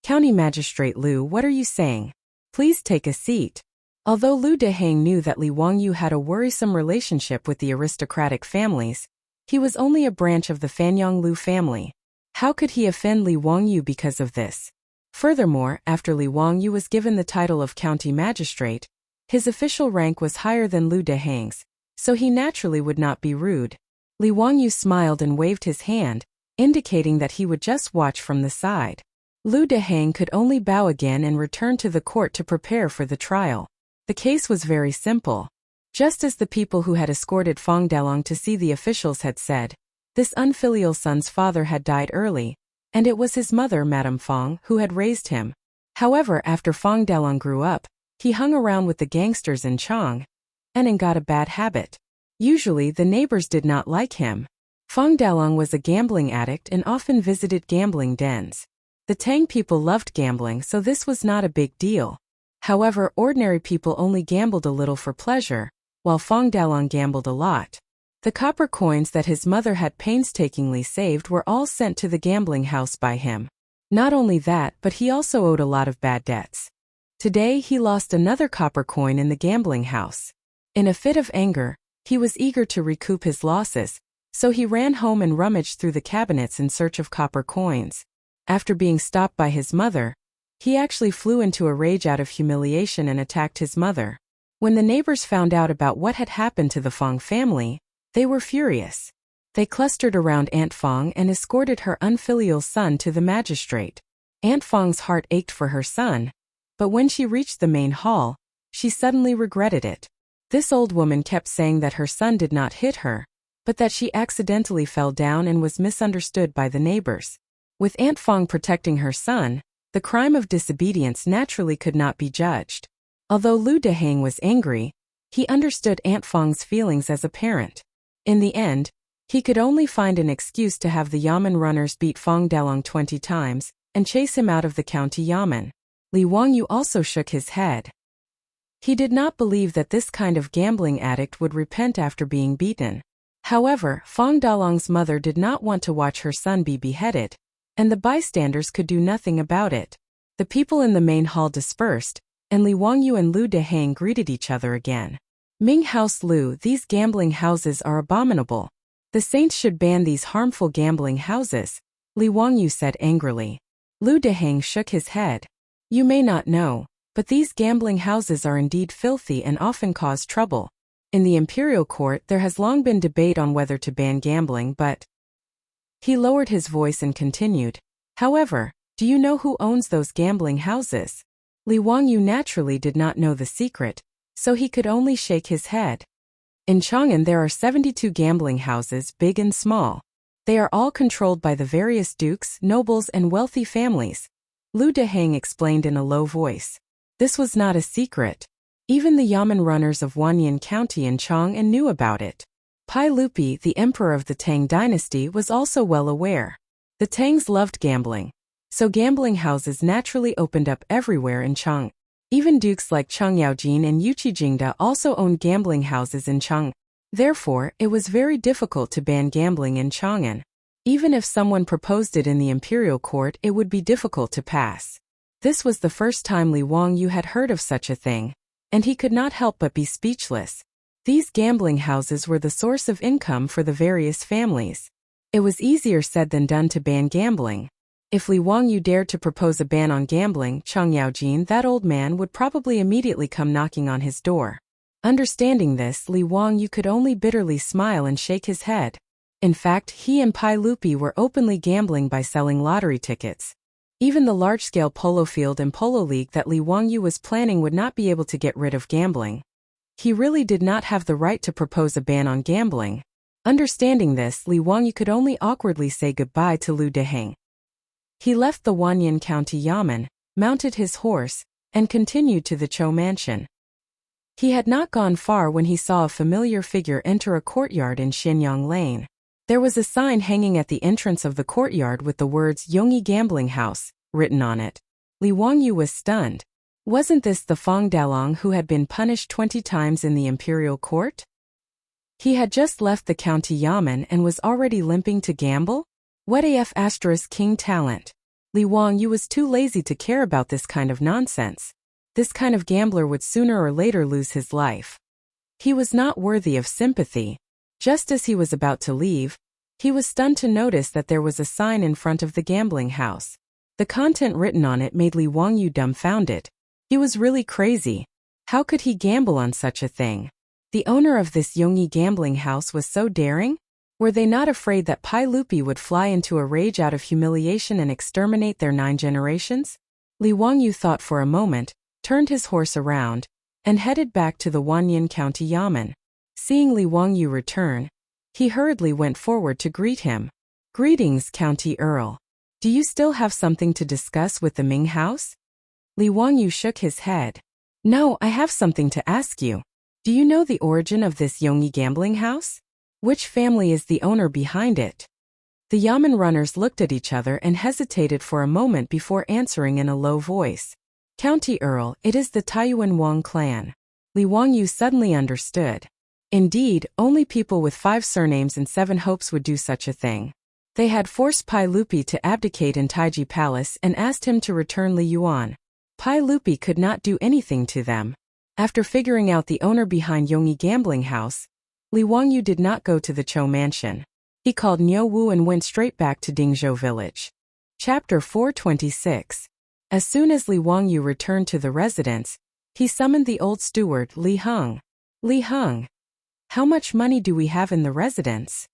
"County Magistrate Lu, what are you saying? Please take a seat." Although Lu Deheng knew that Li Wangyu had a worrisome relationship with the aristocratic families, he was only a branch of the Fanyang Lu family. How could he offend Li Wangyu because of this? Furthermore, after Li Wangyu was given the title of county magistrate, his official rank was higher than Lu Deheng's, so he naturally would not be rude. Li Wangyu smiled and waved his hand, indicating that he would just watch from the side. Lu Deheng could only bow again and return to the court to prepare for the trial. The case was very simple. Just as the people who had escorted Feng Dalong to see the officials had said, this unfilial son's father had died early, and it was his mother, Madame Feng, who had raised him. However, after Feng Dalong grew up, he hung around with the gangsters in Chang and got a bad habit. Usually, the neighbors did not like him. Feng Dalong was a gambling addict and often visited gambling dens. The Tang people loved gambling, so this was not a big deal. However, ordinary people only gambled a little for pleasure, while Feng Dalong gambled a lot. The copper coins that his mother had painstakingly saved were all sent to the gambling house by him. Not only that, but he also owed a lot of bad debts. Today he lost another copper coin in the gambling house. In a fit of anger, he was eager to recoup his losses, so he ran home and rummaged through the cabinets in search of copper coins. After being stopped by his mother, he actually flew into a rage out of humiliation and attacked his mother. When the neighbors found out about what had happened to the Feng family, they were furious. They clustered around Aunt Feng and escorted her unfilial son to the magistrate. Aunt Feng's heart ached for her son, but when she reached the main hall, she suddenly regretted it. This old woman kept saying that her son did not hit her, but that she accidentally fell down and was misunderstood by the neighbors. With Aunt Feng protecting her son, the crime of disobedience naturally could not be judged. Although Lu Deheng was angry, he understood Aunt Feng's feelings as a parent. In the end, he could only find an excuse to have the yamen runners beat Feng Dalong 20 times and chase him out of the county yamen. Li Wangyu also shook his head. He did not believe that this kind of gambling addict would repent after being beaten. However, Feng Dalong's mother did not want to watch her son be beheaded, and the bystanders could do nothing about it. The people in the main hall dispersed, and Li Wangyu and Lu Deheng greeted each other again. "Ming House Lu, these gambling houses are abominable. The saints should ban these harmful gambling houses," Li Wangyu said angrily. Lu Deheng shook his head. "You may not know, but these gambling houses are indeed filthy and often cause trouble. In the imperial court there has long been debate on whether to ban gambling, but..." He lowered his voice and continued, "However, do you know who owns those gambling houses?" Li Wangyu naturally did not know the secret, so he could only shake his head. In Chang'an there are 72 gambling houses, big and small. They are all controlled by the various dukes, nobles and wealthy families. Lu Deheng explained in a low voice. This was not a secret. Even the yamen runners of Wanyan County in Chang'an knew about it. Pai Lupi, the emperor of the Tang dynasty, was also well aware. The Tangs loved gambling, so gambling houses naturally opened up everywhere in Chang'an. Even dukes like Cheng Yaojin and Yuqi Jingda also owned gambling houses in Chang'an. Therefore, it was very difficult to ban gambling in Chang'an. Even if someone proposed it in the imperial court, it would be difficult to pass. This was the first time Li Wangyu had heard of such a thing, and he could not help but be speechless. These gambling houses were the source of income for the various families. It was easier said than done to ban gambling. If Li Wangyu dared to propose a ban on gambling, Cheng Yaojin, that old man, would probably immediately come knocking on his door. Understanding this, Li Wangyu could only bitterly smile and shake his head. In fact, he and Pai Lupi were openly gambling by selling lottery tickets. Even the large-scale polo field and polo league that Li Wangyu was planning would not be able to get rid of gambling. He really did not have the right to propose a ban on gambling. Understanding this, Li Wangyu could only awkwardly say goodbye to Lu Deheng. He left the Wanyan County Yamen, mounted his horse, and continued to the Chou mansion. He had not gone far when he saw a familiar figure enter a courtyard in Xinyang Lane. There was a sign hanging at the entrance of the courtyard with the words Yongyi Gambling House written on it. Li Wangyu was stunned. Wasn't this the Fang Dalong who had been punished 20 times in the imperial court? He had just left the county yamen and was already limping to gamble? What AF * king talent? Li Wangyu was too lazy to care about this kind of nonsense. This kind of gambler would sooner or later lose his life. He was not worthy of sympathy. Just as he was about to leave, he was stunned to notice that there was a sign in front of the gambling house. The content written on it made Li Wangyu dumbfounded. He was really crazy. How could he gamble on such a thing? The owner of this Yongyi gambling house was so daring? Were they not afraid that Pai Lupi would fly into a rage out of humiliation and exterminate their 9 generations? Li Wangyu thought for a moment, turned his horse around, and headed back to the Wanyan County Yamen. Seeing Li Wangyu return, he hurriedly went forward to greet him. "Greetings, County Earl. Do you still have something to discuss with the Ming House?" Li Wangyu shook his head. "No, I have something to ask you. Do you know the origin of this Yongyi gambling house? Which family is the owner behind it?" The Yamen runners looked at each other and hesitated for a moment before answering in a low voice. "County Earl, it is the Taiyuan Wang clan." Li Wangyu suddenly understood. Indeed, only people with 5 surnames and 7 hopes would do such a thing. They had forced Pai Lupi to abdicate in Taiji Palace and asked him to return Li Yuan. Pai Lupi could not do anything to them. After figuring out the owner behind Yongyi Gambling House, Li Wangyu did not go to the Chou mansion. He called Niu Wu and went straight back to Dingzhou village. Chapter 426. As soon as Li Wangyu returned to the residence, he summoned the old steward Li Heng. "Li Heng, how much money do we have in the residence?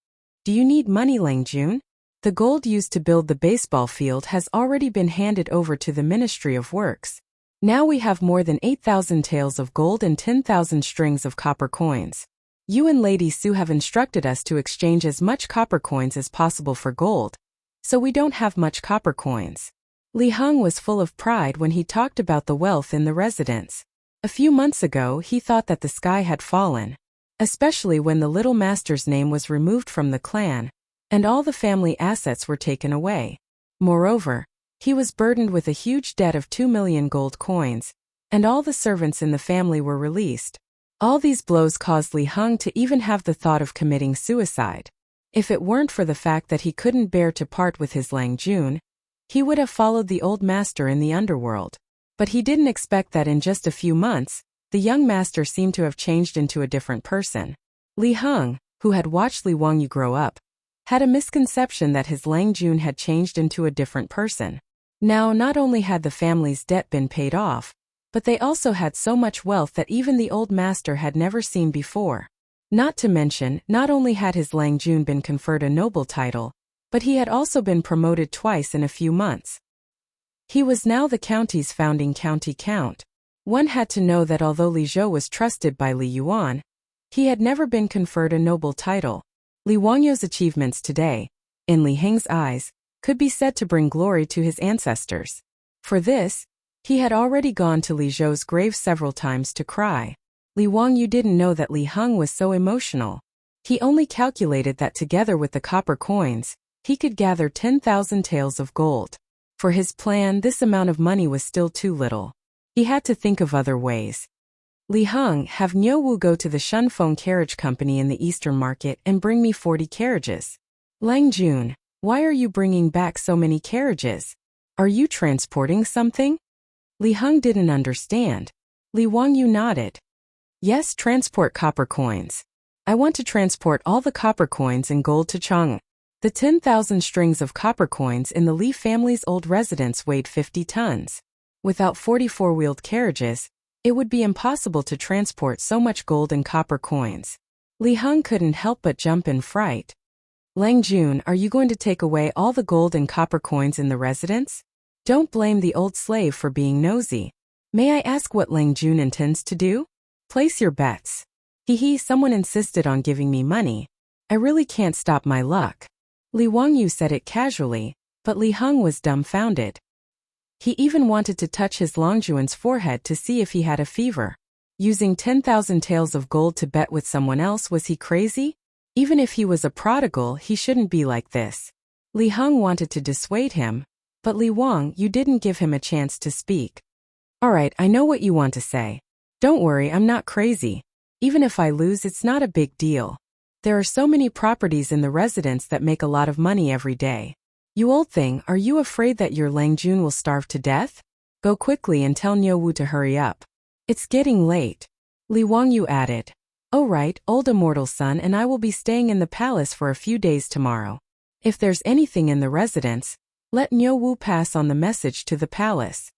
Do you need money, Lang Jun? The gold used to build the baseball field has already been handed over to the Ministry of Works. Now we have more than 8,000 taels of gold and 10,000 strings of copper coins. You and Lady Su have instructed us to exchange as much copper coins as possible for gold, so we don't have much copper coins." Li Heng was full of pride when he talked about the wealth in the residence. A few months ago he thought that the sky had fallen, especially when the little master's name was removed from the clan, and all the family assets were taken away. Moreover, he was burdened with a huge debt of 2 million gold coins, and all the servants in the family were released. All these blows caused Li Heng to even have the thought of committing suicide. If it weren't for the fact that he couldn't bear to part with his Lang Jun, he would have followed the old master in the underworld. But he didn't expect that in just a few months, the young master seemed to have changed into a different person. Li Heng, who had watched Li Wangyu grow up, had a misconception that his Lang Jun had changed into a different person. Now, not only had the family's debt been paid off, but they also had so much wealth that even the old master had never seen before. Not to mention, not only had his Lang Jun been conferred a noble title, but he had also been promoted twice in a few months. He was now the county's founding county count. One had to know that although Li Zhou was trusted by Li Yuan, he had never been conferred a noble title. Li Wangyu's achievements today, in Li Heng's eyes, could be said to bring glory to his ancestors. For this, he had already gone to Li Zhou's grave several times to cry. Li Wangyu didn't know that Li Heng was so emotional. He only calculated that together with the copper coins, he could gather 10,000 taels of gold. For his plan, this amount of money was still too little. He had to think of other ways. "Li Heng, have Niu Wu go to the Shunfeng Carriage Company in the Eastern Market and bring me 40 carriages. Lang Jun, why are you bringing back so many carriages? Are you transporting something?" Li Heng didn't understand. Li Wangyu nodded. "Yes, transport copper coins. I want to transport all the copper coins and gold to Chang." The 10,000 strings of copper coins in the Li family's old residence weighed 50 tons. Without 40 four-wheeled carriages, it would be impossible to transport so much gold and copper coins. Li Heng couldn't help but jump in fright. Lang Jun, are you going to take away all the gold and copper coins in the residence? Don't blame the old slave for being nosy. May I ask what Lang Jun intends to do? Place your bets. Someone insisted on giving me money. I really can't stop my luck. Li Wangyu said it casually, but Li Heng was dumbfounded. He even wanted to touch his Longjuan's forehead to see if he had a fever. Using 10,000 taels of gold to bet with someone else, was he crazy? Even if he was a prodigal, he shouldn't be like this. Li Heng wanted to dissuade him, but Li Wang, you didn't give him a chance to speak. Alright, I know what you want to say. Don't worry, I'm not crazy. Even if I lose, it's not a big deal. There are so many properties in the residence that make a lot of money every day. You old thing, are you afraid that your Lang Jun will starve to death? Go quickly and tell Niu Wu to hurry up. It's getting late. Li Wangyu added. Oh right, old immortal son and I will be staying in the palace for a few days tomorrow. If there's anything in the residence, let Niu Wu pass on the message to the palace.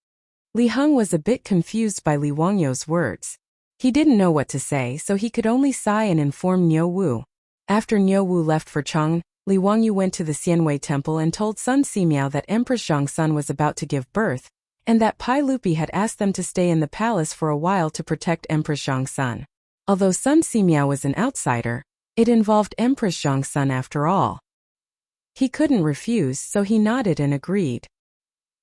Li Heng was a bit confused by Li Wangyu's words. He didn't know what to say, so he could only sigh and inform Niu Wu. After Niu Wu left for Chang, Li Wangyu went to the Xianwei temple and told Sun Simiao that Empress Zhongsun was about to give birth, and that Pai Lupi had asked them to stay in the palace for a while to protect Empress Zhongsun. Although Sun Simiao was an outsider, it involved Empress Zhongsun after all. He couldn't refuse, so he nodded and agreed.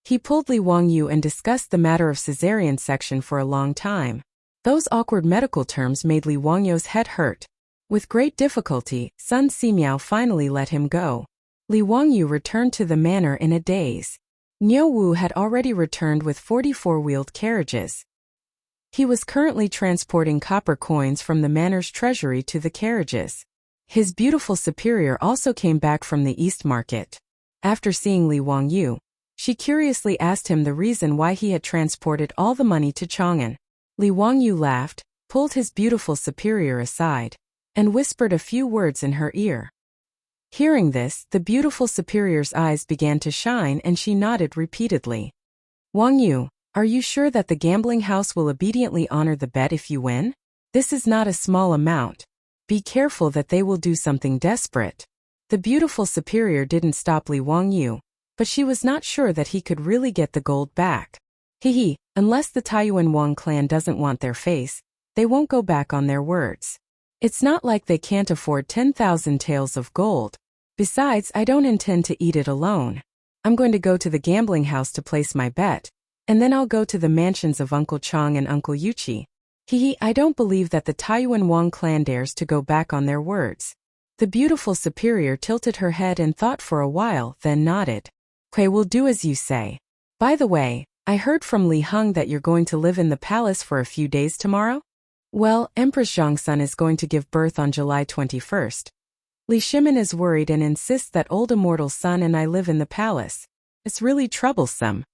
He pulled Li Wangyu and discussed the matter of cesarean section for a long time. Those awkward medical terms made Li Wangyu's head hurt. With great difficulty, Sun Simiao finally let him go. Li Wangyu returned to the manor in a daze. Niu Wu had already returned with 44-wheeled carriages. He was currently transporting copper coins from the manor's treasury to the carriages. His beautiful superior also came back from the East Market. After seeing Li Wangyu, she curiously asked him the reason why he had transported all the money to Chang'an. Li Wangyu laughed, pulled his beautiful superior aside, and whispered a few words in her ear. Hearing this, the beautiful superior's eyes began to shine and she nodded repeatedly. Wangyu, are you sure that the gambling house will obediently honor the bet if you win? This is not a small amount. Be careful that they will do something desperate. The beautiful superior didn't stop Li Wangyu, but she was not sure that he could really get the gold back. Unless the Taiyuan Wang clan doesn't want their face, they won't go back on their words. It's not like they can't afford 10,000 taels of gold. Besides, I don't intend to eat it alone. I'm going to go to the gambling house to place my bet, and then I'll go to the mansions of Uncle Chang and Uncle Yuchi. I don't believe that the Taiyuan Wang clan dares to go back on their words. The beautiful superior tilted her head and thought for a while, then nodded. Okay, we'll do as you say. By the way, I heard from Li Heng that you're going to live in the palace for a few days tomorrow? Well, Empress Zhongsun is going to give birth on July 21st. Li Shimin is worried and insists that old immortal son and I live in the palace. It's really troublesome.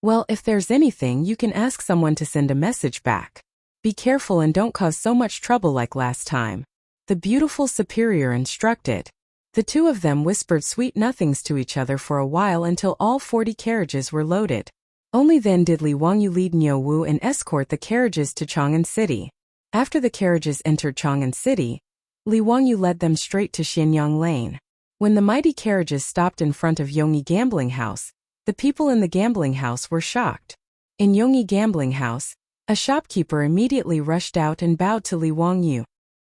Well, if there's anything, you can ask someone to send a message back. Be careful and don't cause so much trouble like last time. The beautiful superior instructed. The two of them whispered sweet nothings to each other for a while until all 40 carriages were loaded. Only then did Li Wangyu lead Niu Wu and escort the carriages to Chang'an City. After the carriages entered Chang'an City, Li Wangyu led them straight to Xianyang Lane. When the mighty carriages stopped in front of Yongyi Gambling House, the people in the gambling house were shocked. In Yongyi Gambling House, a shopkeeper immediately rushed out and bowed to Li Wangyu.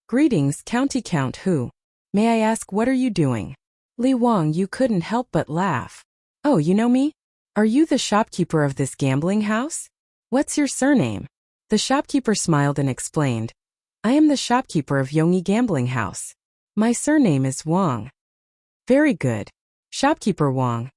Greetings, County Count Hu. May I ask, what are you doing? Li Wangyu couldn't help but laugh. Oh, you know me? Are you the shopkeeper of this gambling house? What's your surname? The shopkeeper smiled and explained. I am the shopkeeper of Yongyi Gambling House. My surname is Wang. Very good. Shopkeeper Wang.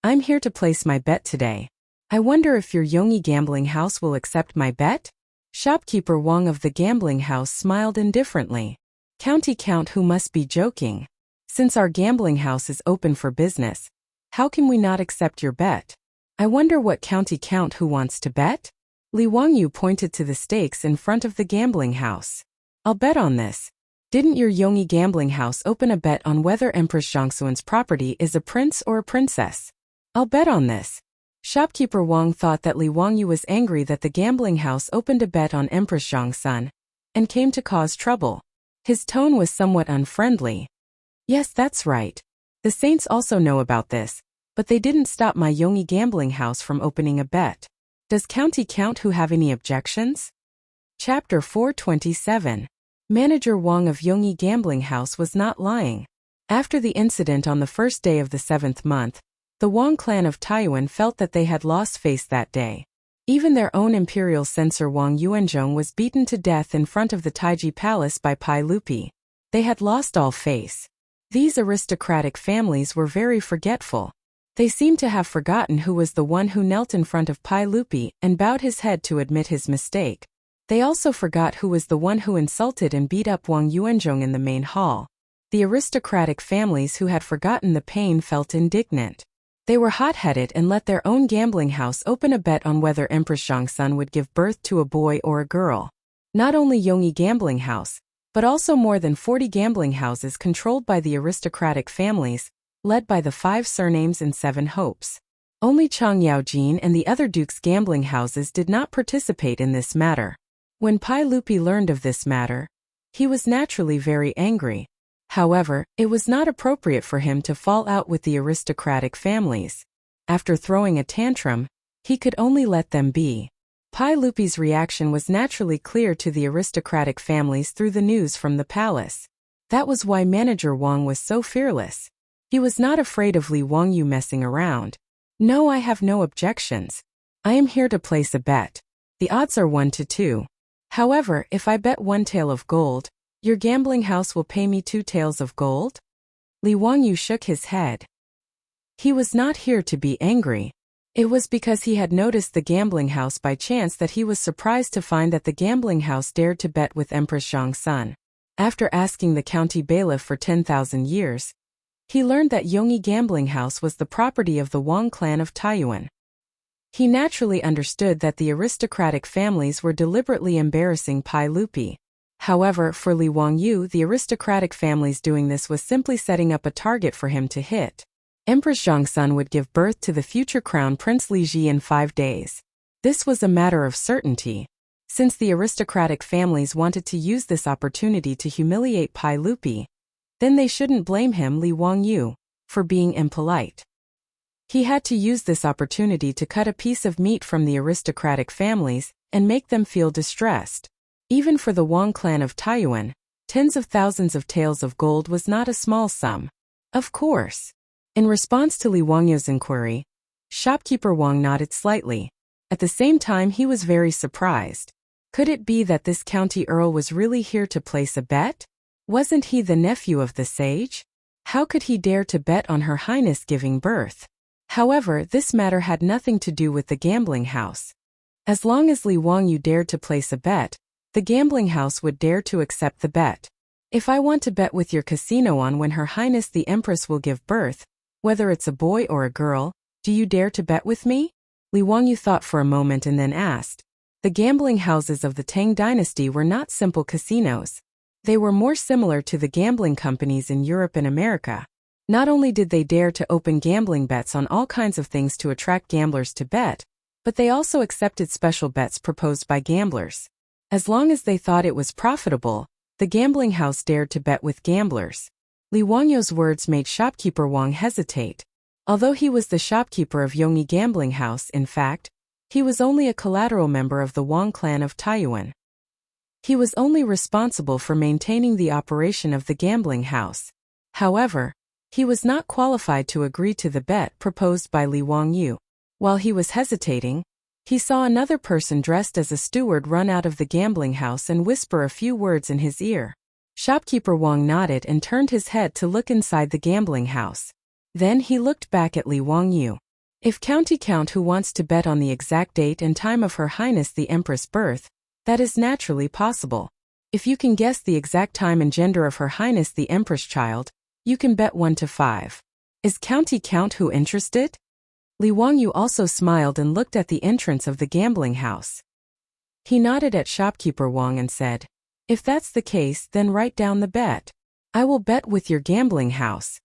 I'm here to place my bet today. I wonder if your Yongyi Gambling House will accept my bet? Shopkeeper Wang of the gambling house smiled indifferently. County Count Who must be joking. Since our gambling house is open for business, how can we not accept your bet? I wonder what County Count Who wants to bet? Li Wangyu pointed to the stakes in front of the gambling house. I'll bet on this. Didn't your Yongyi Gambling House open a bet on whether Empress Zhongsun's property is a prince or a princess? I'll bet on this. Shopkeeper Wang thought that Li Wangyu was angry that the gambling house opened a bet on Empress Zhongsun and came to cause trouble. His tone was somewhat unfriendly. Yes, that's right. The saints also know about this, but they didn't stop my Yongyi gambling house from opening a bet. Does county count who have any objections? Chapter 427. Manager Wang of Yongyi gambling house was not lying. After the incident on the first day of the 7th month, the Wang clan of Taiyuan felt that they had lost face that day. Even their own imperial censor Wang Yuanzhong was beaten to death in front of the Taiji palace by Pai Lupi. They had lost all face. These aristocratic families were very forgetful. They seemed to have forgotten who was the one who knelt in front of Pai Lupi and bowed his head to admit his mistake. They also forgot who was the one who insulted and beat up Wang Yuanzhong in the main hall. The aristocratic families who had forgotten the pain felt indignant. They were hot-headed and let their own gambling house open a bet on whether Empress Zhongsun would give birth to a boy or a girl. Not only Yongyi gambling house, but also more than 40 gambling houses controlled by the aristocratic families, led by the 5 surnames and 7 hopes. Only Chang Yaojin and the other dukes' gambling houses did not participate in this matter. When Pai Lupi learned of this matter, he was naturally very angry. However, it was not appropriate for him to fall out with the aristocratic families. After throwing a tantrum, he could only let them be. Pai Lupi's reaction was naturally clear to the aristocratic families through the news from the palace. That was why Manager Wang was so fearless. He was not afraid of Li Wangyu messing around. No, I have no objections. I am here to place a bet. The odds are 1 to 2. However, if I bet 1 tael of gold, your gambling house will pay me 2 taels of gold? Li Wangyu shook his head. He was not here to be angry. It was because he had noticed the gambling house by chance that he was surprised to find that the gambling house dared to bet with Empress Zhongsun. After asking the county bailiff for 10,000 years, he learned that Yongyi gambling house was the property of the Wang clan of Taiyuan. He naturally understood that the aristocratic families were deliberately embarrassing Pai Lupi. However, for Li Wangyu, the aristocratic families doing this was simply setting up a target for him to hit. Empress Zhongsun would give birth to the future crown Prince Li Ji in 5 days. This was a matter of certainty. Since the aristocratic families wanted to use this opportunity to humiliate Pai Lupi, then they shouldn't blame him, Li Wangyu, for being impolite. He had to use this opportunity to cut a piece of meat from the aristocratic families and make them feel distressed. Even for the Wang clan of Taiyuan, tens of thousands of taels of gold was not a small sum. Of course. In response to Li Wangyu's inquiry, shopkeeper Wang nodded slightly. At the same time, he was very surprised. Could it be that this county earl was really here to place a bet? Wasn't he the nephew of the sage? How could he dare to bet on Her Highness giving birth? However, this matter had nothing to do with the gambling house. As long as Li Wangyu dared to place a bet, the gambling house would dare to accept the bet. If I want to bet with your casino on when Her Highness the Empress will give birth, whether it's a boy or a girl, do you dare to bet with me? Li Wangyu thought for a moment and then asked. The gambling houses of the Tang dynasty were not simple casinos. They were more similar to the gambling companies in Europe and America. Not only did they dare to open gambling bets on all kinds of things to attract gamblers to bet, but they also accepted special bets proposed by gamblers. As long as they thought it was profitable, the gambling house dared to bet with gamblers. Li Wangyu's words made shopkeeper Wang hesitate. Although he was the shopkeeper of Yongyi gambling house, in fact, he was only a collateral member of the Wang clan of Taiyuan. He was only responsible for maintaining the operation of the gambling house. However, he was not qualified to agree to the bet proposed by Li Wangyu. While he was hesitating, he saw another person dressed as a steward run out of the gambling house and whisper a few words in his ear. Shopkeeper Wang nodded and turned his head to look inside the gambling house. Then he looked back at Li Wangyu. If county count who wants to bet on the exact date and time of Her Highness the Empress' birth, that is naturally possible. If you can guess the exact time and gender of Her Highness the Empress child, you can bet 1 to 5. Is county count who interested? Li Wangyu also smiled and looked at the entrance of the gambling house. He nodded at shopkeeper Wang and said, if that's the case, then write down the bet. I will bet with your gambling house.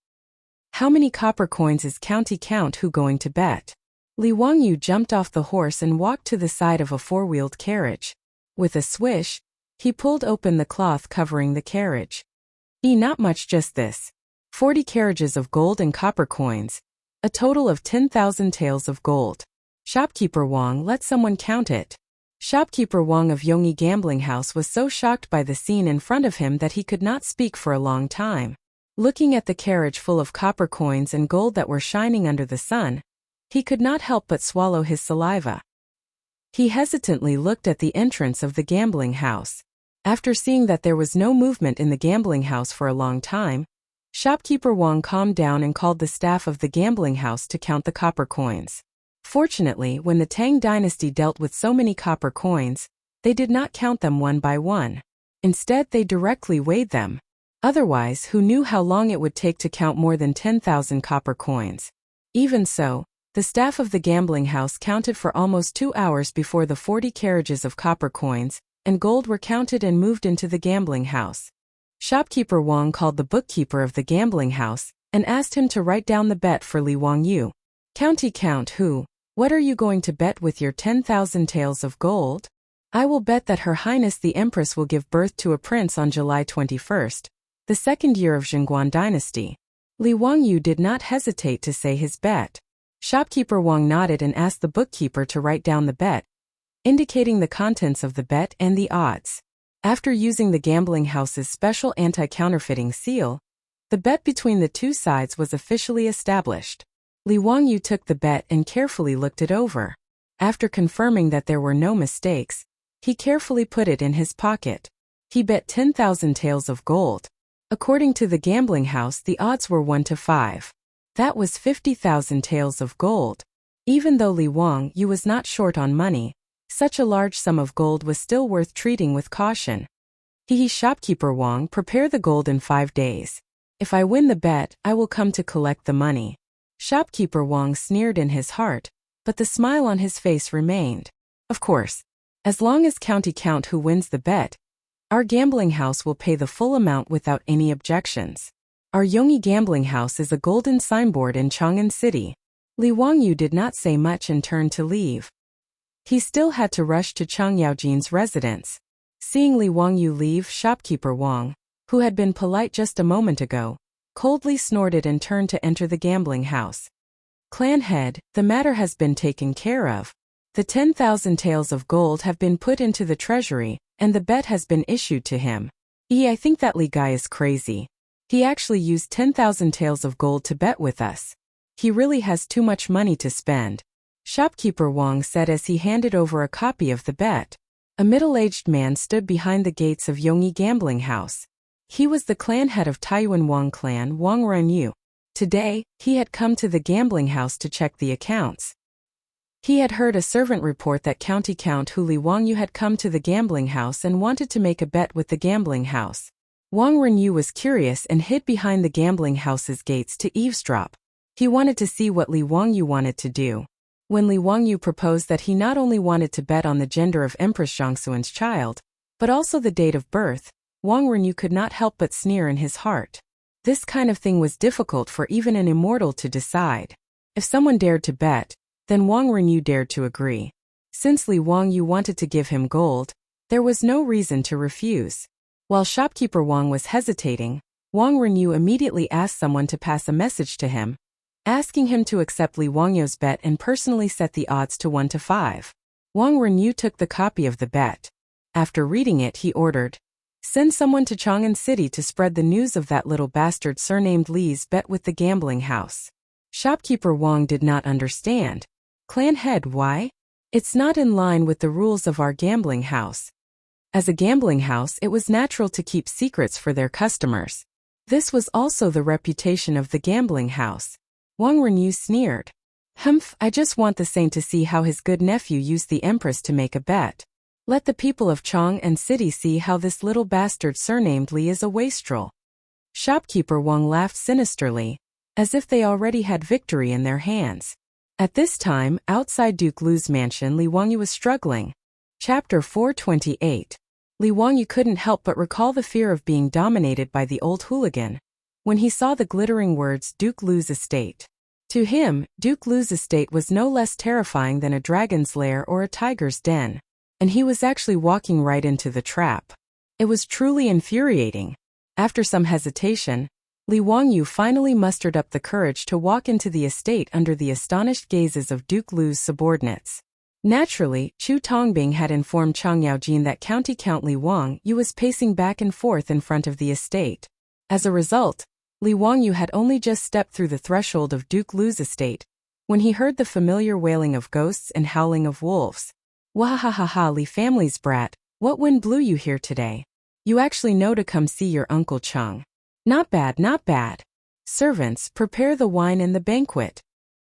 How many copper coins is county count who going to bet? Li Wangyu jumped off the horse and walked to the side of a 4-wheeled carriage. With a swish, he pulled open the cloth covering the carriage. Not much, just this. 40 carriages of gold and copper coins, a total of 10,000 taels of gold. Shopkeeper Wang, let someone count it. Shopkeeper Wang of Yongyi Gambling House was so shocked by the scene in front of him that he could not speak for a long time. Looking at the carriage full of copper coins and gold that were shining under the sun, he could not help but swallow his saliva. He hesitantly looked at the entrance of the gambling house. After seeing that there was no movement in the gambling house for a long time, Shopkeeper Wang calmed down and called the staff of the gambling house to count the copper coins. Fortunately, when the Tang dynasty dealt with so many copper coins, they did not count them one by one. Instead, they directly weighed them. Otherwise, who knew how long it would take to count more than 10,000 copper coins? Even so, the staff of the gambling house counted for almost 2 hours before the 40 carriages of copper coins and gold were counted and moved into the gambling house. Shopkeeper Wang called the bookkeeper of the gambling house and asked him to write down the bet for Li Wangyu. Count who? What are you going to bet with your 10,000 taels of gold? I will bet that Her Highness the Empress will give birth to a prince on July 21st, the second year of Zhenguan dynasty. Li Wangyu did not hesitate to say his bet. Shopkeeper Wang nodded and asked the bookkeeper to write down the bet, indicating the contents of the bet and the odds. After using the gambling house's special anti-counterfeiting seal, the bet between the two sides was officially established. Li Wangyu took the bet and carefully looked it over. After confirming that there were no mistakes, he carefully put it in his pocket. He bet 10,000 taels of gold. According to the gambling house, the odds were 1 to 5. That was 50,000 taels of gold. Even though Li Wangyu was not short on money, such a large sum of gold was still worth treating with caution. Shopkeeper Wang, prepare the gold in 5 days. If I win the bet, I will come to collect the money. Shopkeeper Wang sneered in his heart, but the smile on his face remained. Of course, as long as count who wins the bet, our gambling house will pay the full amount without any objections. Our Yongyi Gambling House is a golden signboard in Chang'an City. Li Wangyu did not say much and turned to leave. He still had to rush to Chang Yaojin's residence. Seeing Li Wangyu leave, Shopkeeper Wang, who had been polite just a moment ago, coldly snorted and turned to enter the gambling house. Clan head, the matter has been taken care of. The 10,000 taels of gold have been put into the treasury, and the bet has been issued to him. I think that Li guy is crazy. He actually used 10,000 taels of gold to bet with us. He really has too much money to spend. Shopkeeper Wang said as he handed over a copy of the bet. A middle-aged man stood behind the gates of Yongyi Gambling House. He was the clan head of Taiyuan Wang clan, Wang Renyu. Today, he had come to the gambling house to check the accounts. He had heard a servant report that Count Hu Li Wangyu had come to the gambling house and wanted to make a bet with the gambling house. Wang Renyu was curious and hid behind the gambling house's gates to eavesdrop. He wanted to see what Li Wangyu wanted to do. When Li Wangyu proposed that he not only wanted to bet on the gender of Empress Zhangxuan's child, but also the date of birth, Wang Renyu could not help but sneer in his heart. This kind of thing was difficult for even an immortal to decide. If someone dared to bet, then Wang Renyu dared to agree. Since Li Wangyu wanted to give him gold, there was no reason to refuse. While Shopkeeper Wang was hesitating, Wang Renyu immediately asked someone to pass a message to him, asking him to accept Li Wangyu's bet and personally set the odds to 1 to 5. Wang Renyu took the copy of the bet. After reading it, he ordered, "Send someone to Chang'an City to spread the news of that little bastard surnamed Li's bet with the gambling house." Shopkeeper Wang did not understand. Clan head, why? It's not in line with the rules of our gambling house. As a gambling house, it was natural to keep secrets for their customers. This was also the reputation of the gambling house. Wang Renyu sneered. I just want the saint to see how his good nephew used the empress to make a bet. Let the people of Chang'an City see how this little bastard surnamed Li is a wastrel. Shopkeeper Wang laughed sinisterly, as if they already had victory in their hands. At this time, outside Duke Lu's mansion, Li Wangyu was struggling. Chapter 428. Li Wangyu couldn't help but recall the fear of being dominated by the old hooligan when he saw the glittering words Duke Lu's estate. To him, Duke Lu's estate was no less terrifying than a dragon's lair or a tiger's den, and he was actually walking right into the trap. It was truly infuriating. After some hesitation, Li Wangyu finally mustered up the courage to walk into the estate under the astonished gazes of Duke Lu's subordinates. Naturally, Chu Tongbing had informed Chang Yaojin that County Count Li Wangyu was pacing back and forth in front of the estate. As a result, Li Wangyu had only just stepped through the threshold of Duke Lu's estate when he heard the familiar wailing of ghosts and howling of wolves. Wahahaha, Li family's brat, what wind blew you here today? You actually know to come see your Uncle Chang. Not bad, not bad. Servants, prepare the wine and the banquet.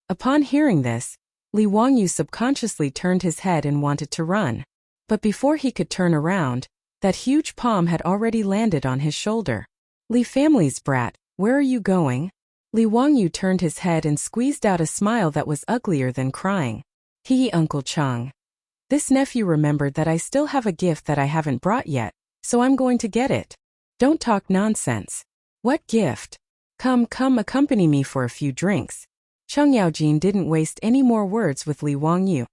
Upon hearing this, Li Wangyu subconsciously turned his head and wanted to run. But before he could turn around, that huge palm had already landed on his shoulder. Li family's brat, where are you going? Li Wangyu turned his head and squeezed out a smile that was uglier than crying. Hee, Uncle Chang. This nephew remembered that I still have a gift that I haven't brought yet, so I'm going to get it. Don't talk nonsense. What gift? Come, accompany me for a few drinks. Chang Yaojin didn't waste any more words with Li Wangyu.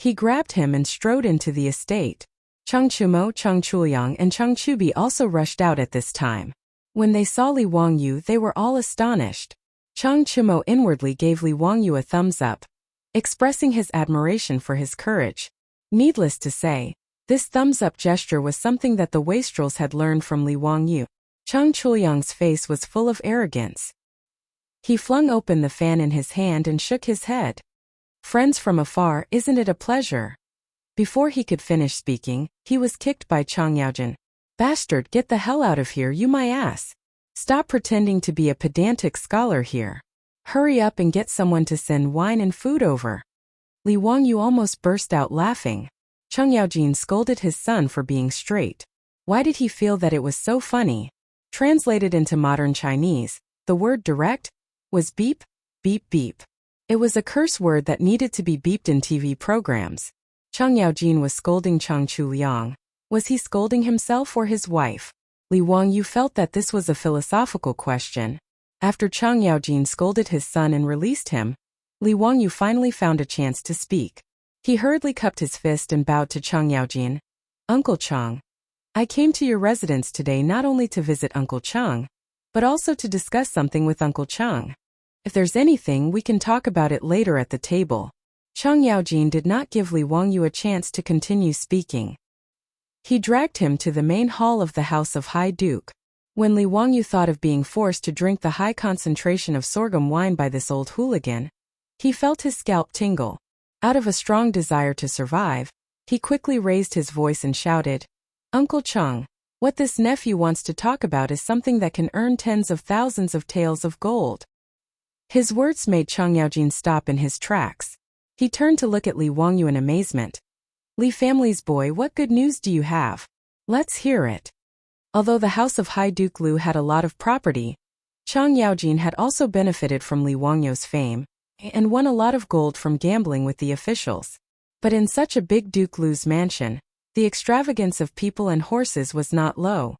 He grabbed him and strode into the estate. Chang Chumo, Chang Chuliang, and Chang Chubi also rushed out at this time. When they saw Li Wangyu, they were all astonished. Chang Chumo inwardly gave Li Wangyu a thumbs up, expressing his admiration for his courage. Needless to say, this thumbs-up gesture was something that the wastrels had learned from Li Wangyu. Chang Chuliang's face was full of arrogance. He flung open the fan in his hand and shook his head. Friends from afar, isn't it a pleasure? Before he could finish speaking, he was kicked by Chang Yaojin. Bastard, get the hell out of here, you my ass. Stop pretending to be a pedantic scholar here. Hurry up and get someone to send wine and food over. Li Wangyu almost burst out laughing. Chang Yaojin scolded his son for being straight. Why did he feel that it was so funny? Translated into modern Chinese, the word direct was beep, beep, beep. It was a curse word that needed to be beeped in TV programs. Chang Yaojin was scolding Chang Chuliang. Was he scolding himself or his wife? Li Wangyu felt that this was a philosophical question. After Chang Yaojin scolded his son and released him, Li Wangyu finally found a chance to speak. He hurriedly cupped his fist and bowed to Chang Yaojin. Uncle Chang, I came to your residence today not only to visit Uncle Chang, but also to discuss something with Uncle Chang. If there's anything, we can talk about it later at the table. Chang Yaojin did not give Li Wangyu a chance to continue speaking. He dragged him to the main hall of the House of High Duke. When Li Wangyu thought of being forced to drink the high concentration of sorghum wine by this old hooligan, he felt his scalp tingle. Out of a strong desire to survive, he quickly raised his voice and shouted, Uncle Chang, what this nephew wants to talk about is something that can earn tens of thousands of taels of gold. His words made Chang Yaojin stop in his tracks. He turned to look at Li Wangyu in amazement. Li family's boy, what good news do you have? Let's hear it. Although the House of High Duke Lu had a lot of property, Chang Yaojin had also benefited from Li Wangyu's fame and won a lot of gold from gambling with the officials. But in such a big Duke Lu's mansion, the extravagance of people and horses was not low.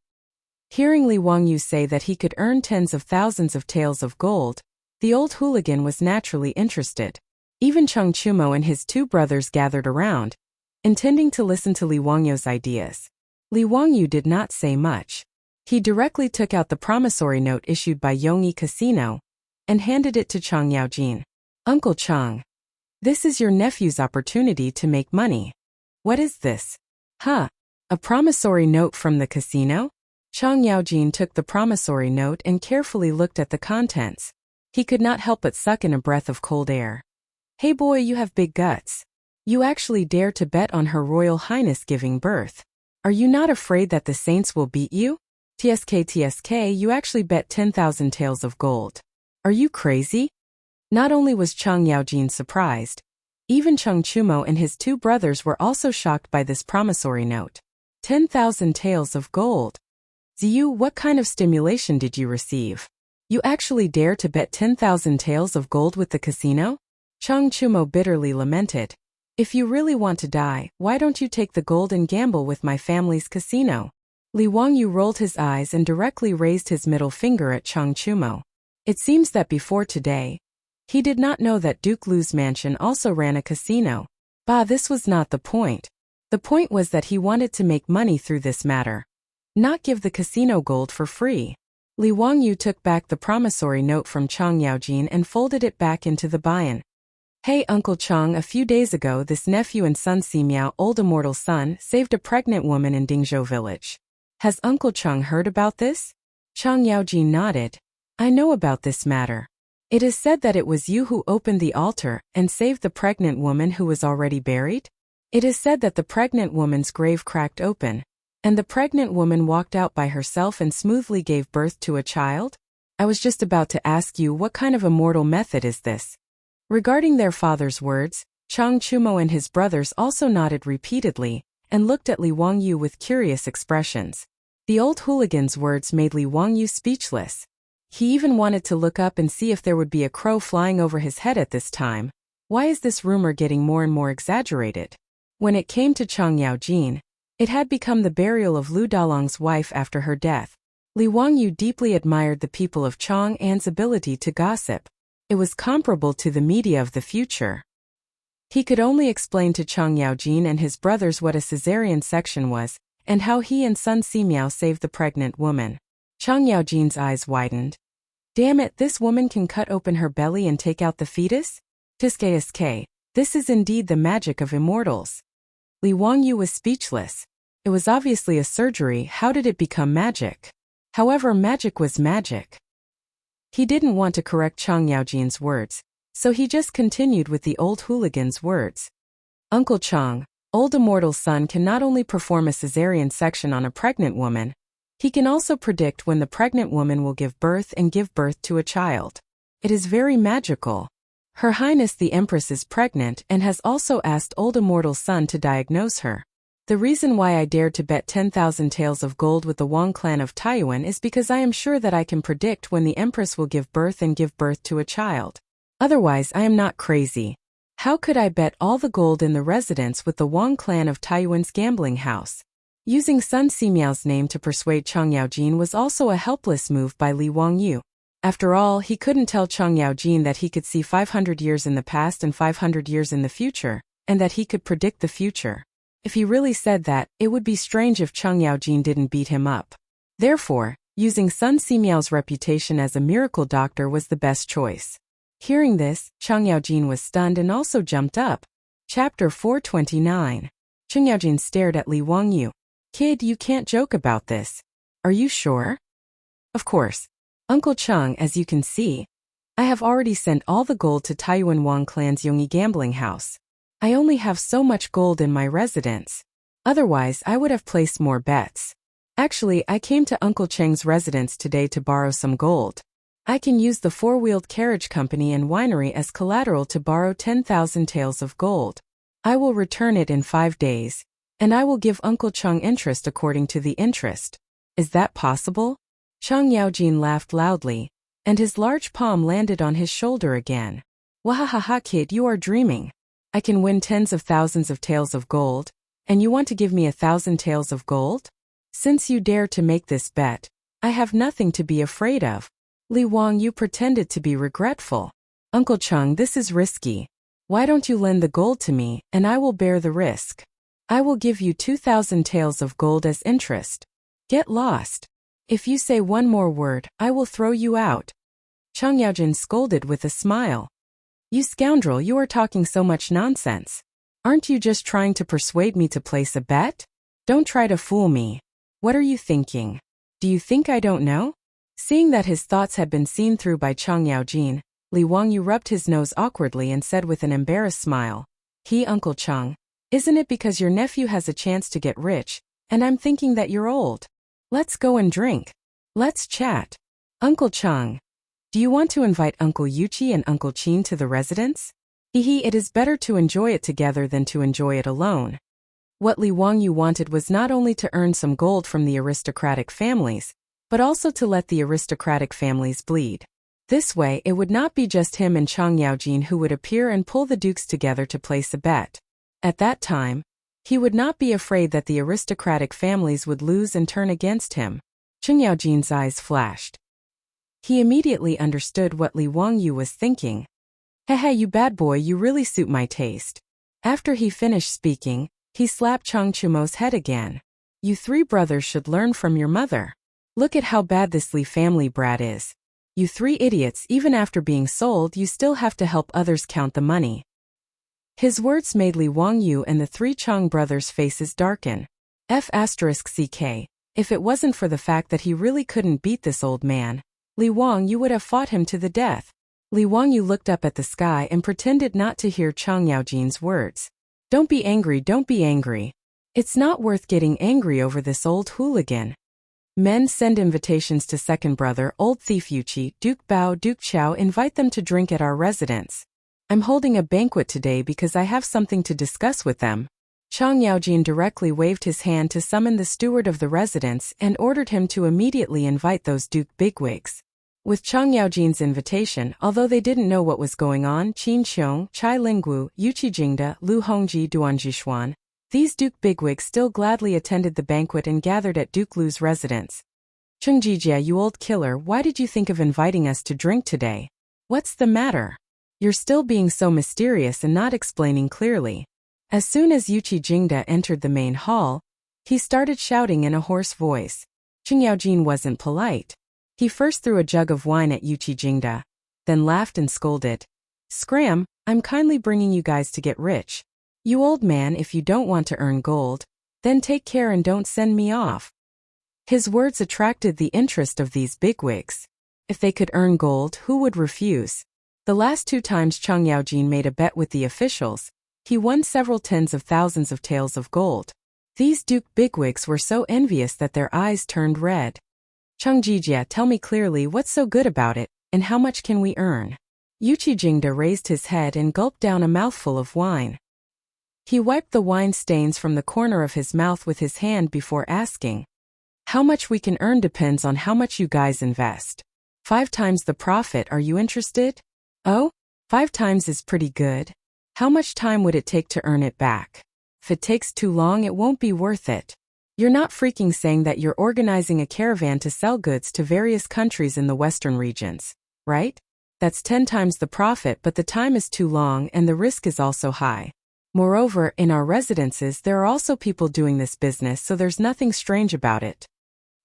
Hearing Li Wangyu say that he could earn tens of thousands of taels of gold, the old hooligan was naturally interested. Even Chang Chumo and his two brothers gathered around, intending to listen to Li Wangyu's ideas. Li Wangyu did not say much. He directly took out the promissory note issued by Yongyi Casino and handed it to Chang Yaojin. Uncle Chang, this is your nephew's opportunity to make money. What is this? Huh? A promissory note from the casino? Chang Yaojin took the promissory note and carefully looked at the contents. He could not help but suck in a breath of cold air. Hey boy, you have big guts. You actually dare to bet on Her Royal Highness giving birth. Are you not afraid that the saints will beat you? TSK, you actually bet 10,000 taels of gold. Are you crazy? Not only was Chang Yaojin surprised, even Chang Chumo and his two brothers were also shocked by this promissory note. 10,000 taels of gold. Ziyu, what kind of stimulation did you receive? You actually dare to bet 10,000 taels of gold with the casino? Chang Chumo bitterly lamented. If you really want to die, why don't you take the gold and gamble with my family's casino? Li Wangyu rolled his eyes and directly raised his middle finger at Chang Chumo. It seems that before today, he did not know that Duke Lu's mansion also ran a casino. Bah, this was not the point. The point was that he wanted to make money through this matter. Not give the casino gold for free. Li Wangyu took back the promissory note from Chang Yaojin and folded it back into the bian. Hey Uncle Chang, a few days ago this nephew and son Simiao, old immortal son, saved a pregnant woman in Dingzhou village. Has Uncle Chang heard about this? Chang Yaojin nodded. I know about this matter. It is said that it was you who opened the altar and saved the pregnant woman who was already buried? It is said that the pregnant woman's grave cracked open, and the pregnant woman walked out by herself and smoothly gave birth to a child? I was just about to ask you what kind of immortal method is this? Regarding their father's words, Chang Chumo and his brothers also nodded repeatedly and looked at Li Wangyu with curious expressions. The old hooligan's words made Li Wangyu speechless. He even wanted to look up and see if there would be a crow flying over his head at this time. Why is this rumor getting more and more exaggerated? When it came to Chang Yaojin, it had become the burial of Lu Dalong's wife after her death. Li Wangyu deeply admired the people of Chang'an's ability to gossip. It was comparable to the media of the future. He could only explain to Chang Yaojin and his brothers what a cesarean section was, and how he and son Simiao saved the pregnant woman. Chang Yaojin's eyes widened. Damn it, this woman can cut open her belly and take out the fetus? Tiske, this is indeed the magic of immortals. Li Wangyu was speechless. It was obviously a surgery. How did it become magic? However, magic was magic. He didn't want to correct Chang Yaojin's words, so he just continued with the old hooligan's words. Uncle Chang, old immortal son, can not only perform a cesarean section on a pregnant woman, he can also predict when the pregnant woman will give birth and give birth to a child. It is very magical. Her Highness the Empress is pregnant and has also asked old immortal son to diagnose her. The reason why I dared to bet 10,000 taels of gold with the Wang clan of Taiyuan is because I am sure that I can predict when the Empress will give birth and give birth to a child. Otherwise, I am not crazy. How could I bet all the gold in the residence with the Wang clan of Taiyuan's gambling house? Using Sun Simiao's name to persuade Chang Yaojin was also a helpless move by Li Wangyu. After all, he couldn't tell Chang Yaojin that he could see 500 years in the past and 500 years in the future, and that he could predict the future. If he really said that, it would be strange if Chang Yaojin didn't beat him up. Therefore, using Sun Simiao's reputation as a miracle doctor was the best choice. Hearing this, Chang Yaojin was stunned and also jumped up. Chapter 429. Chang Yaojin stared at Li Wangyu. Kid, you can't joke about this. Are you sure? Of course. Uncle Chang, as you can see, I have already sent all the gold to Taiyuan Wang clan's Yongyi gambling house. I only have so much gold in my residence. Otherwise, I would have placed more bets. Actually, I came to Uncle Cheng's residence today to borrow some gold. I can use the four-wheeled carriage company and winery as collateral to borrow 10,000 taels of gold. I will return it in 5 days, and I will give Uncle Chang interest according to the interest. Is that possible? Chang Yaojin laughed loudly, and his large palm landed on his shoulder again. Wahahaha kid, you are dreaming. I can win tens of thousands of taels of gold, and you want to give me 1,000 taels of gold? Since you dare to make this bet, I have nothing to be afraid of. Li Wangyu pretended to be regretful. Uncle Chang, this is risky. Why don't you lend the gold to me, and I will bear the risk. I will give you 2,000 taels of gold as interest. Get lost. If you say one more word, I will throw you out. Chang Yaojin scolded with a smile. You scoundrel, you are talking so much nonsense. Aren't you just trying to persuade me to place a bet? Don't try to fool me. What are you thinking? Do you think I don't know? Seeing that his thoughts had been seen through by Chang Yaojin, Li Wangyu rubbed his nose awkwardly and said with an embarrassed smile, Uncle Chang, isn't it because your nephew has a chance to get rich, and I'm thinking that you're old? Let's go and drink. Let's chat. Uncle Chang, do you want to invite Uncle Yuchi and Uncle Chin to the residence? It is better to enjoy it together than to enjoy it alone. What Li Wangyu wanted was not only to earn some gold from the aristocratic families, but also to let the aristocratic families bleed. This way, it would not be just him and Chang Yaojin who would appear and pull the dukes together to place a bet. At that time, he would not be afraid that the aristocratic families would lose and turn against him. Chang Yaojin's eyes flashed. He immediately understood what Li Wangyu was thinking. Hey, you bad boy, you really suit my taste. After he finished speaking, he slapped Chang Chumo's head again. You three brothers should learn from your mother. Look at how bad this Li family brat is. You three idiots, even after being sold, you still have to help others count the money. His words made Li Wangyu and the three Chang brothers' faces darken. F***ck. If it wasn't for the fact that he really couldn't beat this old man, Li Wangyu would have fought him to the death. Li Wangyu looked up at the sky and pretended not to hear Chang Yaojin's words. Don't be angry, don't be angry. It's not worth getting angry over this old hooligan. Men, send invitations to second brother, old thief Yuqi, Duke Bao, Duke Chao, invite them to drink at our residence. I'm holding a banquet today because I have something to discuss with them. Chang Yaojin directly waved his hand to summon the steward of the residence and ordered him to immediately invite those Duke bigwigs. With Chang Yaojin's invitation, although they didn't know what was going on, Qin Xiong, Chai Linggu, Yuqi Jingda, Lu Hongji, Duanjishuan, these Duke bigwigs still gladly attended the banquet and gathered at Duke Lu's residence. Cheng Jijia, you old killer, why did you think of inviting us to drink today? What's the matter? You're still being so mysterious and not explaining clearly. As soon as Yuqi Jingda entered the main hall, he started shouting in a hoarse voice. Cheng Yaojin wasn't polite. He first threw a jug of wine at Yuqi Jingda, then laughed and scolded. Scram, I'm kindly bringing you guys to get rich. You old man, if you don't want to earn gold, then take care and don't send me off. His words attracted the interest of these bigwigs. If they could earn gold, who would refuse? The last 2 times Chang Yaojin made a bet with the officials, he won several tens of thousands of taels of gold. These Duke bigwigs were so envious that their eyes turned red. Cheng Jijia, tell me clearly what's so good about it, and how much can we earn? Yuqi Jingda raised his head and gulped down a mouthful of wine. He wiped the wine stains from the corner of his mouth with his hand before asking. How much we can earn depends on how much you guys invest. 5 times the profit, are you interested? Oh, 5 times is pretty good. How much time would it take to earn it back? If it takes too long, it won't be worth it. You're not freaking saying that you're organizing a caravan to sell goods to various countries in the western regions, right? That's 10 times the profit, but the time is too long and the risk is also high. Moreover, in our residences there are also people doing this business, so there's nothing strange about it.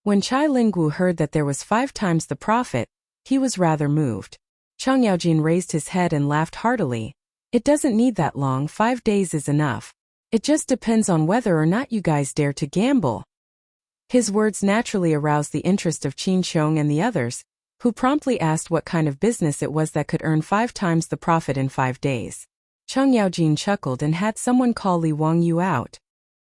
When Chai Linggu heard that there was 5 times the profit, he was rather moved. Chang Yaojin raised his head and laughed heartily. It doesn't need that long, 5 days is enough. It just depends on whether or not you guys dare to gamble. His words naturally aroused the interest of Qin Xiong and the others, who promptly asked what kind of business it was that could earn 5 times the profit in 5 days. Chang Yaojin chuckled and had someone call Li Wangyu out.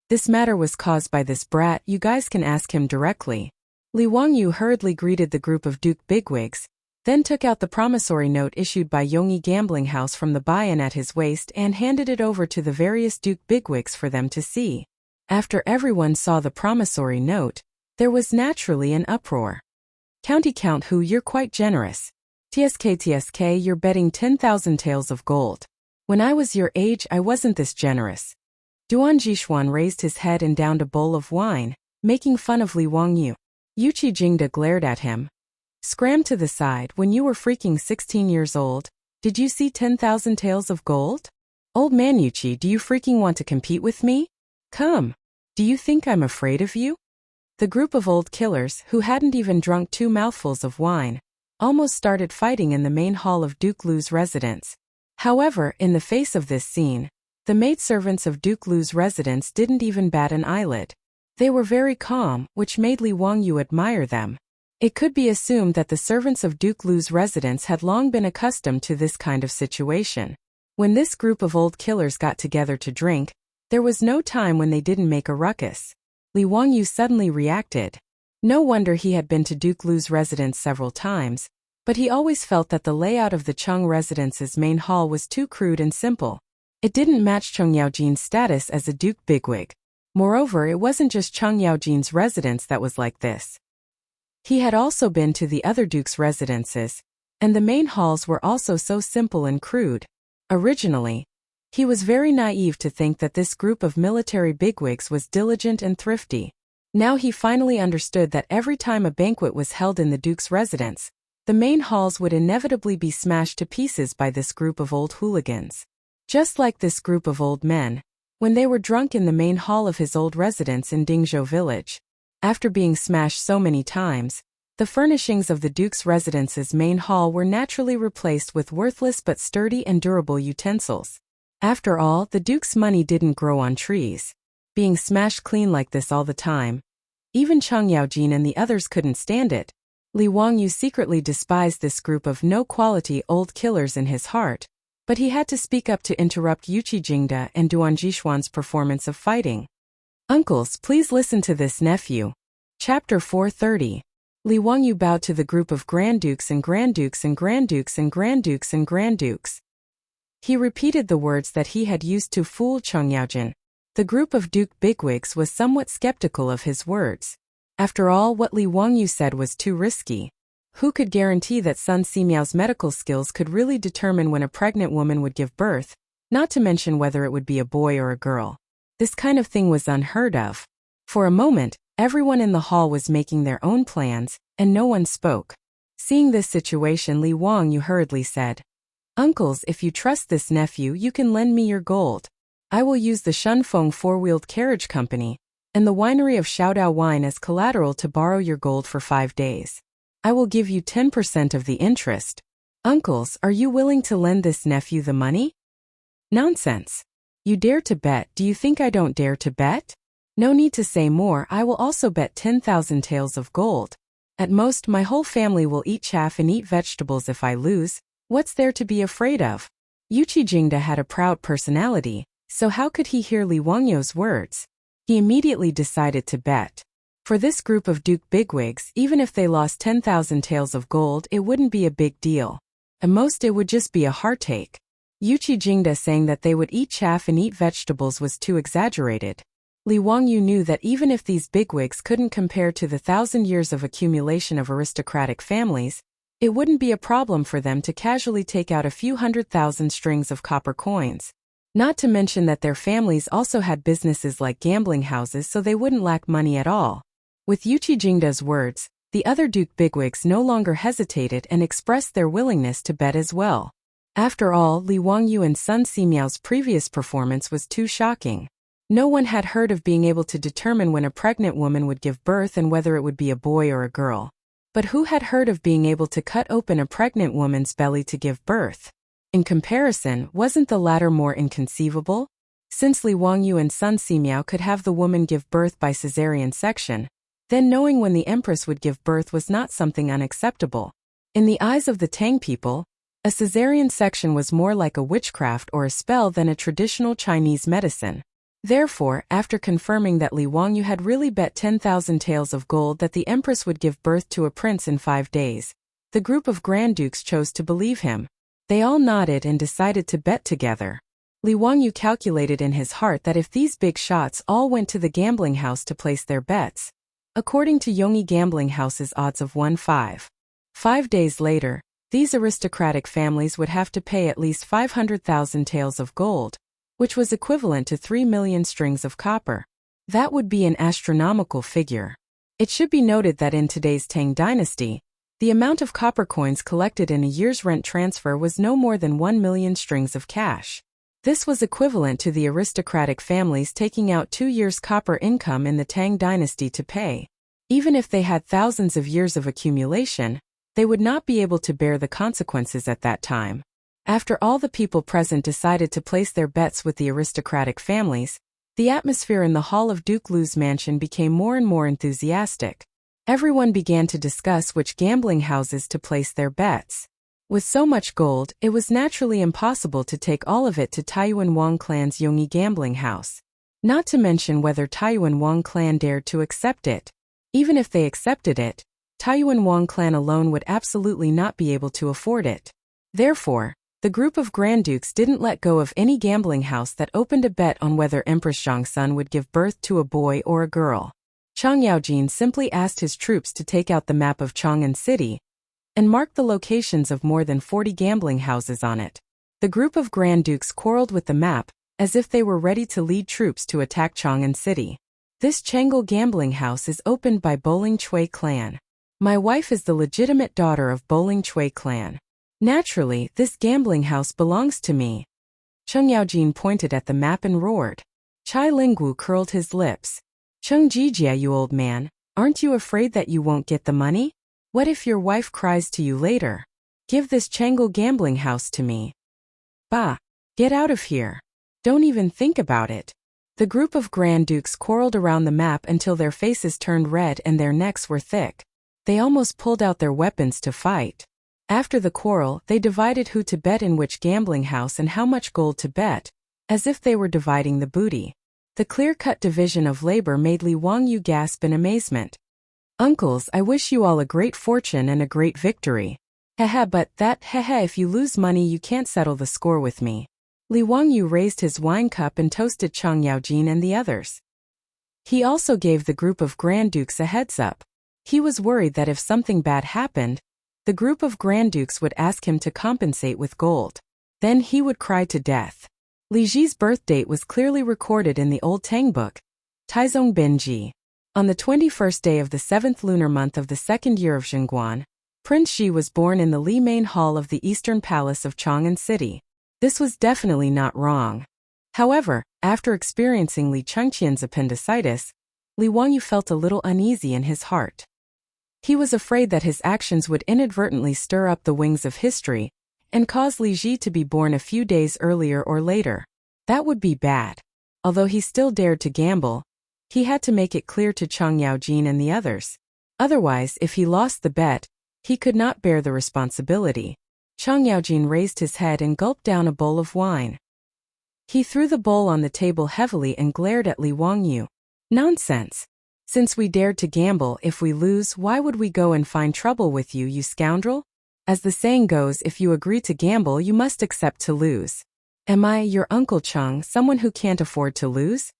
This matter was caused by this brat, you guys can ask him directly. Li Wangyu hurriedly greeted the group of Duke bigwigs, then took out the promissory note issued by Yongyi Gambling House from the buy-in at his waist and handed it over to the various Duke bigwigs for them to see. After everyone saw the promissory note, there was naturally an uproar. County Count Hu, you're quite generous. TSK, you're betting 10,000 taels of gold. When I was your age, I wasn't this generous. Duan Jishuan raised his head and downed a bowl of wine, making fun of Li Wangyu. Yuqi Jingda glared at him. Scram to the side, when you were freaking 16 years old, did you see 10,000 taels of gold? Old man Yuqi, do you freaking want to compete with me? Come. Do you think I'm afraid of you? The group of old killers, who hadn't even drunk 2 mouthfuls of wine, almost started fighting in the main hall of Duke Lu's residence. However, in the face of this scene, the maidservants of Duke Lu's residence didn't even bat an eyelid. They were very calm, which made Li Wangyu admire them. It could be assumed that the servants of Duke Lu's residence had long been accustomed to this kind of situation. When this group of old killers got together to drink, there was no time when they didn't make a ruckus. Li Wangyu suddenly reacted. No wonder he had been to Duke Lu's residence several times, but he always felt that the layout of the Cheng residence's main hall was too crude and simple. It didn't match Cheng Yaojin's status as a Duke bigwig. Moreover, it wasn't just Cheng Yaojin's residence that was like this. He had also been to the other Duke's residences, and the main halls were also so simple and crude. Originally, he was very naive to think that this group of military bigwigs was diligent and thrifty. Now he finally understood that every time a banquet was held in the Duke's residence, the main halls would inevitably be smashed to pieces by this group of old hooligans. Just like this group of old men, when they were drunk in the main hall of his old residence in Dingzhou village. After being smashed so many times, the furnishings of the Duke's residence's main hall were naturally replaced with worthless but sturdy and durable utensils. After all, the Duke's money didn't grow on trees. Being smashed clean like this all the time, even Chang Yaojin and the others couldn't stand it. Li Wangyu secretly despised this group of no-quality old killers in his heart, but he had to speak up to interrupt Yuqi Jingde and Duan Jishuan's performance of fighting. Uncles, please listen to this, nephew. Chapter 430. Li Wangyu bowed to the group of Grand Dukes and Grand Dukes and Grand Dukes and Grand Dukes and Grand Dukes. He repeated the words that he had used to fool Chang Yaojin. The group of Duke bigwigs was somewhat skeptical of his words. After all, what Li Wangyu said was too risky. Who could guarantee that Sun Simiao's medical skills could really determine when a pregnant woman would give birth, not to mention whether it would be a boy or a girl? This kind of thing was unheard of. For a moment, everyone in the hall was making their own plans, and no one spoke. Seeing this situation, Li Wangyu hurriedly said, "Uncles, if you trust this nephew, you can lend me your gold. I will use the Shunfeng four-wheeled carriage company and the winery of Xiaodao wine as collateral to borrow your gold for 5 days. I will give you 10% of the interest. Uncles, are you willing to lend this nephew the money?" "Nonsense. You dare to bet? Do you think I don't dare to bet? No need to say more, I will also bet 10,000 taels of gold. At most, my whole family will eat chaff and eat vegetables if I lose. What's there to be afraid of?" Yuqi Jingde had a proud personality, so how could he hear Li Wangyu's words? He immediately decided to bet. For this group of Duke bigwigs, even if they lost 10,000 taels of gold, it wouldn't be a big deal. At most, it would just be a heartache. Yuqi Jingde saying that they would eat chaff and eat vegetables was too exaggerated. Li Wangyu knew that even if these bigwigs couldn't compare to the 1,000 years of accumulation of aristocratic families, it wouldn't be a problem for them to casually take out a few 100,000 strings of copper coins. Not to mention that their families also had businesses like gambling houses, so they wouldn't lack money at all. With Yuqi Jingde's words, the other Duke bigwigs no longer hesitated and expressed their willingness to bet as well. After all, Li Wangyu and Sun Simiao's previous performance was too shocking. No one had heard of being able to determine when a pregnant woman would give birth and whether it would be a boy or a girl. But who had heard of being able to cut open a pregnant woman's belly to give birth? In comparison, wasn't the latter more inconceivable? Since Li Wangyu and Sun Simiao could have the woman give birth by caesarean section, then knowing when the empress would give birth was not something unacceptable. In the eyes of the Tang people, a caesarean section was more like a witchcraft or a spell than a traditional Chinese medicine. Therefore, after confirming that Li Wangyu had really bet 10,000 taels of gold that the empress would give birth to a prince in 5 days, the group of Grand Dukes chose to believe him. They all nodded and decided to bet together. Li Wangyu calculated in his heart that if these big shots all went to the gambling house to place their bets, according to Yongyi Gambling House's odds of 1/5. 5 days later, these aristocratic families would have to pay at least 500,000 taels of gold, which was equivalent to 3 million strings of copper. That would be an astronomical figure. It should be noted that in today's Tang dynasty, the amount of copper coins collected in a year's rent transfer was no more than 1 million strings of cash. This was equivalent to the aristocratic families taking out 2 years' copper income in the Tang dynasty to pay. Even if they had thousands of years of accumulation, they would not be able to bear the consequences at that time. After all the people present decided to place their bets with the aristocratic families, the atmosphere in the hall of Duke Lu's mansion became more and more enthusiastic. Everyone began to discuss which gambling houses to place their bets. With so much gold, it was naturally impossible to take all of it to Taiyuan Wang clan's Yongyi gambling house. Not to mention whether Taiyuan Wang clan dared to accept it. Even if they accepted it, Taiyuan Wang clan alone would absolutely not be able to afford it. Therefore, the group of Grand Dukes didn't let go of any gambling house that opened a bet on whether Empress Zhongsun would give birth to a boy or a girl. Chang Yaojin simply asked his troops to take out the map of Chang'an City and mark the locations of more than 40 gambling houses on it. The group of Grand Dukes quarreled with the map, as if they were ready to lead troops to attack Chang'an City. This Chang'an gambling house is opened by Boling Chui clan. My wife is the legitimate daughter of Boling Chui clan. Naturally, this gambling house belongs to me. Cheng Yaojin pointed at the map and roared. Chai Lingwu curled his lips. Cheng Jijia, you old man, Aren't you afraid that you won't get the money? What if your wife cries to you later? Give this Changle gambling house to me. Bah! Get out of here. Don't even think about it. The group of Grand Dukes quarreled around the map until their faces turned red and their necks were thick. They almost pulled out their weapons to fight. After the quarrel, they divided who to bet in which gambling house and how much gold to bet, as if they were dividing the booty. The clear-cut division of labor made Li Wangyu gasp in amazement. Uncles, I wish you all a great fortune and a great victory. Haha, but that, haha, if you lose money you can't settle the score with me. Li Wangyu raised his wine cup and toasted Chang Yaojin and the others. He also gave the group of Grand Dukes a heads-up. He was worried that if something bad happened, the group of Grand Dukes would ask him to compensate with gold. Then he would cry to death. Li Ji's birth date was clearly recorded in the old Tang book, Taizong Binji. On the 21st day of the 7th lunar month of the 2nd year of Zhengguan, Prince Xi was born in the Li main hall of the Eastern Palace of Chang'an City. This was definitely not wrong. However, after experiencing Li Chengqian's appendicitis, Li Wangyu felt a little uneasy in his heart. He was afraid that his actions would inadvertently stir up the wings of history and cause Li Ji to be born a few days earlier or later. That would be bad. Although he still dared to gamble, he had to make it clear to Chang Yaojin and the others. Otherwise, if he lost the bet, he could not bear the responsibility. Chang Yaojin raised his head and gulped down a bowl of wine. He threw the bowl on the table heavily and glared at Li Wangyu. Nonsense. Since we dared to gamble, if we lose, why would we go and find trouble with you, you scoundrel? As the saying goes, if you agree to gamble, you must accept to lose. Am I, your Uncle Chang, someone who can't afford to lose?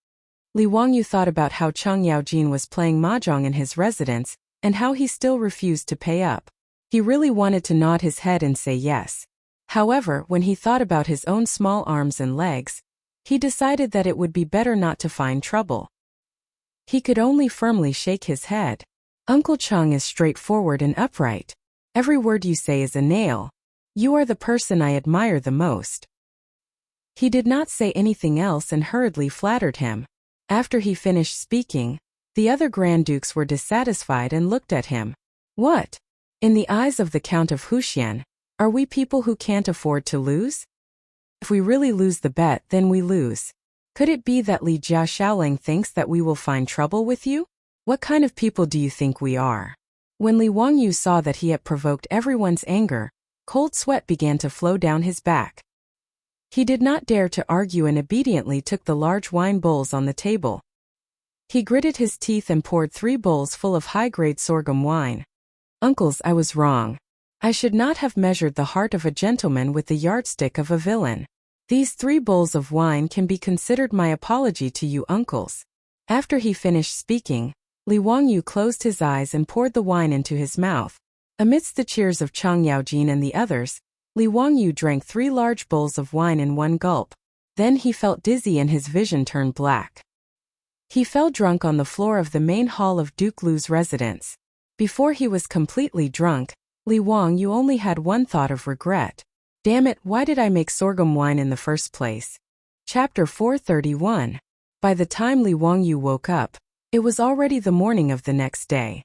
Li Wangyu thought about how Chang Yaojin was playing mahjong in his residence, and how he still refused to pay up. He really wanted to nod his head and say yes. However, when he thought about his own small arms and legs, he decided that it would be better not to find trouble. He could only firmly shake his head. Uncle Chang is straightforward and upright. Every word you say is a nail. You are the person I admire the most. He did not say anything else and hurriedly flattered him. After he finished speaking, the other Grand Dukes were dissatisfied and looked at him. What? In the eyes of the Count of Huxian, are we people who can't afford to lose? If we really lose the bet, then we lose. Could it be that Li Jia Shaoling thinks that we will find trouble with you? What kind of people do you think we are? When Li Wangyu saw that he had provoked everyone's anger, cold sweat began to flow down his back. He did not dare to argue and obediently took the large wine bowls on the table. He gritted his teeth and poured 3 bowls full of high-grade sorghum wine. Uncles, I was wrong. I should not have measured the heart of a gentleman with the yardstick of a villain. These 3 bowls of wine can be considered my apology to you, uncles. After he finished speaking, Li Wangyu closed his eyes and poured the wine into his mouth. Amidst the cheers of Chang Yaojin and the others, Li Wangyu drank 3 large bowls of wine in one gulp. Then he felt dizzy and his vision turned black. He fell drunk on the floor of the main hall of Duke Lu's residence. Before he was completely drunk, Li Wangyu only had one thought of regret. Damn it, why did I make sorghum wine in the first place? Chapter 431. By the time Li Wangyu woke up, it was already the morning of the next day.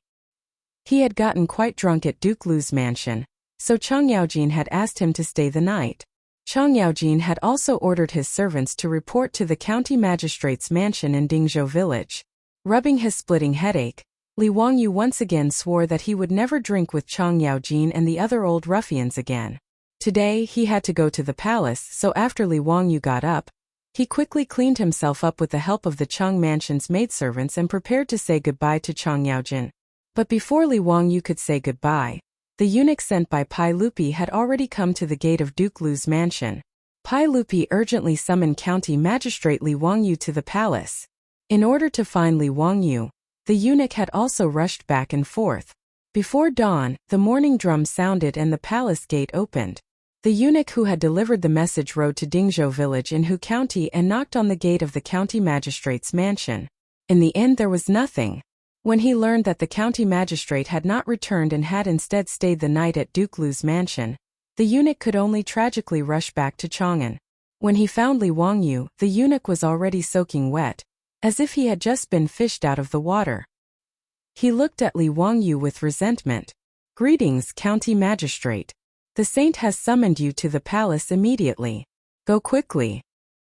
He had gotten quite drunk at Duke Lu's mansion, so Chang Yaojin had asked him to stay the night. Chang Yaojin had also ordered his servants to report to the county magistrate's mansion in Dingzhou village. Rubbing his splitting headache, Li Wangyu once again swore that he would never drink with Chang Yaojin and the other old ruffians again. Today, he had to go to the palace, so after Li Wangyu got up, he quickly cleaned himself up with the help of the Chang mansion's maidservants and prepared to say goodbye to Chang Yaojin. But before Li Wangyu could say goodbye, the eunuch sent by Pai Lupi had already come to the gate of Duke Lu's mansion. Pai Lupi urgently summoned County Magistrate Li Wangyu to the palace. In order to find Li Wangyu, the eunuch had also rushed back and forth. Before dawn, the morning drum sounded and the palace gate opened. The eunuch who had delivered the message rode to Dingzhou village in Hu County and knocked on the gate of the county magistrate's mansion. In the end, there was nothing. When he learned that the county magistrate had not returned and had instead stayed the night at Duke Lu's mansion, the eunuch could only tragically rush back to Chang'an. When he found Li Wangyu, the eunuch was already soaking wet, as if he had just been fished out of the water. He looked at Li Wangyu with resentment. Greetings, County Magistrate. The saint has summoned you to the palace immediately. Go quickly.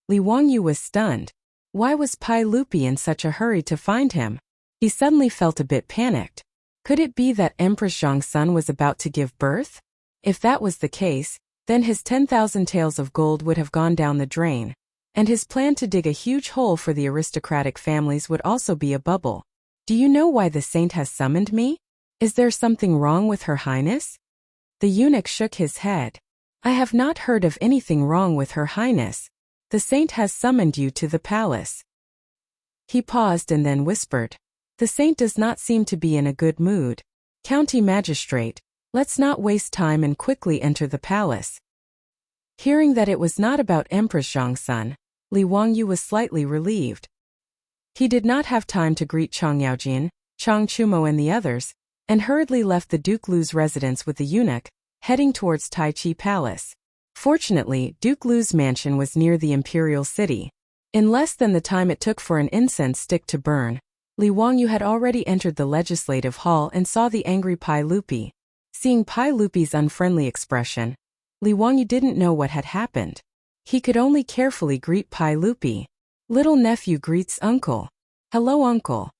Li Wangyu was stunned. Why was Pai Lupi in such a hurry to find him? He suddenly felt a bit panicked. Could it be that Empress Zhang's son was about to give birth? If that was the case, then his 10,000 taels of gold would have gone down the drain, and his plan to dig a huge hole for the aristocratic families would also be a bubble. Do you know why the saint has summoned me? Is there something wrong with Her Highness? The eunuch shook his head. I have not heard of anything wrong with Her Highness. The saint has summoned you to the palace. He paused and then whispered. The saint does not seem to be in a good mood. County Magistrate, let's not waste time and quickly enter the palace. Hearing that it was not about Empress Zhang's son, Li Wangyu was slightly relieved. He did not have time to greet Chang Yaojin, Chang Chumo and the others, and hurriedly left the Duke Lu's residence with the eunuch, heading towards Tai Chi Palace. Fortunately, Duke Lu's mansion was near the imperial city. In less than the time it took for an incense stick to burn, Li Wangyu had already entered the legislative hall and saw the angry Pai Lupi. Seeing Pai Lupi's unfriendly expression, Li Wangyu didn't know what had happened. He could only carefully greet Pai Lupi. Little nephew greets uncle. Hello uncle.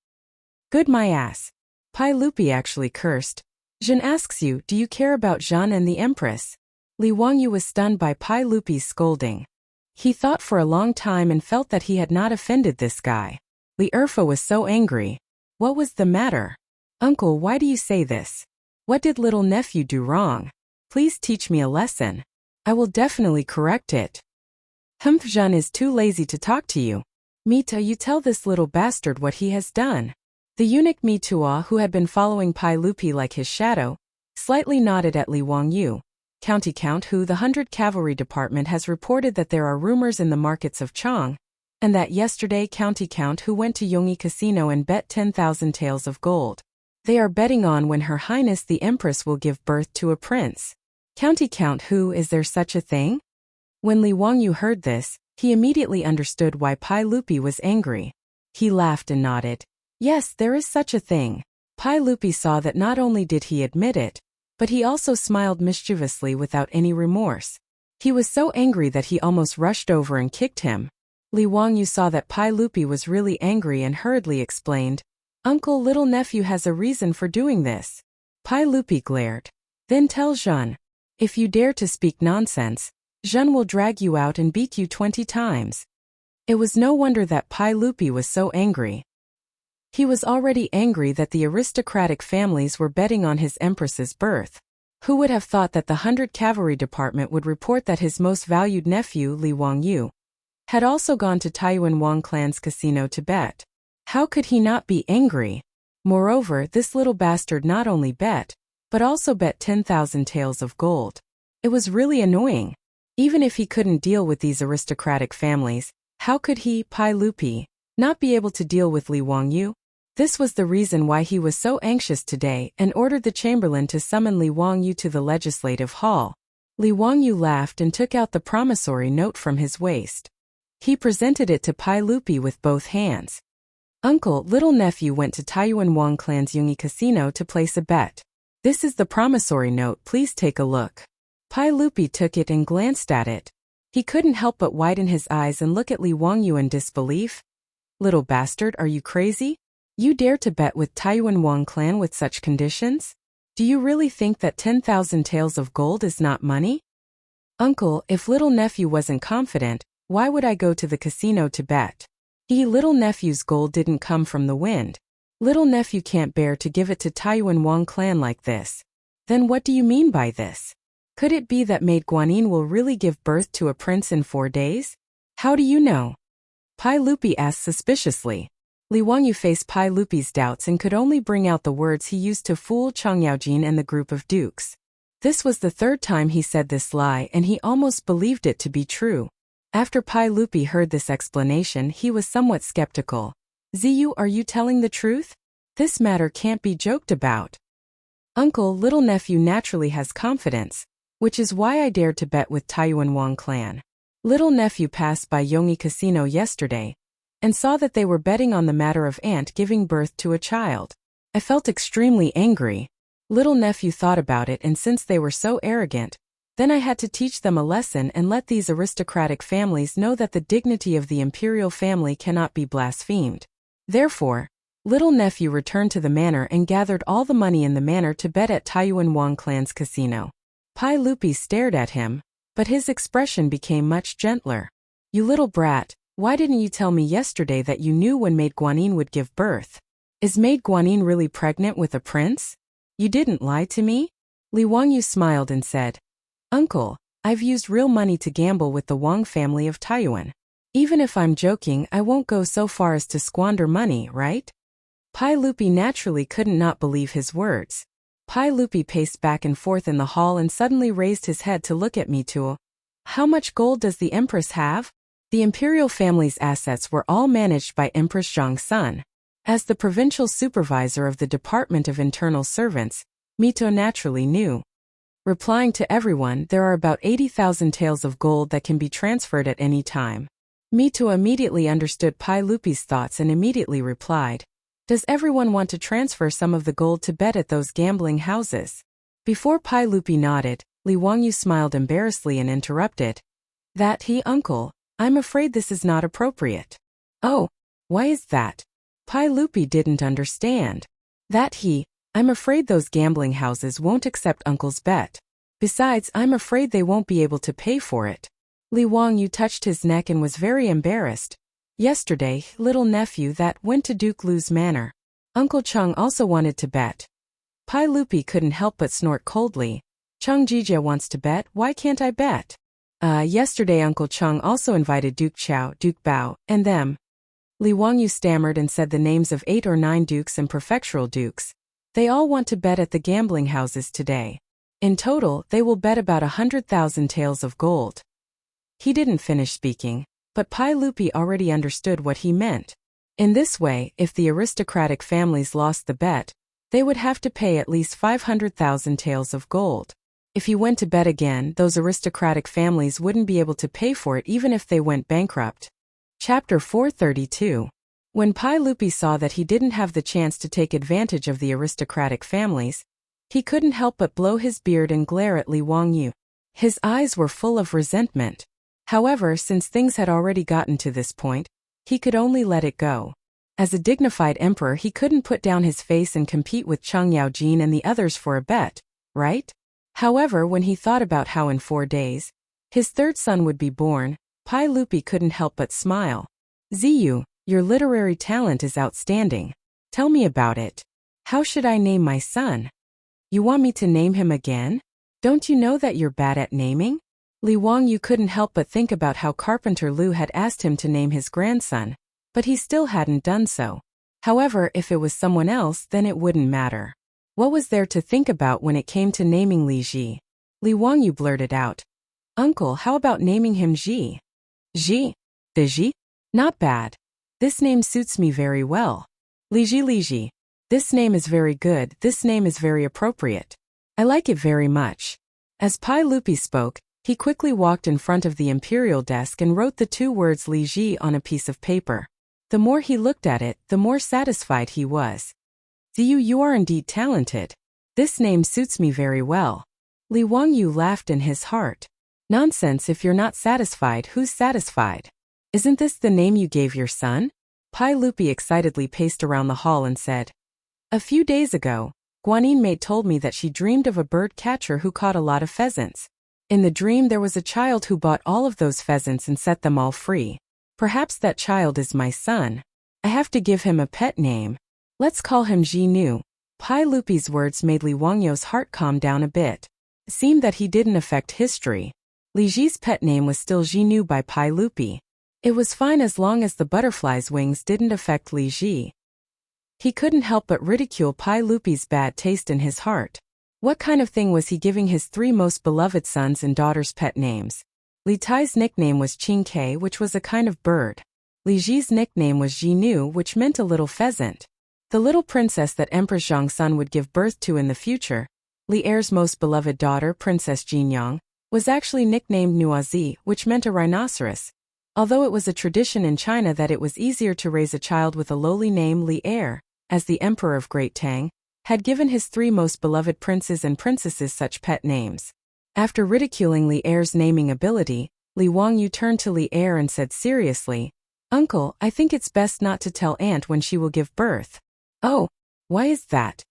Good my ass. Pai Lupi actually cursed. Jean asks you, do you care about Jean and the Empress? Li Wangyu was stunned by Pai Lupi's scolding. He thought for a long time and felt that he had not offended this guy. Li Erfa was so angry. What was the matter? Uncle, why do you say this? What did little nephew do wrong? Please teach me a lesson. I will definitely correct it. Humph, Jean is too lazy to talk to you. Mita, you tell this little bastard what he has done. The eunuch Mitua, who had been following Pai Lupi like his shadow, slightly nodded at Li Wangyu. County Count who the 100 Cavalry Department has reported that there are rumors in the markets of Chang, and that yesterday County Count who went to Yongyi Casino and bet 10,000 taels of gold. They are betting on when Her Highness the Empress will give birth to a prince. County Count who, is there such a thing? When Li Wangyu heard this, he immediately understood why Pai Lupi was angry. He laughed and nodded. Yes, there is such a thing. Pai Lupi saw that not only did he admit it, but he also smiled mischievously without any remorse. He was so angry that he almost rushed over and kicked him. Li Wangyu saw that Pai Lupi was really angry and hurriedly explained, Uncle, little nephew has a reason for doing this. Pai Lupi glared. Then tell Jean. If you dare to speak nonsense, Jean will drag you out and beat you 20 times. It was no wonder that Pai Lupi was so angry. He was already angry that the aristocratic families were betting on his empress's birth. Who would have thought that the 100 Cavalry Department would report that his most valued nephew, Li Wangyu, had also gone to Taiyuan Wang clan's casino to bet? How could he not be angry? Moreover, this little bastard not only bet, but also bet 10,000 taels of gold. It was really annoying. Even if he couldn't deal with these aristocratic families, how could he, Pai Lupi, not be able to deal with Li Wangyu? This was the reason why he was so anxious today and ordered the chamberlain to summon Li Wangyu to the legislative hall. Li Wangyu laughed and took out the promissory note from his waist. He presented it to Pai Lupi with both hands. Uncle, little nephew went to Taiyuan Wang clan's Yongyi Casino to place a bet. This is the promissory note, please take a look. Pai Lupi took it and glanced at it. He couldn't help but widen his eyes and look at Li Wangyu in disbelief. Little bastard, are you crazy? You dare to bet with Taiyuan Wang clan with such conditions? Do you really think that 10,000 taels of gold is not money? Uncle, if little nephew wasn't confident, why would I go to the casino to bet? Little nephew's gold didn't come from the wind. Little nephew can't bear to give it to Taiyuan Wang clan like this. Then what do you mean by this? Could it be that Maid Guanyin will really give birth to a prince in 4 days? How do you know? Pai Lupi asked suspiciously. Li Wangyu faced Pai Lupi's doubts and could only bring out the words he used to fool Chang Yaojin and the group of dukes. This was the 3rd time he said this lie and he almost believed it to be true. After Pai Lupi heard this explanation, he was somewhat skeptical. Ziyu, are you telling the truth? This matter can't be joked about. Uncle, little nephew naturally has confidence, which is why I dared to bet with Taiyuan Wang clan. Little nephew passed by Yongyi Casino yesterday and saw that they were betting on the matter of aunt giving birth to a child. I felt extremely angry. Little nephew thought about it, and since they were so arrogant, then I had to teach them a lesson and let these aristocratic families know that the dignity of the imperial family cannot be blasphemed. Therefore, little nephew returned to the manor and gathered all the money in the manor to bet at Taiyuan Wang clan's casino. Pai Lupi stared at him, but his expression became much gentler. You little brat, why didn't you tell me yesterday that you knew when Maid Guanyin would give birth? Is Maid Guanyin really pregnant with a prince? You didn't lie to me? Li Wangyu smiled and said, Uncle, I've used real money to gamble with the Wang family of Taiyuan. Even if I'm joking, I won't go so far as to squander money, right? Pai Lupi naturally couldn't not believe his words. Pai Lupi paced back and forth in the hall and suddenly raised his head to look at me too. How much gold does the Empress have? The imperial family's assets were all managed by Empress Zhang's son. As the provincial supervisor of the Department of Internal Servants, Mito naturally knew. Replying to everyone, there are about 80,000 taels of gold that can be transferred at any time. Mito immediately understood Pai Lupi's thoughts and immediately replied, Does everyone want to transfer some of the gold to bet at those gambling houses? Before Pai Lupi nodded, Li Wangyu smiled embarrassedly and interrupted. That he, uncle, I'm afraid this is not appropriate. Oh, why is that? Pai Lupi didn't understand. That he, I'm afraid those gambling houses won't accept uncle's bet. Besides, I'm afraid they won't be able to pay for it. Li Wangyu touched his neck and was very embarrassed. Yesterday, little nephew that went to Duke Lu's manor. Uncle Chung also wanted to bet. Pai Lupi couldn't help but snort coldly. Chung Jijia wants to bet, why can't I bet? Yesterday Uncle Chung also invited Duke Chao, Duke Bao, and them. Li Wangyu stammered and said the names of 8 or 9 dukes and prefectural dukes. They all want to bet at the gambling houses today. In total, they will bet about 100,000 taels of gold. He didn't finish speaking, but Pai Lupi already understood what he meant. In this way, if the aristocratic families lost the bet, they would have to pay at least 500,000 taels of gold. If he went to bet again, those aristocratic families wouldn't be able to pay for it even if they went bankrupt. Chapter 432. When Pai Lupi saw that he didn't have the chance to take advantage of the aristocratic families, he couldn't help but blow his beard and glare at Li Wangyu. His eyes were full of resentment. However, since things had already gotten to this point, he could only let it go. As a dignified emperor, he couldn't put down his face and compete with Cheng Yaojin and the others for a bet, right? However, when he thought about how in 4 days, his third son would be born, Pai Lupi couldn't help but smile. Ziyu, your literary talent is outstanding. Tell me about it. How should I name my son? You want me to name him again? Don't you know that you're bad at naming? Li Wangyu couldn't help but think about how Carpenter Lu had asked him to name his grandson, but he still hadn't done so. However, if it was someone else, then it wouldn't matter. What was there to think about when it came to naming Li Ji? Li Wangyu blurted out. Uncle, how about naming him Ji? Ji? The Ji? Not bad. This name suits me very well. Li Ji. This name is very good, this name is very appropriate. I like it very much. As Pai Lupi spoke, he quickly walked in front of the imperial desk and wrote the 2 words Li Ji on a piece of paper. The more he looked at it, the more satisfied he was. Ziyu, you are indeed talented. This name suits me very well. Li Wangyu laughed in his heart. Nonsense, if you're not satisfied, who's satisfied? Isn't this the name you gave your son? Pai Lupi excitedly paced around the hall and said. A few days ago, Guanyin maid told me that she dreamed of a bird catcher who caught a lot of pheasants. In the dream there was a child who bought all of those pheasants and set them all free. Perhaps that child is my son. I have to give him a pet name. Let's call him Ji-Nu. Pai Lupi's words made Li Wangyu's heart calm down a bit. It seemed that he didn't affect history. Li Ji's pet name was still Ji-Nu by Pai Lupi. It was fine as long as the butterfly's wings didn't affect Li Ji. He couldn't help but ridicule Pai Lupi's bad taste in his heart. What kind of thing was he giving his 3 most beloved sons and daughters pet names? Li Tai's nickname was Qing Kei, which was a kind of bird. Li Ji's nickname was Ji-Nu, which meant a little pheasant. The little princess that Empress Zhang's son would give birth to in the future, Li Er's most beloved daughter, Princess Jinyang, was actually nicknamed Nuazi, which meant a rhinoceros. Although it was a tradition in China that it was easier to raise a child with a lowly name Li Er, as the emperor of Great Tang, had given his 3 most beloved princes and princesses such pet names. After ridiculing Li Er's naming ability, Li Wangyu turned to Li Er and said seriously, "Uncle, I think it's best not to tell Aunt when she will give birth." "Oh, why is that?"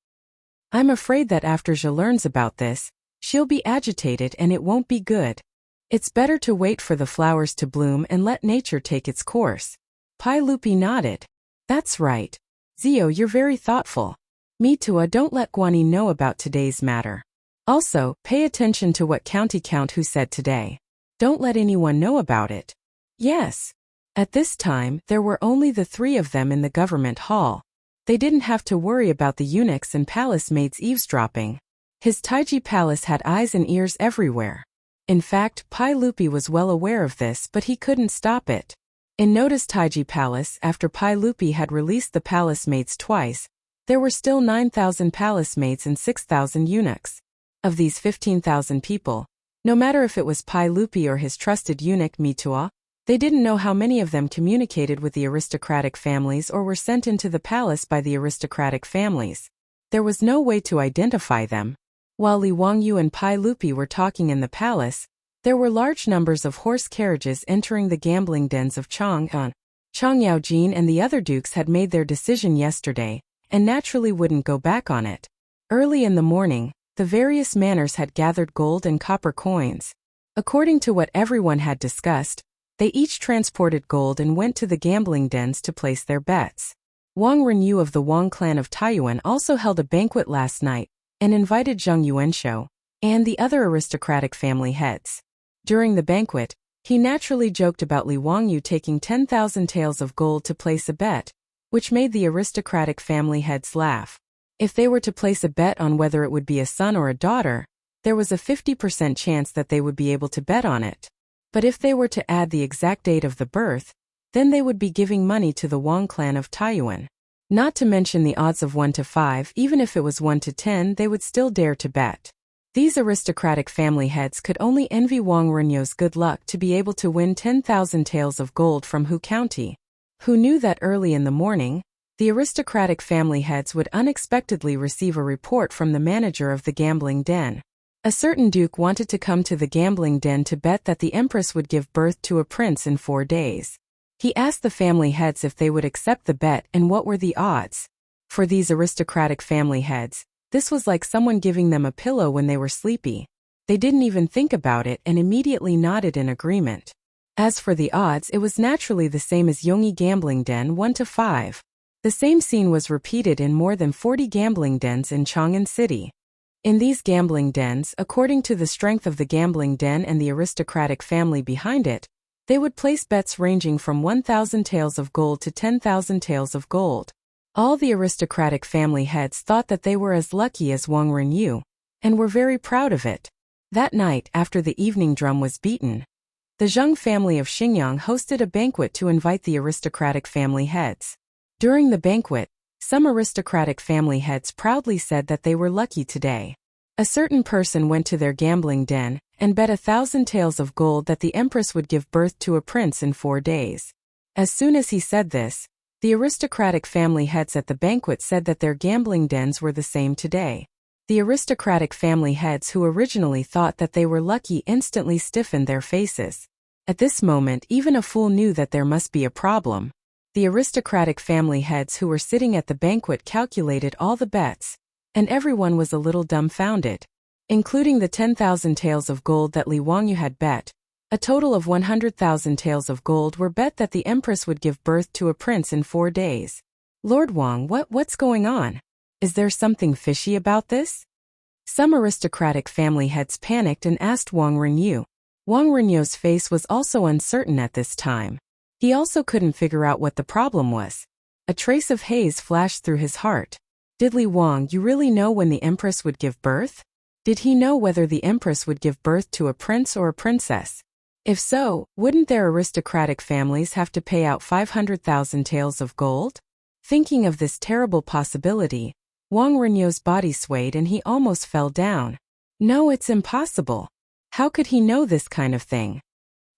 "I'm afraid that after Zhe learns about this, she'll be agitated and it won't be good. It's better to wait for the flowers to bloom and let nature take its course." Pai Lupi nodded. "That's right. Zio, you're very thoughtful. Mitua, don't let Guanyi know about today's matter. Also, pay attention to what county count who said today. Don't let anyone know about it." "Yes." At this time, there were only the 3 of them in the government hall. They didn't have to worry about the eunuchs and palace maids eavesdropping. His Taiji palace had eyes and ears everywhere. In fact, Pai Lupi was well aware of this, but he couldn't stop it. In Noda's Taiji palace, after Pai Lupi had released the palace maids twice, there were still 9,000 palace maids and 6,000 eunuchs. Of these 15,000 people, no matter if it was Pai Lupi or his trusted eunuch Mitua, they didn't know how many of them communicated with the aristocratic families or were sent into the palace by the aristocratic families. There was no way to identify them. While Li Wangyu and Pai Lupi were talking in the palace, there were large numbers of horse carriages entering the gambling dens of Chang'an. Chang Yaojin and the other dukes had made their decision yesterday, and naturally wouldn't go back on it. Early in the morning, the various manors had gathered gold and copper coins. According to what everyone had discussed, they each transported gold and went to the gambling dens to place their bets. Wang Renyu of the Wang clan of Taiyuan also held a banquet last night and invited Zheng Yuanshou and the other aristocratic family heads. During the banquet, he naturally joked about Li Wangyu taking 10,000 taels of gold to place a bet, which made the aristocratic family heads laugh. If they were to place a bet on whether it would be a son or a daughter, there was a 50% chance that they would be able to bet on it. But if they were to add the exact date of the birth, then they would be giving money to the Wang clan of Taiyuan. Not to mention the odds of 1 to 5, even if it was 1 to 10, they would still dare to bet. These aristocratic family heads could only envy Wang Renyu's good luck to be able to win 10,000 taels of gold from Hu County. Who knew that early in the morning, the aristocratic family heads would unexpectedly receive a report from the manager of the gambling den. A certain duke wanted to come to the gambling den to bet that the empress would give birth to a prince in 4 days. He asked the family heads if they would accept the bet and what were the odds. For these aristocratic family heads, this was like someone giving them a pillow when they were sleepy. They didn't even think about it and immediately nodded in agreement. As for the odds, it was naturally the same as Yongyi gambling den 1 to 5. The same scene was repeated in more than 40 gambling dens in Chang'an City. In these gambling dens, according to the strength of the gambling den and the aristocratic family behind it, they would place bets ranging from 1,000 taels of gold to 10,000 taels of gold. All the aristocratic family heads thought that they were as lucky as Wang Renyu, and were very proud of it. That night, after the evening drum was beaten, the Zheng family of Xingyang hosted a banquet to invite the aristocratic family heads. During the banquet, some aristocratic family heads proudly said that they were lucky today. A certain person went to their gambling den and bet 1,000 taels of gold that the empress would give birth to a prince in 4 days. As soon as he said this, the aristocratic family heads at the banquet said that their gambling dens were the same today. The aristocratic family heads who originally thought that they were lucky instantly stiffened their faces. At this moment, even a fool knew that there must be a problem. The aristocratic family heads who were sitting at the banquet calculated all the bets, and everyone was a little dumbfounded. Including the 10,000 taels of gold that Li Wangyu had bet, a total of 100,000 taels of gold were bet that the empress would give birth to a prince in 4 days. Lord Wang, what's going on? Is there something fishy about this? Some aristocratic family heads panicked and asked Wang Renyu. Wang Renyu's face was also uncertain at this time. He also couldn't figure out what the problem was. A trace of haze flashed through his heart. Did Li Wang you really know when the empress would give birth? Did he know whether the empress would give birth to a prince or a princess? If so, wouldn't their aristocratic families have to pay out 500,000 taels of gold? Thinking of this terrible possibility, Wang Renyu's body swayed and he almost fell down. No, it's impossible. How could he know this kind of thing?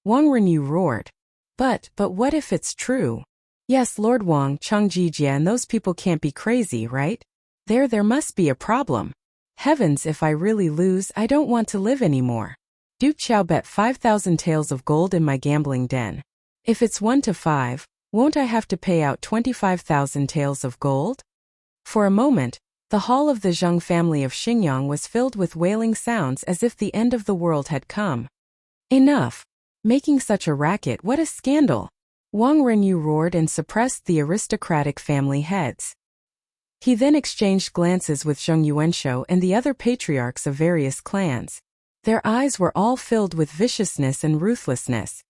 Wang Renyu roared. But what if it's true? Yes, Lord Wang, Cheng Jijia, and those people can't be crazy, right? There must be a problem. Heavens, if I really lose, I don't want to live anymore. Duke Qiao bet 5,000 taels of gold in my gambling den. If it's 1 to 5, won't I have to pay out 25,000 taels of gold? For a moment, the hall of the Zheng family of Xingyang was filled with wailing sounds as if the end of the world had come. Enough! Making such a racket, what a scandal! Wang Renyu roared and suppressed the aristocratic family heads. He then exchanged glances with Zheng Yuanshou and the other patriarchs of various clans. Their eyes were all filled with viciousness and ruthlessness.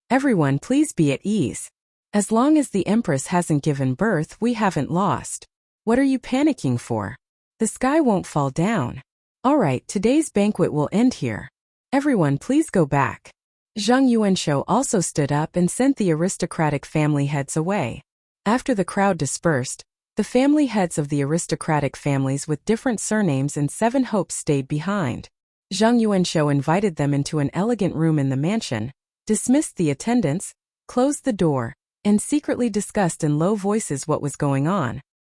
Everyone, please be at ease. As long as the Empress hasn't given birth, we haven't lost. What are you panicking for? The sky won't fall down. All right, today's banquet will end here. Everyone, please go back. Zheng Yuanshou also stood up and sent the aristocratic family heads away. After the crowd dispersed, the family heads of the aristocratic families with different surnames and 7 hopes stayed behind. Zheng Yuanshou invited them into an elegant room in the mansion, dismissed the attendants, closed the door, and secretly discussed in low voices what was going on.